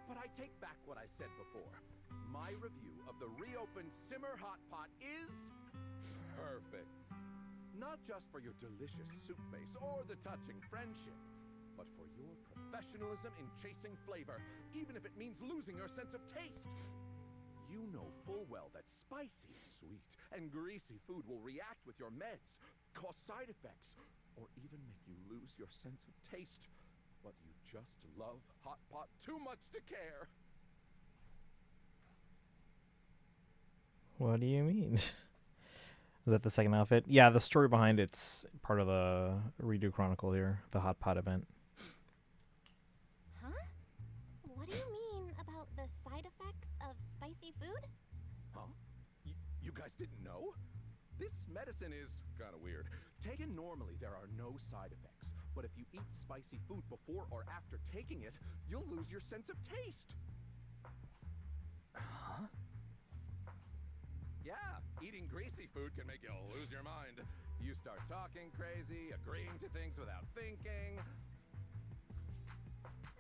but I take back what I said before. My review of the reopened Simmer Hot Pot is perfect. Not just for your delicious soup base or the touching friendship, but for your professionalism in chasing flavor, even if it means losing your sense of taste. You know full well that spicy, sweet, and greasy food will react with your meds, cause side effects, or even make you lose your sense of taste. But you just love Hot Pot too much to care. What do you mean? Is that the second outfit? Yeah, the story behind it's part of the Ridu Chronicle here, the Hot Pot event. Huh? What do you mean about the side effects of spicy food? Huh? You guys didn't know? This medicine is kind of weird. Taken normally, there are no side effects. But if you eat spicy food before or after taking it, you'll lose your sense of taste. Huh? Yeah, eating greasy food can make you lose your mind. You start talking crazy, agreeing to things without thinking.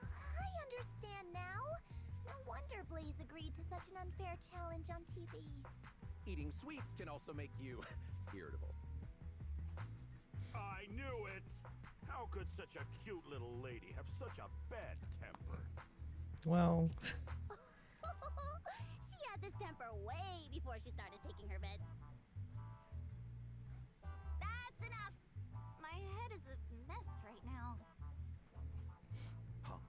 I understand now. No wonder Blaze agreed to such an unfair challenge on TV. Eating sweets can also make you irritable. I knew it! How could such a cute little lady have such a bad temper? Well... She had this temper way before she started taking her meds. That's enough! My head is a mess right now. Huh?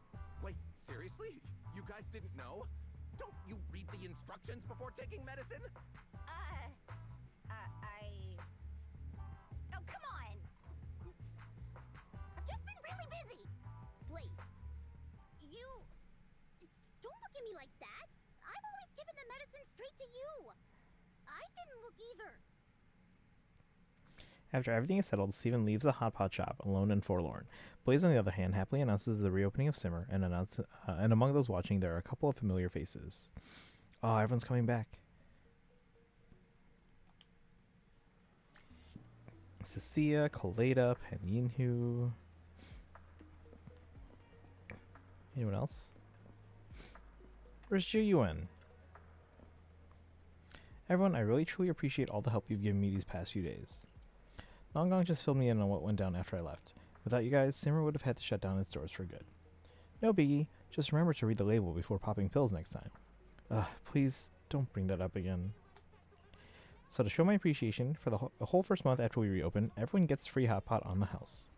Wait, seriously? You guys didn't know? Don't you read the instructions before taking medicine? Oh, come on! I've just been really busy! Blaze, you... Don't look at me like that! I've always given the medicine straight to you! I didn't look either! After everything is settled, Stephen leaves the hot pot shop, alone and forlorn. Blaze, on the other hand, happily announces the reopening of Simmer, and among those watching, there are a couple of familiar faces. Oh, everyone's coming back. Cecilia, Kaleda, Pan Yinhu. Anyone else? Where's Ju Yuan? Everyone, I really truly appreciate all the help you've given me these past few days. Nongong just filled me in on what went down after I left. Without you guys, Simmer would have had to shut down its doors for good. No biggie, just remember to read the label before popping pills next time. Please don't bring that up again. So to show my appreciation, for the whole first month after we reopen, everyone gets free hot pot on the house.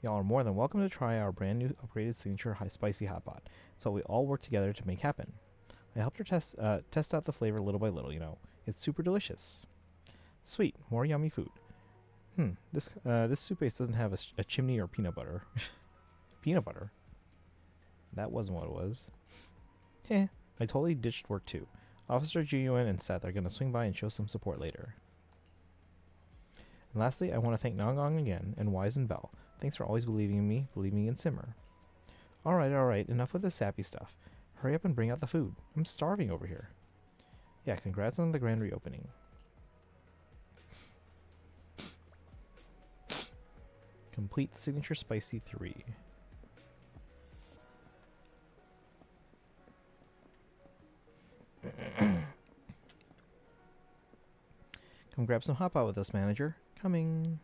Y'all are more than welcome to try our brand new upgraded signature high spicy hot pot, so we all work together to make happen. I helped her test out the flavor little by little, you know. It's super delicious. Sweet, more yummy food. This soup base doesn't have a chimney or peanut butter. Peanut butter? That wasn't what it was. I totally ditched work too. Officer Juyuan and Seth are going to swing by and show some support later. And lastly, I want to thank Nongong again, and Wise and Bell. Thanks for always believing in me, believing in Simmer. Alright, enough with the sappy stuff. Hurry up and bring out the food. I'm starving over here. Yeah, congrats on the grand reopening. Complete signature spicy 3. Come grab some hot pot with us, manager. Coming.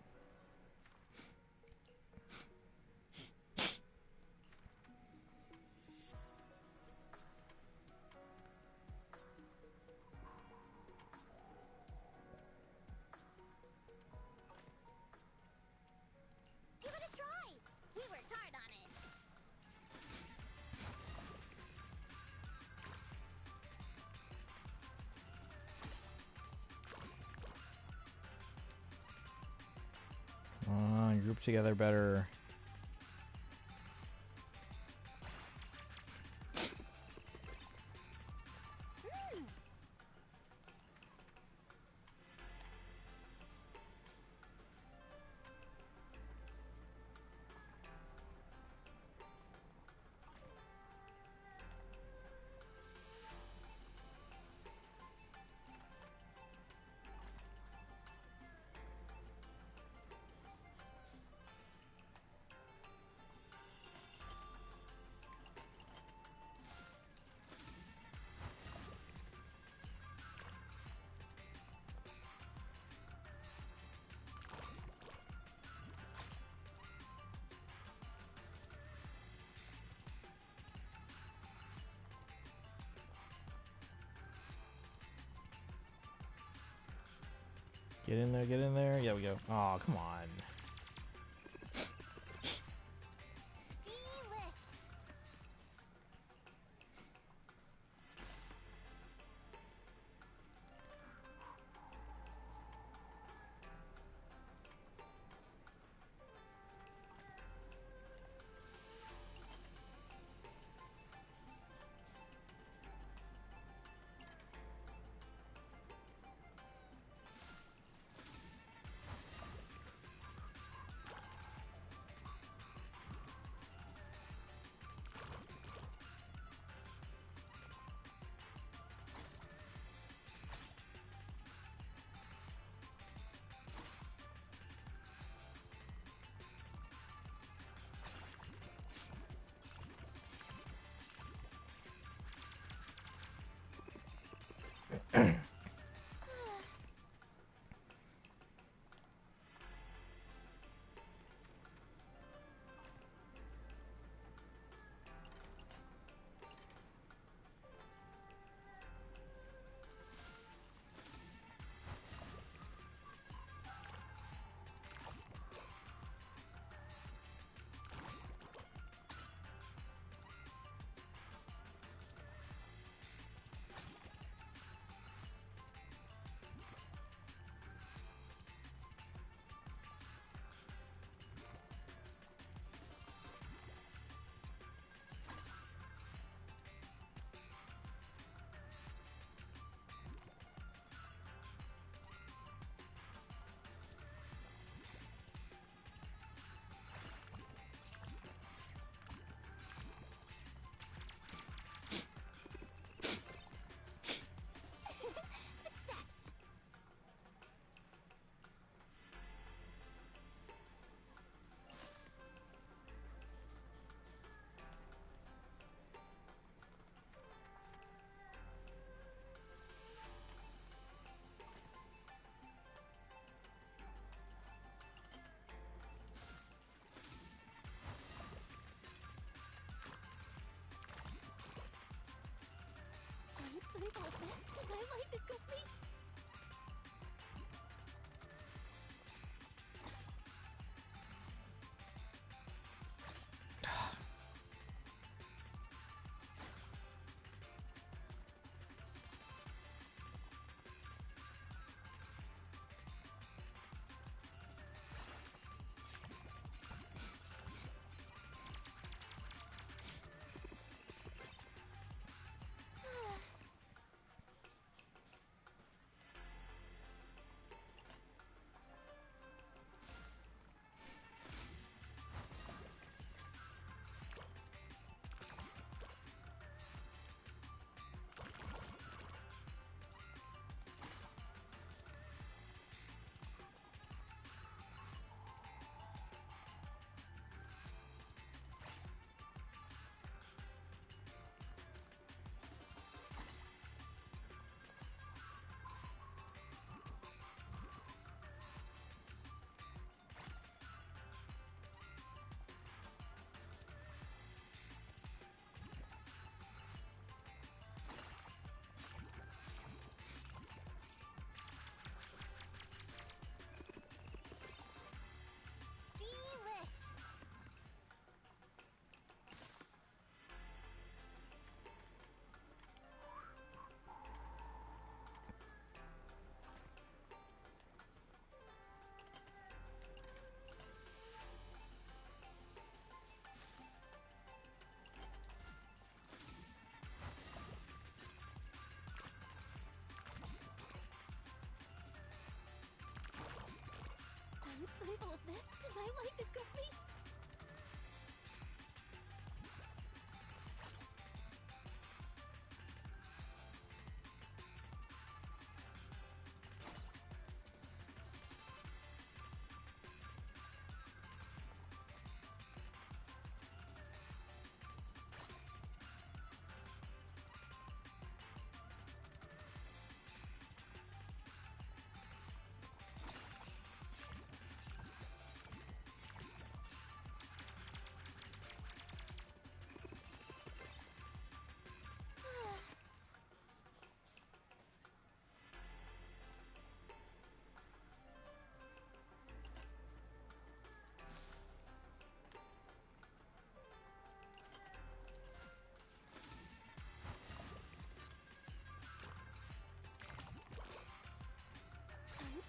Give it a try. We worked hard on it. Group together better. Get in there, get in there. Yeah, we go. Oh, come on. this, and my life is complete.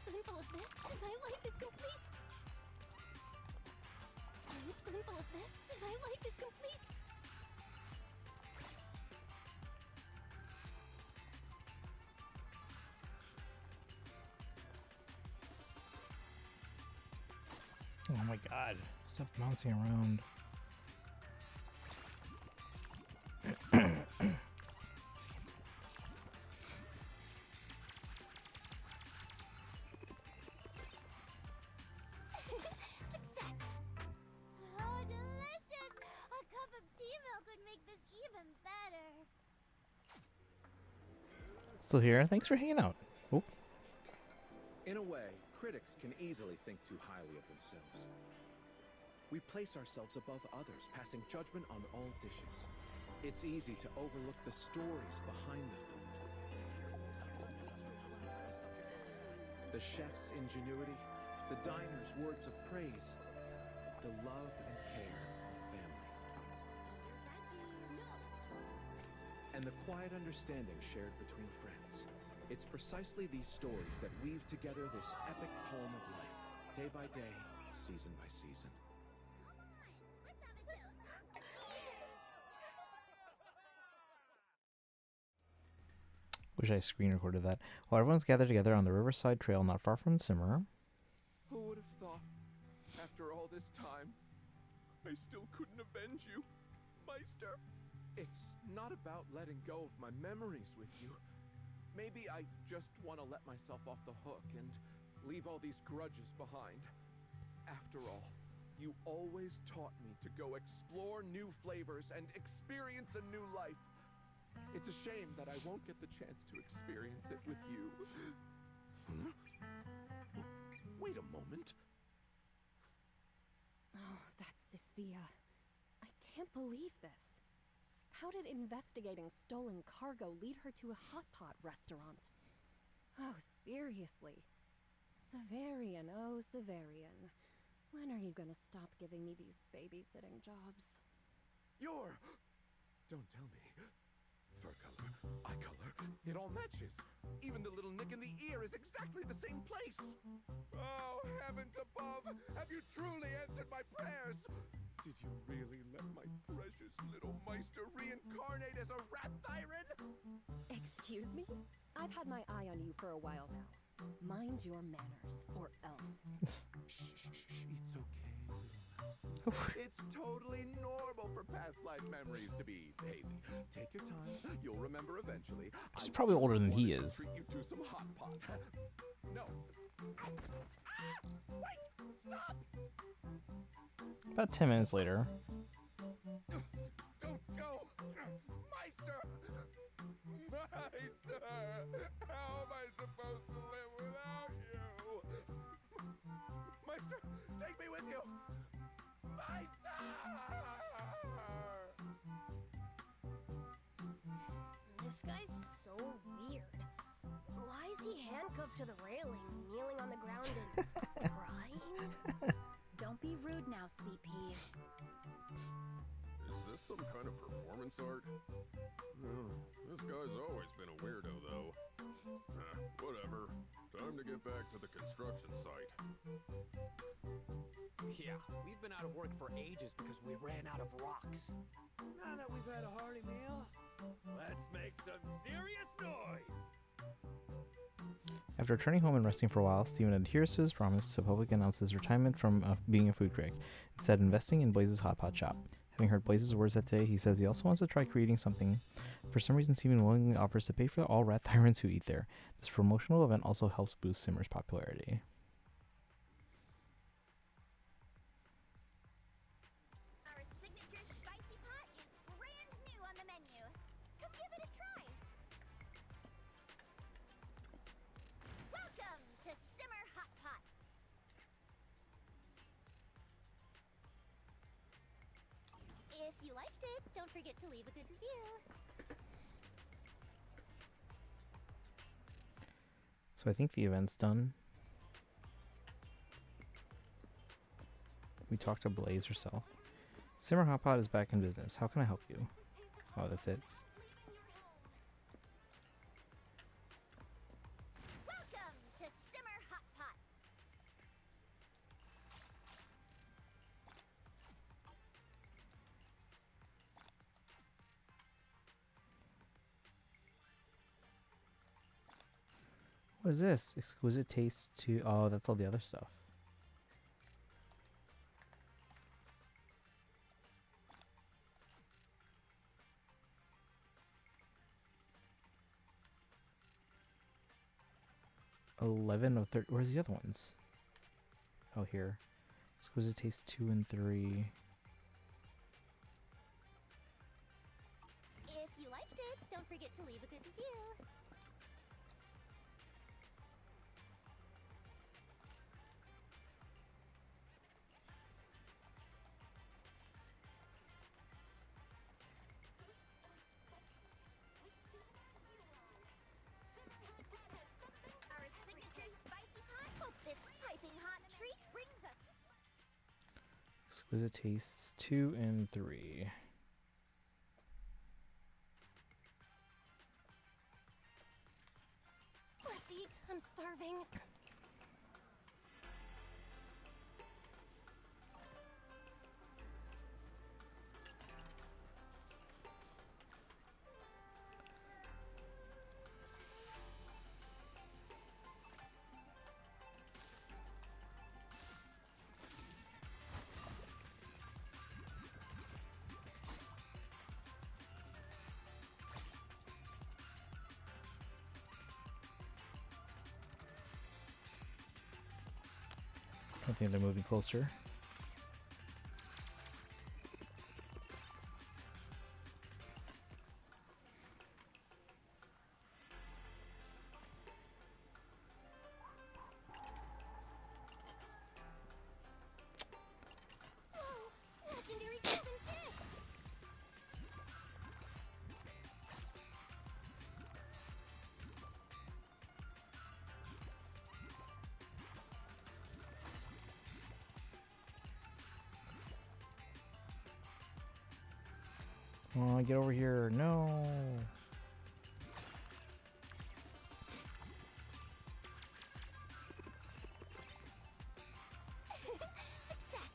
Spoonful of this, and my life is complete. One spoonful of this, and my life is complete. Oh my god. Stop bouncing around. Success! Oh, delicious! A cup of tea milk would make this even better. Still here? Thanks for hanging out. Oh. In a way, critics can easily think too highly of themselves. We place ourselves above others, passing judgment on all dishes. It's easy to overlook the stories behind the food. The chef's ingenuity, the diner's words of praise, the love and care of family. And the quiet understanding shared between friends. It's precisely these stories that weave together this epic poem of life, day by day, season by season. Wish I screen recorded that. While everyone's gathered together on the Riverside Trail not far from Simmer. Who would have thought, after all this time, I still couldn't avenge you, Meister? It's not about letting go of my memories with you. Maybe I just want to let myself off the hook and leave all these grudges behind. After all, you always taught me to go explore new flavors and experience a new life. It's a shame that I won't get the chance to experience it with you. Huh? Wait a moment. Oh, that's Cecilia. I can't believe this. How did investigating stolen cargo lead her to a hot pot restaurant? Oh, seriously. Severian, oh Severian. When are you gonna stop giving me these babysitting jobs? You're... Don't tell me. Fur color, eye color, it all matches. Even the little nick in the ear is exactly the same place. Oh, heavens above! Have you truly answered my prayers? Did you really let my precious little Meister reincarnate as a rat siren? Excuse me? I've had my eye on you for a while now. Mind your manners, or else. Shh, it's okay, little mouse. It's totally normal for past life memories to be hazy. Take your time. You'll remember eventually. She's probably older than he is. Treat you to some hot pot. No. Wait! Stop! About 10 minutes later. Don't go! Meister! Meister! How am I supposed to live without you? Meister, take me with you! Meister! This guy's so weird. Why is he handcuffed to the railing, kneeling on the ground and crying? Don't be rude now, sweet pea. Is this some kind of performance art? This guy's always been a weirdo, though. Whatever. Time to get back to the construction site. Yeah, we've been out of work for ages because we ran out of rocks. Now that we've had a hearty meal, let's make some serious noise! After returning home and resting for a while, Steven adheres to his promise to publicly announce his retirement from being a food critic, instead investing in Blaze's Hot Pot shop. Having heard Blaze's words that day, he says he also wants to try creating something. For some reason, Steven willingly offers to pay for all rat tyrants who eat there. This promotional event also helps boost Simmer's popularity. Our signature spicy pot is brand new on the menu. Come give it a try. Welcome to Simmer Hot Pot. If you liked it, don't forget to leave a good review. So I think the event's done. We talked to Blaze herself. Simmer Hot Pot is back in business. How can I help you? Oh, that's it. Welcome to Simmer Hot Pot. What is this? Exquisite taste to... Oh, that's all the other stuff. $11 of 30. Where's the other ones? Oh, here. Exquisite taste 2 and 3. If you liked it, don't forget to leave a good review. Our signature spicy pot. Hope this piping hot treat brings us. Exquisite tastes 2 and 3. Let's eat. I'm starving. I think they're moving closer. Legendary golden fish! Oh, get over here. No. Success!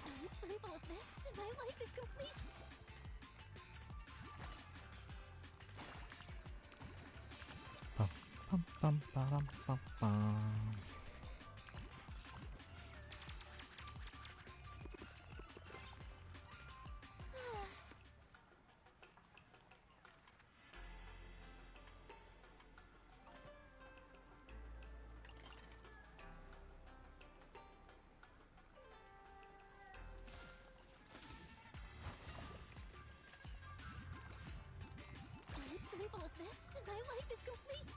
One spoonful of this, and my life is complete. Bum, bum, bum, bum, bum, bum. One spoonful of this, and my life is complete.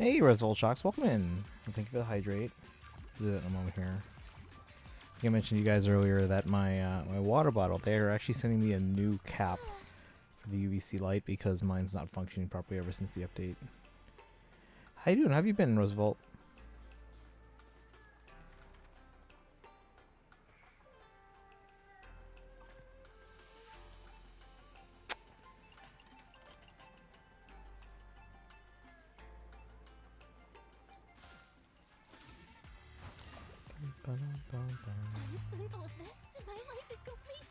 Hey, Resvol Shocks, welcome in. Thank you for the hydrate. Do that in a moment here. I think I mentioned to you guys earlier that my my water bottle, they are actually sending me a new cap for the UVC light because mine's not functioning properly ever since the update. How you doing? How have you been, Roosevelt? One spoonful of this, and my life is complete.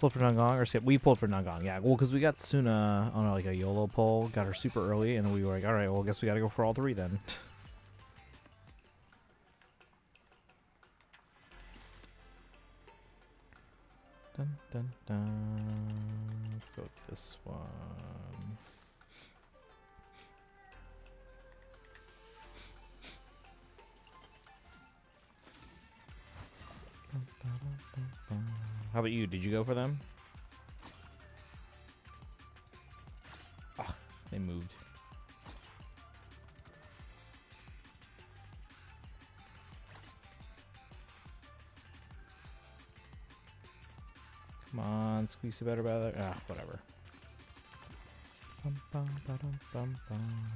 Pulled for Nangong, or skip? We pulled for Nangong, yeah. Well, because we got Suna on like a YOLO poll, got her super early, and we were like, all right, well, I guess we got to go for all three then. Dun, dun, dun. Let's go with this one. How about you? Did you go for them? Ah, they moved. Come on, squeeze it better. Ah, whatever. Bum, bum, ba-dum, bum, bum.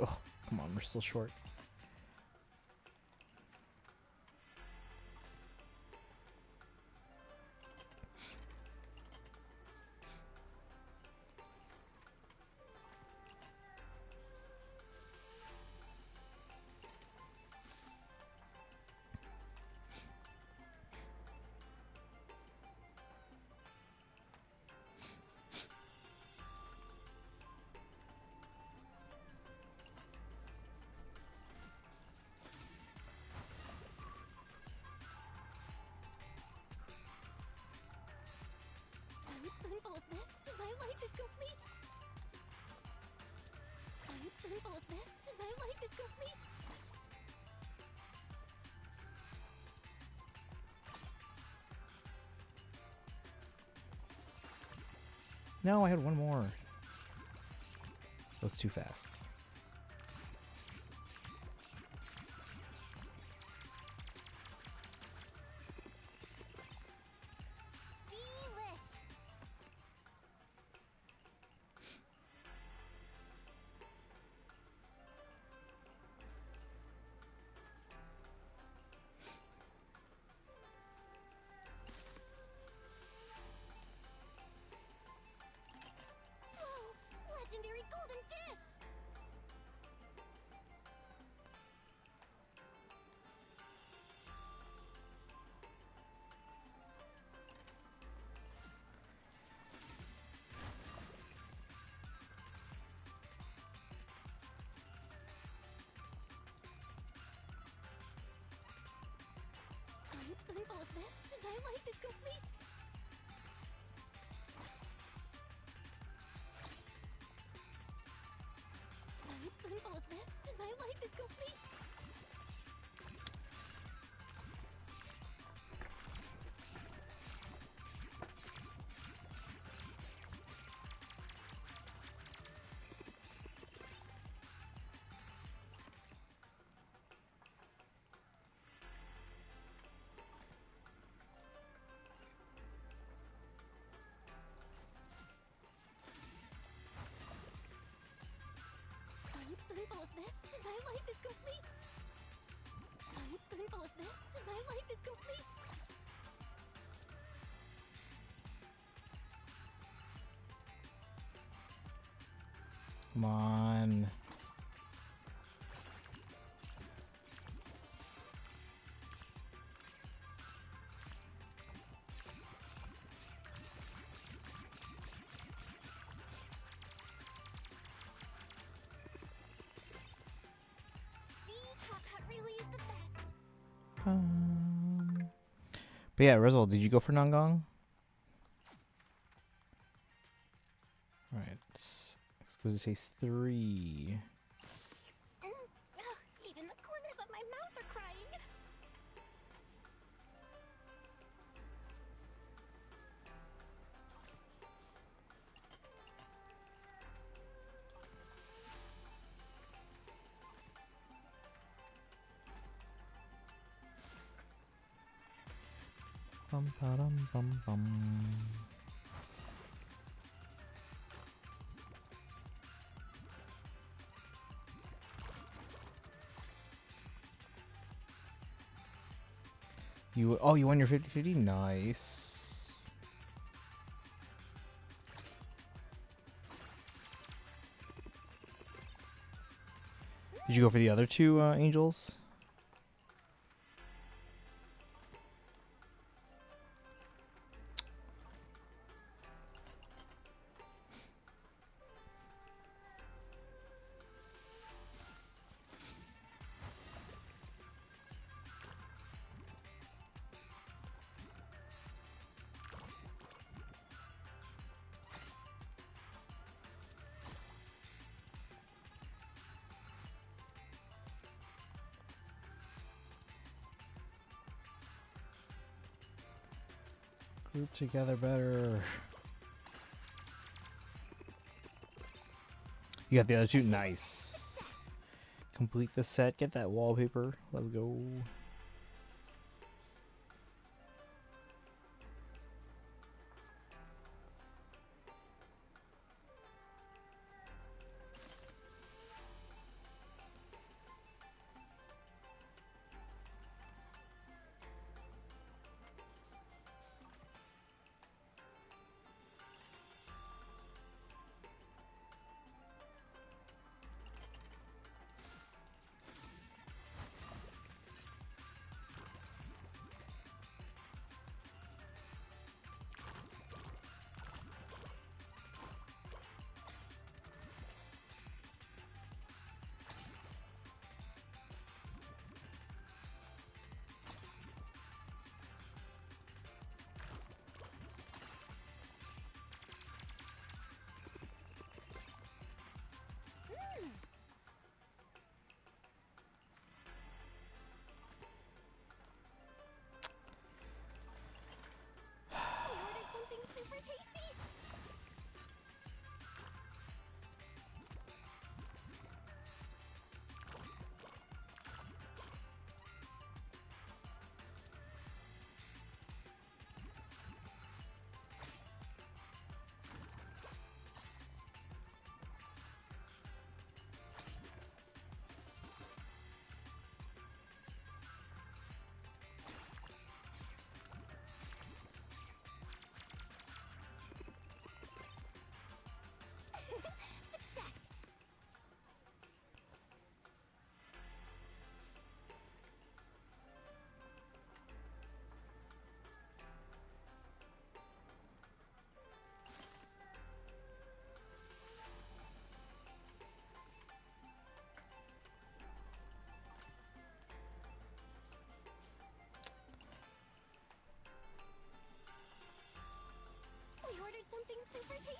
Oh, come on, we're still short. One spoonful of this, and my life is complete. One spoonful of this, and my life is complete. No, I had one more. That was too fast. Legendary golden dish! One spoonful of this, and my life is complete. One spoonful of this, and my life is complete. One spoonful of this, and my life is complete. One spoonful of this, and my life is complete. Come on. But yeah, Rizzle, did you go for Nangong? Alright. Exquisite Taste 3. Even the corners of my mouth are crying. Bum, ba-dum, bum, bum. You won your 50/50? Nice. Did you go for the other two angels? Group together better. You got the other two? Nice. Complete the set. Get that wallpaper. Let's go. Super tasty! We ordered something super tasty!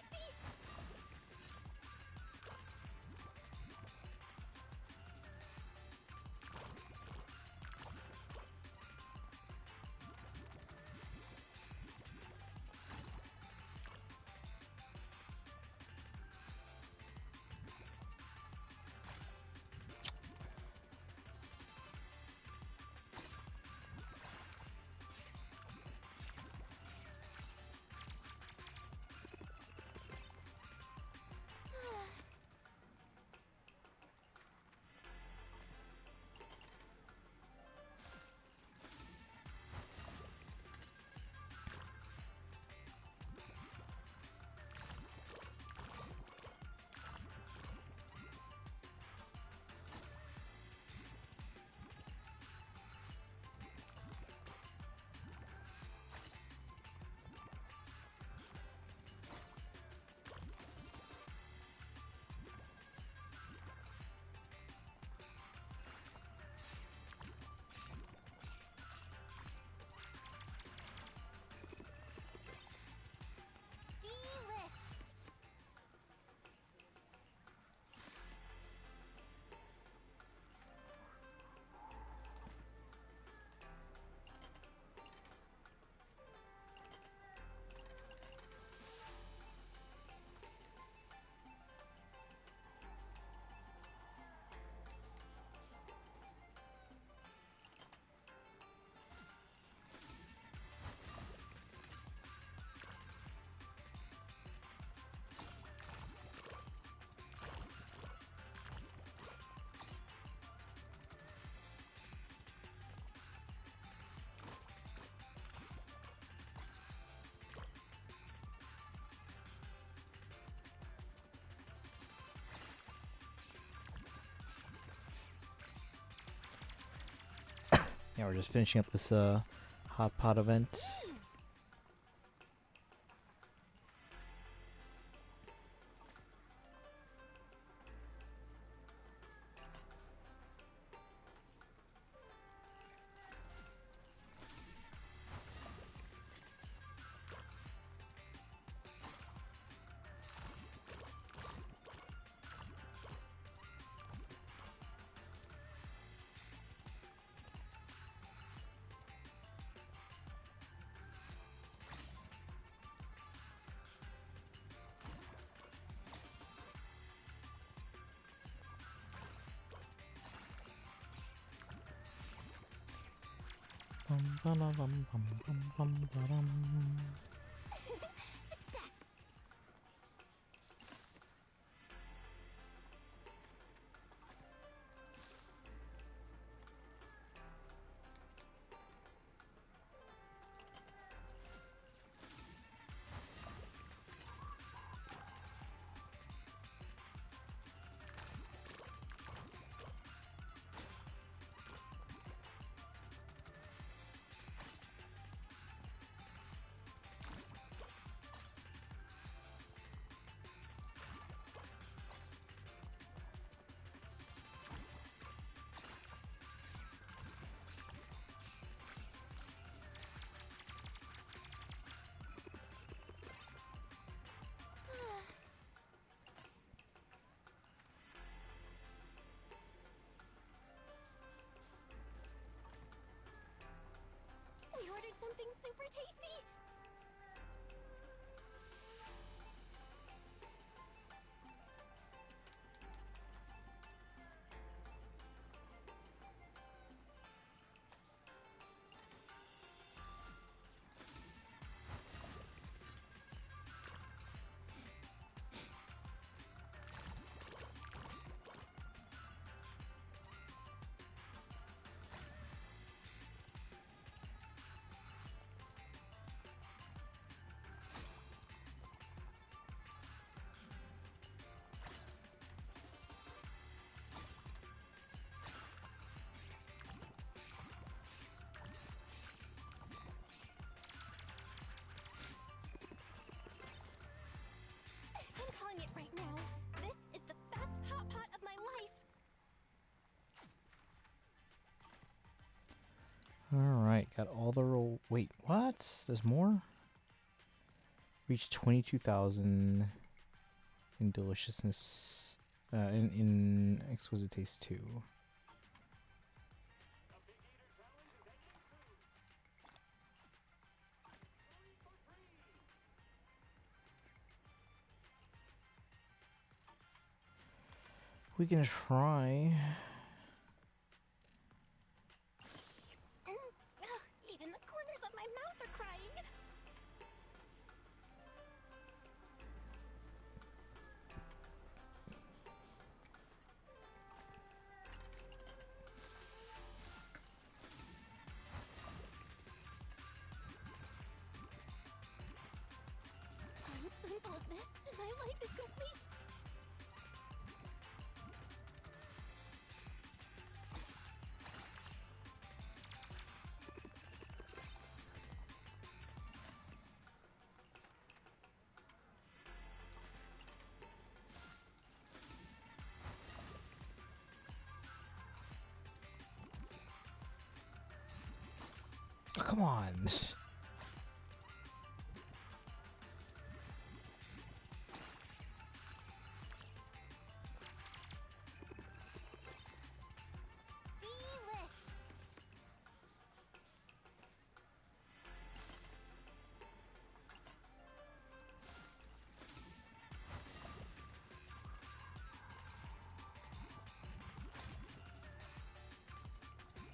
Yeah, we're just finishing up this hot pot event. We ordered something super tasty! I'm calling it right now. This is the best hot pot of my life. Alright, got all the roll. Wait, what? There's more? Reached 22,000 in deliciousness. In exquisite taste 2. We can try. Even the corners of my mouth are crying. One spoonful of this, and my life is complete. Oh, come on. Delish.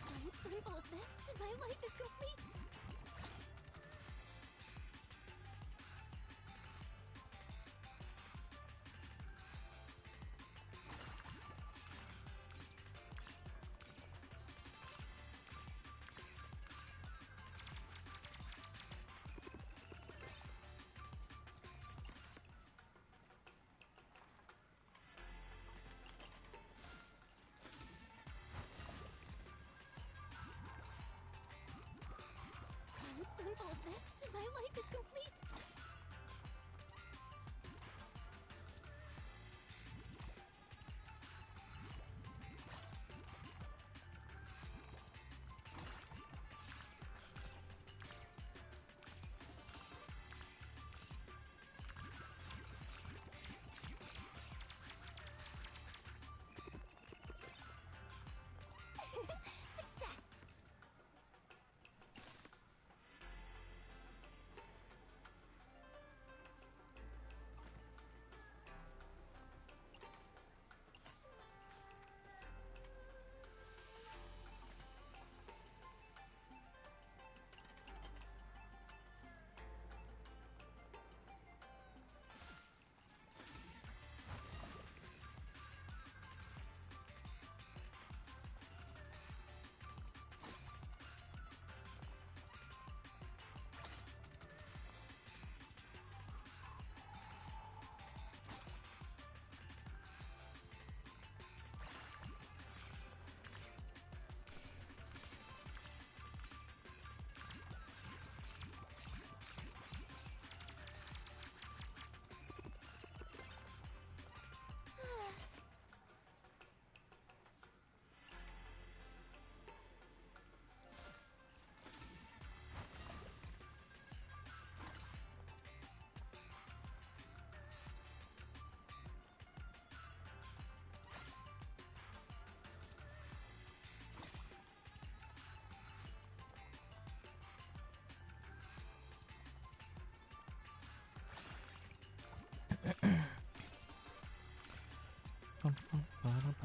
One spoonful of this, and my life is complete.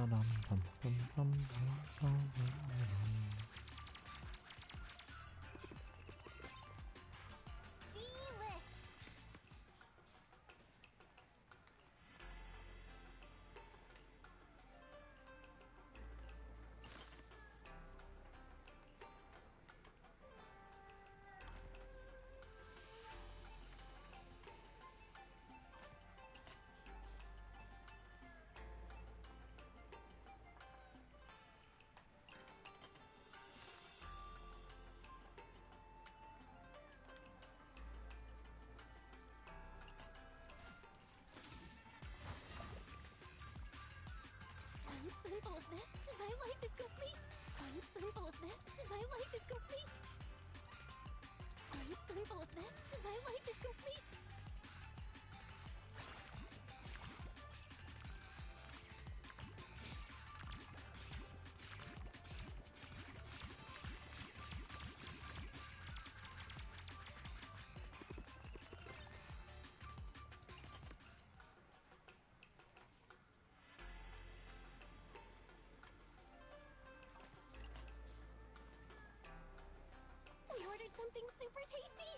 One spoonful of this, and my life is complete. One spoonful of this, and my life is complete. One spoonful of this, and my life is complete. We ordered something super tasty.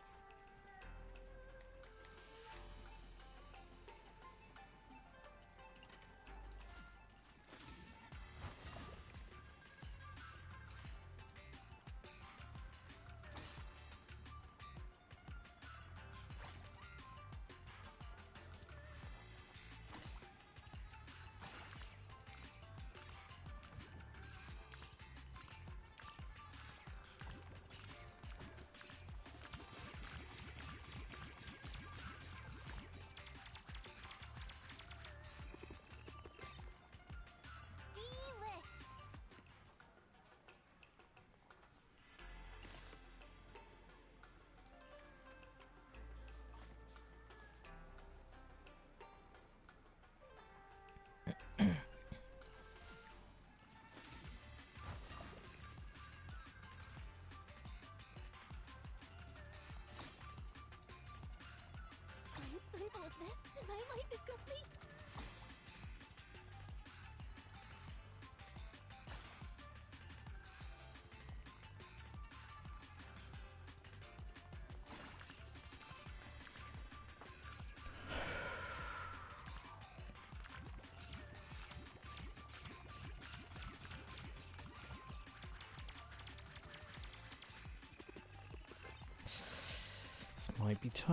One spoonful of this, and my life is complete. This might be tough.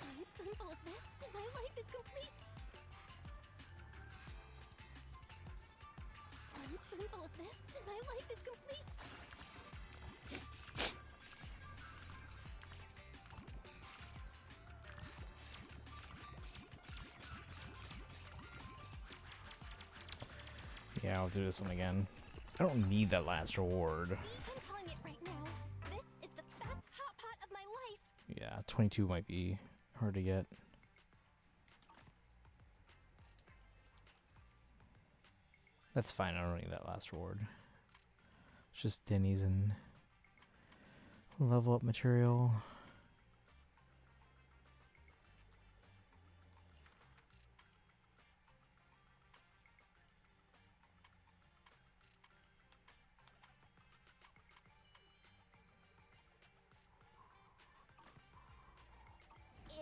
One spoonful of this, and my life is complete. One spoonful of this, and my life is complete. Yeah, I'll do this one again. I don't need that last reward. I'm calling it right now. This is the best hot pot of my life. Yeah, 22 might be hard to get. That's fine, I don't need that last reward. It's just Denny's and level up material.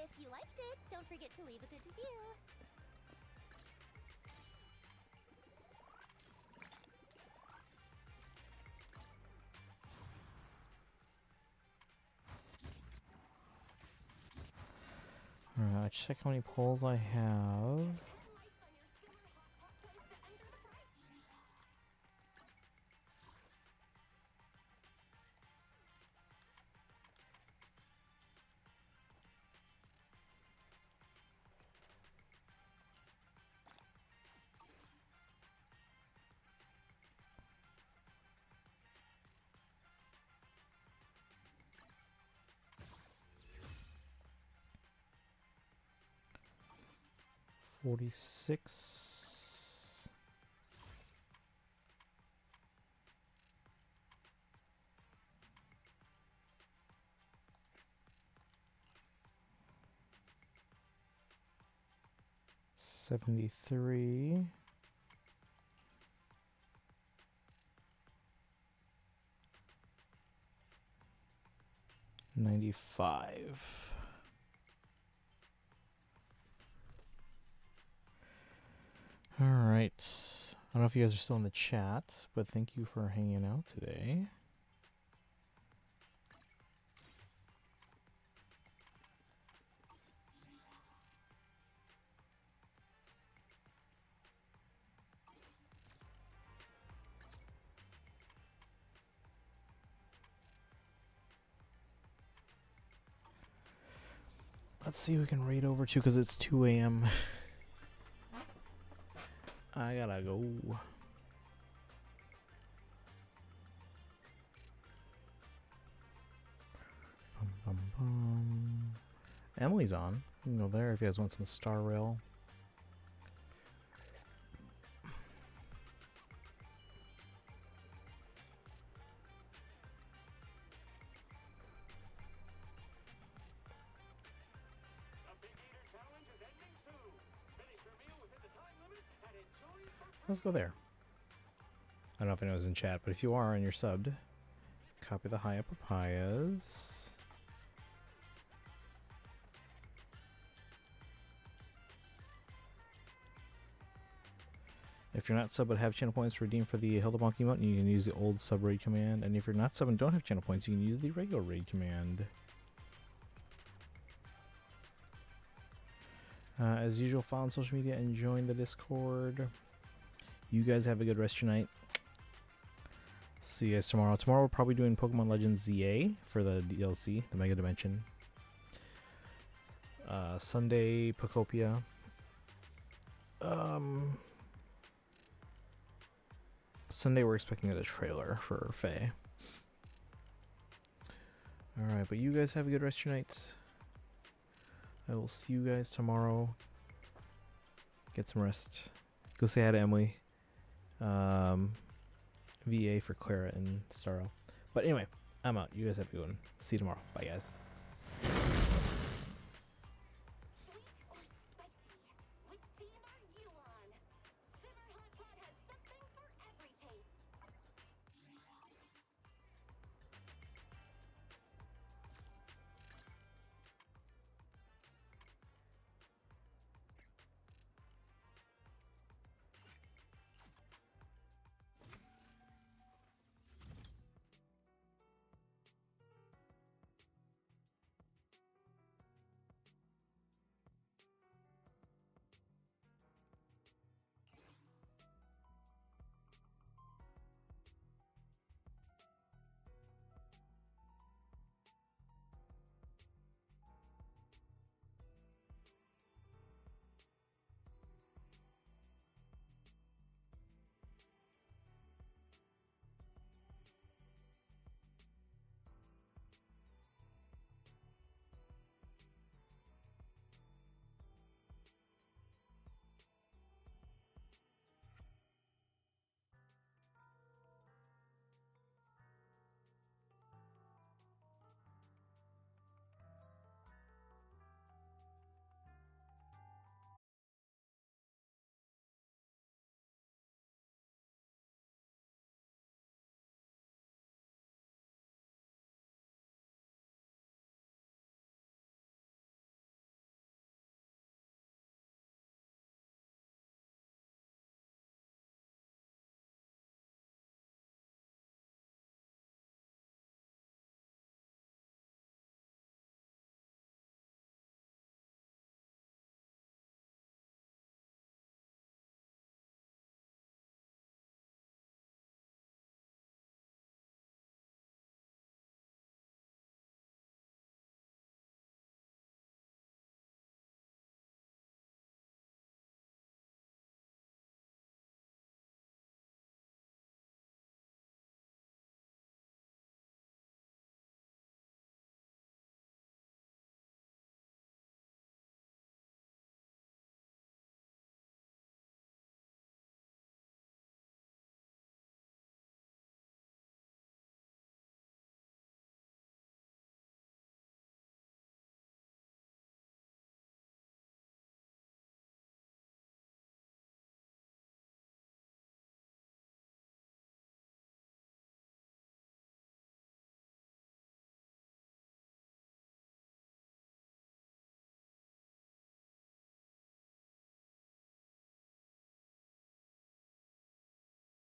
If you liked it, don't forget to leave a good review. Alright, check how many polls I have. 46. $73. 95. All right. I don't know if you guys are still in the chat, but thank you for hanging out today. Let's see who we can raid over to because it's 2 a.m. I gotta go. Bum, bum, bum. Emily's on. You can go there if you guys want some Star Rail. Let's go there. I don't know if anyone's in chat, but if you are and you're subbed, copy the high up papayas. If you're not sub but have channel points, redeem for the Hildebonk emote, and you can use the old sub raid command. And if you're not sub and don't have channel points, you can use the regular raid command. As usual, follow on social media and join the Discord. You guys have a good rest of your night. See you guys tomorrow. Tomorrow we're probably doing Pokemon Legends ZA for the DLC, the Mega Dimension. Sunday, Pokopia. Sunday we're expecting a trailer for Faye. Alright, but you guys have a good rest of your night. I will see you guys tomorrow. Get some rest. Go say hi to Emily. VA for Clara and Starro. But anyway, I'm out. You guys have a good one. See you tomorrow. Bye, guys.